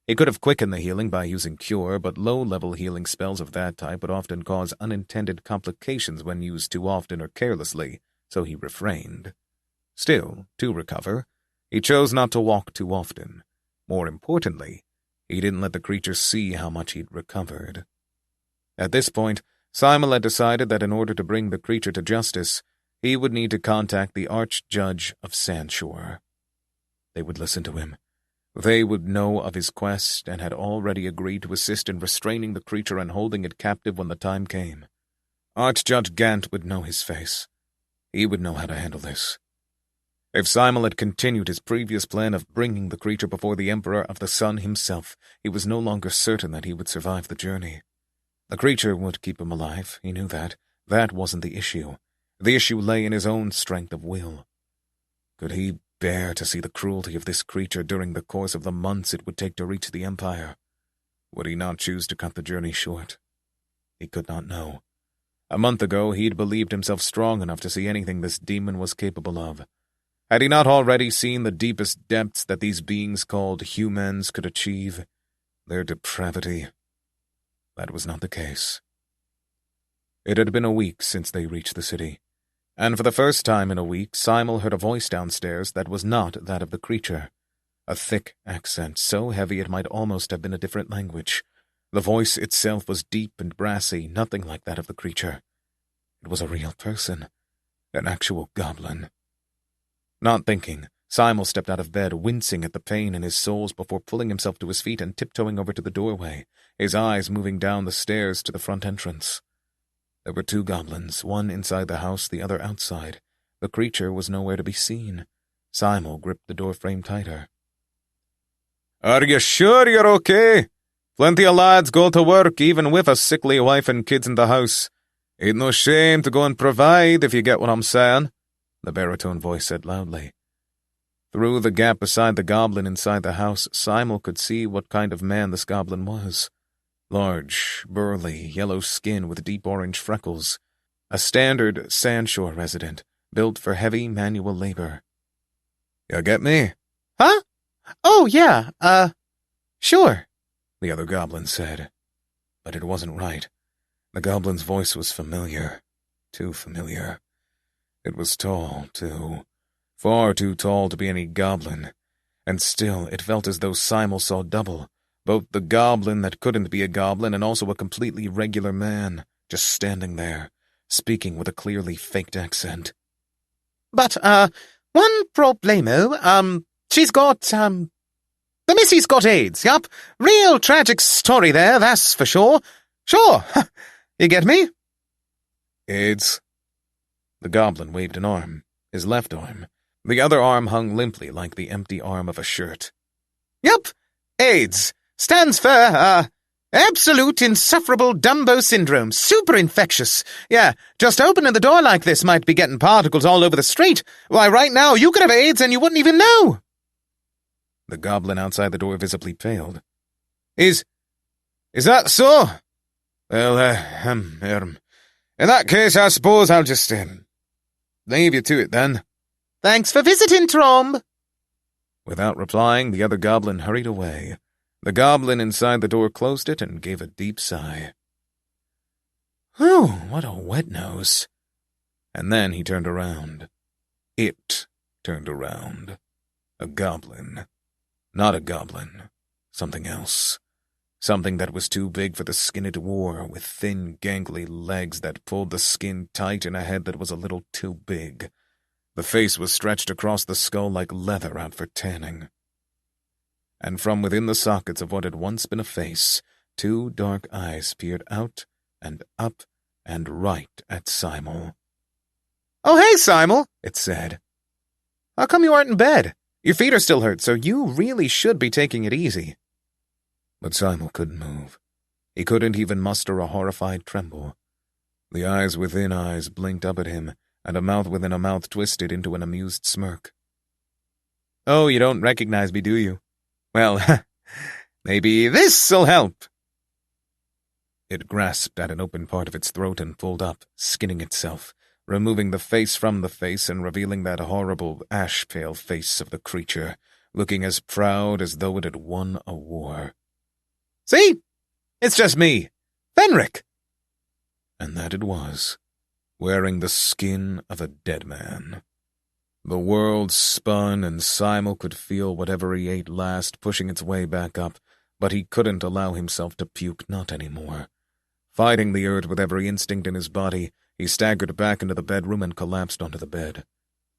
He could have quickened the healing by using Cure, but low-level healing spells of that type would often cause unintended complications when used too often or carelessly, so he refrained. Still, to recover, he chose not to walk too often. More importantly, he didn't let the creature see how much he'd recovered. At this point, Simel had decided that in order to bring the creature to justice, he would need to contact the Archjudge of Sandshore. They would listen to him. They would know of his quest and had already agreed to assist in restraining the creature and holding it captive when the time came. Archjudge Gant would know his face. He would know how to handle this. If Simel had continued his previous plan of bringing the creature before the Emperor of the Sun himself, he was no longer certain that he would survive the journey. The creature would keep him alive, he knew that. That wasn't the issue. The issue lay in his own strength of will. Could he bear to see the cruelty of this creature during the course of the months it would take to reach the Empire? Would he not choose to cut the journey short? He could not know. A month ago, he'd believed himself strong enough to see anything this demon was capable of. Had he not already seen the deepest depths that these beings called humans could achieve? Their depravity. That was not the case. It had been a week since they reached the city, and for the first time in a week, Simel heard a voice downstairs that was not that of the creature. A thick accent, so heavy it might almost have been a different language. The voice itself was deep and brassy, nothing like that of the creature. It was a real person, an actual goblin. Not thinking, Simel stepped out of bed, wincing at the pain in his soles before pulling himself to his feet and tiptoeing over to the doorway, his eyes moving down the stairs to the front entrance. There were 2 goblins, one inside the house, the other outside. The creature was nowhere to be seen. Simel gripped the doorframe tighter. "Are you sure you're okay? Plenty of lads go to work even with a sickly wife and kids in the house. Ain't no shame to go and provide, if you get what I'm saying," the baritone voice said loudly. Through the gap beside the goblin inside the house, Simel could see what kind of man this goblin was. Large, burly, yellow skin with deep orange freckles. A standard Sandshore resident, built for heavy manual labor. "You get me?" "Huh? Oh, yeah, sure," the other goblin said. But it wasn't right. The goblin's voice was familiar. Too familiar. It was tall, too. Far too tall to be any goblin. And still, it felt as though Simel saw double. Both the goblin that couldn't be a goblin and also a completely regular man, just standing there, speaking with a clearly faked accent. "But, one problemo, she's got, the missy's got AIDS, yup. Real tragic story there, that's for sure. Sure, you get me?" "AIDS?" The goblin waved an arm, his left arm. The other arm hung limply like the empty arm of a shirt. "Yup, AIDS. Stands for, absolute insufferable Dumbo syndrome. Super infectious. Yeah, just opening the door like this might be getting particles all over the street. Why, right now, you could have AIDS and you wouldn't even know." The goblin outside the door visibly paled. Is that so? Well, in that case, I suppose I'll just, leave you to it, then." "Thanks for visiting, Tromb." Without replying, the other goblin hurried away. The goblin inside the door closed it and gave a deep sigh. "Whew, what a wet nose." And then he turned around. It turned around. A goblin. Not a goblin. Something else. Something that was too big for the skin it wore, with thin, gangly legs that pulled the skin tight and a head that was a little too big. The face was stretched across the skull like leather out for tanning. And from within the sockets of what had once been a face, 2 dark eyes peered out and up and right at Simel. "Oh, hey, Simel," it said. "How come you aren't in bed? Your feet are still hurt, so you really should be taking it easy." But Simel couldn't move. He couldn't even muster a horrified tremble. The eyes within eyes blinked up at him, and a mouth within a mouth twisted into an amused smirk. "Oh, you don't recognize me, do you? Well, maybe this'll help." It grasped at an open part of its throat and pulled up, skinning itself, removing the face from the face and revealing that horrible ash-pale face of the creature, looking as proud as though it had won a war. See? It's just me, Fennrick. And that it was, wearing the skin of a dead man. The world spun, and Simel could feel whatever he ate last pushing its way back up, but he couldn't allow himself to puke, not anymore. Fighting the urge with every instinct in his body, he staggered back into the bedroom and collapsed onto the bed.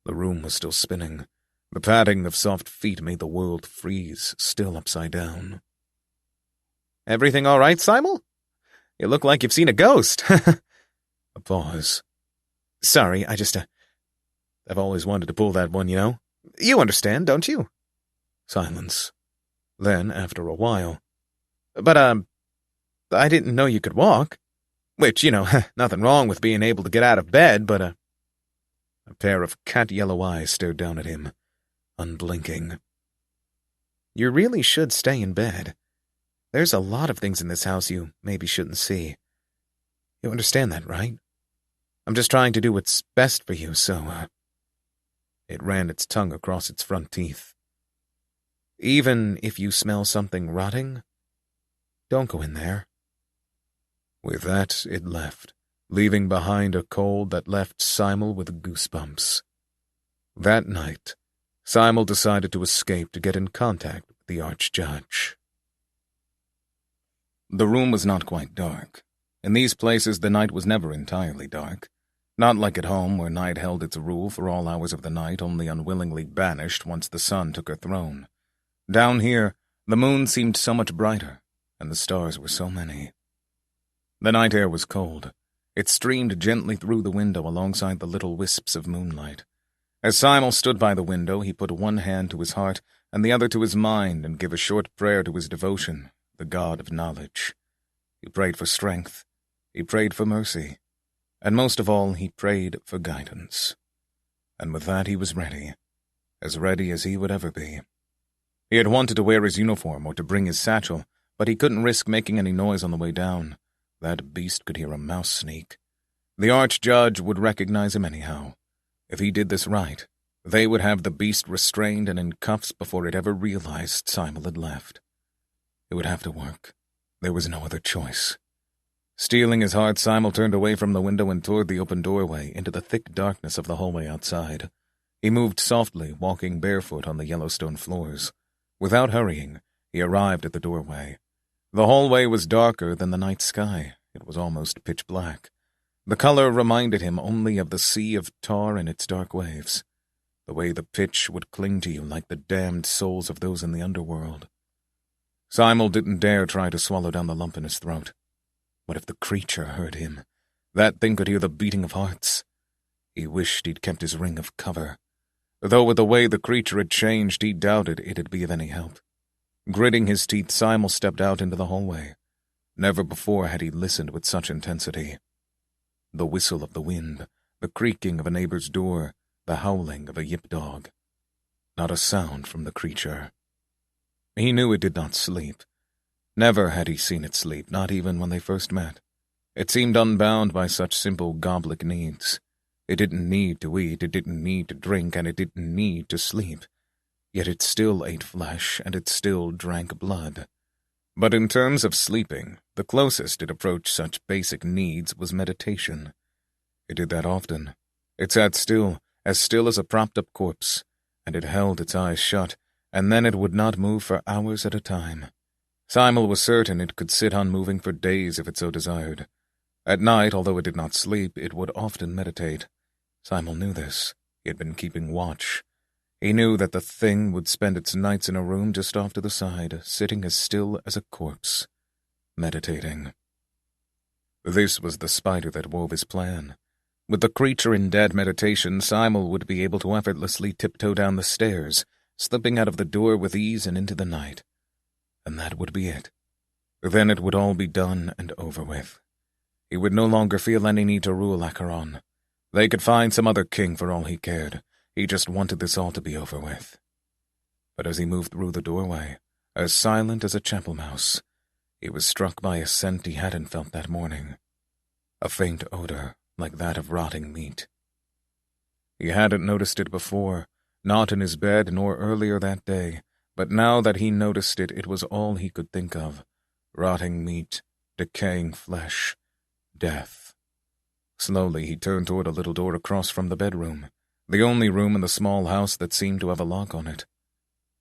The room was still spinning. The padding of soft feet made the world freeze, still upside down. Everything all right, Simel? You look like you've seen a ghost. A pause. Sorry, I've always wanted to pull that one, you know. You understand, don't you? Silence. Then, after a while, But, I didn't know you could walk. Which, you know, nothing wrong with being able to get out of bed, but, A pair of cat-yellow eyes stared down at him, unblinking. You really should stay in bed. There's a lot of things in this house you maybe shouldn't see. You understand that, right? I'm just trying to do what's best for you, so, It ran its tongue across its front teeth. Even if you smell something rotting, don't go in there. With that, it left, leaving behind a cold that left Simel with goosebumps. That night, Simel decided to escape to get in contact with the Archjudge. The room was not quite dark. In these places, the night was never entirely dark. Not like at home, where night held its rule for all hours of the night, only unwillingly banished once the sun took her throne. Down here, the moon seemed so much brighter, and the stars were so many. The night air was cold. It streamed gently through the window alongside the little wisps of moonlight. As Simel stood by the window, he put one hand to his heart and the other to his mind and gave a short prayer to his devotion, the god of knowledge. He prayed for strength. He prayed for mercy. And most of all, he prayed for guidance. And with that, he was ready. As ready as he would ever be. He had wanted to wear his uniform or to bring his satchel, but he couldn't risk making any noise on the way down. That beast could hear a mouse sneak. The Archjudge would recognize him anyhow. If he did this right, they would have the beast restrained and in cuffs before it ever realized Simel had left. It would have to work. There was no other choice. Steeling his heart, Simel turned away from the window and toward the open doorway into the thick darkness of the hallway outside. He moved softly, walking barefoot on the Yellowstone floors. Without hurrying, he arrived at the doorway. The hallway was darker than the night sky. It was almost pitch black. The color reminded him only of the sea of tar and its dark waves. The way the pitch would cling to you like the damned souls of those in the underworld. Simel didn't dare try to swallow down the lump in his throat. What if the creature heard him? That thing could hear the beating of hearts. He wished he'd kept his ring of cover. Though with the way the creature had changed, he doubted it'd be of any help. Gritting his teeth, Simel stepped out into the hallway. Never before had he listened with such intensity. The whistle of the wind, the creaking of a neighbor's door, the howling of a yip dog. Not a sound from the creature. He knew it did not sleep. Never had he seen it sleep, not even when they first met. It seemed unbound by such simple goblic needs. It didn't need to eat, it didn't need to drink, and it didn't need to sleep. Yet it still ate flesh, and it still drank blood. But in terms of sleeping, the closest it approached such basic needs was meditation. It did that often. It sat still as a propped-up corpse, and it held its eyes shut, and then it would not move for hours at a time. Simel was certain it could sit unmoving for days if it so desired. At night, although it did not sleep, it would often meditate. Simel knew this. He had been keeping watch. He knew that the thing would spend its nights in a room just off to the side, sitting as still as a corpse, meditating. This was the spider that wove his plan. With the creature in dead meditation, Simel would be able to effortlessly tiptoe down the stairs, slipping out of the door with ease and into the night. And that would be it. Then it would all be done and over with. He would no longer feel any need to rule Acheron. They could find some other king for all he cared. He just wanted this all to be over with. But as he moved through the doorway, as silent as a chapel mouse, he was struck by a scent he hadn't felt that morning. A faint odor, like that of rotting meat. He hadn't noticed it before, not in his bed nor earlier that day, but now that he noticed it, it was all he could think of. Rotting meat, decaying flesh, death. Slowly he turned toward a little door across from the bedroom, the only room in the small house that seemed to have a lock on it.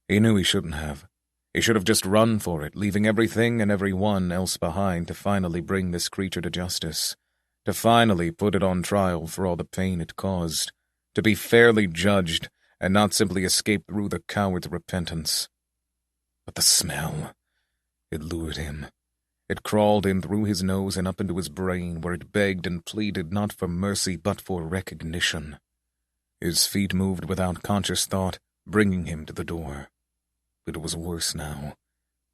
He knew he shouldn't have. He should have just run for it, leaving everything and everyone else behind to finally bring this creature to justice, to finally put it on trial for all the pain it caused, to be fairly judged and not simply escape through the coward's repentance. But the smell, it lured him. It crawled in through his nose and up into his brain, where it begged and pleaded not for mercy but for recognition. His feet moved without conscious thought, bringing him to the door. But it was worse now.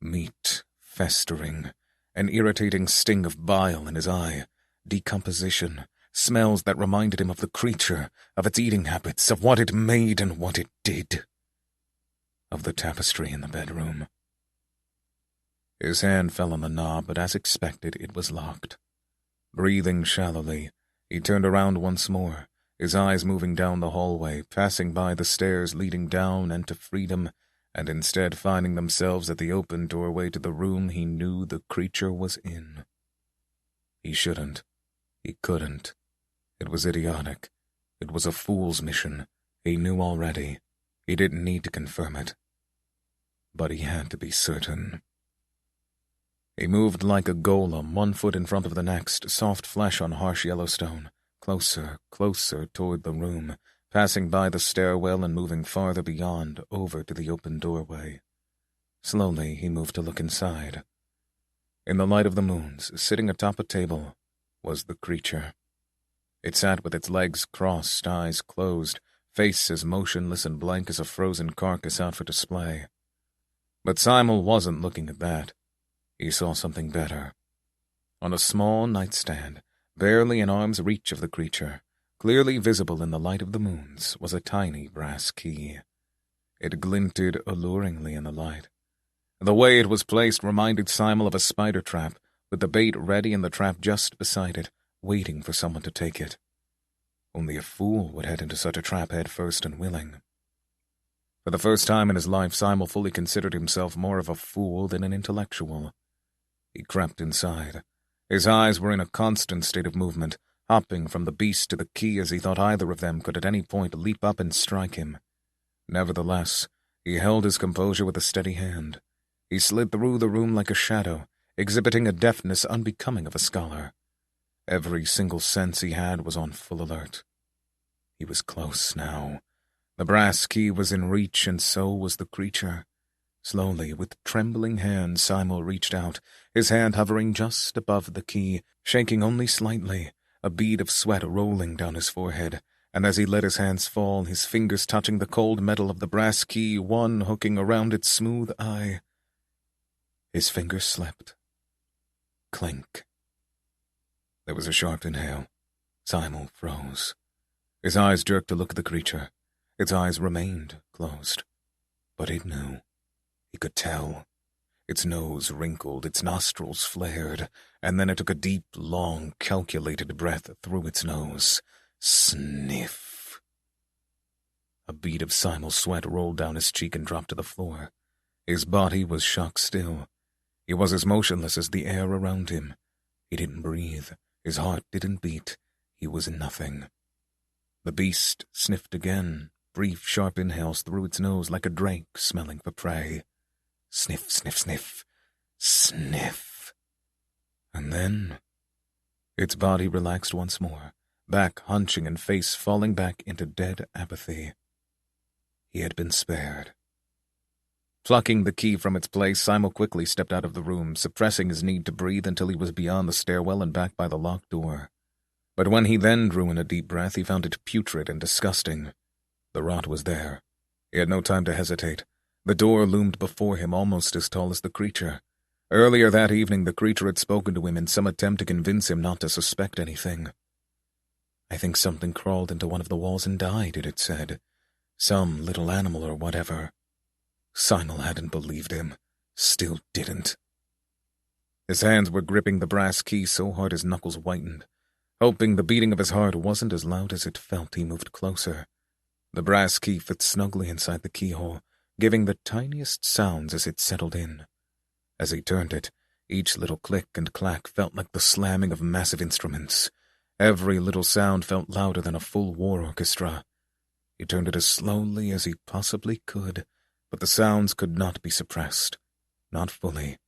Meat, festering, an irritating sting of bile in his eye, decomposition, smells that reminded him of the creature, of its eating habits, of what it made and what it did. Of the tapestry in the bedroom. His hand fell on the knob, but as expected, it was locked. Breathing shallowly, he turned around once more, his eyes moving down the hallway, passing by the stairs leading down and to freedom, and instead finding themselves at the open doorway to the room he knew the creature was in. He shouldn't. He couldn't. It was idiotic. It was a fool's mission. He knew already. He didn't need to confirm it. But he had to be certain. He moved like a golem, one foot in front of the next, soft flesh on harsh yellow stone, closer, closer toward the room, passing by the stairwell and moving farther beyond, over to the open doorway. Slowly, he moved to look inside. In the light of the moons, sitting atop a table, was the creature. It sat with its legs crossed, eyes closed, face as motionless and blank as a frozen carcass out for display. But Simel wasn't looking at that. He saw something better. On a small nightstand, barely in arm's reach of the creature, clearly visible in the light of the moons, was a tiny brass key. It glinted alluringly in the light. The way it was placed reminded Simel of a spider trap, with the bait ready and the trap just beside it, waiting for someone to take it. Only a fool would head into such a trap head first and willing. For the first time in his life, Simel fully considered himself more of a fool than an intellectual. He crept inside. His eyes were in a constant state of movement, hopping from the beast to the key as he thought either of them could at any point leap up and strike him. Nevertheless, he held his composure with a steady hand. He slid through the room like a shadow, exhibiting a deftness unbecoming of a scholar. Every single sense he had was on full alert. He was close now. The brass key was in reach, and so was the creature. Slowly, with trembling hands, Simel reached out, his hand hovering just above the key, shaking only slightly, a bead of sweat rolling down his forehead, and as he let his hands fall, his fingers touching the cold metal of the brass key, one hooking around its smooth eye. His fingers slipped. Clink. There was a sharp inhale. Simel froze. His eyes jerked to look at the creature. Its eyes remained closed. But it knew. He could tell. Its nose wrinkled, its nostrils flared, and then it took a deep, long, calculated breath through its nose. Sniff. A bead of Simel's sweat rolled down his cheek and dropped to the floor. His body was shock still. He was as motionless as the air around him. He didn't breathe. His heart didn't beat. He was nothing. The beast sniffed again, brief, sharp inhales through its nose like a drake smelling for prey. Sniff, sniff, sniff. Sniff. And then its body relaxed once more, back hunching and face falling back into dead apathy. He had been spared. Plucking the key from its place, Simel quickly stepped out of the room, suppressing his need to breathe until he was beyond the stairwell and back by the locked door. But when he then drew in a deep breath, he found it putrid and disgusting. The rot was there. He had no time to hesitate. The door loomed before him, almost as tall as the creature. Earlier that evening, the creature had spoken to him in some attempt to convince him not to suspect anything. "I think something crawled into one of the walls and died," it had said. "Some little animal or whatever." Simel hadn't believed him. Still didn't. His hands were gripping the brass key so hard his knuckles whitened. Hoping the beating of his heart wasn't as loud as it felt, he moved closer. The brass key fit snugly inside the keyhole, giving the tiniest sounds as it settled in. As he turned it, Each little click and clack felt like the slamming of massive instruments. Every little sound felt louder than a full war orchestra. He turned it as slowly as he possibly could, but the sounds could not be suppressed. Not fully.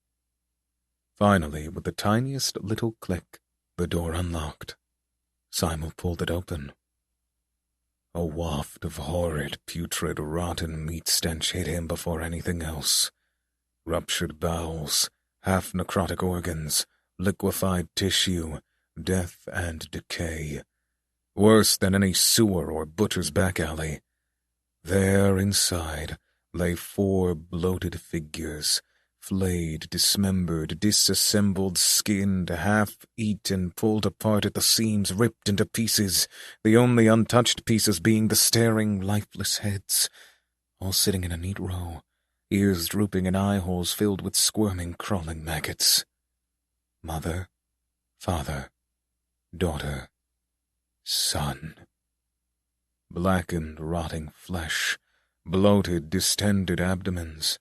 Finally, with the tiniest little click, the door unlocked. Simel pulled it open. A waft of horrid, putrid, rotten meat stench hit him before anything else. Ruptured bowels, half-necrotic organs, liquefied tissue, death and decay. Worse than any sewer or butcher's back alley. There inside lay 4 bloated figures, flayed, dismembered, disassembled, skinned, half-eaten, pulled apart at the seams, ripped into pieces, the only untouched pieces being the staring, lifeless heads, all sitting in a neat row, ears drooping and eye-holes filled with squirming, crawling maggots. Mother, father, daughter, son. Blackened, rotting flesh, bloated, distended abdomens,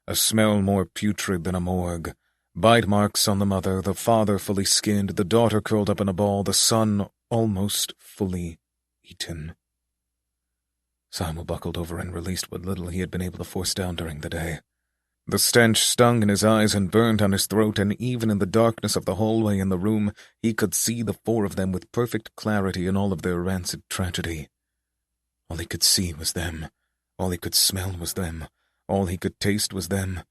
a smell more putrid than a morgue, bite marks on the mother, the father fully skinned, the daughter curled up in a ball, the son almost fully eaten. Simel buckled over and released what little he had been able to force down during the day. The stench stung in his eyes and burned on his throat, and even in the darkness of the hallway and the room, he could see the 4 of them with perfect clarity in all of their rancid tragedy. All he could see was them. All he could smell was them. All he could taste was them.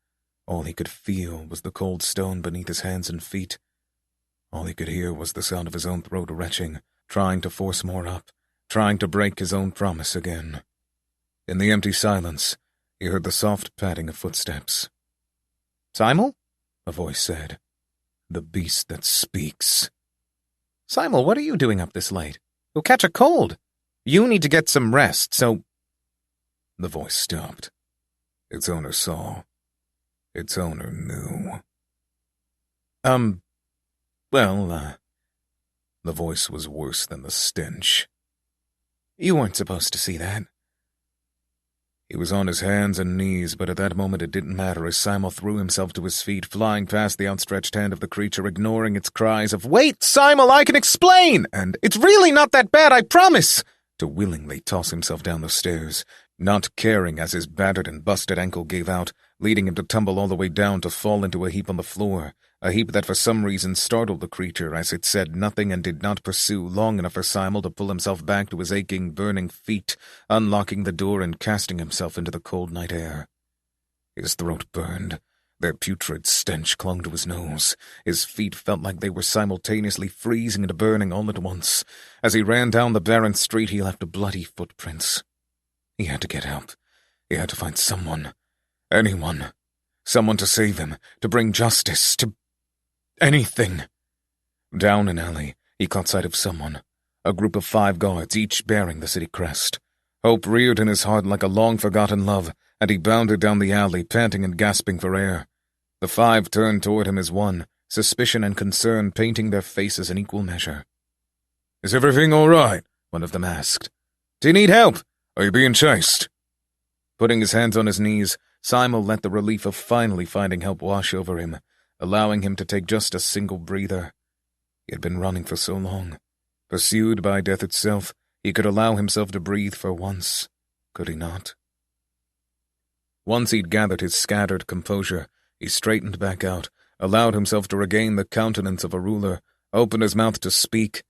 All he could feel was the cold stone beneath his hands and feet. All he could hear was the sound of his own throat retching, trying to force more up, trying to break his own promise again. In the empty silence, he heard the soft padding of footsteps. "Simel?" a voice said. The beast that speaks. "Simel, what are you doing up this late? You'll catch a cold. You need to get some rest, so—" The voice stopped. Its owner saw. Its owner knew. The voice was worse than the stench. You weren't supposed to see that. He was on his hands and knees, but at that moment it didn't matter as Simel threw himself to his feet, flying past the outstretched hand of the creature, ignoring its cries of, "Wait, Simel, I can explain!" and "It's really not that bad, I promise!" to willingly toss himself down the stairs, not caring as his battered and busted ankle gave out, leading him to tumble all the way down to fall into a heap on the floor, a heap that for some reason startled the creature as it said nothing and did not pursue long enough for Simel to pull himself back to his aching, burning feet, unlocking the door and casting himself into the cold night air. His throat burned. Their putrid stench clung to his nose. His feet felt like they were simultaneously freezing and burning all at once. As he ran down the barren street, he left bloody footprints. He had to get help. He had to find someone. Anyone. Someone to save him, to bring justice, to anything. Down an alley, he caught sight of someone. A group of 5 guards, each bearing the city crest. Hope reared in his heart like a long-forgotten love, and he bounded down the alley, panting and gasping for air. The 5 turned toward him as one, suspicion and concern painting their faces in equal measure. "Is everything all right?" one of them asked. "Do you need help? Are you being chased?" Putting his hands on his knees, Simel let the relief of finally finding help wash over him, allowing him to take just a single breather. He had been running for so long. Pursued by death itself, he could allow himself to breathe for once, could he not? Once he'd gathered his scattered composure, he straightened back out, allowed himself to regain the countenance of a ruler, opened his mouth to speak,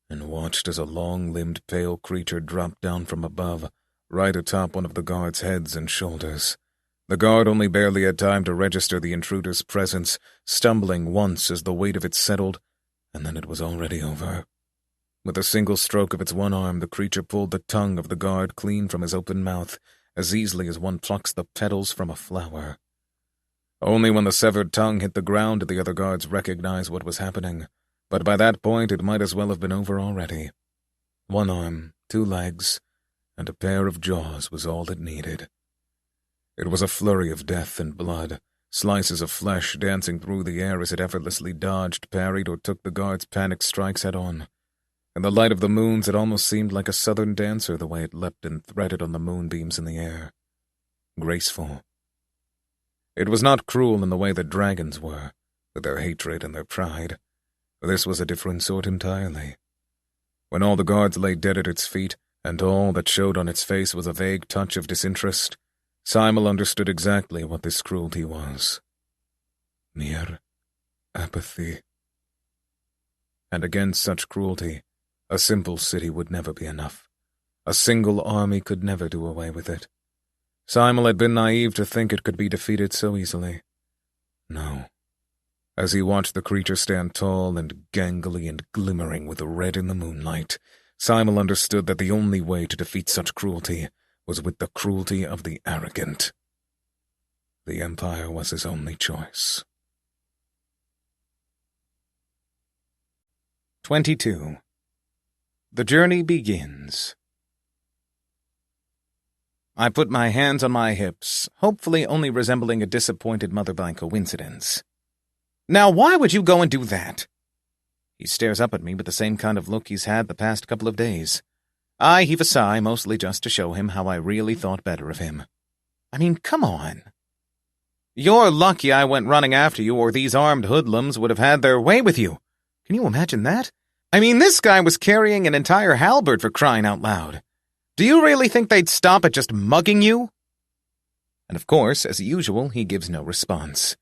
and watched as a long-limbed pale creature dropped down from above, right atop one of the guard's heads and shoulders. The guard only barely had time to register the intruder's presence, stumbling once as the weight of it settled, and then it was already over. With a single stroke of its one arm, the creature pulled the tongue of the guard clean from his open mouth, as easily as one plucks the petals from a flower. Only when the severed tongue hit the ground did the other guards recognize what was happening, but by that point it might as well have been over already. 1 arm, 2 legs, and a pair of jaws was all it needed. It was a flurry of death and blood, slices of flesh dancing through the air as it effortlessly dodged, parried, or took the guard's panicked strikes head-on. In the light of the moons, it almost seemed like a southern dancer the way it leapt and threaded on the moonbeams in the air. Graceful. It was not cruel in the way that dragons were. with their hatred and their pride. For this was a different sort entirely. When all the guards lay dead at its feet, and all that showed on its face was a vague touch of disinterest, Simel understood exactly what this cruelty was. Mere apathy. And against such cruelty, a simple city would never be enough. A single army could never do away with it. Simel had been naive to think it could be defeated so easily. No. As he watched the creature stand tall and gangly and glimmering with red in the moonlight, Simel understood that the only way to defeat such cruelty was with the cruelty of the arrogant. The Empire was his only choice. 22. The journey begins. I put my hands on my hips, hopefully only resembling a disappointed mother by coincidence. Now, why would you go and do that? He stares up at me with the same kind of look he's had the past couple of days. I heave a sigh, mostly just to show him how I really thought better of him. I mean, come on. You're lucky I went running after you, or these armed hoodlums would have had their way with you. Can you imagine that? I mean, this guy was carrying an entire halberd for crying out loud. Do you really think they'd stop at just mugging you? And of course, as usual, he gives no response.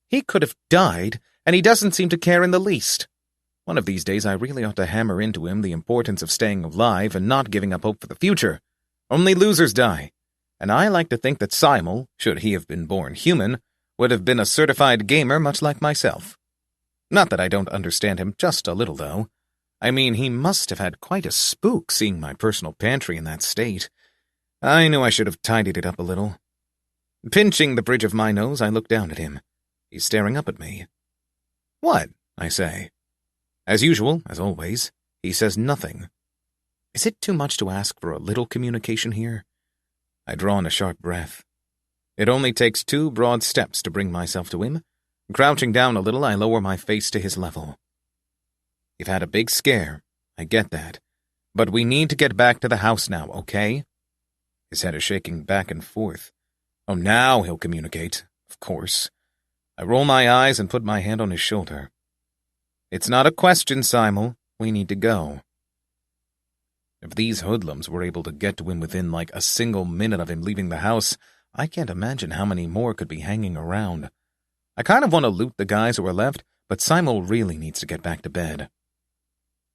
He could have died, and he doesn't seem to care in the least. One of these days I really ought to hammer into him the importance of staying alive and not giving up hope for the future. Only losers die, and I like to think that Simel, should he have been born human, would have been a certified gamer much like myself. Not that I don't understand him just a little, though. I mean, he must have had quite a spook seeing my personal pantry in that state. I knew I should have tidied it up a little. Pinching the bridge of my nose, I look down at him. He's staring up at me. What? I say. As usual, as always, he says nothing. Is it too much to ask for a little communication here? I draw in a sharp breath. It only takes 2 broad steps to bring myself to him. Crouching down a little, I lower my face to his level. You've had a big scare, I get that. But we need to get back to the house now, okay? His head is shaking back and forth. Oh, now he'll communicate, of course. I roll my eyes and put my hand on his shoulder. It's not a question, Simel. We need to go. If these hoodlums were able to get to him within like a single minute of him leaving the house, I can't imagine how many more could be hanging around. I kind of want to loot the guys who are left, but Simel really needs to get back to bed.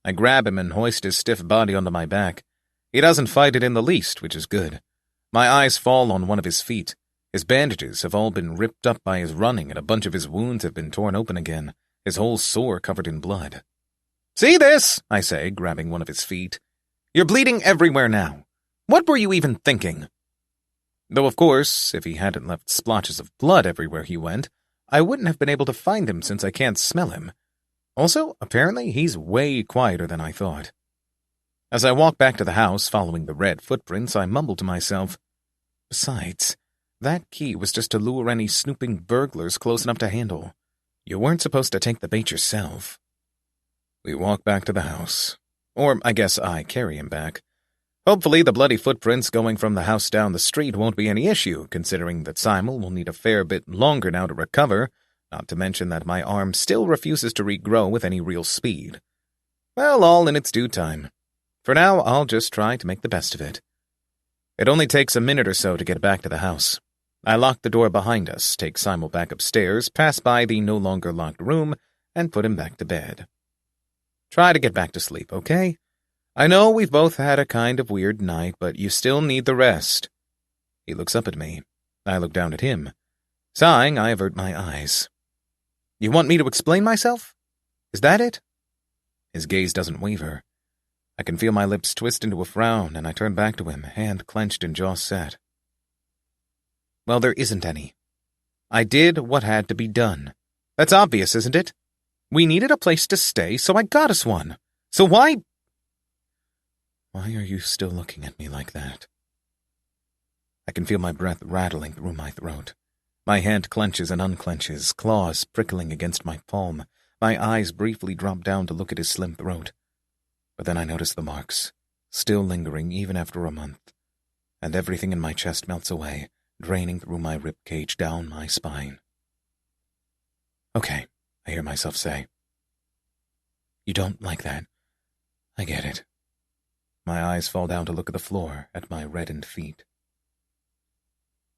I grab him and hoist his stiff body onto my back. He doesn't fight it in the least, which is good. My eyes fall on one of his feet. His bandages have all been ripped up by his running, and a bunch of his wounds have been torn open again, his whole sore covered in blood. See this? I say, grabbing one of his feet. You're bleeding everywhere now. What were you even thinking? Though, of course, if he hadn't left splotches of blood everywhere he went, I wouldn't have been able to find him since I can't smell him. Also, apparently, he's way quieter than I thought. As I walk back to the house, following the red footprints, I mumble to myself. Besides, that key was just to lure any snooping burglars close enough to handle. You weren't supposed to take the bait yourself. We walk back to the house. Or, I guess I carry him back. Hopefully the bloody footprints going from the house down the street won't be any issue, considering that Simel will need a fair bit longer now to recover, not to mention that my arm still refuses to regrow with any real speed. Well, all in its due time. For now, I'll just try to make the best of it. It only takes a minute or so to get back to the house. I lock the door behind us, take Simel back upstairs, pass by the no longer locked room, and put him back to bed. Try to get back to sleep, okay? I know we've both had a kind of weird night, but you still need the rest. He looks up at me. I look down at him. Sighing, I avert my eyes. You want me to explain myself? Is that it? His gaze doesn't waver. I can feel my lips twist into a frown, and I turn back to him, hand clenched and jaw set. Well, there isn't any. I did what had to be done. That's obvious, isn't it? We needed a place to stay, so I got us one. So why... Why are you still looking at me like that? I can feel my breath rattling through my throat. My hand clenches and unclenches, claws prickling against my palm. My eyes briefly drop down to look at his slim throat. But then I notice the marks, still lingering even after a month, and everything in my chest melts away, draining through my ribcage down my spine. Okay, I hear myself say. You don't like that. I get it. My eyes fall down to look at the floor, at my reddened feet.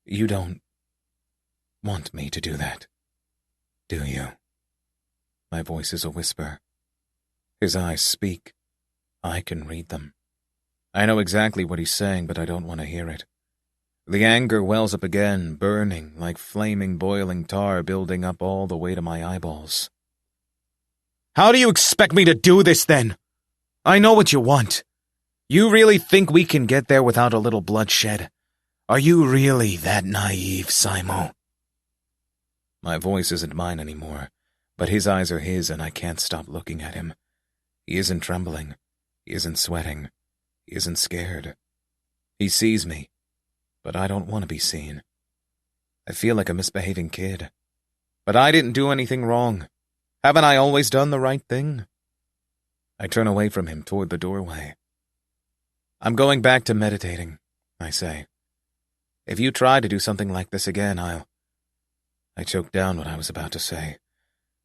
You don't want me to do that, do you? My voice is a whisper. His eyes speak. I can read them. I know exactly what he's saying, but I don't want to hear it. The anger wells up again, burning like flaming, boiling tar building up all the way to my eyeballs. How do you expect me to do this, then? I know what you want. You really think we can get there without a little bloodshed? Are you really that naive, Simel? My voice isn't mine anymore, but his eyes are his, and I can't stop looking at him. He isn't trembling. He isn't sweating. He isn't scared. He sees me, but I don't want to be seen. I feel like a misbehaving kid. But I didn't do anything wrong. Haven't I always done the right thing? I turn away from him toward the doorway. I'm going back to meditating, I say. If you try to do something like this again, I choke down what I was about to say.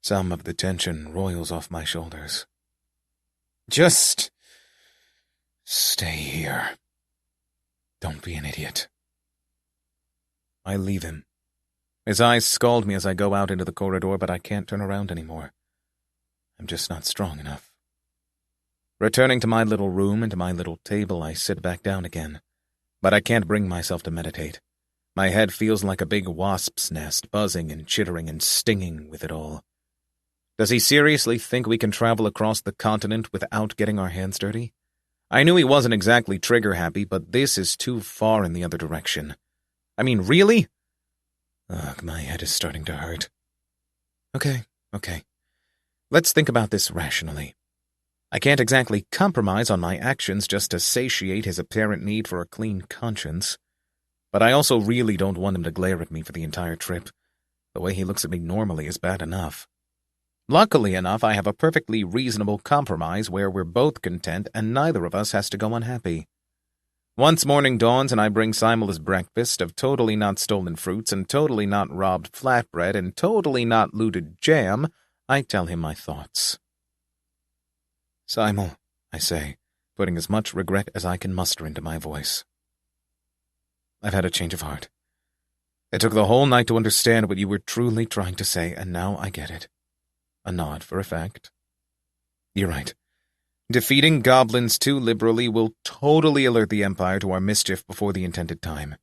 Some of the tension roils off my shoulders. Just stay here. Don't be an idiot. I leave him. His eyes scald me as I go out into the corridor, but I can't turn around anymore. I'm just not strong enough. Returning to my little room and to my little table, I sit back down again. But I can't bring myself to meditate. My head feels like a big wasp's nest, buzzing and chittering and stinging with it all. Does he seriously think we can travel across the continent without getting our hands dirty? I knew he wasn't exactly trigger-happy, but this is too far in the other direction. I mean, really? Ugh, my head is starting to hurt. Okay. Let's think about this rationally. I can't exactly compromise on my actions just to satiate his apparent need for a clean conscience. But I also really don't want him to glare at me for the entire trip. The way he looks at me normally is bad enough. Luckily enough, I have a perfectly reasonable compromise where we're both content and neither of us has to go unhappy. Once morning dawns and I bring Simel his breakfast of totally not stolen fruits and totally not robbed flatbread and totally not looted jam, I tell him my thoughts. Simel, I say, putting as much regret as I can muster into my voice. I've had a change of heart. It took the whole night to understand what you were truly trying to say, and now I get it. A nod for effect. You're right. Defeating goblins too liberally will totally alert the Empire to our mischief before the intended time.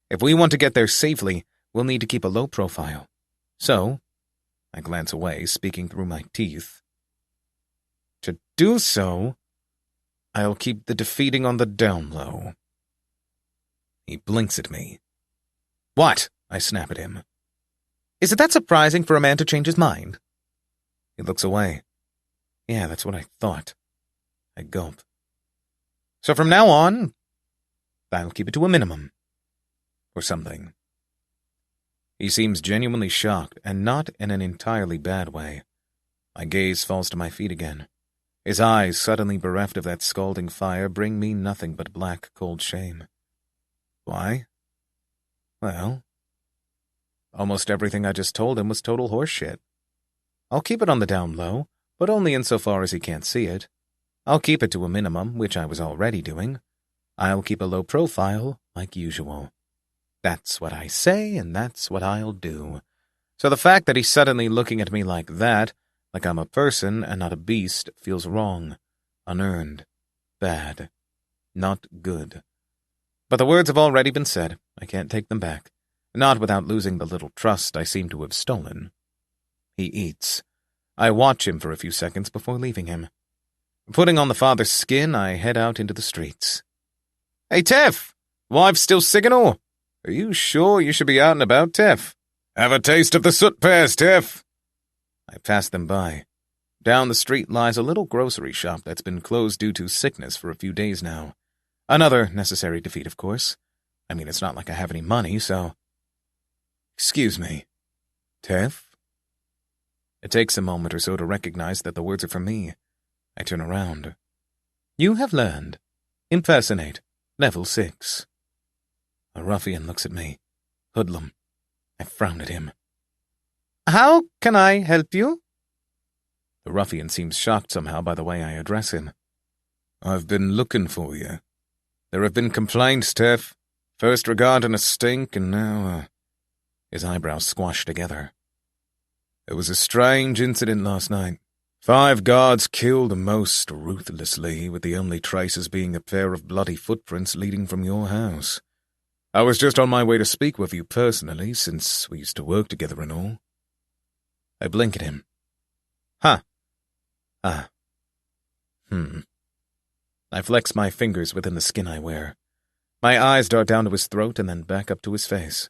If we want to get there safely, we'll need to keep a low profile. So, I glance away, speaking through my teeth. To do so, I'll keep the defeating on the down low. He blinks at me. What? I snap at him. Is it that surprising for a man to change his mind? He looks away. Yeah, that's what I thought. I gulp. So from now on, I'll keep it to a minimum. Or something. He seems genuinely shocked, and not in an entirely bad way. My gaze falls to my feet again. His eyes, suddenly bereft of that scalding fire, bring me nothing but black, cold shame. Why? Well, almost everything I just told him was total horseshit. I'll keep it on the down low, but only insofar as he can't see it. I'll keep it to a minimum, which I was already doing. I'll keep a low profile, like usual. That's what I say, and that's what I'll do. So the fact that he's suddenly looking at me like that, like I'm a person and not a beast, feels wrong, unearned, bad, not good. But the words have already been said. I can't take them back, not without losing the little trust I seem to have stolen. He eats. I watch him for a few seconds before leaving him. Putting on the father's skin, I head out into the streets. Hey, Tiff! Wife still sick and all? Are you sure you should be out and about, Tiff? Have a taste of the soot pears, Tiff! I pass them by. Down the street lies a little grocery shop that's been closed due to sickness for a few days now. Another necessary defeat, of course. I mean, it's not like I have any money, so... Excuse me. Tiff? It takes a moment or so to recognize that the words are for me. I turn around. You have learned. Impersonate. Level 6. A ruffian looks at me. Hoodlum. I frown at him. How can I help you? The ruffian seems shocked somehow by the way I address him. I've been looking for you. There have been complaints, Tef. First regarding a stink, and now, His eyebrows squashed together. It was a strange incident last night. 5 guards killed most ruthlessly, with the only traces being a pair of bloody footprints leading from your house. I was just on my way to speak with you personally, since we used to work together and all. I blink at him. Huh. Ah. I flex my fingers within the skin I wear. My eyes dart down to his throat and then back up to his face.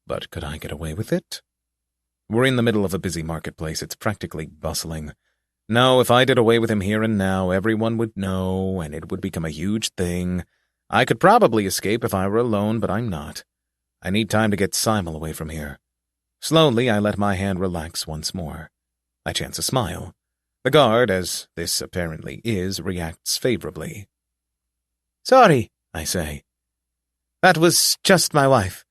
But could I get away with it? We're in the middle of a busy marketplace. It's practically bustling. No, if I did away with him here and now, everyone would know, and it would become a huge thing. I could probably escape if I were alone, but I'm not. I need time to get Simel away from here. Slowly, I let my hand relax once more. I chance a smile. The guard, as this apparently is, reacts favorably. Sorry, I say. That was just my wife.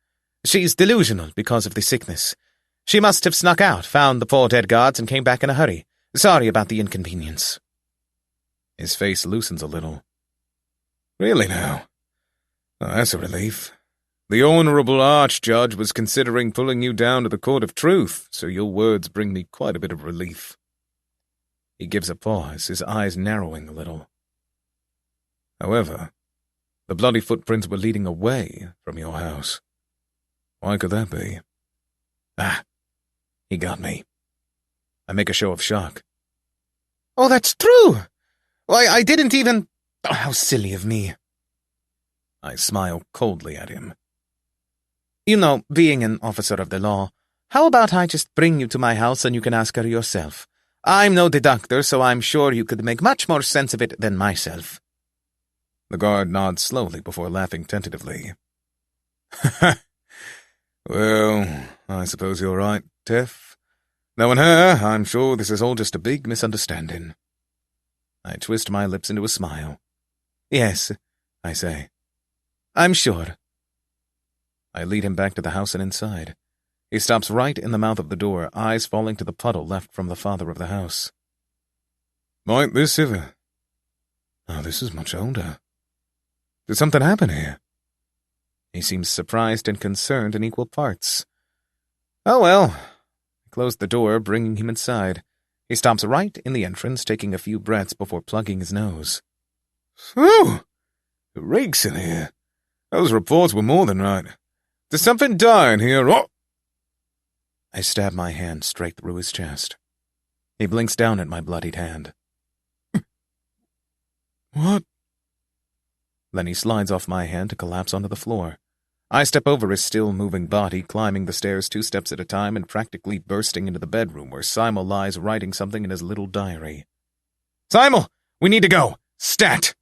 She's delusional because of the sickness. She must have snuck out, found the 4 dead guards, and came back in a hurry. Sorry about the inconvenience. His face loosens a little. Really now? Oh, that's a relief. The Honourable Archjudge was considering pulling you down to the Court of Truth, so your words bring me quite a bit of relief. He gives a pause, his eyes narrowing a little. However, the bloody footprints were leading away from your house. Why could that be? Ah, he got me. I make a show of shock. Oh, that's true! Why, I didn't even... Oh, how silly of me. I smile coldly at him. You know, being an officer of the law, how about I just bring you to my house and you can ask her yourself? I'm no deductor, so I'm sure you could make much more sense of it than myself. The guard nods slowly before laughing tentatively. Well, I suppose you're right, Tef. Knowing her, I'm sure this is all just a big misunderstanding. I twist my lips into a smile. Yes, I say. I'm sure. I lead him back to the house and inside. He stops right in the mouth of the door, eyes falling to the puddle left from the father of the house. Might this ever? Oh, this is much older. Did something happen here? He seems surprised and concerned in equal parts. Oh well. I closed the door, bringing him inside. He stops right in the entrance, taking a few breaths before plugging his nose. Phew! It reeks in here. Those reports were more than right. There's something dying here. Oh! I stab my hand straight through his chest. He blinks down at my bloodied hand. What? Then he slides off my hand to collapse onto the floor. I step over his still-moving body, climbing the stairs 2 steps at a time and practically bursting into the bedroom where Simel lies writing something in his little diary. Simel! We need to go! Stat!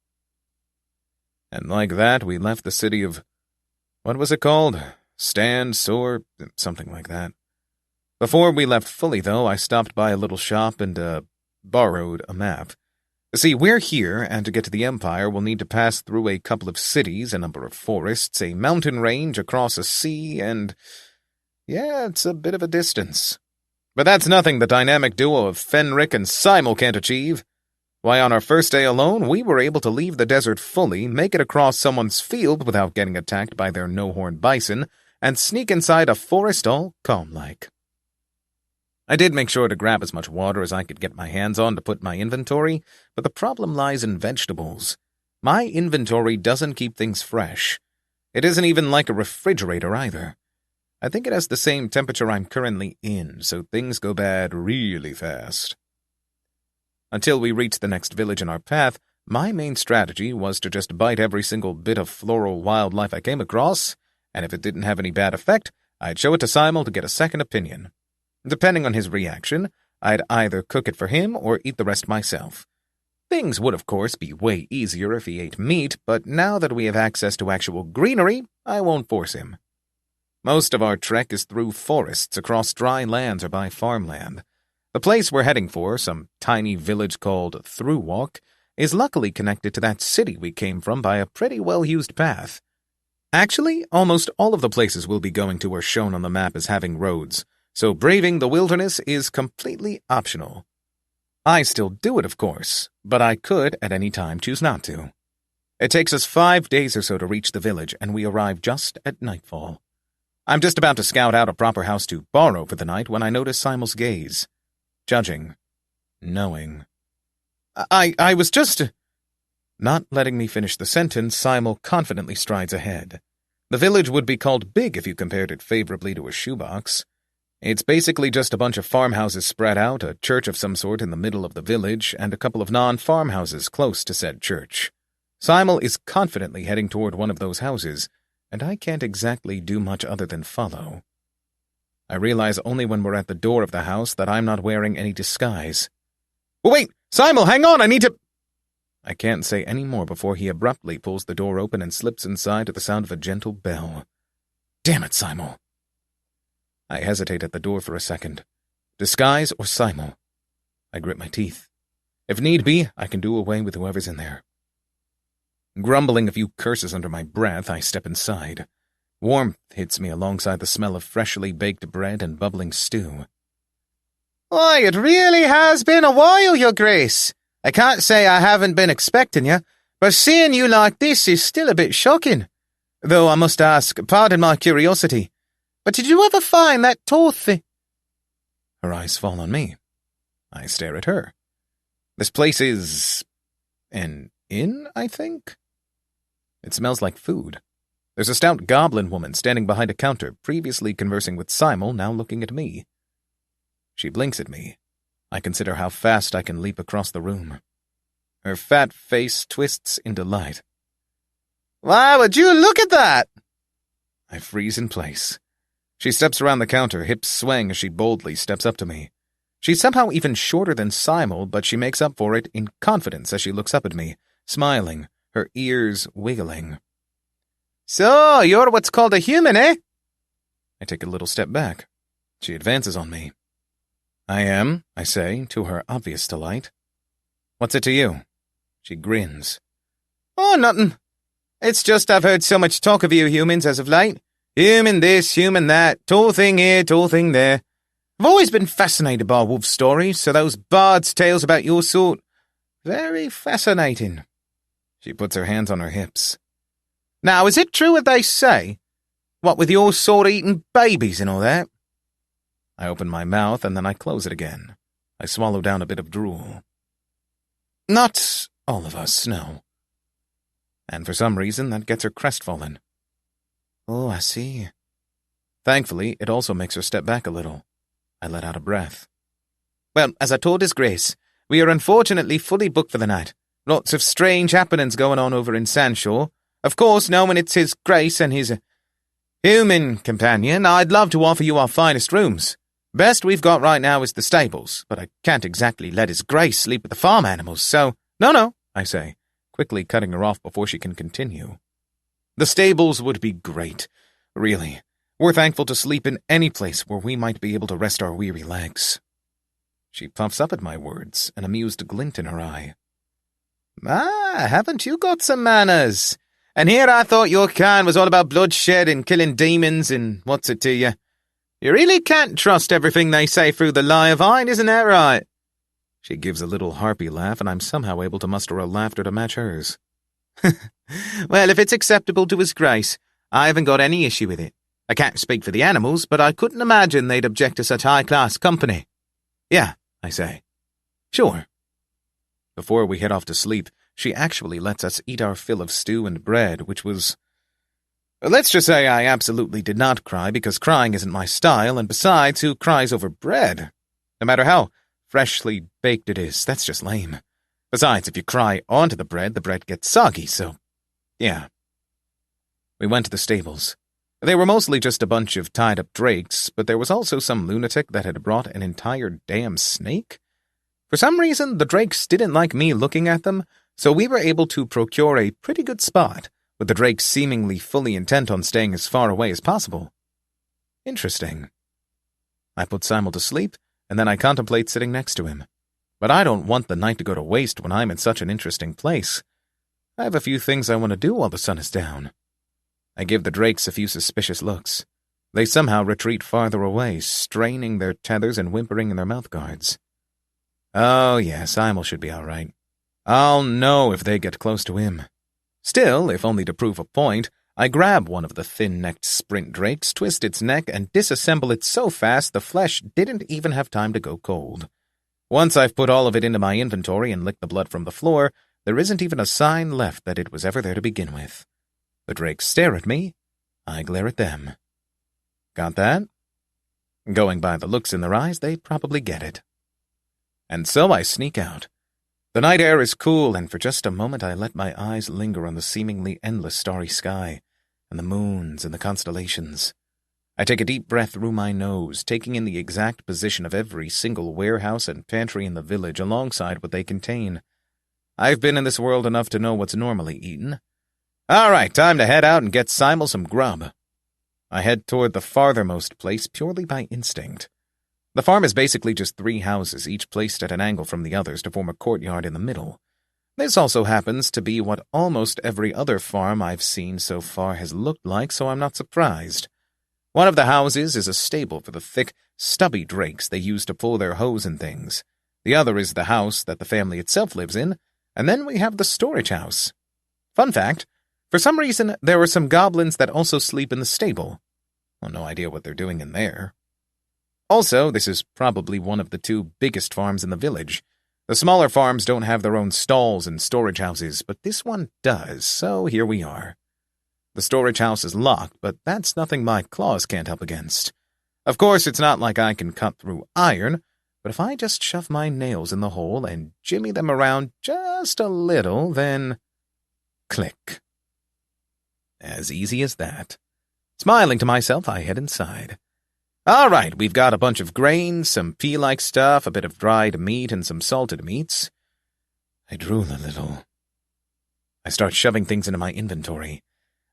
And like that, we left the city of... What was it called? Stand, Sore, something like that. Before we left fully, though, I stopped by a little shop and, borrowed a map. See, we're here, and to get to the Empire, we'll need to pass through a couple of cities, a number of forests, a mountain range, across a sea, and... yeah, it's a bit of a distance. But that's nothing the dynamic duo of Fennrick and Simel can't achieve. Why, on our first day alone, we were able to leave the desert fully, make it across someone's field without getting attacked by their no-horn bison, and sneak inside a forest all calm-like. I did make sure to grab as much water as I could get my hands on to put in my inventory, but the problem lies in vegetables. My inventory doesn't keep things fresh. It isn't even like a refrigerator either. I think it has the same temperature I'm currently in, so things go bad really fast. Until we reached the next village in our path, my main strategy was to just bite every single bit of floral wildlife I came across, and if it didn't have any bad effect, I'd show it to Simel to get a second opinion. Depending on his reaction, I'd either cook it for him or eat the rest myself. Things would, of course, be way easier if he ate meat, but now that we have access to actual greenery, I won't force him. Most of our trek is through forests, across dry lands, or by farmland. The place we're heading for, some tiny village called Throughwalk, is luckily connected to that city we came from by a pretty well-used path. Actually, almost all of the places we'll be going to are shown on the map as having roads, so braving the wilderness is completely optional. I still do it, of course, but I could at any time choose not to. It takes us 5 days or so to reach the village, and we arrive just at nightfall. I'm just about to scout out a proper house to borrow for the night when I notice Simel's gaze. Judging. Knowing. I was just... Not letting me finish the sentence, Simel confidently strides ahead. The village would be called big if you compared it favorably to a shoebox. It's basically just a bunch of farmhouses spread out, a church of some sort in the middle of the village, and a couple of non-farmhouses close to said church. Simel is confidently heading toward one of those houses, and I can't exactly do much other than follow. I realize only when we're at the door of the house that I'm not wearing any disguise. Wait! Simel, hang on! I need to... I can't say any more before he abruptly pulls the door open and slips inside to the sound of a gentle bell. Damn it, Simel! I hesitate at the door for a second. Disguise or Simel? I grit my teeth. If need be, I can do away with whoever's in there. Grumbling a few curses under my breath, I step inside. Warmth hits me alongside the smell of freshly baked bread and bubbling stew. Why, it really has been a while, Your Grace. I can't say I haven't been expecting you, but seeing you like this is still a bit shocking. Though I must ask, pardon my curiosity, but did you ever find that tall thing? Her eyes fall on me. I stare at her. This place is... an inn, I think? It smells like food. There's a stout goblin woman standing behind a counter, previously conversing with Simel, now looking at me. She blinks at me. I consider how fast I can leap across the room. Her fat face twists in delight. Why, would you look at that? I freeze in place. She steps around the counter, hips swaying as she boldly steps up to me. She's somehow even shorter than Simel, but she makes up for it in confidence as she looks up at me, smiling, her ears wiggling. So, you're what's called a human, eh? I take a little step back. She advances on me. I am, I say, to her obvious delight. What's it to you? She grins. Oh, nothing. It's just I've heard so much talk of you humans as of late. Human this, human that, tall thing here, tall thing there. I've always been fascinated by wolf stories, so those bards' tales about your sort, very fascinating. She puts her hands on her hips. Now, is it true what they say? What with your sort eating babies and all that? I open my mouth and then I close it again. I swallow down a bit of drool. Not all of us, no. And for some reason that gets her crestfallen. Oh, I see. Thankfully, it also makes her step back a little. I let out a breath. Well, as I told His Grace, we are unfortunately fully booked for the night. Lots of strange happenings going on over in Sanshore. Of course, knowing it's His Grace and his human companion, I'd love to offer you our finest rooms. Best we've got right now is the stables, but I can't exactly let His Grace sleep with the farm animals, so... No, I say, quickly cutting her off before she can continue. The stables would be great, really. We're thankful to sleep in any place where we might be able to rest our weary legs. She puffs up at my words, an amused glint in her eye. Ah, haven't you got some manners? And here I thought your kind was all about bloodshed and killing demons and what's it to you? You really can't trust everything they say through the lie of iron, isn't that right? She gives a little harpy laugh, and I'm somehow able to muster a laughter to match hers. Well, if it's acceptable to His Grace, I haven't got any issue with it. I can't speak for the animals, but I couldn't imagine they'd object to such high-class company. Yeah, I say. Sure. Before we head off to sleep, she actually lets us eat our fill of stew and bread, which was... Let's just say I absolutely did not cry, because crying isn't my style, and besides, who cries over bread? No matter how freshly baked it is, that's just lame. Besides, if you cry onto the bread gets soggy, so... yeah. We went to the stables. They were mostly just a bunch of tied-up drakes, but there was also some lunatic that had brought an entire damn snake. For some reason, the drakes didn't like me looking at them, so we were able to procure a pretty good spot, with the drakes seemingly fully intent on staying as far away as possible. Interesting. I put Simel to sleep, and then I contemplate sitting next to him. But I don't want the night to go to waste when I'm in such an interesting place. I have a few things I want to do while the sun is down. I give the drakes a few suspicious looks. They somehow retreat farther away, straining their tethers and whimpering in their mouthguards. Oh, yeah, Simel should be all right. I'll know if they get close to him. Still, if only to prove a point, I grab one of the thin-necked sprint drakes, twist its neck, and disassemble it so fast the flesh didn't even have time to go cold. Once I've put all of it into my inventory and licked the blood from the floor, there isn't even a sign left that it was ever there to begin with. The drakes stare at me. I glare at them. Got that? Going by the looks in their eyes, they probably get it. And so I sneak out. The night air is cool, and for just a moment I let my eyes linger on the seemingly endless starry sky, and the moons and the constellations. I take a deep breath through my nose, taking in the exact position of every single warehouse and pantry in the village alongside what they contain. I've been in this world enough to know what's normally eaten. All right, time to head out and get Simel some grub. I head toward the farthermost place purely by instinct. The farm is basically just 3 houses, each placed at an angle from the others to form a courtyard in the middle. This also happens to be what almost every other farm I've seen so far has looked like, so I'm not surprised. One of the houses is a stable for the thick, stubby drakes they use to pull their hoes and things. The other is the house that the family itself lives in, and then we have the storage house. Fun fact, for some reason there are some goblins that also sleep in the stable. Well, no idea what they're doing in there. Also, this is probably one of the 2 biggest farms in the village. The smaller farms don't have their own stalls and storage houses, but this one does, so here we are. The storage house is locked, but that's nothing my claws can't help against. Of course, it's not like I can cut through iron, but if I just shove my nails in the hole and jimmy them around just a little, then... click. As easy as that. Smiling to myself, I head inside. All right, we've got a bunch of grains, some pea-like stuff, a bit of dried meat, and some salted meats. I drool a little. I start shoving things into my inventory.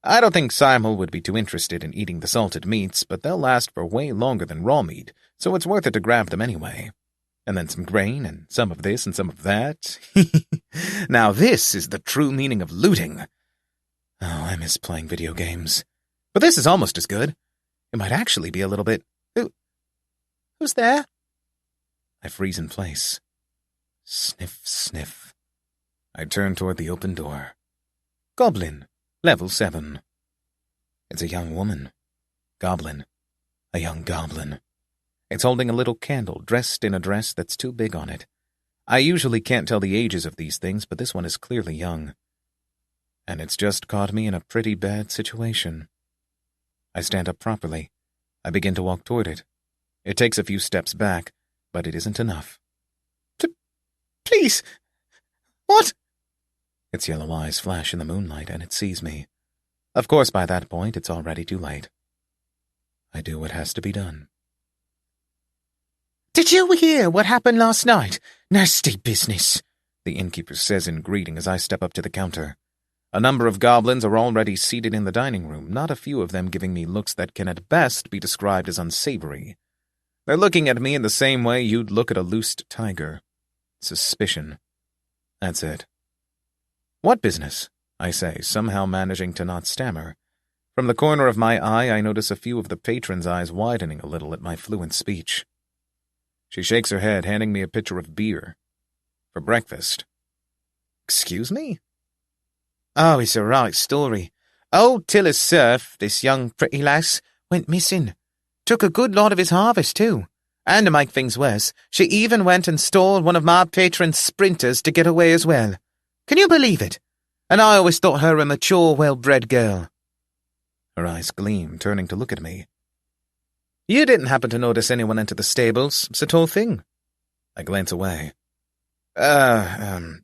I don't think Simel would be too interested in eating the salted meats, but they'll last for way longer than raw meat, so it's worth it to grab them anyway. And then some grain, and some of this, and some of that. Now this is the true meaning of looting. Oh, I miss playing video games. But this is almost as good. It might actually be a little bit... Who's there? I freeze in place. Sniff, sniff. I turn toward the open door. Goblin, level 7. It's a young woman. Goblin. A young goblin. It's holding a little candle, dressed in a dress that's too big on it. I usually can't tell the ages of these things, but this one is clearly young. And it's just caught me in a pretty bad situation. I stand up properly. I begin to walk toward it. It takes a few steps back, but it isn't enough. Please! What? Its yellow eyes flash in the moonlight, and it sees me. Of course, by that point, it's already too late. I do what has to be done. Did you hear what happened last night? Nasty business, the innkeeper says in greeting as I step up to the counter. A number of goblins are already seated in the dining room, not a few of them giving me looks that can at best be described as unsavory. They're looking at me in the same way you'd look at a loosed tiger. Suspicion. That's it. What business? I say, somehow managing to not stammer. From the corner of my eye, I notice a few of the patrons' eyes widening a little at my fluent speech. She shakes her head, handing me a pitcher of beer. For breakfast. Excuse me? Oh, it's a right story. Old Tiller's serf, this young pretty lass, went missing. Took a good lot of his harvest, too. And to make things worse, she even went and stole one of my patron's sprinters to get away as well. Can you believe it? And I always thought her a mature, well-bred girl. Her eyes gleam, turning to look at me. You didn't happen to notice anyone enter the stables, it's a tall thing. I glance away. Nope.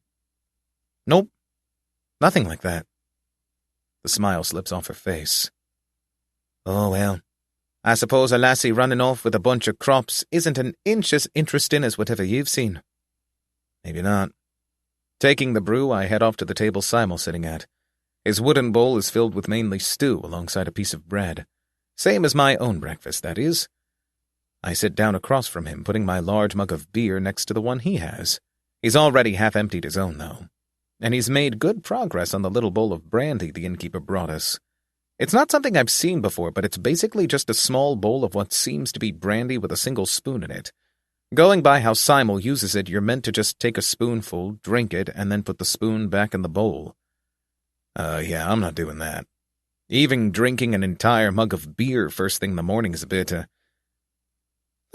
Nothing like that. The smile slips off her face. Oh, well. I suppose a lassie running off with a bunch of crops isn't an inch as interesting as whatever you've seen. Maybe not. Taking the brew, I head off to the table Simel's sitting at. His wooden bowl is filled with mainly stew alongside a piece of bread. Same as my own breakfast, that is. I sit down across from him, putting my large mug of beer next to the one he has. He's already half-emptied his own, though. And he's made good progress on the little bowl of brandy the innkeeper brought us. It's not something I've seen before, but it's basically just a small bowl of what seems to be brandy with a single spoon in it. Going by how Simel uses it, you're meant to just take a spoonful, drink it, and then put the spoon back in the bowl. Yeah, I'm not doing that. Even drinking an entire mug of beer first thing in the morning is a bit, Then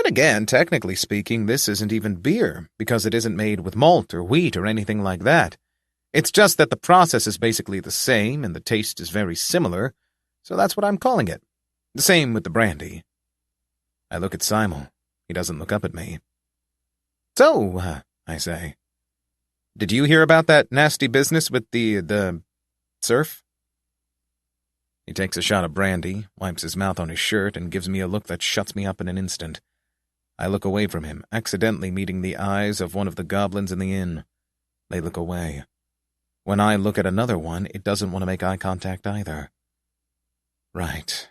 again, technically speaking, this isn't even beer, because it isn't made with malt or wheat or anything like that. It's just that the process is basically the same and the taste is very similar, so that's what I'm calling it. The same with the brandy. I look at Simel. He doesn't look up at me. So, I say, did you hear about that nasty business with the surf? He takes a shot of brandy, wipes his mouth on his shirt, and gives me a look that shuts me up in an instant. I look away from him, accidentally meeting the eyes of one of the goblins in the inn. They look away. When I look at another one, it doesn't want to make eye contact either. Right.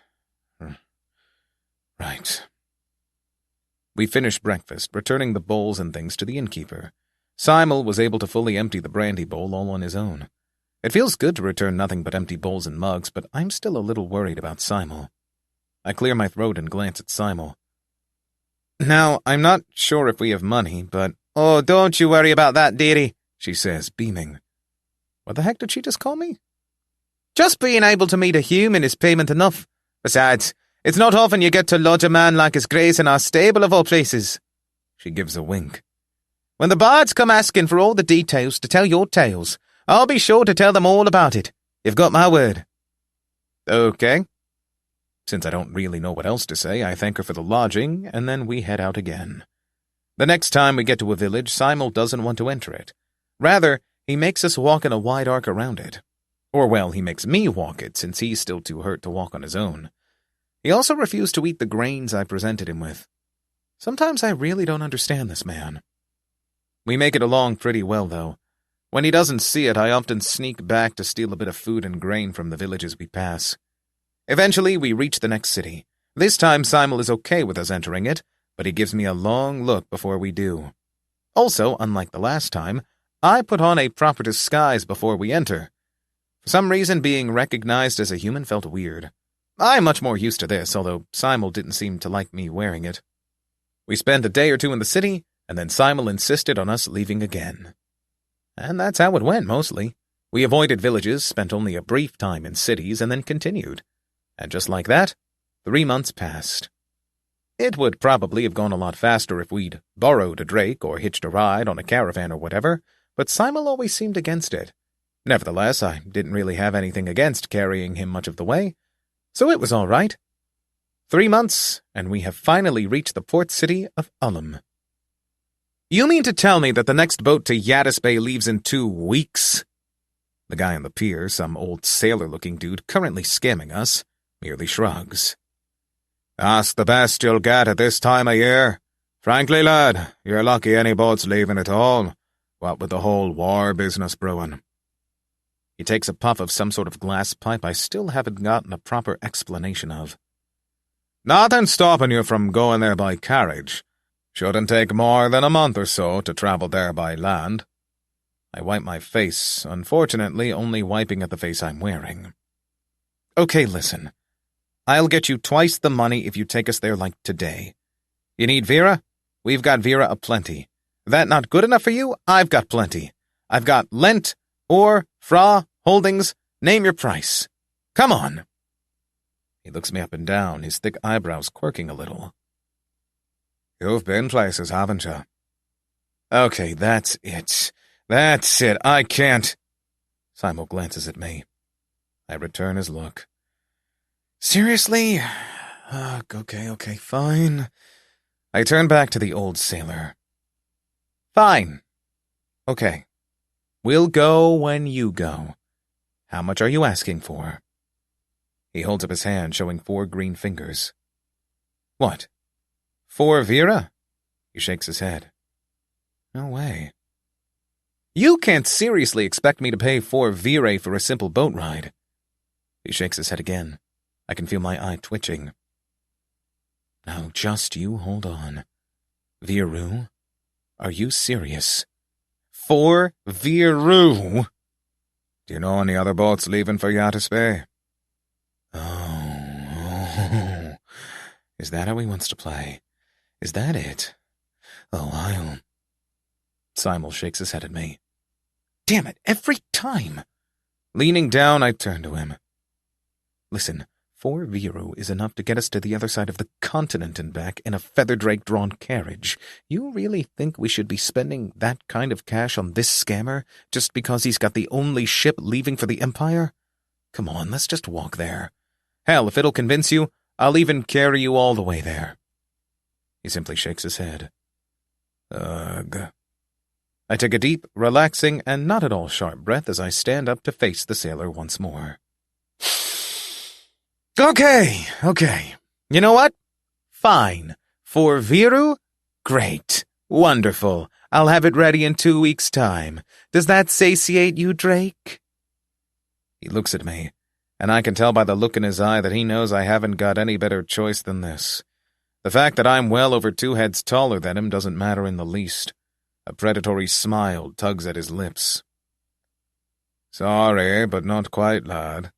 We finished breakfast, returning the bowls and things to the innkeeper. Simel was able to fully empty the brandy bowl all on his own. It feels good to return nothing but empty bowls and mugs, but I'm still a little worried about Simel. I clear my throat and glance at Simel. Now, I'm not sure if we have money, but— "Oh, don't you worry about that, dearie," she says, beaming. What the heck did she just call me? "Just being able to meet a human is payment enough. Besides, it's not often you get to lodge a man like his grace in our stable of all places." She gives a wink. "When the bards come asking for all the details to tell your tales, I'll be sure to tell them all about it. You've got my word." Okay. Since I don't really know what else to say, I thank her for the lodging, and then we head out again. The next time we get to a village, Simel doesn't want to enter it. Rather, he makes us walk in a wide arc around it. Or, well, he makes me walk it, since he's still too hurt to walk on his own. He also refused to eat the grains I presented him with. Sometimes I really don't understand this man. We make it along pretty well, though. When he doesn't see it, I often sneak back to steal a bit of food and grain from the villages we pass. Eventually, we reach the next city. This time, Simel is okay with us entering it, but he gives me a long look before we do. Also, unlike the last time, I put on a proper disguise before we enter. For some reason, being recognized as a human felt weird. I'm much more used to this, although Simel didn't seem to like me wearing it. We spent a day or two in the city, and then Simel insisted on us leaving again. And that's how it went, mostly. We avoided villages, spent only a brief time in cities, and then continued. And just like that, 3 months passed. It would probably have gone a lot faster if we'd borrowed a drake or hitched a ride on a caravan or whatever, but Simel always seemed against it. Nevertheless, I didn't really have anything against carrying him much of the way, so it was all right. 3 months, and we have finally reached the port city of Ullum. You mean to tell me that the next boat to Yaddis Bay leaves in 2 weeks? The guy on the pier, some old sailor-looking dude currently scamming us, merely shrugs. That's the best you'll get at this time of year. Frankly, lad, you're lucky any boat's leaving at all, what with the whole war business brewing. He takes a puff of some sort of glass pipe I still haven't gotten a proper explanation of. Nothing's stopping you from going there by carriage. Shouldn't take more than a month or so to travel there by land. I wipe my face, unfortunately only wiping at the face I'm wearing. Okay, listen. I'll get you twice the money if you take us there like today. You need Vera? We've got Vera aplenty. That not good enough for you? I've got plenty. I've got Lent, Or, Fra, Holdings, name your price. Come on. He looks me up and down, his thick eyebrows quirking a little. You've been places, haven't you? Okay, that's it. That's it. I can't. Simel glances at me. I return his look. Seriously? Okay, fine. I turn back to the old sailor. Fine. Okay. We'll go when you go. How much are you asking for? He holds up his hand, showing 4 green fingers. What? 4 Vera? He shakes his head. No way. You can't seriously expect me to pay 4 Virae for a simple boat ride. He shakes his head again. I can feel my eye twitching. Now just you hold on. Viru? Are you serious? 4 Viru? Do you know any other boats leaving for Yaddis Bay? Oh. Is that how he wants to play? Is that it? Oh, Simel shakes his head at me. Damn it, every time! Leaning down, I turn to him. Listen, 4 Viru is enough to get us to the other side of the continent and back in a feather-drake-drawn carriage. You really think we should be spending that kind of cash on this scammer just because he's got the only ship leaving for the Empire? Come on, let's just walk there. Hell, if it'll convince you, I'll even carry you all the way there. He simply shakes his head. Ugh. I take a deep, relaxing, and not at all sharp breath as I stand up to face the sailor once more. Okay. You know what? Fine. 4 Viru? Great. Wonderful. I'll have it ready in 2 weeks' time. Does that satiate you, Drake? He looks at me, and I can tell by the look in his eye that he knows I haven't got any better choice than this. The fact that I'm well over 2 heads taller than him doesn't matter in the least. A predatory smile tugs at his lips. Sorry, but not quite, lad.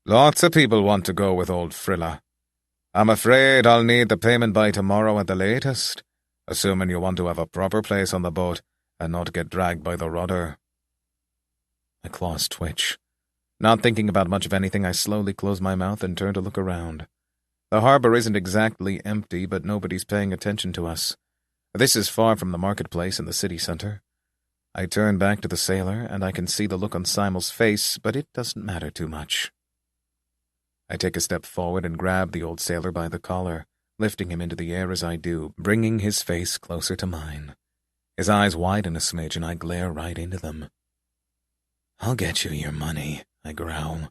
Lots of people want to go with old Frilla. I'm afraid I'll need the payment by tomorrow at the latest, assuming you want to have a proper place on the boat and not get dragged by the rudder. My claws twitch. Not thinking about much of anything, I slowly close my mouth and turn to look around. The harbor isn't exactly empty, but nobody's paying attention to us. This is far from the marketplace in the city center. I turn back to the sailor, and I can see the look on Simel's face, but it doesn't matter too much. I take a step forward and grab the old sailor by the collar, lifting him into the air as I do, bringing his face closer to mine. His eyes widen a smidge, and I glare right into them. I'll get you your money, I growl.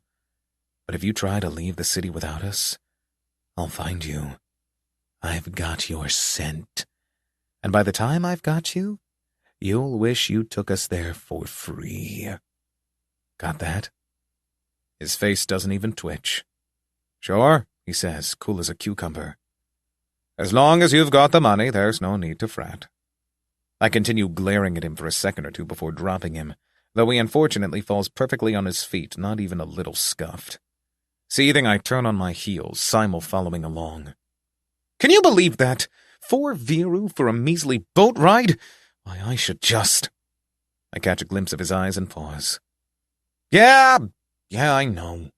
But if you try to leave the city without us, I'll find you. I've got your scent. And by the time I've got you, you'll wish you took us there for free. Got that? His face doesn't even twitch. Sure, he says, cool as a cucumber. As long as you've got the money, there's no need to fret. I continue glaring at him for a second or two before dropping him, though he unfortunately falls perfectly on his feet, not even a little scuffed. Seething, I turn on my heels, Simel following along. Can you believe that? 4 Viru for a measly boat ride? Why, I should just... I catch a glimpse of his eyes and pause. Yeah, I know.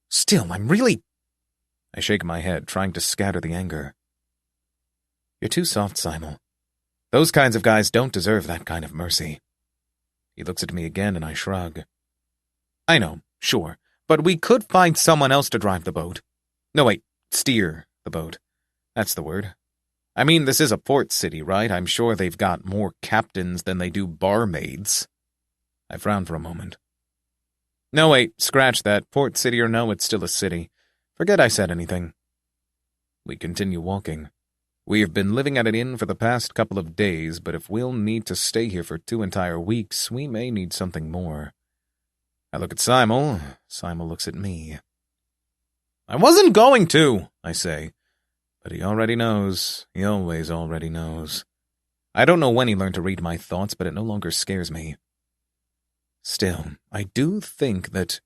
Still, I'm really... I shake my head, trying to scatter the anger. You're too soft, Simel. Those kinds of guys don't deserve that kind of mercy. He looks at me again, and I shrug. I know, sure, but we could find someone else to drive the boat. No, wait, steer the boat. That's the word. I mean, this is a port city, right? I'm sure they've got more captains than they do barmaids. I frown for a moment. No, wait, scratch that. Port city or no, it's still a city. Forget I said anything. We continue walking. We have been living at an inn for the past couple of days, but if we'll need to stay here for 2 entire weeks, we may need something more. I look at Simel. Simel looks at me. I wasn't going to, I say. But he already knows. He always already knows. I don't know when he learned to read my thoughts, but it no longer scares me. Still, I do think that...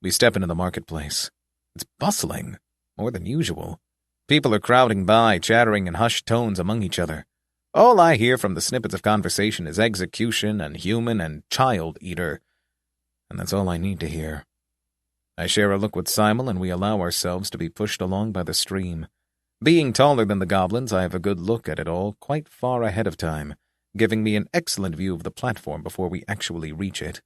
We step into the marketplace. It's bustling, more than usual. People are crowding by, chattering in hushed tones among each other. All I hear from the snippets of conversation is execution and human and child-eater. And that's all I need to hear. I share a look with Simel, and we allow ourselves to be pushed along by the stream. Being taller than the goblins, I have a good look at it all quite far ahead of time, giving me an excellent view of the platform before we actually reach it.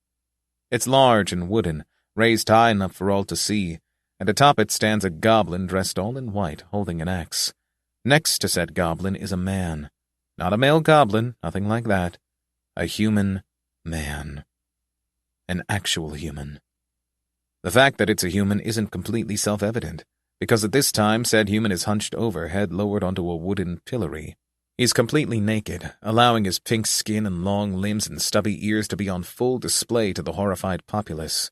It's large and wooden, raised high enough for all to see, and atop it stands a goblin dressed all in white, holding an axe. Next to said goblin is a man. Not a male goblin, nothing like that. A human man. An actual human. The fact that it's a human isn't completely self-evident, because at this time said human is hunched over, head lowered onto a wooden pillory. He's completely naked, allowing his pink skin and long limbs and stubby ears to be on full display to the horrified populace.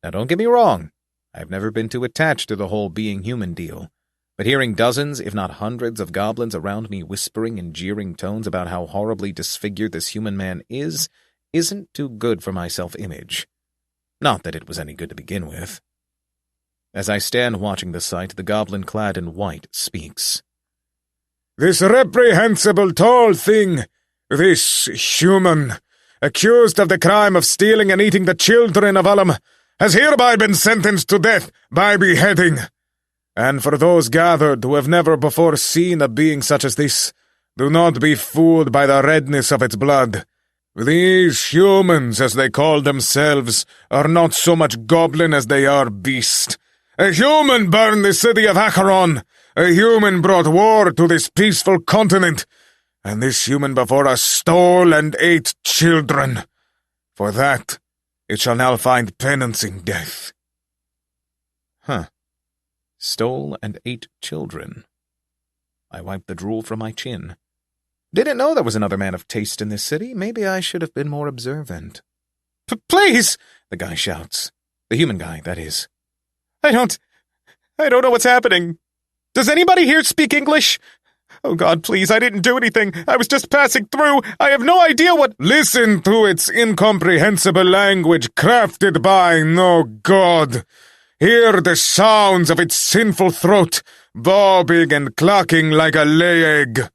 Now don't get me wrong, I've never been too attached to the whole being human deal, but hearing dozens, if not hundreds, of goblins around me whispering in jeering tones about how horribly disfigured this human man isn't too good for my self-image. Not that it was any good to begin with. As I stand watching the sight, the goblin clad in white speaks. This reprehensible tall thing, this human, accused of the crime of stealing and eating the children of Ullum, has hereby been sentenced to death by beheading. And for those gathered who have never before seen a being such as this, do not be fooled by the redness of its blood. These humans, as they call themselves, are not so much goblin as they are beast. A human burned the city of Acheron. A human brought war to this peaceful continent. And this human before us stole and ate children. For that, it shall now find penance in death. Huh. Stole and ate children. I wiped the drool from my chin. Didn't know there was another man of taste in this city. Maybe I should have been more observant. Please! The guy shouts. The human guy, that is. I don't know what's happening. Does anybody here speak English? Oh God, please, I didn't do anything. I was just passing through. I have no idea what— Listen to its incomprehensible language crafted by no god. Hear the sounds of its sinful throat, bobbing and clucking like a lay egg.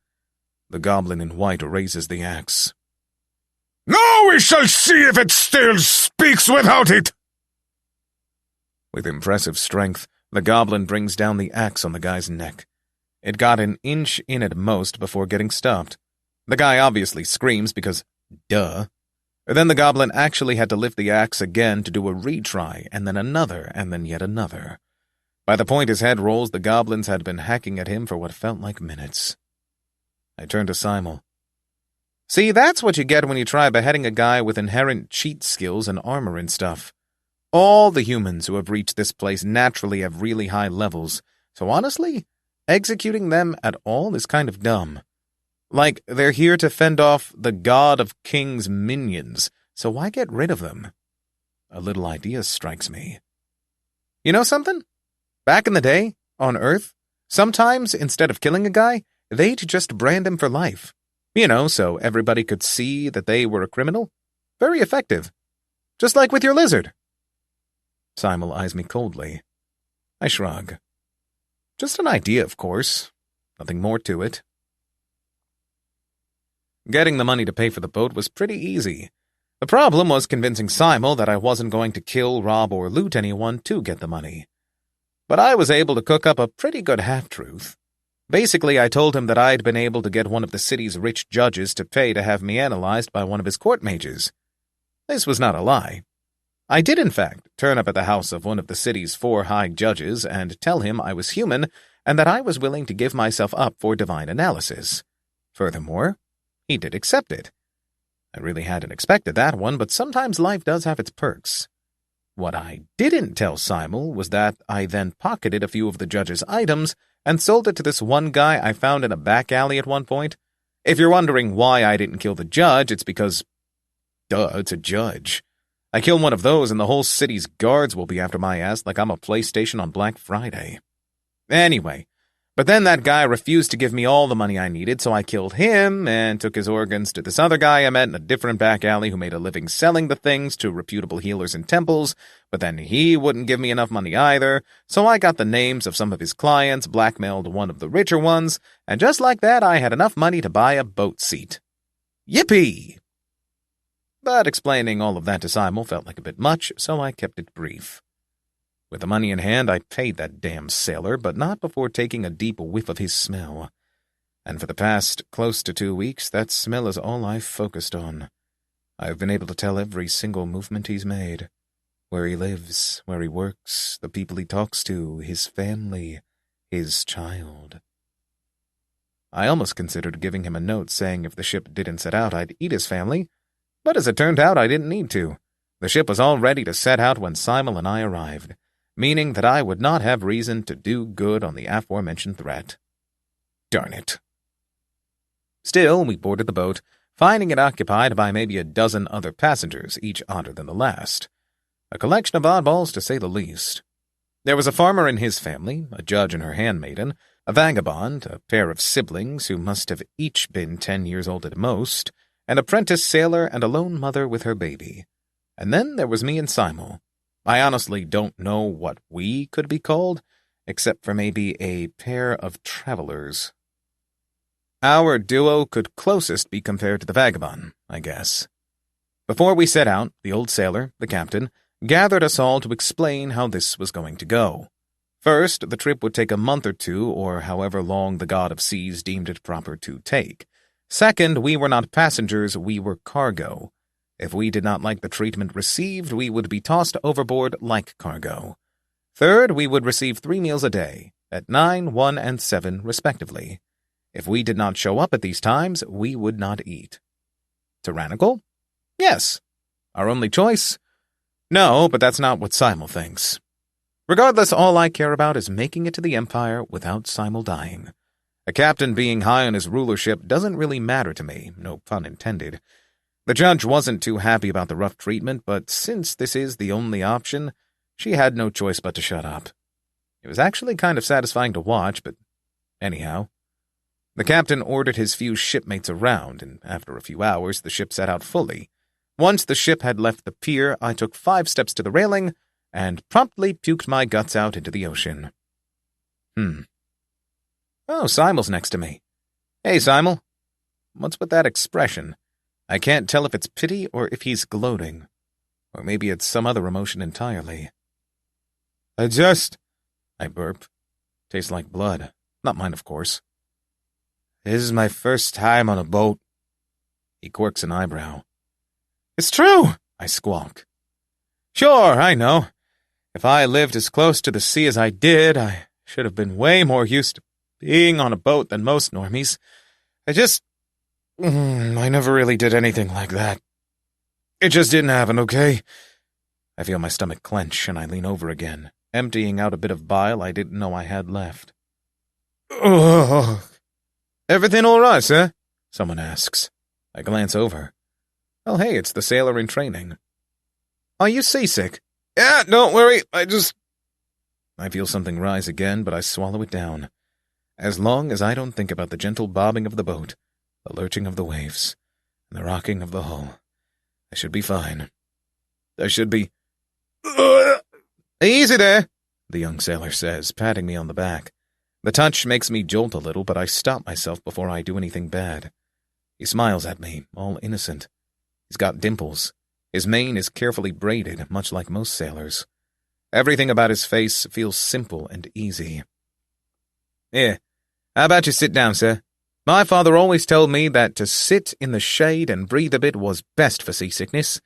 The goblin in white raises the axe. Now we shall see if it still speaks without it! With impressive strength, the goblin brings down the axe on the guy's neck. It got an inch in at most before getting stopped. The guy obviously screams because, duh. Then the goblin actually had to lift the axe again to do a retry, and then another, and then yet another. By the point his head rolls, the goblins had been hacking at him for what felt like minutes. I turned to Simel. See, that's what you get when you try beheading a guy with inherent cheat skills and armor and stuff. All the humans who have reached this place naturally have really high levels, so honestly, executing them at all is kind of dumb. Like, they're here to fend off the God of King's minions, so why get rid of them? A little idea strikes me. You know something? Back in the day, on Earth, sometimes, instead of killing a guy, they'd just brand him for life. You know, so everybody could see that they were a criminal. Very effective. Just like with your lizard. Simel eyes me coldly. I shrug. Just an idea, of course. Nothing more to it. Getting the money to pay for the boat was pretty easy. The problem was convincing Simel that I wasn't going to kill, rob, or loot anyone to get the money. But I was able to cook up a pretty good half-truth. Basically, I told him that I'd been able to get one of the city's rich judges to pay to have me analyzed by one of his court mages. This was not a lie. I did, in fact, turn up at the house of one of the city's 4 high judges and tell him I was human and that I was willing to give myself up for divine analysis. Furthermore, he did accept it. I really hadn't expected that one, but sometimes life does have its perks. What I didn't tell Simel was that I then pocketed a few of the judge's items and sold it to this one guy I found in a back alley at one point. If you're wondering why I didn't kill the judge, it's because, duh, it's a judge. I kill one of those and the whole city's guards will be after my ass like I'm a PlayStation on Black Friday. Anyway, but then that guy refused to give me all the money I needed, so I killed him and took his organs to this other guy I met in a different back alley who made a living selling the things to reputable healers and temples, but then he wouldn't give me enough money either, so I got the names of some of his clients, blackmailed one of the richer ones, and just like that I had enough money to buy a boat seat. Yippee! But explaining all of that to Simel felt like a bit much, so I kept it brief. With the money in hand, I paid that damn sailor, but not before taking a deep whiff of his smell. And for the past close to 2 weeks, that smell is all I've focused on. I've been able to tell every single movement he's made. Where he lives, where he works, the people he talks to, his family, his child. I almost considered giving him a note saying if the ship didn't set out, I'd eat his family, but as it turned out, I didn't need to. The ship was all ready to set out when Simel and I arrived, meaning that I would not have reason to do good on the aforementioned threat. Darn it. Still, we boarded the boat, finding it occupied by maybe a dozen other passengers, each odder than the last. A collection of oddballs, to say the least. There was a farmer and his family, a judge and her handmaiden, a vagabond, a pair of siblings who must have each been 10 years old at most, an apprentice sailor and a lone mother with her baby. And then there was me and Simel. I honestly don't know what we could be called, except for maybe a pair of travelers. Our duo could closest be compared to the vagabond, I guess. Before we set out, the old sailor, the captain, gathered us all to explain how this was going to go. First, the trip would take a month or two, or however long the god of seas deemed it proper to take. Second, we were not passengers, we were cargo. If we did not like the treatment received, we would be tossed overboard like cargo. Third, we would receive 3 meals a day, at 9, 1, and 7, respectively. If we did not show up at these times, we would not eat. Tyrannical? Yes. Our only choice? No, but that's not what Simel thinks. Regardless, all I care about is making it to the Empire without Simel dying. A captain being high on his rulership doesn't really matter to me, no pun intended. The judge wasn't too happy about the rough treatment, but since this is the only option, she had no choice but to shut up. It was actually kind of satisfying to watch, but anyhow. The captain ordered his few shipmates around, and after a few hours, the ship set out fully. Once the ship had left the pier, I took 5 steps to the railing and promptly puked my guts out into the ocean. Oh, Simel's next to me. Hey, Simel. What's with that expression? I can't tell if it's pity or if he's gloating. Or maybe it's some other emotion entirely. I burp. Tastes like blood. Not mine, of course. This is my first time on a boat. He quirks an eyebrow. It's true, I squawk. Sure, I know. If I lived as close to the sea as I did, I should have been way more used to being on a boat than most normies. I never really did anything like that. It just didn't happen, okay? I feel my stomach clench, and I lean over again, emptying out a bit of bile I didn't know I had left. Ugh. Everything all right, sir? Someone asks. I glance over. Oh, hey, it's the sailor in training. Are you seasick? Yeah, don't worry, I feel something rise again, but I swallow it down. As long as I don't think about the gentle bobbing of the boat, the lurching of the waves, and the rocking of the hull, I should be fine. I should be... Easy there, the young sailor says, patting me on the back. The touch makes me jolt a little, but I stop myself before I do anything bad. He smiles at me, all innocent. He's got dimples. His mane is carefully braided, much like most sailors. Everything about his face feels simple and easy. Here, how about you sit down, sir? My father always told me that to sit in the shade and breathe a bit was best for seasickness.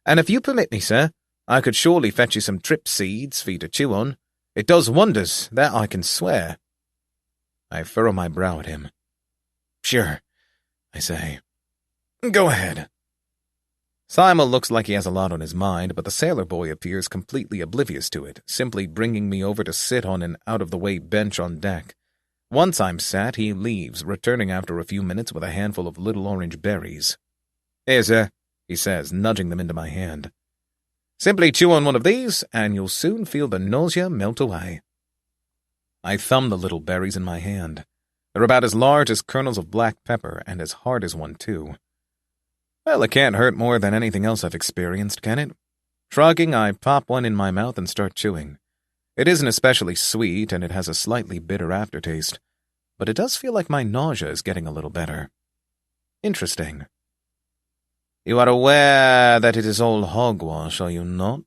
And if you permit me, sir, I could surely fetch you some trip seeds for you to chew on. It does wonders, that I can swear. I furrow my brow at him. Sure, I say. Go ahead. Simel looks like he has a lot on his mind, but the sailor boy appears completely oblivious to it, simply bringing me over to sit on an out-of-the-way bench on deck. Once I'm sat, he leaves, returning after a few minutes with a handful of little orange berries. Here, sir, he says, nudging them into my hand. Simply chew on one of these, and you'll soon feel the nausea melt away. I thumb the little berries in my hand. They're about as large as kernels of black pepper, and as hard as one, too. Well, it can't hurt more than anything else I've experienced, can it? Shrugging, I pop one in my mouth and start chewing. It isn't especially sweet, and it has a slightly bitter aftertaste, but it does feel like my nausea is getting a little better. Interesting. You are aware that it is all hogwash, are you not?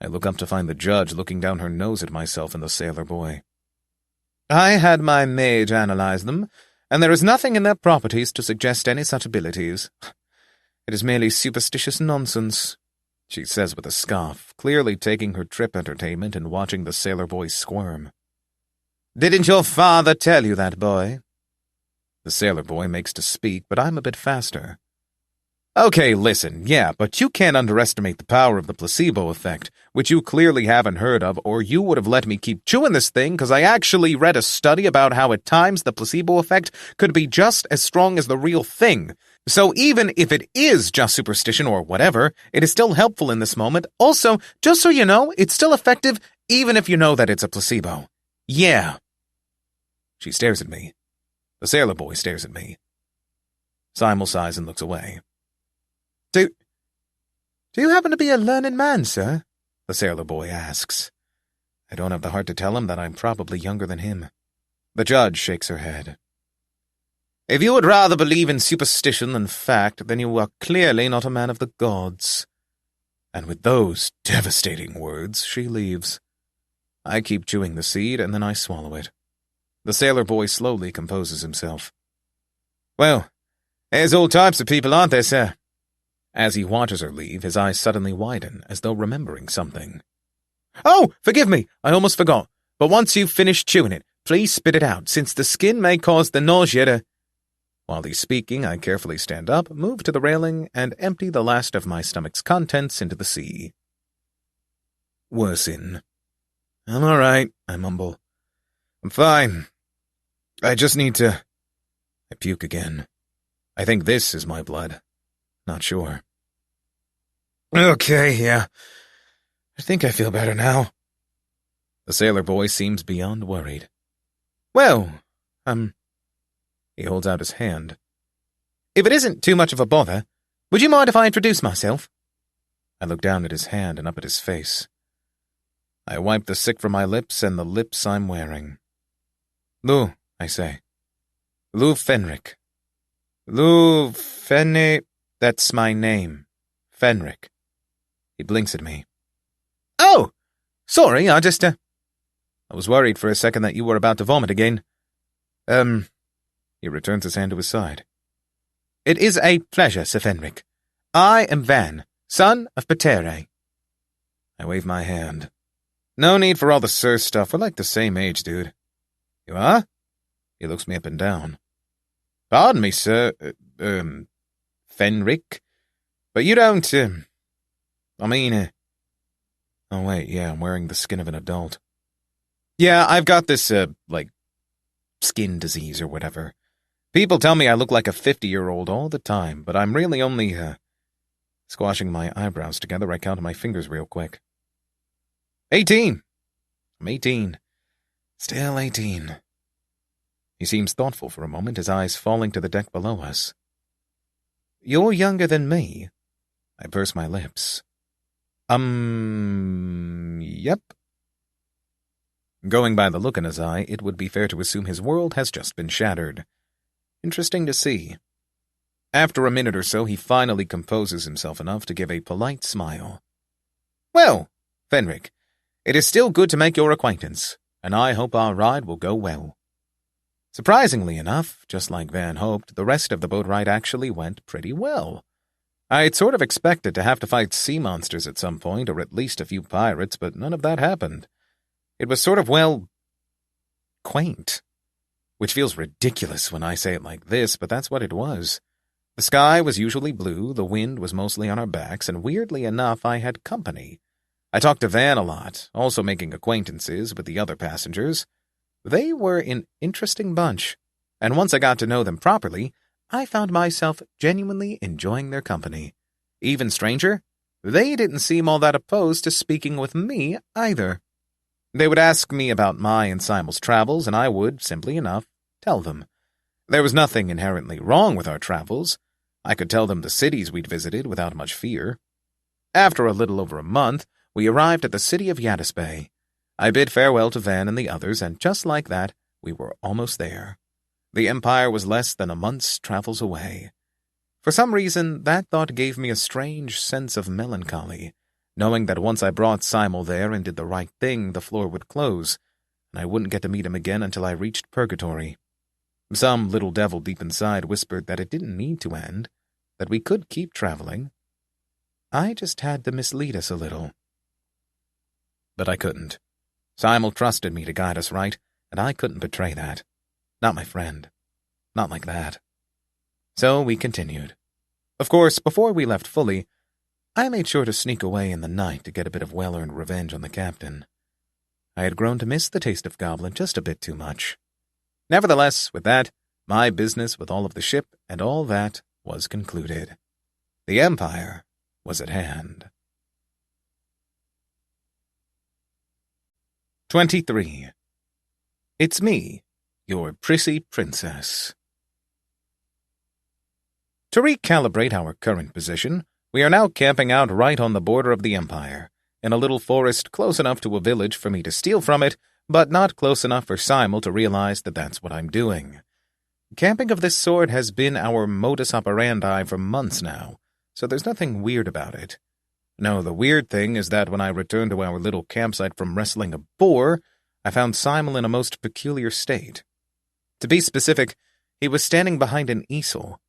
I look up to find the judge looking down her nose at myself and the sailor boy. I had my mage analyze them, and there is nothing in their properties to suggest any such abilities. It is merely superstitious nonsense, she says with a scoff, clearly taking her trip entertainment and watching the sailor boy squirm. Didn't your father tell you that, boy? The sailor boy makes to speak, but I'm a bit faster. Okay, listen, yeah, but you can't underestimate the power of the placebo effect, which you clearly haven't heard of, or you would have let me keep chewing this thing, because I actually read a study about how at times the placebo effect could be just as strong as the real thing. So even if it is just superstition or whatever, it is still helpful in this moment. Also, just so you know, it's still effective even if you know that it's a placebo. Yeah. She stares at me. The sailor boy stares at me. Simel sighs and looks away. Do you happen to be a learned man, sir? The sailor boy asks. I don't have the heart to tell him that I'm probably younger than him. The judge shakes her head. If you would rather believe in superstition than fact, then you are clearly not a man of the gods." And with those devastating words, she leaves. I keep chewing the seed, and then I swallow it. The sailor boy slowly composes himself. "Well, there's all types of people, aren't there, sir?" As he watches her leave, his eyes suddenly widen, as though remembering something. "Oh, forgive me, I almost forgot. But once you've finished chewing it, please spit it out, since the skin may cause the nausea to—" While he's speaking, I carefully stand up, move to the railing, and empty the last of my stomach's contents into the sea. Worsen. "I'm all right," I mumble. "I'm fine. I just need to—" I puke again. I think this is my blood. Not sure. "Okay, yeah. I think I feel better now." The sailor boy seems beyond worried. "Well, He holds out his hand. "If it isn't too much of a bother, would you mind if I introduce myself?" I look down at his hand and up at his face. I wipe the sick from my lips and the lips I'm wearing. "Lo," I say. "Lo Fennrick. Lo Fennrick, that's my name. Fennrick." He blinks at me. "Oh! Sorry, I was worried for a second that you were about to vomit again. He returns his hand to his side. "It is a pleasure, Sir Fennrick. I am Van, son of Patere." I wave my hand. "No need for all the sir stuff. We're like the same age, dude." "You are?" He looks me up and down. "Pardon me, sir, Fennrick, but you don't, oh wait, yeah, I'm wearing the skin of an adult. Yeah, I've got this, skin disease or whatever. People tell me I look like a 50-year-old all the time, but I'm really only, Squashing my eyebrows together, I count my fingers real quick. 18. I'm 18. Still 18. He seems thoughtful for a moment, his eyes falling to the deck below us. "You're younger than me." I purse my lips. Yep. Going by the look in his eye, it would be fair to assume his world has just been shattered. Interesting to see. After a minute or so, he finally composes himself enough to give a polite smile. "Well, Fennrick, it is still good to make your acquaintance, and I hope our ride will go well." Surprisingly enough, just like Van hoped, the rest of the boat ride actually went pretty well. I'd sort of expected to have to fight sea monsters at some point, or at least a few pirates, but none of that happened. It was sort of, quaint. Which feels ridiculous when I say it like this, but that's what it was. The sky was usually blue, the wind was mostly on our backs, and weirdly enough, I had company. I talked to Van a lot, also making acquaintances with the other passengers. They were an interesting bunch, and once I got to know them properly, I found myself genuinely enjoying their company. Even stranger, they didn't seem all that opposed to speaking with me either. They would ask me about my and Simel's travels, and I would, simply enough, tell them. There was nothing inherently wrong with our travels. I could tell them the cities we'd visited without much fear. After a little over a month, we arrived at the city of Yatisbay. I bid farewell to Van and the others, and just like that, we were almost there. The Empire was less than a month's travels away. For some reason, that thought gave me a strange sense of melancholy, knowing that once I brought Simel there and did the right thing, the floor would close, and I wouldn't get to meet him again until I reached Purgatory. Some little devil deep inside whispered that it didn't need to end, that we could keep traveling. I just had to mislead us a little. But I couldn't. Simel trusted me to guide us right, and I couldn't betray that. Not my friend. Not like that. So we continued. Of course, before we left fully, I made sure to sneak away in the night to get a bit of well-earned revenge on the captain. I had grown to miss the taste of goblin just a bit too much. Nevertheless, with that, my business with all of the ship and all that was concluded. The Empire was at hand. 23. It's me, your prissy princess. To recalibrate our current position, we are now camping out right on the border of the Empire, in a little forest close enough to a village for me to steal from it, but not close enough for Simel to realize that that's what I'm doing. Camping of this sort has been our modus operandi for months now, so there's nothing weird about it. No, the weird thing is that when I returned to our little campsite from wrestling a boar, I found Simel in a most peculiar state. To be specific, he was standing behind an easel.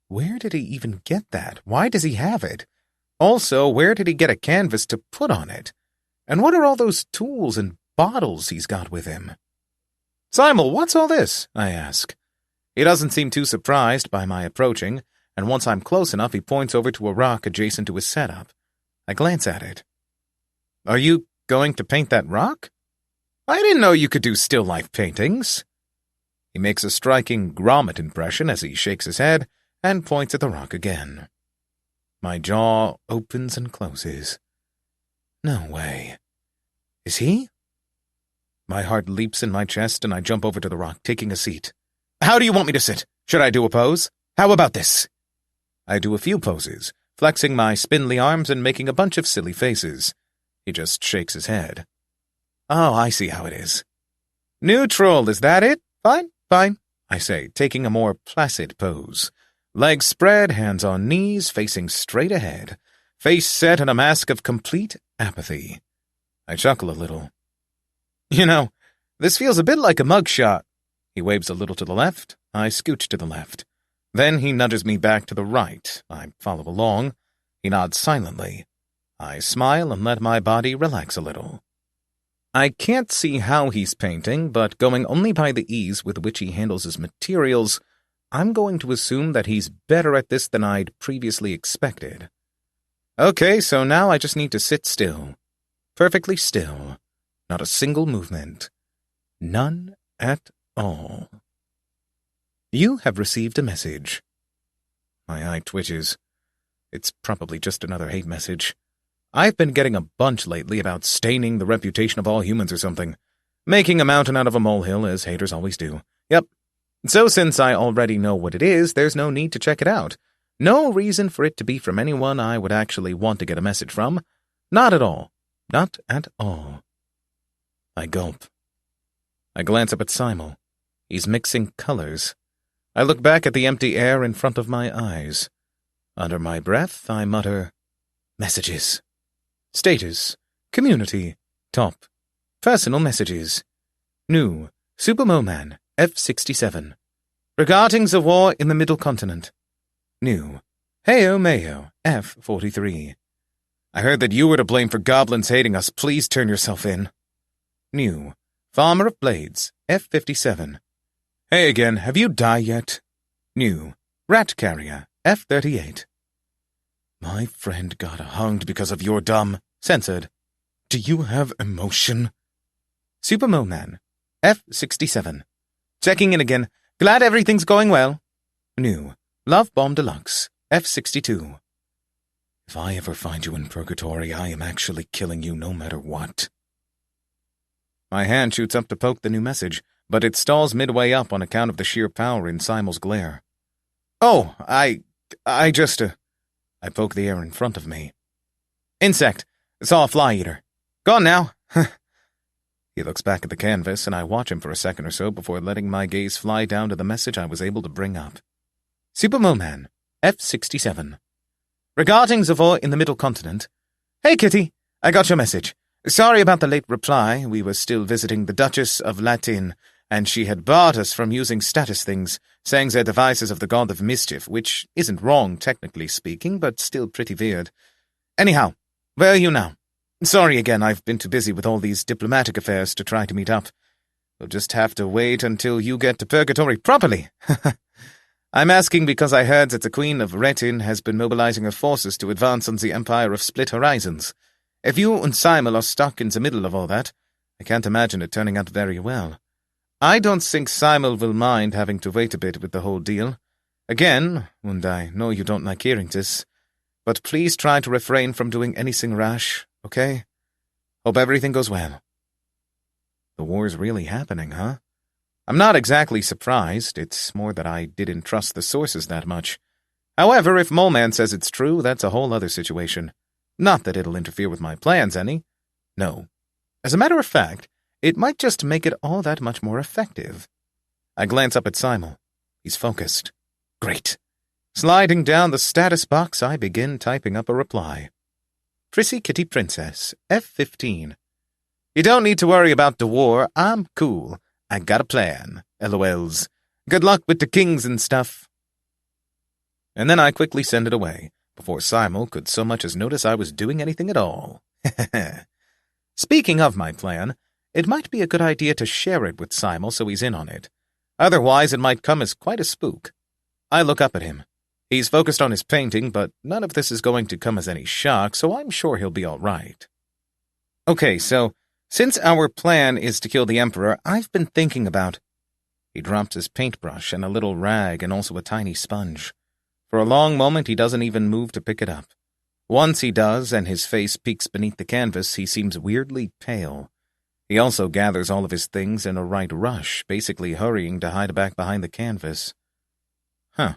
Where did he even get that? Why does he have it? Also, where did he get a canvas to put on it? And what are all those tools and bottles he's got with him? "Simel, what's all this?" I ask. He doesn't seem too surprised by my approaching, and once I'm close enough, he points over to a rock adjacent to his setup. I glance at it. "Are you going to paint that rock? I didn't know you could do still life paintings." He makes a striking grommet impression as he shakes his head and points at the rock again. My jaw opens and closes. No way. Is he? My heart leaps in my chest and I jump over to the rock, taking a seat. "How do you want me to sit? Should I do a pose? How about this?" I do a few poses, flexing my spindly arms and making a bunch of silly faces. He just shakes his head. "Oh, I see how it is." "Neutral, is that it? Fine, fine," I say, taking a more placid pose. Legs spread, hands on knees, facing straight ahead, face set in a mask of complete apathy. I chuckle a little. "You know, this feels a bit like a mugshot." He waves a little to the left. I scooch to the left. Then he nudges me back to the right. I follow along. He nods silently. I smile and let my body relax a little. I can't see how he's painting, but going only by the ease with which he handles his materials, I'm going to assume that he's better at this than I'd previously expected. Okay, so now I just need to sit still. Perfectly still. Not a single movement. None at all. "You have received a message." My eye twitches. It's probably just another hate message. I've been getting a bunch lately about staining the reputation of all humans or something. Making a mountain out of a molehill, as haters always do. Yep. So since I already know what it is, there's no need to check it out. No reason for it to be from anyone I would actually want to get a message from. Not at all. Not at all. I gulp. I glance up at Simel. He's mixing colors. I look back at the empty air in front of my eyes. Under my breath, I mutter, "Messages. Status. Community. Top. Personal messages. New. Super Moleman. F67. Regardings of war in the Middle Continent. New. Heyo Mayo. F43. I heard that you were to blame for goblins hating us. Please turn yourself in. New. Farmer of Blades. F57. Hey again, have you died yet? New. Rat Carrier. F38. My friend got hanged because of your dumb. Censored. Do you have emotion? Super Moleman. F67. Checking in again. Glad everything's going well. New. Love Bomb Deluxe. F62. If I ever find you in Purgatory, I am actually killing you no matter what. My hand shoots up to poke the new message, but it stalls midway up on account of the sheer power in Simel's glare. Oh, I poke the air in front of me. Insect. Saw a fly eater. Gone now. He looks back at the canvas, and I watch him for a second or so before letting my gaze fly down to the message I was able to bring up. Super Moleman. F67. Regardings of war in the Middle Continent. Hey, Kitty. I got your message. Sorry about the late reply. We were still visiting the Duchess of Latin, and she had barred us from using status things, saying they're devices of the god of mischief, which isn't wrong, technically speaking, but still pretty weird. Anyhow, where are you now? Sorry again, I've been too busy with all these diplomatic affairs to try to meet up. We'll just have to wait until you get to Purgatory properly. I'm asking because I heard that the Queen of Retin has been mobilizing her forces to advance on the Empire of Split Horizons. If you and Simel are stuck in the middle of all that, I can't imagine it turning out very well. I don't think Simel will mind having to wait a bit with the whole deal. Again, and I know you don't like hearing this, but please try to refrain from doing anything rash, okay? Hope everything goes well. The war's really happening, huh? I'm not exactly surprised. It's more that I didn't trust the sources that much. However, if Moleman says it's true, that's a whole other situation. Not that it'll interfere with my plans any. No. As a matter of fact, it might just make it all that much more effective. I glance up at Simel. He's focused. Great. Sliding down the status box, I begin typing up a reply. PrissyKittyPrincess, F15. You don't need to worry about the war. I'm cool. I got a plan. LOLs. Good luck with the kings and stuff. And then I quickly send it away, before Simel could so much as notice I was doing anything at all. Speaking of my plan, it might be a good idea to share it with Simel so he's in on it. Otherwise, it might come as quite a spook. I look up at him. He's focused on his painting, but none of this is going to come as any shock, so I'm sure he'll be all right. Okay, so, since our plan is to kill the Emperor, I've been thinking about... He drops his paintbrush and a little rag and also a tiny sponge. For a long moment, he doesn't even move to pick it up. Once he does, and his face peeks beneath the canvas, he seems weirdly pale. He also gathers all of his things in a right rush, basically hurrying to hide back behind the canvas. Huh.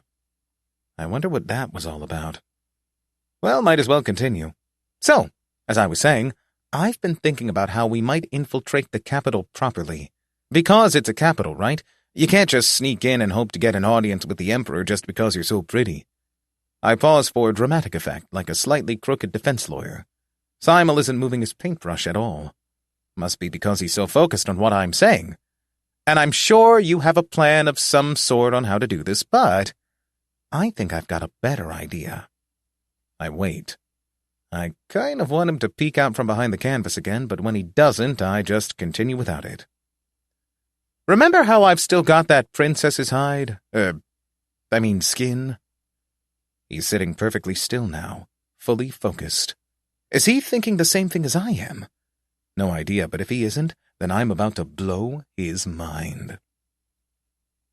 I wonder what that was all about. Well, might as well continue. So, as I was saying, I've been thinking about how we might infiltrate the capital properly. Because it's a capital, right? You can't just sneak in and hope to get an audience with the Emperor just because you're so pretty. I pause for dramatic effect, like a slightly crooked defense lawyer. Simel isn't moving his paintbrush at all. Must be because he's so focused on what I'm saying. And I'm sure you have a plan of some sort on how to do this, but I think I've got a better idea. I wait. I kind of want him to peek out from behind the canvas again, but when he doesn't, I just continue without it. Remember how I've still got that princess's hide? Skin? He's sitting perfectly still now, fully focused. Is he thinking the same thing as I am? No idea, but if he isn't, then I'm about to blow his mind.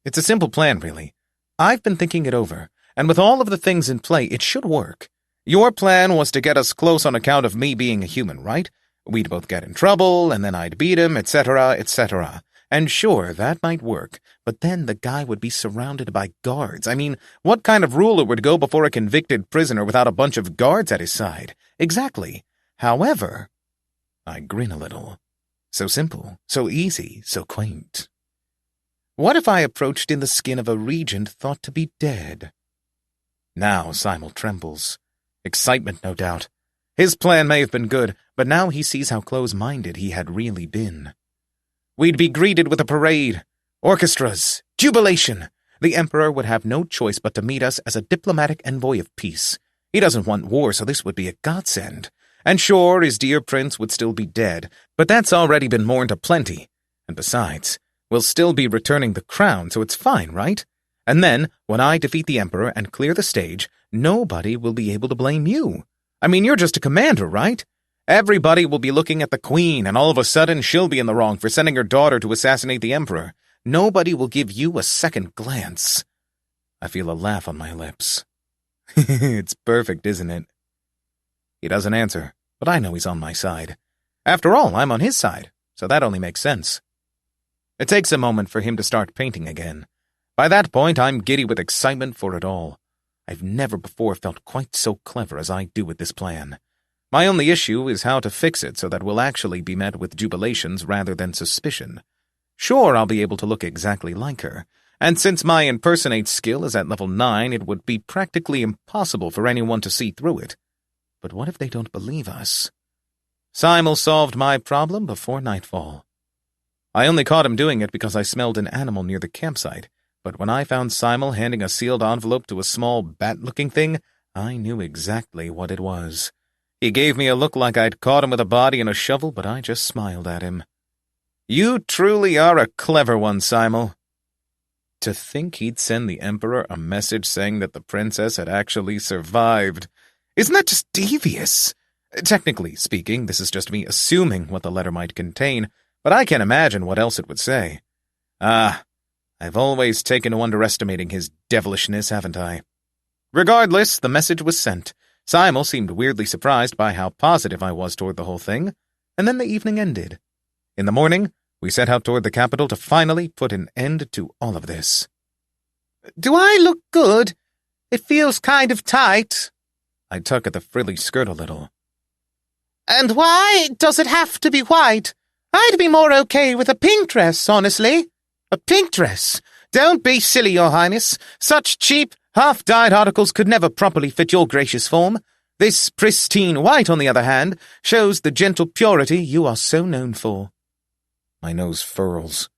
It's a simple plan, really. I've been thinking it over, and with all of the things in play, it should work. Your plan was to get us close on account of me being a human, right? We'd both get in trouble, and then I'd beat him, etc., etc. And sure, that might work, but then the guy would be surrounded by guards. I mean, what kind of ruler would go before a convicted prisoner without a bunch of guards at his side? Exactly. However, I grin a little. So simple, so easy, so quaint. What if I approached in the skin of a regent thought to be dead? Now Simel trembles. Excitement, no doubt. His plan may have been good, but now he sees how close-minded he had really been. We'd be greeted with a parade, orchestras, jubilation. The Emperor would have no choice but to meet us as a diplomatic envoy of peace. He doesn't want war, so this would be a godsend. And sure, his dear prince would still be dead, but that's already been mourned aplenty. And besides, we'll still be returning the crown, so it's fine, right? And then, when I defeat the Emperor and clear the stage, nobody will be able to blame you. I mean, you're just a commander, right? Everybody will be looking at the Queen, and all of a sudden she'll be in the wrong for sending her daughter to assassinate the Emperor. Nobody will give you a second glance. I feel a laugh on my lips. It's perfect, isn't it? He doesn't answer, but I know he's on my side. After all, I'm on his side, so that only makes sense. It takes a moment for him to start painting again. By that point, I'm giddy with excitement for it all. I've never before felt quite so clever as I do with this plan. My only issue is how to fix it so that we'll actually be met with jubilations rather than suspicion. Sure, I'll be able to look exactly like her, and since my impersonate skill is at level 9, it would be practically impossible for anyone to see through it. But what if they don't believe us? Simel solved my problem before nightfall. I only caught him doing it because I smelled an animal near the campsite, but when I found Simel handing a sealed envelope to a small bat-looking thing, I knew exactly what it was. He gave me a look like I'd caught him with a body and a shovel, but I just smiled at him. You truly are a clever one, Simel. To think he'd send the Emperor a message saying that the princess had actually survived. Isn't that just devious? Technically speaking, this is just me assuming what the letter might contain, but I can't imagine what else it would say. I've always taken to underestimating his devilishness, haven't I? Regardless, the message was sent. Simel seemed weirdly surprised by how positive I was toward the whole thing, and then the evening ended. In the morning, we set out toward the capital to finally put an end to all of this. Do I look good? It feels kind of tight. I tug at the frilly skirt a little. And why does it have to be white? I'd be more okay with a pink dress, honestly. A pink dress? Don't be silly, your highness. Such cheap, half-dyed articles could never properly fit your gracious form. This pristine white, on the other hand, shows the gentle purity you are so known for. My nose furls.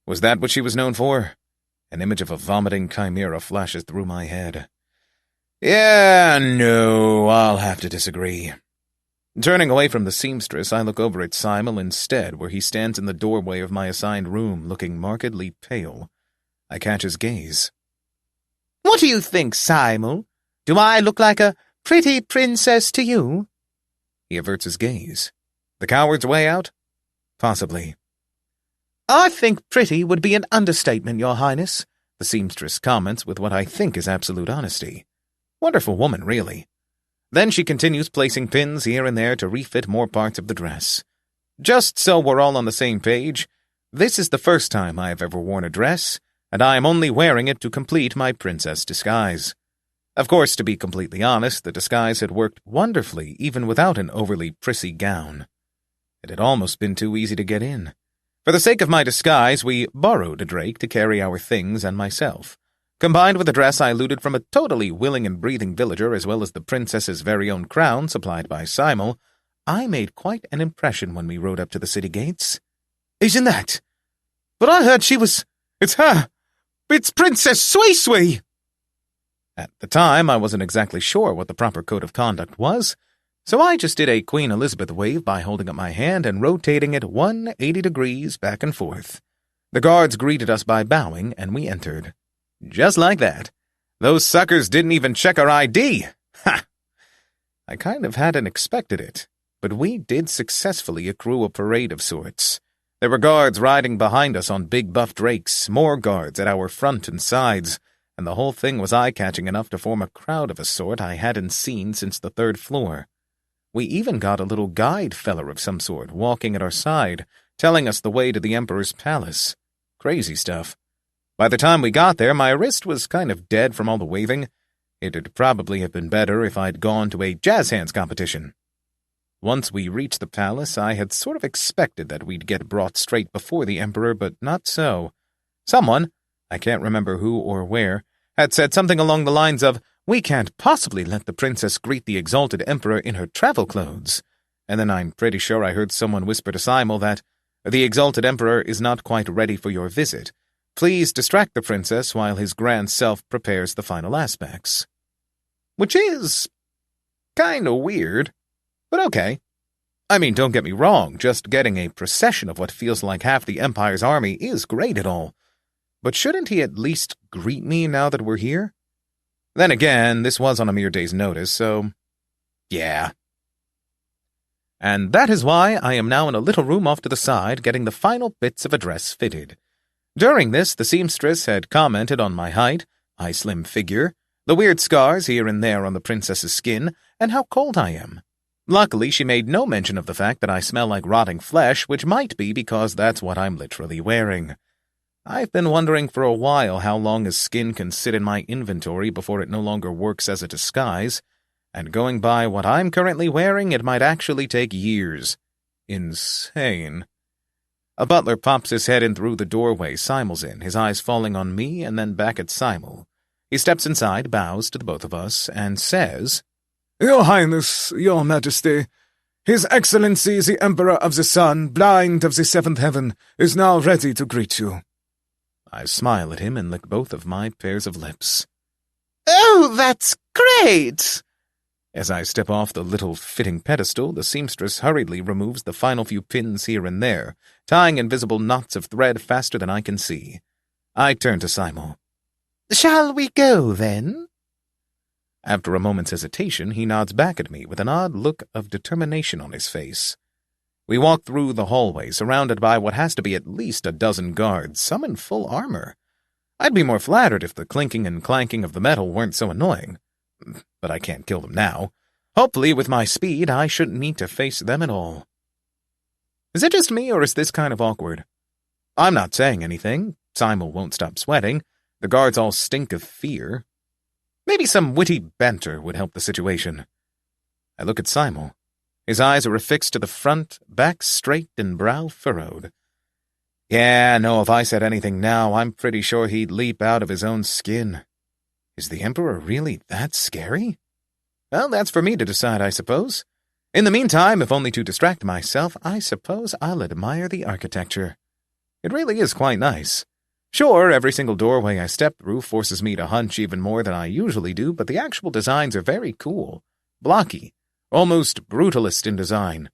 Was that what she was known for? An image of a vomiting chimera flashes through my head. Yeah, no, I'll have to disagree. Turning away from the seamstress, I look over at Simel instead, where he stands in the doorway of my assigned room, looking markedly pale. I catch his gaze. What do you think, Simel? Do I look like a pretty princess to you? He averts his gaze. The coward's way out? Possibly. I think pretty would be an understatement, your highness, the seamstress comments with what I think is absolute honesty. Wonderful woman, really. Then she continues placing pins here and there to refit more parts of the dress. Just so we're all on the same page, this is the first time I have ever worn a dress, and I am only wearing it to complete my princess disguise. Of course, to be completely honest, the disguise had worked wonderfully even without an overly prissy gown. It had almost been too easy to get in. For the sake of my disguise, we borrowed a drake to carry our things and myself. Combined with a dress I looted from a totally willing and breathing villager, as well as the princess's very own crown supplied by Simel, I made quite an impression when we rode up to the city gates. Isn't that? But I heard she was... It's her! It's Princess Swee! At the time, I wasn't exactly sure what the proper code of conduct was, so I just did a Queen Elizabeth wave by holding up my hand and rotating it 180 degrees back and forth. The guards greeted us by bowing, and we entered. Just like that. Those suckers didn't even check our ID. Ha! I kind of hadn't expected it, but we did successfully accrue a parade of sorts. There were guards riding behind us on big buff drakes, more guards at our front and sides, and the whole thing was eye-catching enough to form a crowd of a sort I hadn't seen since the 3rd floor. We even got a little guide feller of some sort walking at our side, telling us the way to the Emperor's palace. Crazy stuff. By the time we got there, my wrist was kind of dead from all the waving. It'd probably have been better if I'd gone to a jazz hands competition. Once we reached the palace, I had sort of expected that we'd get brought straight before the Emperor, but not so. Someone, I can't remember who or where, had said something along the lines of, "We can't possibly let the princess greet the exalted Emperor in her travel clothes." And then I'm pretty sure I heard someone whisper to Simel that, "The exalted Emperor is not quite ready for your visit. Please distract the princess while his grand self prepares the final aspects." Which is kinda weird, but okay. I mean, don't get me wrong, just getting a procession of what feels like half the Empire's army is great and all. But shouldn't he at least greet me now that we're here? Then again, this was on a mere day's notice, so yeah. And that is why I am now in a little room off to the side getting the final bits of a dress fitted. During this, the seamstress had commented on my height, my slim figure, the weird scars here and there on the princess's skin, and how cold I am. Luckily, she made no mention of the fact that I smell like rotting flesh, which might be because that's what I'm literally wearing. I've been wondering for a while how long a skin can sit in my inventory before it no longer works as a disguise, and going by what I'm currently wearing, it might actually take years. Insane. A butler pops his head in through the doorway Simel's in, his eyes falling on me and then back at Simel. He steps inside, bows to the both of us, and says, "Your Highness, Your Majesty, His Excellency the Emperor of the Sun, blind of the 7th heaven, is now ready to greet you." I smile at him and lick both of my pairs of lips. "Oh, that's great!" As I step off the little fitting pedestal, the seamstress hurriedly removes the final few pins here and there, tying invisible knots of thread faster than I can see. I turn to Simel. "Shall we go, then?" After a moment's hesitation, he nods back at me with an odd look of determination on his face. We walk through the hallway, surrounded by what has to be at least a dozen guards, some in full armor. I'd be more flattered if the clinking and clanking of the metal weren't so annoying. But I can't kill them now. Hopefully, with my speed, I shouldn't need to face them at all. Is it just me, or is this kind of awkward? I'm not saying anything. Simel won't stop sweating. The guards all stink of fear. Maybe some witty banter would help the situation. I look at Simel. His eyes are affixed to the front, back straight and brow furrowed. Yeah, no, if I said anything now, I'm pretty sure he'd leap out of his own skin. Is the Emperor really that scary? Well, that's for me to decide, I suppose. In the meantime, if only to distract myself, I suppose I'll admire the architecture. It really is quite nice. Sure, every single doorway I step through forces me to hunch even more than I usually do, but the actual designs are very cool, blocky, almost brutalist in design,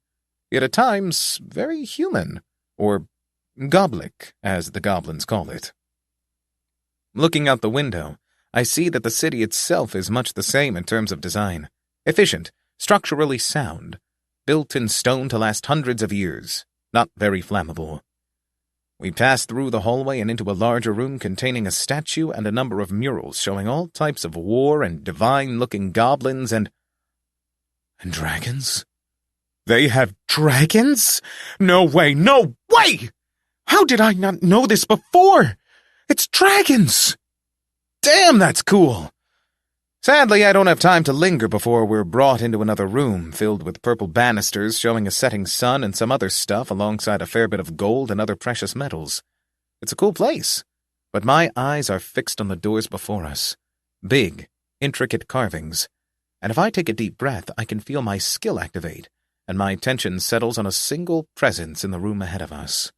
yet at times very human, or goblic, as the goblins call it. Looking out the window, I see that the city itself is much the same in terms of design. Efficient, structurally sound, built in stone to last hundreds of years, not very flammable. We pass through the hallway and into a larger room containing a statue and a number of murals showing all types of war and divine-looking goblins and dragons? They have dragons? No way, no way! How did I not know this before? It's dragons! Damn, that's cool! Sadly, I don't have time to linger before we're brought into another room filled with purple banisters showing a setting sun and some other stuff alongside a fair bit of gold and other precious metals. It's a cool place, but my eyes are fixed on the doors before us. Big, intricate carvings. And if I take a deep breath, I can feel my skill activate, and my attention settles on a single presence in the room ahead of us.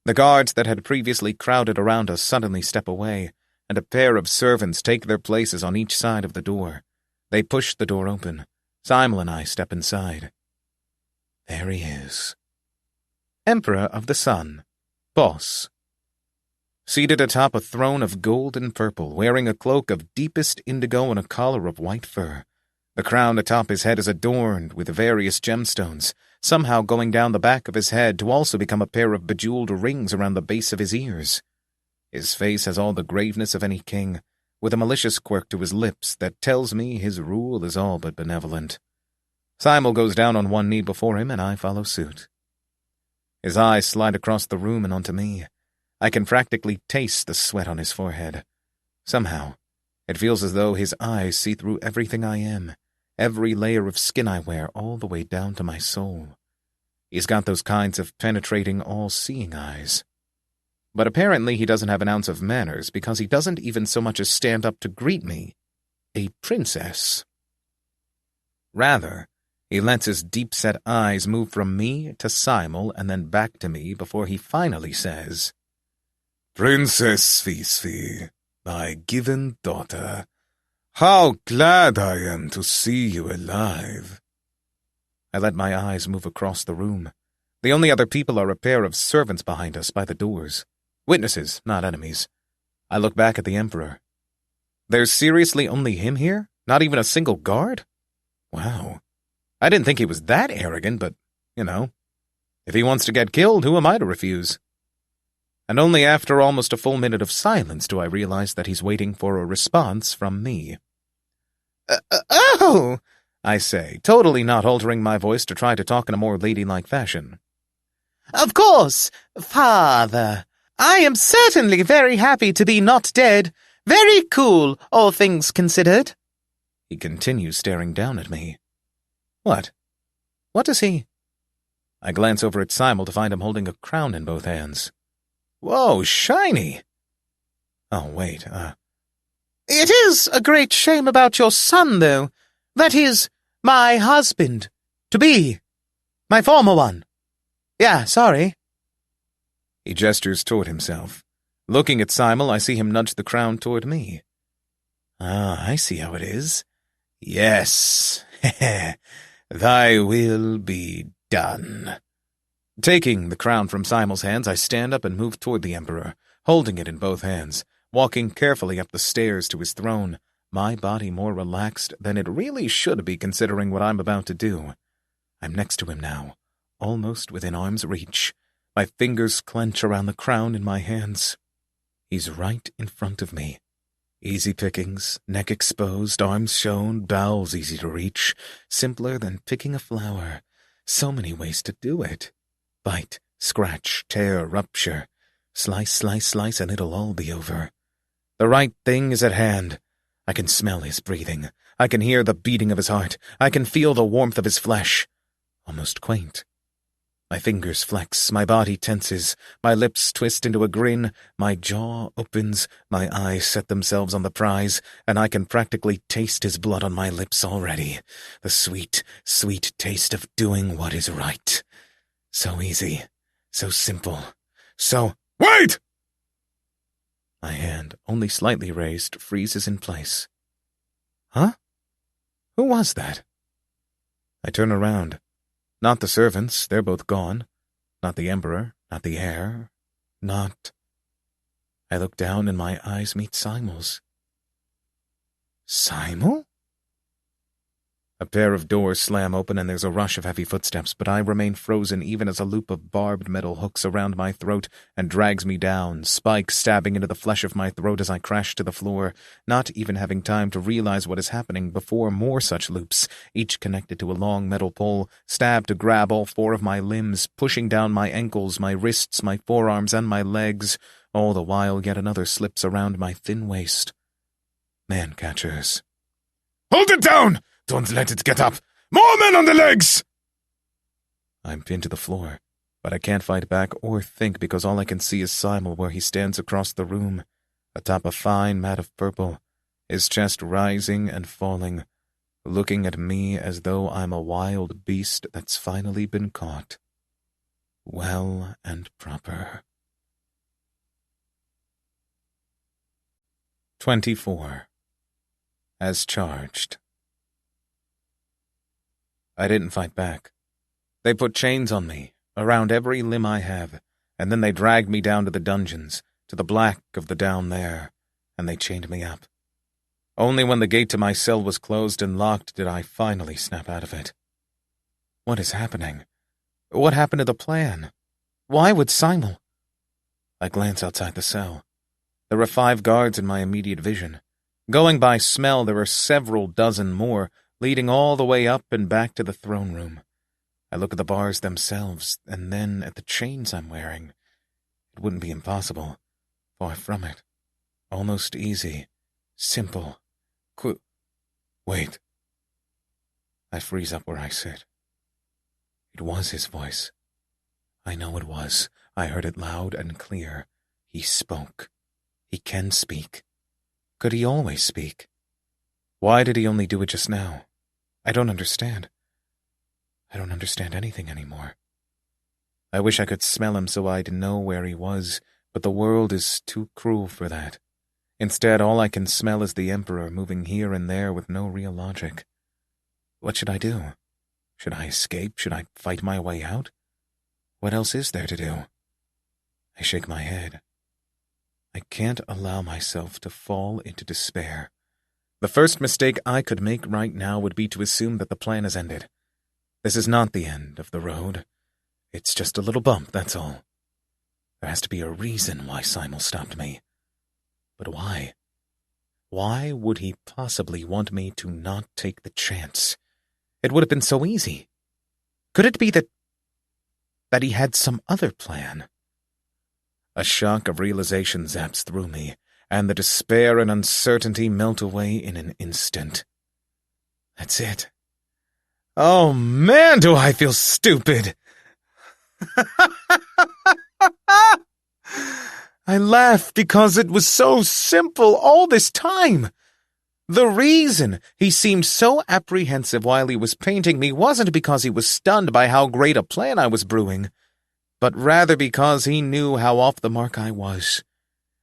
The guards that had previously crowded around us suddenly step away, and a pair of servants take their places on each side of the door. They push the door open. Simel and I step inside. There he is. Emperor of the Sun. Boss. Seated atop a throne of gold and purple, wearing a cloak of deepest indigo and a collar of white fur. The crown atop his head is adorned with various gemstones, somehow going down the back of his head to also become a pair of bejeweled rings around the base of his ears. His face has all the graveness of any king, with a malicious quirk to his lips that tells me his rule is all but benevolent. Simel goes down on one knee before him, and I follow suit. His eyes slide across the room and onto me. I can practically taste the sweat on his forehead. Somehow, it feels as though his eyes see through everything I am, every layer of skin I wear, all the way down to my soul. He's got those kinds of penetrating, all-seeing eyes. But apparently he doesn't have an ounce of manners because he doesn't even so much as stand up to greet me, a princess. Rather, he lets his deep-set eyes move from me to Simel and then back to me before he finally says, Princess Svi, my given daughter, how glad I am to see you alive. I let my eyes move across the room. The only other people are a pair of servants behind us by the doors. Witnesses, not enemies. I look back at the Emperor. There's seriously only him here? Not even a single guard? Wow. I didn't think he was that arrogant, but, if he wants to get killed, who am I to refuse? And only after almost a full minute of silence do I realize that he's waiting for a response from me. Oh, I say, totally not altering my voice to try to talk in a more ladylike fashion. Of course, Father. I am certainly very happy to be not dead. Very cool, all things considered. He continues staring down at me. What? What does he... I glance over at Simel to find him holding a crown in both hands. Whoa, shiny! Oh, wait, It is a great shame about your son, though. That is, my husband. To-be. My former one. Yeah, sorry. He gestures toward himself. Looking at Simel, I see him nudge the crown toward me. Ah, I see how it is. Yes. Thy will be done. Taking the crown from Simel's hands, I stand up and move toward the Emperor, holding it in both hands, walking carefully up the stairs to his throne, my body more relaxed than it really should be considering what I'm about to do. I'm next to him now, almost within arm's reach. My fingers clench around the crown in my hands. He's right in front of me. Easy pickings, neck exposed, arms shown, bowels easy to reach. Simpler than picking a flower. So many ways to do it. Bite, scratch, tear, rupture. Slice, slice, slice, and it'll all be over. The right thing is at hand. I can smell his breathing. I can hear the beating of his heart. I can feel the warmth of his flesh. Almost quaint. My fingers flex, my body tenses, my lips twist into a grin, my jaw opens, my eyes set themselves on the prize, and I can practically taste his blood on my lips already. The sweet, sweet taste of doing what is right. So easy, so simple, so— Wait! My hand, only slightly raised, freezes in place. Huh? Who was that? I turn around. Not the servants, they're both gone. Not the Emperor, not the heir, not— I look down and my eyes meet Simel's. Simel? A pair of doors slam open and there's a rush of heavy footsteps, but I remain frozen even as a loop of barbed metal hooks around my throat and drags me down, spikes stabbing into the flesh of my throat as I crash to the floor, not even having time to realize what is happening before more such loops, each connected to a long metal pole, stab to grab all 4 of my limbs, pushing down my ankles, my wrists, my forearms, and my legs, all the while yet another slips around my thin waist. Man-catchers. Hold it down! Don't let it get up! More men on the legs! I'm pinned to the floor, but I can't fight back or think because all I can see is Simel where he stands across the room, atop a fine mat of purple, his chest rising and falling, looking at me as though I'm a wild beast that's finally been caught. Well and proper. 24. As charged. I didn't fight back. They put chains on me, around every limb I have, and then they dragged me down to the dungeons, to the black of the down there, and they chained me up. Only when the gate to my cell was closed and locked did I finally snap out of it. What is happening? What happened to the plan? Why would Simel— I glance outside the cell. There are 5 guards in my immediate vision. Going by smell, there are several dozen more, leading all the way up and back to the throne room. I look at the bars themselves, and then at the chains I'm wearing. It wouldn't be impossible. Far from it. Almost easy. Simple. Wait. I freeze up where I sit. It was his voice. I know it was. I heard it loud and clear. He spoke. He can speak. Could he always speak? Why did he only do it just now? I don't understand. I don't understand anything anymore. I wish I could smell him so I'd know where he was, but the world is too cruel for that. Instead, all I can smell is the Emperor moving here and there with no real logic. What should I do? Should I escape? Should I fight my way out? What else is there to do? I shake my head. I can't allow myself to fall into despair. The first mistake I could make right now would be to assume that the plan has ended. This is not the end of the road. It's just a little bump, that's all. There has to be a reason why Simel stopped me. But why? Why would he possibly want me to not take the chance? It would have been so easy. Could it be that he had some other plan? A shock of realization zaps through me, and the despair and uncertainty melt away in an instant. That's it. Oh man, do I feel stupid! I laugh because it was so simple all this time. The reason he seemed so apprehensive while he was painting me wasn't because he was stunned by how great a plan I was brewing, but rather because he knew how off the mark I was.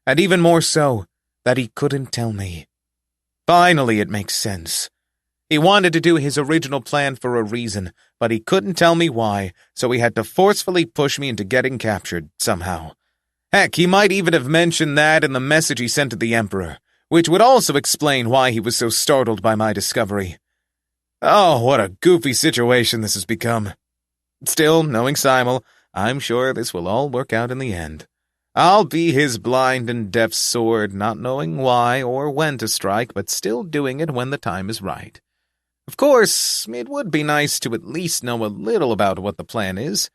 And even more so, that he couldn't tell me. Finally, it makes sense. He wanted to do his original plan for a reason, but he couldn't tell me why, so he had to forcefully push me into getting captured, somehow. Heck, he might even have mentioned that in the message he sent to the Emperor, which would also explain why he was so startled by my discovery. Oh, what a goofy situation this has become. Still, knowing Simel, I'm sure this will all work out in the end. I'll be his blind and deaf sword, not knowing why or when to strike, but still doing it when the time is right. Of course, it would be nice to at least know a little about what the plan is.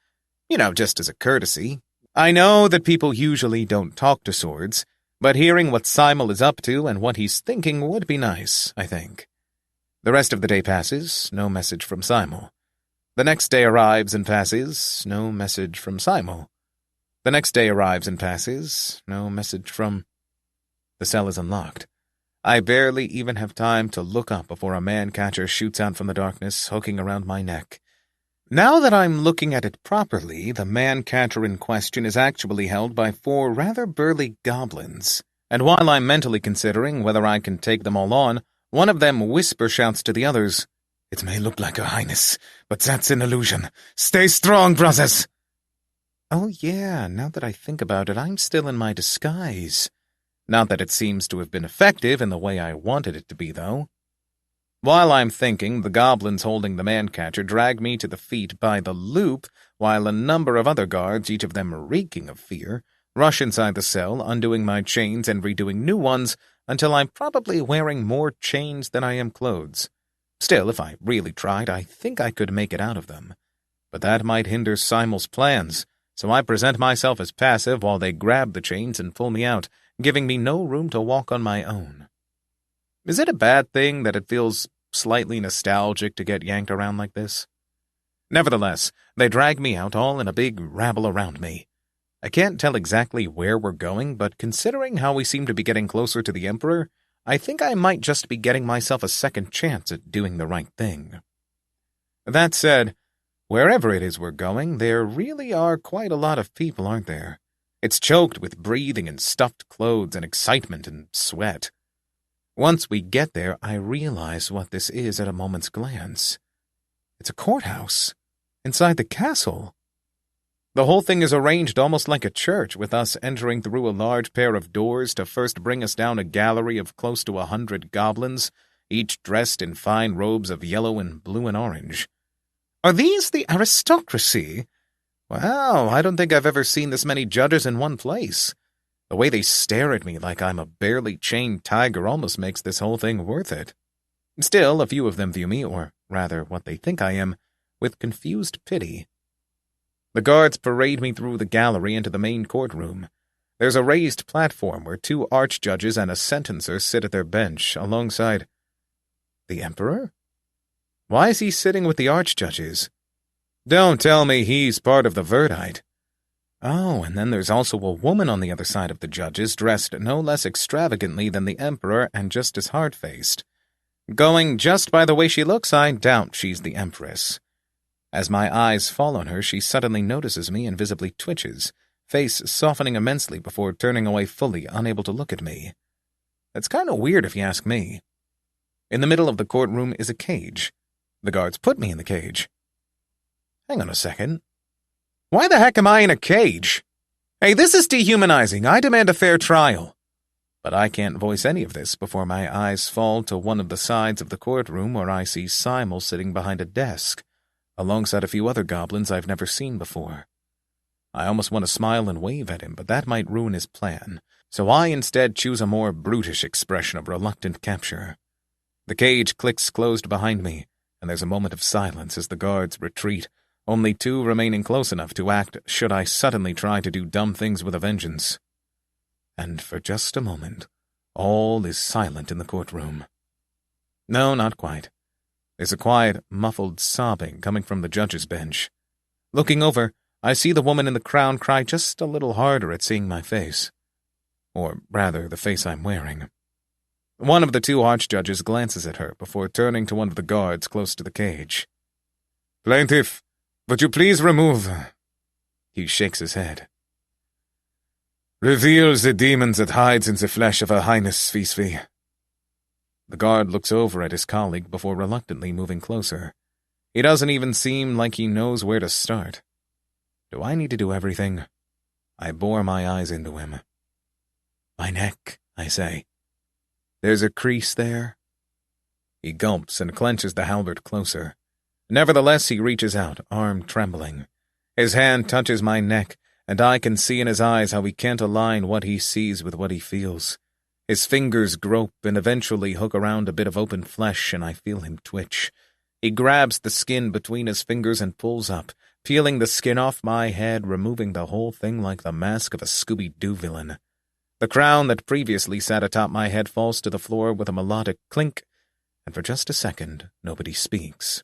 Just as a courtesy. I know that people usually don't talk to swords, but hearing what Simel is up to and what he's thinking would be nice, I think. The rest of the day passes, no message from Simel. The next day arrives and passes, no message from Simel. The next day arrives and passes, no message from... The cell is unlocked. I barely even have time to look up before a man-catcher shoots out from the darkness, hooking around my neck. Now that I'm looking at it properly, the man-catcher in question is actually held by 4 rather burly goblins, and while I'm mentally considering whether I can take them all on, one of them whisper-shouts to the others, "It may look like Her Highness, but that's an illusion. Stay strong, brothers!" Oh yeah, now that I think about it, I'm still in my disguise. Not that it seems to have been effective in the way I wanted it to be, though. While I'm thinking, the goblins holding the man-catcher drag me to the feet by the loop, while a number of other guards, each of them reeking of fear, rush inside the cell, undoing my chains and redoing new ones, until I'm probably wearing more chains than I am clothes. Still, if I really tried, I think I could make it out of them. But that might hinder Simel's plans, so I present myself as passive while they grab the chains and pull me out, giving me no room to walk on my own. Is it a bad thing that it feels slightly nostalgic to get yanked around like this? Nevertheless, they drag me out all in a big rabble around me. I can't tell exactly where we're going, but considering how we seem to be getting closer to the Emperor, I think I might just be getting myself a second chance at doing the right thing. That said, wherever it is we're going, there really are quite a lot of people, aren't there? It's choked with breathing and stuffed clothes and excitement and sweat. Once we get there, I realize what this is at a moment's glance. It's a courthouse, inside the castle. The whole thing is arranged almost like a church, with us entering through a large pair of doors to first bring us down a gallery of close to 100 goblins, each dressed in fine robes of yellow and blue and orange. Are these the aristocracy? Wow, I don't think I've ever seen this many judges in one place. The way they stare at me like I'm a barely chained tiger almost makes this whole thing worth it. Still, a few of them view me, or rather what they think I am, with confused pity. The guards parade me through the gallery into the main courtroom. There's a raised platform where 2 archjudges and a sentencer sit at their bench, alongside... The Emperor? Why is he sitting with the archjudges? Don't tell me he's part of the Verdite. Oh, and then there's also a woman on the other side of the judges, dressed no less extravagantly than the Emperor and just as hard-faced. Going just by the way she looks, I doubt she's the Empress. As my eyes fall on her, she suddenly notices me and visibly twitches, face softening immensely before turning away fully, unable to look at me. That's kind of weird if you ask me. In the middle of the courtroom is a cage. The guards put me in the cage. Hang on a second. Why the heck am I in a cage? Hey, this is dehumanizing. I demand a fair trial. But I can't voice any of this before my eyes fall to one of the sides of the courtroom where I see Simel sitting behind a desk, alongside a few other goblins I've never seen before. I almost want to smile and wave at him, but that might ruin his plan, so I instead choose a more brutish expression of reluctant capture. The cage clicks closed behind me, and there's a moment of silence as the guards retreat, only 2 remaining close enough to act should I suddenly try to do dumb things with a vengeance. And for just a moment, all is silent in the courtroom. No, not quite. There's a quiet, muffled sobbing coming from the judge's bench. Looking over, I see the woman in the crown cry just a little harder at seeing my face. Or rather, the face I'm wearing. One of the 2 archjudges glances at her before turning to one of the guards close to the cage. "Plaintiff, would you please remove..." He shakes his head. "Reveal the demon that hides in the flesh of Her Highness, Svisvi." The guard looks over at his colleague before reluctantly moving closer. He doesn't even seem like he knows where to start. Do I need to do everything? I bore my eyes into him. "My neck," I say. "There's a crease there." He gulps and clenches the halberd closer. Nevertheless, he reaches out, arm trembling. His hand touches my neck, and I can see in his eyes how he can't align what he sees with what he feels. His fingers grope and eventually hook around a bit of open flesh, and I feel him twitch. He grabs the skin between his fingers and pulls up, peeling the skin off my head, removing the whole thing like the mask of a Scooby-Doo villain. The crown that previously sat atop my head falls to the floor with a melodic clink, and for just a second, nobody speaks.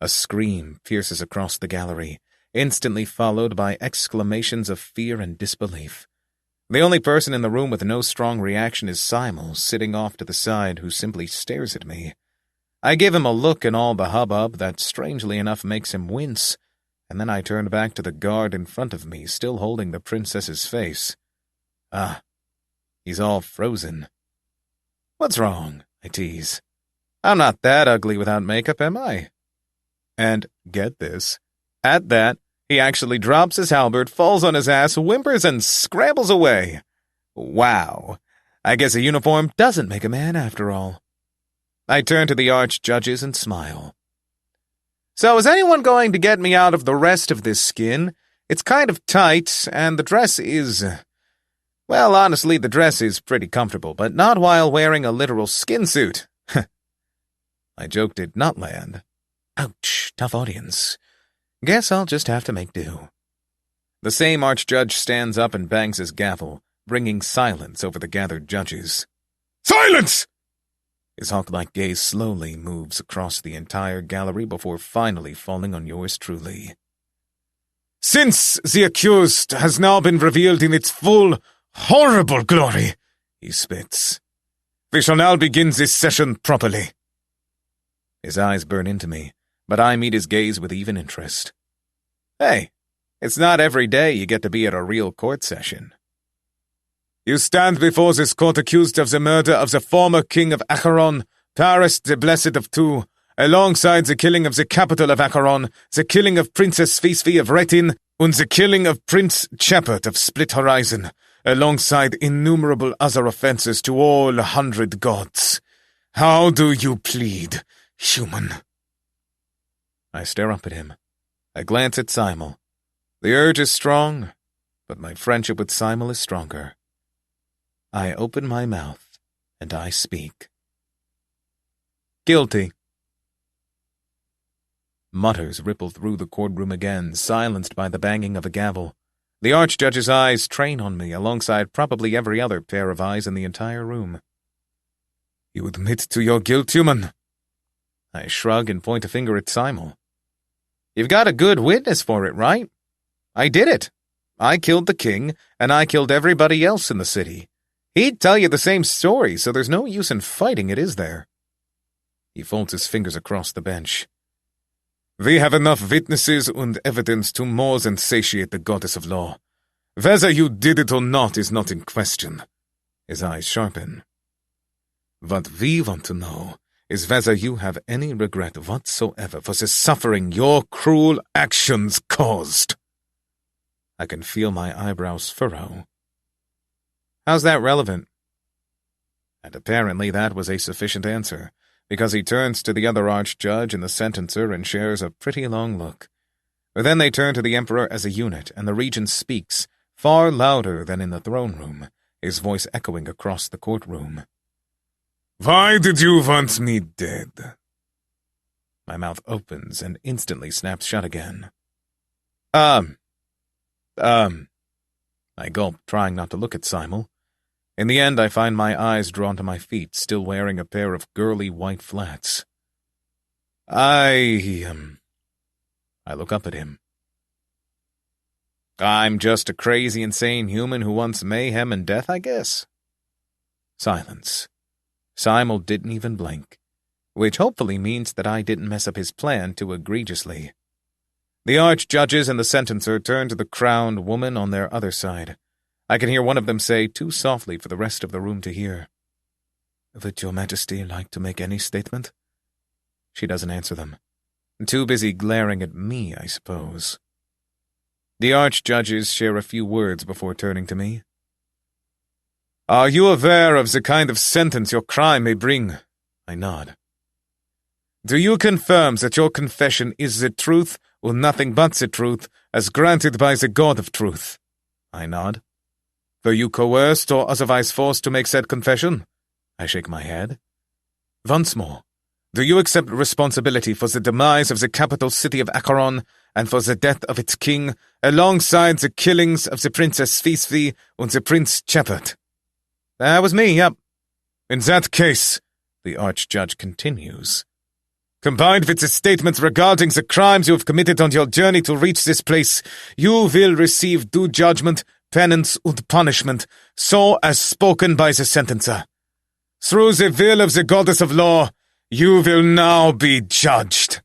A scream pierces across the gallery, instantly followed by exclamations of fear and disbelief. The only person in the room with no strong reaction is Simel, sitting off to the side, who simply stares at me. I give him a look in all the hubbub that strangely enough makes him wince, and then I turn back to the guard in front of me, still holding the princess's face. Ah, he's all frozen. What's wrong? I tease. I'm not that ugly without makeup, am I? And, get this, at that, he actually drops his halberd, falls on his ass, whimpers, and scrambles away. Wow. I guess a uniform doesn't make a man after all. I turn to the archjudges and smile. So is anyone going to get me out of the rest of this skin? It's kind of tight, and the dress is... Well, honestly, the dress is pretty comfortable, but not while wearing a literal skin suit. My joke did not land. Ouch, tough audience. Guess I'll just have to make do. The same archjudge stands up and bangs his gavel, bringing silence over the gathered judges. Silence! His hawk-like gaze slowly moves across the entire gallery before finally falling on yours truly. Since the accused has now been revealed in its full, horrible glory, he spits, we shall now begin this session properly. His eyes burn into me, but I meet his gaze with even interest. Hey, it's not every day you get to be at a real court session. You stand before this court accused of the murder of the former king of Acheron, Paris the Blessed of Two, alongside the killing of the capital of Acheron, the killing of Princess Phisvi of Retin, and the killing of Prince Chapert of Split Horizon, alongside innumerable other offences to all 100 gods. How do you plead, human? I stare up at him. I glance at Simel. The urge is strong, but my friendship with Simel is stronger. I open my mouth, and I speak. Guilty. Mutters ripple through the courtroom again, silenced by the banging of a gavel. The archjudge's eyes train on me, alongside probably every other pair of eyes in the entire room. You admit to your guilt, human? I shrug and point a finger at Simel. You've got a good witness for it, right? I did it. I killed the king, and I killed everybody else in the city. He'd tell you the same story, so there's no use in fighting it, is there? He folds his fingers across the bench. We have enough witnesses and evidence to more than satiate the goddess of law. Whether you did it or not is not in question. His eyes sharpen. What we want to know is whether you have any regret whatsoever for the suffering your cruel actions caused. I can feel my eyebrows furrow. How's that relevant? And apparently that was a sufficient answer, because he turns to the other archjudge and the sentencer and shares a pretty long look. But then they turn to the emperor as a unit, and the regent speaks, far louder than in the throne room, his voice echoing across the courtroom. Why did you want me dead? My mouth opens and instantly snaps shut again. I gulp, trying not to look at Simel. In the end, I find my eyes drawn to my feet, still wearing a pair of girly white flats. I look up at him. I'm just a crazy, insane human who wants mayhem and death, I guess. Silence. Simel didn't even blink, which hopefully means that I didn't mess up his plan too egregiously. The archjudges and the sentencer turn to the crowned woman on their other side. I can hear one of them say, too softly for the rest of the room to hear, "Would your majesty like to make any statement?" She doesn't answer them. Too busy glaring at me, I suppose. The archjudges share a few words before turning to me. Are you aware of the kind of sentence your crime may bring? I nod. Do you confirm that your confession is the truth or nothing but the truth, as granted by the God of truth? I nod. Were you coerced or otherwise forced to make said confession? I shake my head. Once more, do you accept responsibility for the demise of the capital city of Acheron and for the death of its king, alongside the killings of the Princess Phisvi and the Prince Chapert? That was me, yep. In that case, the archjudge continues, Combined with the statements regarding the crimes you have committed on your journey to reach this place, you will receive due judgment, penance, and punishment, so as spoken by the sentencer. Through the will of the goddess of law, you will now be judged.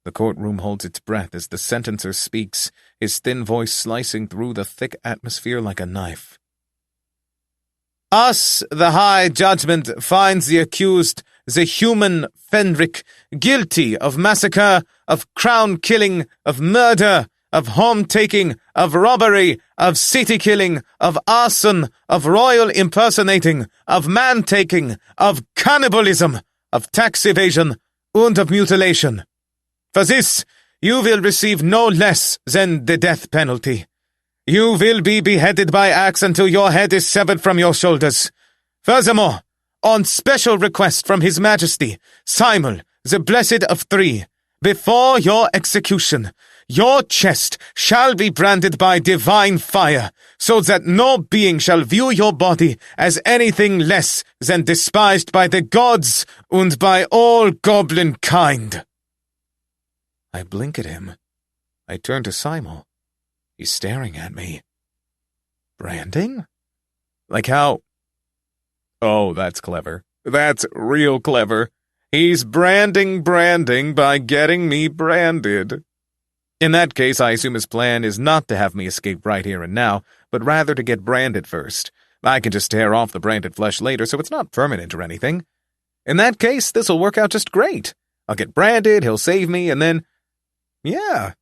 The courtroom holds its breath as the sentencer speaks, his thin voice slicing through the thick atmosphere like a knife. Us, the High Judgment, finds the accused, the human Fennrick, guilty of massacre, of crown-killing, of murder, of home-taking, of robbery, of city-killing, of arson, of royal impersonating, of man-taking, of cannibalism, of tax evasion, and of mutilation. For this, you will receive no less than the death penalty. You will be beheaded by axe until your head is severed from your shoulders. Furthermore, on special request from His Majesty, Simel, the Blessed of Three, before your execution, your chest shall be branded by divine fire, so that no being shall view your body as anything less than despised by the gods and by all goblin kind. I blink at him. I turn to Simel. He's staring at me. Branding? Like how? Oh, that's clever. That's real clever. He's branding by getting me branded. In that case, I assume his plan is not to have me escape right here and now, but rather to get branded first. I can just tear off the branded flesh later, so it's not permanent or anything. In that case, this'll work out just great. I'll get branded, he'll save me, and then... yeah.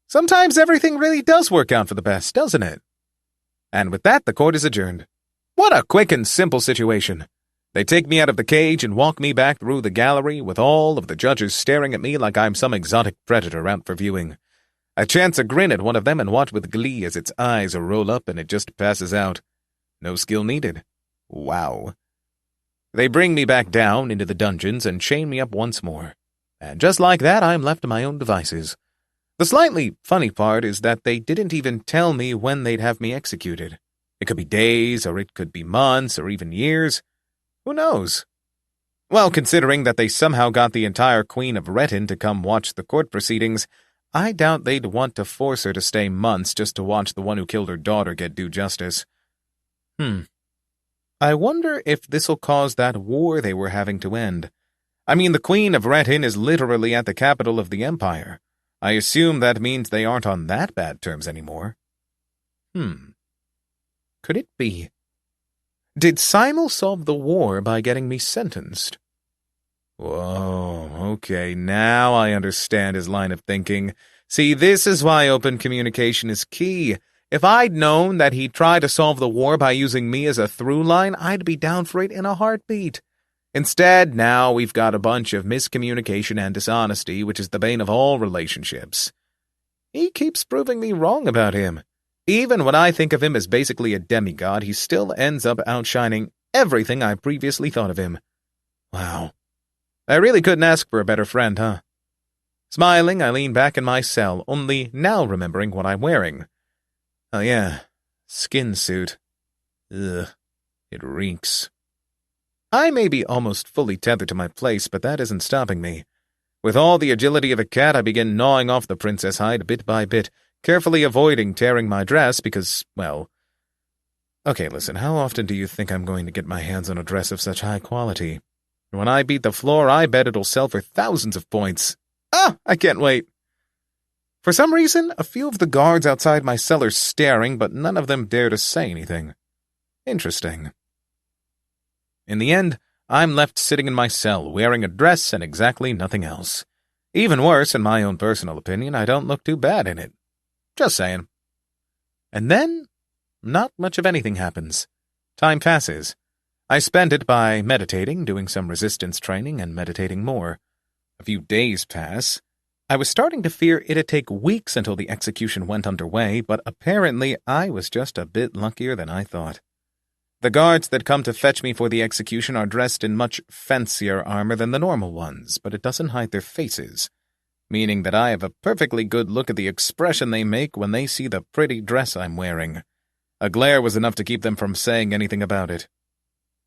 Sometimes everything really does work out for the best, doesn't it? And with that, the court is adjourned. What a quick and simple situation. They take me out of the cage and walk me back through the gallery with all of the judges staring at me like I'm some exotic predator out for viewing. I chance a grin at one of them and watch with glee as its eyes roll up and it just passes out. No skill needed. Wow. They bring me back down into the dungeons and chain me up once more. And just like that, I'm left to my own devices. The slightly funny part is that they didn't even tell me when they'd have me executed. It could be days, or it could be months, or even years. Who knows? Well, considering that they somehow got the entire Queen of Rettin to come watch the court proceedings, I doubt they'd want to force her to stay months just to watch the one who killed her daughter get due justice. I wonder if this'll cause that war they were having to end. I mean, the Queen of Rettin is literally at the capital of the Empire. I assume that means they aren't on that bad terms anymore. Could it be? Did Simel solve the war by getting me sentenced? Whoa, okay, now I understand his line of thinking. See, this is why open communication is key. If I'd known that he'd try to solve the war by using me as a through line, I'd be down for it in a heartbeat. Instead, now we've got a bunch of miscommunication and dishonesty, which is the bane of all relationships. He keeps proving me wrong about him. Even when I think of him as basically a demigod, he still ends up outshining everything I previously thought of him. Wow. I really couldn't ask for a better friend, huh? Smiling, I lean back in my cell, only now remembering what I'm wearing. Oh yeah, skin suit. Ugh, it reeks. I may be almost fully tethered to my place, but that isn't stopping me. With all the agility of a cat, I begin gnawing off the princess hide bit by bit, carefully avoiding tearing my dress because, well... Okay, listen, how often do you think I'm going to get my hands on a dress of such high quality? When I beat the floor, I bet it'll sell for thousands of points. Ah, I can't wait. For some reason, a few of the guards outside my cell are staring, but none of them dare to say anything. Interesting. In the end, I'm left sitting in my cell, wearing a dress and exactly nothing else. Even worse, in my own personal opinion, I don't look too bad in it. Just saying. And then, not much of anything happens. Time passes. I spend it by meditating, doing some resistance training, and meditating more. A few days pass. I was starting to fear it'd take weeks until the execution went underway, but apparently I was just a bit luckier than I thought. The guards that come to fetch me for the execution are dressed in much fancier armor than the normal ones, but it doesn't hide their faces, meaning that I have a perfectly good look at the expression they make when they see the pretty dress I'm wearing. A glare was enough to keep them from saying anything about it.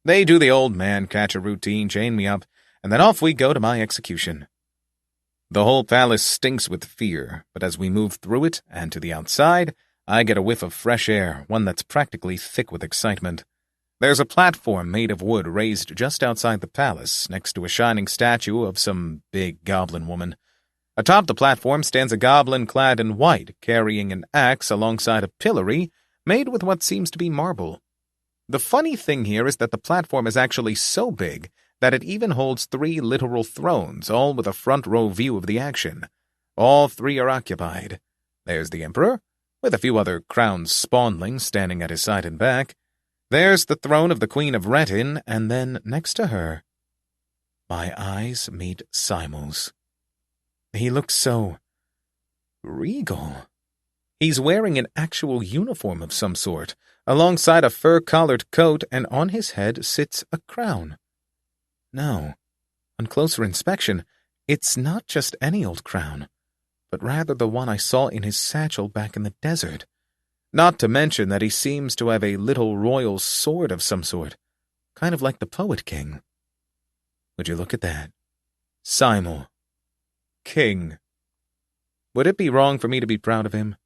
They do the old man-catcher routine, chain me up, and then off we go to my execution. The whole palace stinks with fear, but as we move through it and to the outside, I get a whiff of fresh air, one that's practically thick with excitement. There's a platform made of wood raised just outside the palace, next to a shining statue of some big goblin woman. Atop the platform stands a goblin clad in white, carrying an axe alongside a pillory made with what seems to be marble. The funny thing here is that the platform is actually so big that it even holds 3 literal thrones, all with a front-row view of the action. All 3 are occupied. There's the Emperor, with a few other crowned spawnlings standing at his side and back. There's the throne of the Queen of Retin, and then, next to her, my eyes meet Simel's. He looks so regal. He's wearing an actual uniform of some sort, alongside a fur-collared coat, and on his head sits a crown. No, on closer inspection, it's not just any old crown, but rather the one I saw in his satchel back in the desert. Not to mention that he seems to have a little royal sword of some sort, kind of like the Poet King. Would you look at that? Simel. King. Would it be wrong for me to be proud of him?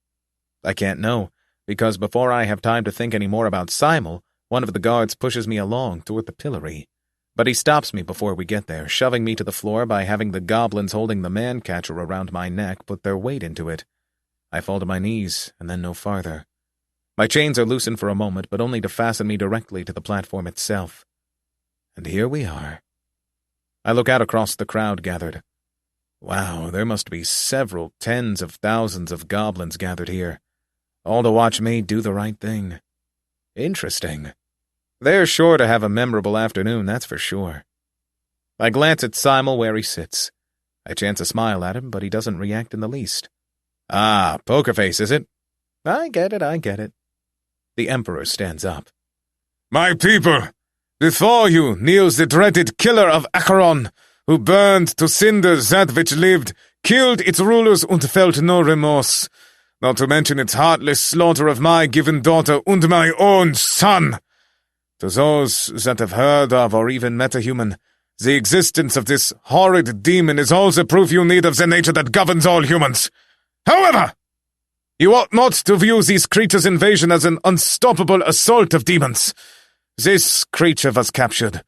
I can't know, because before I have time to think any more about Simel, one of the guards pushes me along toward the pillory. But he stops me before we get there, shoving me to the floor by having the goblins holding the man-catcher around my neck put their weight into it. I fall to my knees, and then no farther. My chains are loosened for a moment, but only to fasten me directly to the platform itself. And here we are. I look out across the crowd gathered. Wow, there must be several tens of thousands of goblins gathered here, all to watch me do the right thing. Interesting. They're sure to have a memorable afternoon, that's for sure. I glance at Simel where he sits. I chance a smile at him, but he doesn't react in the least. Ah, poker face, is it? I get it. The Emperor stands up. My people, before you kneels the dreaded killer of Acheron, who burned to cinders that which lived, killed its rulers and felt no remorse, not to mention its heartless slaughter of my given daughter and my own son. To those that have heard of or even met a human, the existence of this horrid demon is all the proof you need of the nature that governs all humans. However, you ought not to view these creatures' invasion as an unstoppable assault of demons. This creature was captured,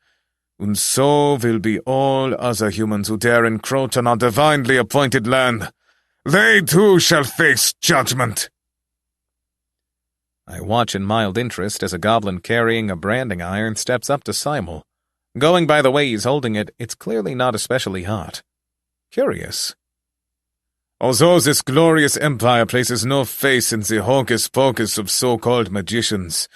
and so will be all other humans who dare encroach on our divinely appointed land. They too shall face judgment. I watch in mild interest as a goblin carrying a branding iron steps up to Simel. Going by the way he's holding it, it's clearly not especially hot. Curious. Although this glorious empire places no faith in the hocus-pocus of so-called magicians,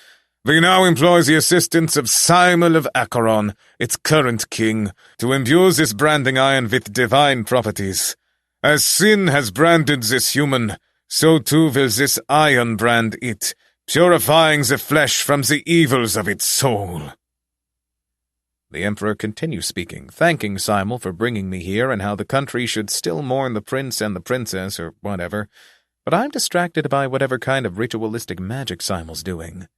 we now employ the assistance of Simel of Acheron, its current king, to imbue this branding iron with divine properties. As sin has branded this human, so too will this iron brand it, purifying the flesh from the evils of its soul. The Emperor continues speaking, thanking Simel for bringing me here and how the country should still mourn the prince and the princess or whatever, but I'm distracted by whatever kind of ritualistic magic Simel's doing.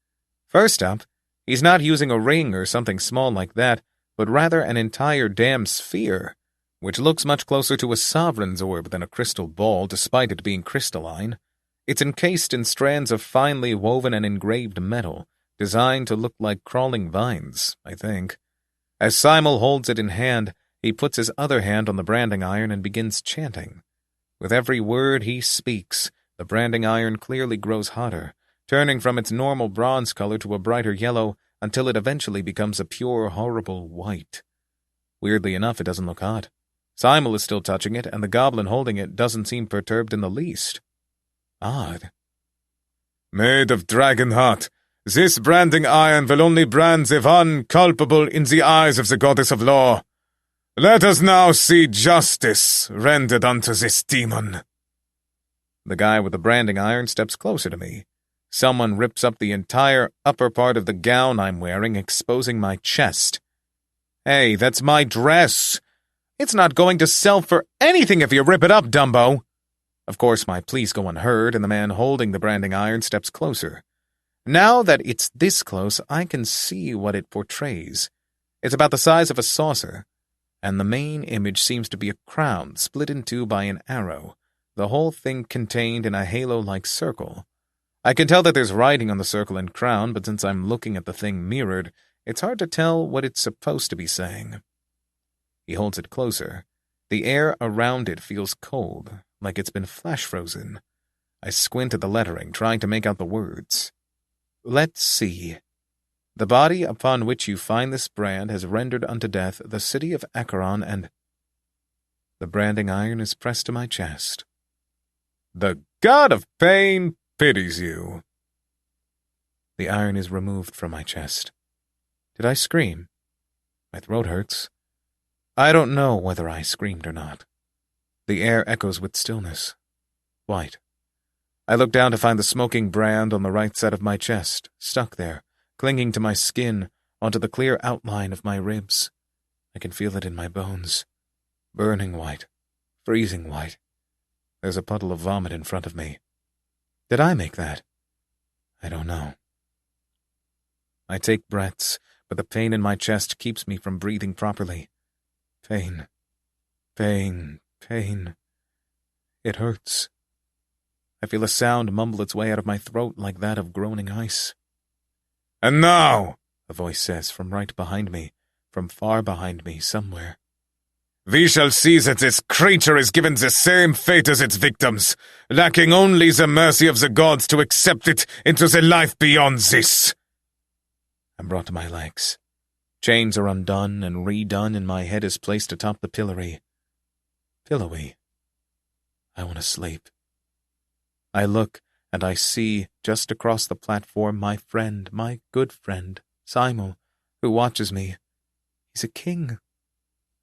First up, he's not using a ring or something small like that, but rather an entire damn sphere, which looks much closer to a sovereign's orb than a crystal ball despite it being crystalline. It's encased in strands of finely woven and engraved metal, designed to look like crawling vines, I think. As Simel holds it in hand, he puts his other hand on the branding iron and begins chanting. With every word he speaks, the branding iron clearly grows hotter, turning from its normal bronze color to a brighter yellow until it eventually becomes a pure, horrible white. Weirdly enough, it doesn't look hot. Simel is still touching it, and the goblin holding it doesn't seem perturbed in the least. Odd. Made of dragon heart, this branding iron will only brand the one culpable in the eyes of the goddess of law. Let us now see justice rendered unto this demon. The guy with the branding iron steps closer to me. Someone rips up the entire upper part of the gown I'm wearing, exposing my chest. Hey, that's my dress. It's not going to sell for anything if you rip it up, Dumbo. Of course, my pleas go unheard, and the man holding the branding iron steps closer. Now that it's this close, I can see what it portrays. It's about the size of a saucer. and the main image seems to be a crown split in two by an arrow, the whole thing contained in a halo-like circle. I can tell that there's writing on the circle and crown, but since I'm looking at the thing mirrored, it's hard to tell what it's supposed to be saying. He holds it closer. The air around it feels cold, like it's been flash-frozen. I squint at the lettering, trying to make out the words. Let's see. The body upon which you find this brand has rendered unto death the city of Acheron, and the branding iron is pressed to my chest. The god of pain pities you. The iron is removed from my chest. Did I scream? My throat hurts. I don't know whether I screamed or not. The air echoes with stillness. White. I look down to find the smoking brand on the right side of my chest, stuck there, clinging to my skin, onto the clear outline of my ribs. I can feel it in my bones. Burning white. Freezing white. There's a puddle of vomit in front of me. Did I make that? I don't know. I take breaths, but the pain in my chest keeps me from breathing properly. Pain. Pain. Pain. It hurts. I feel a sound mumble its way out of my throat like that of groaning ice. And now, a voice says from right behind me, from far behind me somewhere. We shall see that this creature is given the same fate as its victims, lacking only the mercy of the gods to accept it into the life beyond this. I'm brought to my legs. Chains are undone and redone, and my head is placed atop the pillory. Pillowy. I want to sleep. I look, and I see, just across the platform, my friend, my good friend, Simel, who watches me. He's a king.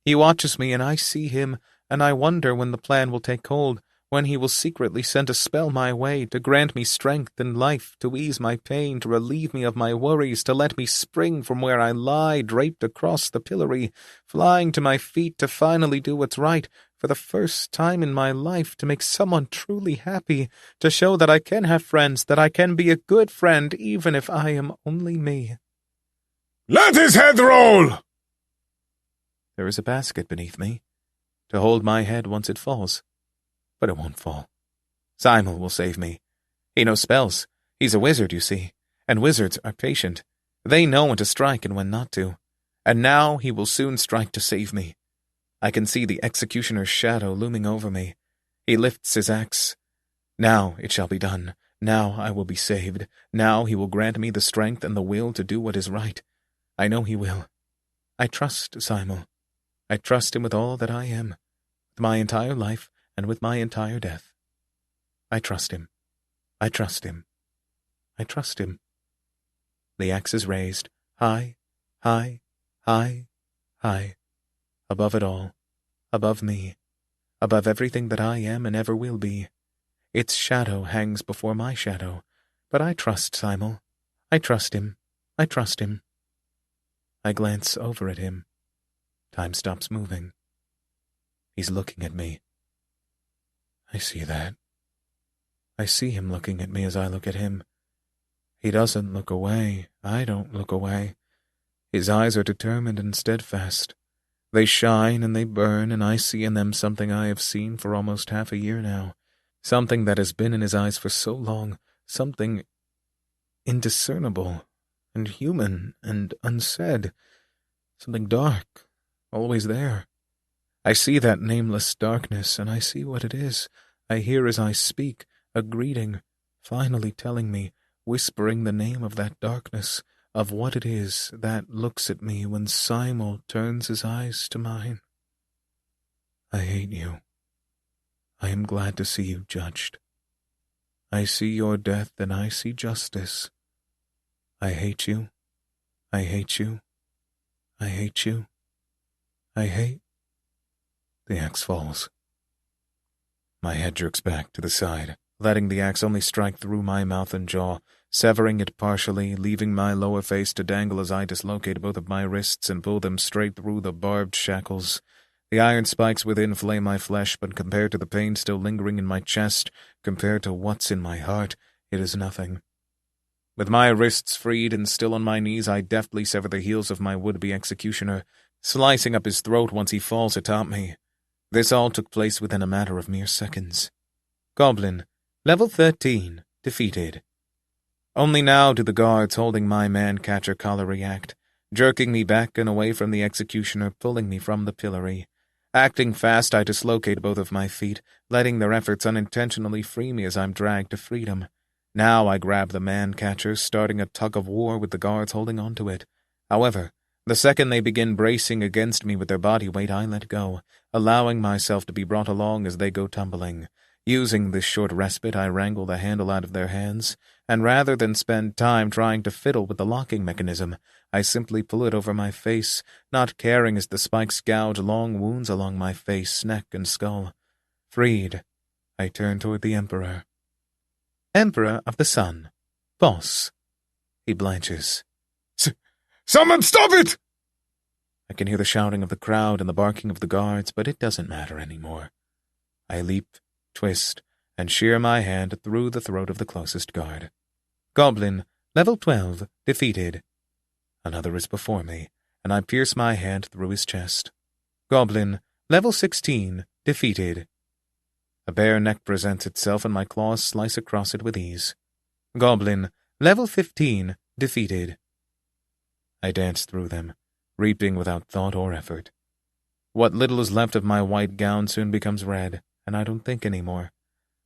He watches me, and I see him, and I wonder when the plan will take hold, when he will secretly send a spell my way to grant me strength and life, to ease my pain, to relieve me of my worries, to let me spring from where I lie, draped across the pillory, flying to my feet to finally do what's right, for the first time in my life, to make someone truly happy, to show that I can have friends, that I can be a good friend, even if I am only me. Let his head roll! There is a basket beneath me, to hold my head once it falls. But it won't fall. Simel will save me. He knows spells. He's a wizard, you see, and wizards are patient. They know when to strike and when not to. And now he will soon strike to save me. I can see the executioner's shadow looming over me. He lifts his axe. Now it shall be done. Now I will be saved. Now he will grant me the strength and the will to do what is right. I know he will. I trust Simel. I trust him with all that I am, with my entire life, and with my entire death. I trust him. I trust him. I trust him. The axe is raised, high, high, high, high, above it all, above me, above everything that I am and ever will be. Its shadow hangs before my shadow, but I trust Simel. I trust him. I trust him. I glance over at him. Time stops moving. He's looking at me. I see that. I see him looking at me as I look at him. He doesn't look away. I don't look away. His eyes are determined and steadfast. They shine and they burn, and I see in them something I have seen for almost half a year now. Something that has been in his eyes for so long. Something indiscernible and human and unsaid. Something dark, always there. I see that nameless darkness, and I see what it is. I hear as I speak, a greeting, finally telling me, whispering the name of that darkness, of what it is that looks at me when Simel turns his eyes to mine. I hate you. I am glad to see you judged. I see your death, and I see justice. I hate you. I hate you. I hate you. I hate. The axe falls. My head jerks back to the side, letting the axe only strike through my mouth and jaw, severing it partially, leaving my lower face to dangle as I dislocate both of my wrists and pull them straight through the barbed shackles. The iron spikes within flay my flesh, but compared to the pain still lingering in my chest, compared to what's in my heart, it is nothing. With my wrists freed and still on my knees, I deftly sever the heels of my would-be executioner. slicing up his throat once he falls atop me. This all took place within a matter of mere seconds. Goblin, level 13, defeated. Only now do the guards holding my man-catcher collar react, jerking me back and away from the executioner, pulling me from the pillory. Acting fast, I dislocate both of my feet, letting their efforts unintentionally free me as I'm dragged to freedom. Now I grab the man-catcher, starting a tug-of-war with the guards holding onto it. However, the second they begin bracing against me with their body weight, I let go, allowing myself to be brought along as they go tumbling. Using this short respite, I wrangle the handle out of their hands, and rather than spend time trying to fiddle with the locking mechanism, I simply pull it over my face, not caring as the spikes gouge long wounds along my face, neck, and skull. Freed, I turn toward the Emperor. Emperor of the Sun. Boss. He blanches. Someone stop it! I can hear the shouting of the crowd and the barking of the guards, but it doesn't matter anymore. I leap, twist, and shear my hand through the throat of the closest guard. Goblin, level 12, defeated. Another is before me, and I pierce my hand through his chest. Goblin, level 16, defeated. A bare neck presents itself, and my claws slice across it with ease. Goblin, level 15, defeated. I dance through them, reaping without thought or effort. What little is left of my white gown soon becomes red, and I don't think anymore.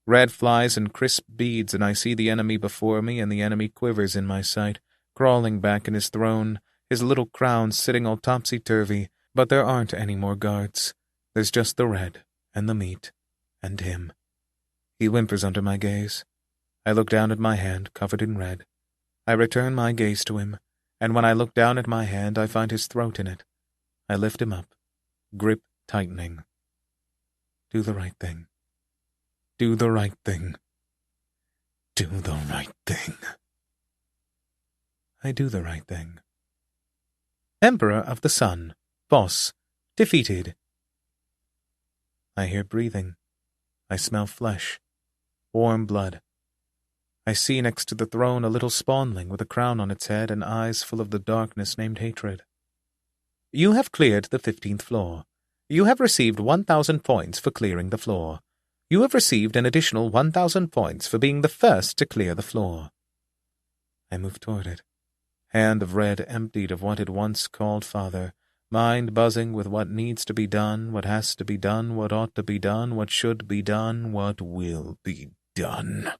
Red flies and crisp beads, and I see the enemy before me, and the enemy quivers in my sight, crawling back in his throne, his little crown sitting all topsy-turvy, but there aren't any more guards. There's just the red, and the meat, and him. He whimpers under my gaze. I look down at my hand, covered in red. I return my gaze to him, and when I look down at my hand, I find his throat in it. I lift him up, grip tightening. Do the right thing. Do the right thing. Do the right thing. I do the right thing. Emperor of the Sun. Boss. Defeated. I hear breathing. I smell flesh. Warm blood. I see next to the throne a little spawnling with a crown on its head and eyes full of the darkness named hatred. You have cleared the 15th floor. You have received 1,000 points for clearing the floor. You have received an additional 1,000 points for being the first to clear the floor. I move toward it, hand of red emptied of what it once called father, mind buzzing with what needs to be done, what has to be done, what ought to be done, what should be done, what will be done.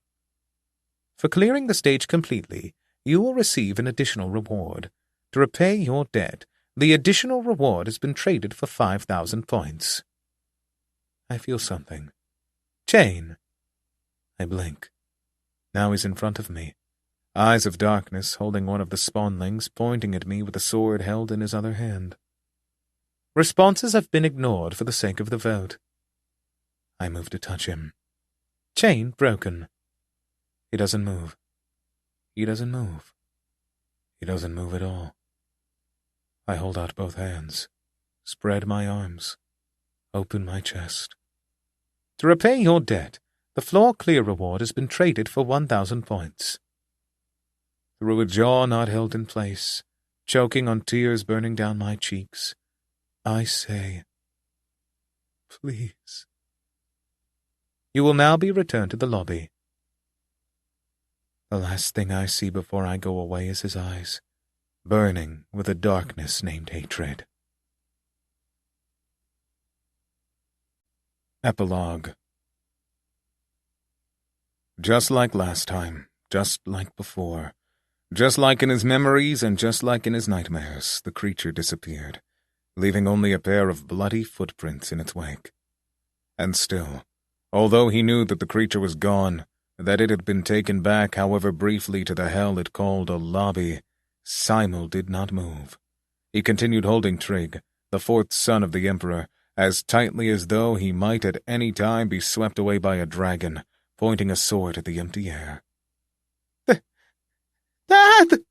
For clearing the stage completely, you will receive an additional reward. To repay your debt, the additional reward has been traded for 5,000 points. I feel something. Chain. I blink. Now he's in front of me, eyes of darkness, holding one of the spawnlings, pointing at me with a sword held in his other hand. Responses have been ignored for the sake of the vote. I move to touch him. Chain broken. He doesn't move. He doesn't move. He doesn't move at all. I hold out both hands, spread my arms, open my chest. To repay your debt, the floor clear reward has been traded for 1,000 points. Through a jaw not held in place, choking on tears burning down my cheeks, I say, please. You will now be returned to the lobby. The last thing I see before I go away is his eyes, burning with a darkness named hatred. Epilogue. Just like last time, just like before, just like in his memories and just like in his nightmares, the creature disappeared, leaving only a pair of bloody footprints in its wake. And still, although he knew that the creature was gone, that it had been taken back, however briefly, to the hell it called a lobby, Simel did not move. He continued holding Trig, the fourth son of the Emperor, as tightly as though he might at any time be swept away by a dragon, pointing a sword at the empty air. Dad!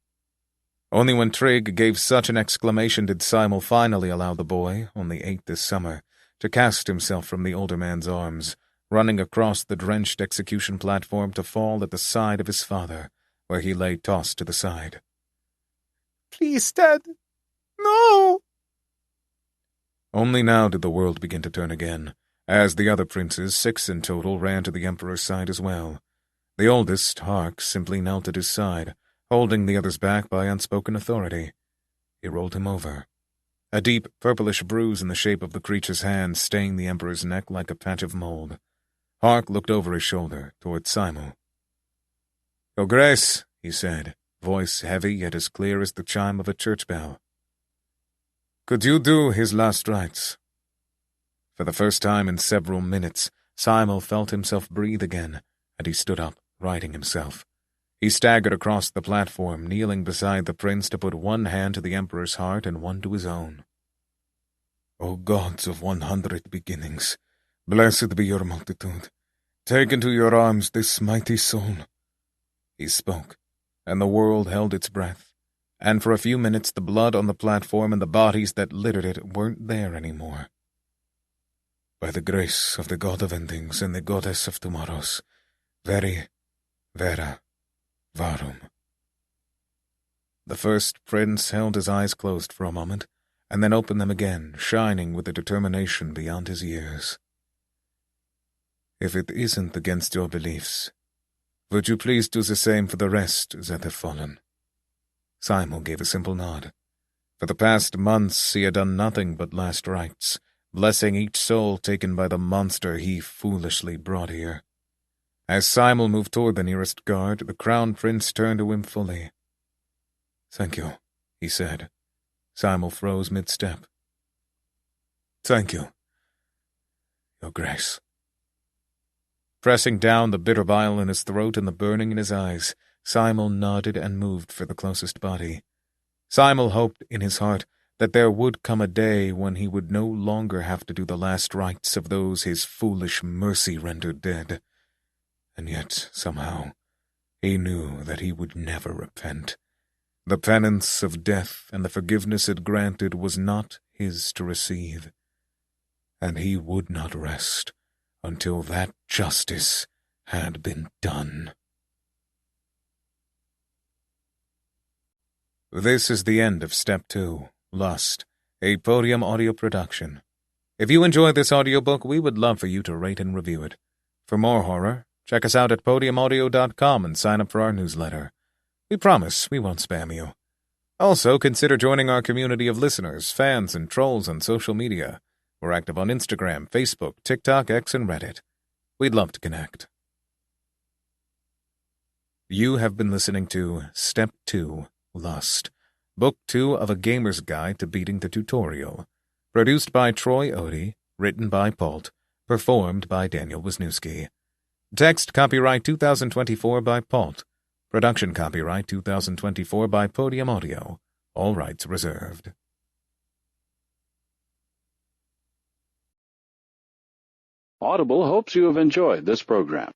Only when Trig gave such an exclamation did Simel finally allow the boy, only 8 this summer, to cast himself from the older man's arms, running across the drenched execution platform to fall at the side of his father, where he lay tossed to the side. Please, Dad. No! Only now did the world begin to turn again, as the other princes, 6 in total, ran to the Emperor's side as well. The oldest, Hark, simply knelt at his side, holding the others back by unspoken authority. He rolled him over. A deep, purplish bruise in the shape of the creature's hand stained the Emperor's neck like a patch of mold. Hark looked over his shoulder, toward Simel. "Your Grace," he said, voice heavy yet as clear as the chime of a church bell. "Could you do his last rites?" For the first time in several minutes, Simel felt himself breathe again, and he stood up, righting himself. He staggered across the platform, kneeling beside the prince to put one hand to the Emperor's heart and one to his own. "O gods of 100 beginnings, blessed be your multitude. Take into your arms this mighty soul." He spoke, and the world held its breath, and for a few minutes the blood on the platform and the bodies that littered it weren't there anymore. "By the grace of the god of endings and the goddess of tomorrows, Veri, Vera, Varum." The first prince held his eyes closed for a moment, and then opened them again, shining with a determination beyond his years. "If it isn't against your beliefs, would you please do the same for the rest that have fallen?" Simel gave a simple nod. For the past months he had done nothing but last rites, blessing each soul taken by the monster he foolishly brought here. As Simel moved toward the nearest guard, the crown prince turned to him fully. "Thank you," he said. Simel froze mid-step. "Thank you, Your Grace." Pressing down the bitter bile in his throat and the burning in his eyes, Simel nodded and moved for the closest body. Simel hoped in his heart that there would come a day when he would no longer have to do the last rites of those his foolish mercy rendered dead. And yet, somehow, he knew that he would never repent. The penance of death and the forgiveness it granted was not his to receive, and he would not rest until that justice had been done. This is the end of Step 2, Lust, a Podium audio production. If you enjoyed this audiobook, we would love for you to rate and review it. For more horror, check us out at podiumaudio.com and sign up for our newsletter. We promise we won't spam you. Also, consider joining our community of listeners, fans, and trolls on social media. We're active on Instagram, Facebook, TikTok, X, and Reddit. We'd love to connect. You have been listening to Step 2, Lust, Book 2 of A Gamer's Guide to Beating the Tutorial, produced by Troy Odie, written by Palt, performed by Daniel Wisniewski. Text copyright 2024 by Palt. Production copyright 2024 by Podium Audio. All rights reserved. Audible hopes you have enjoyed this program.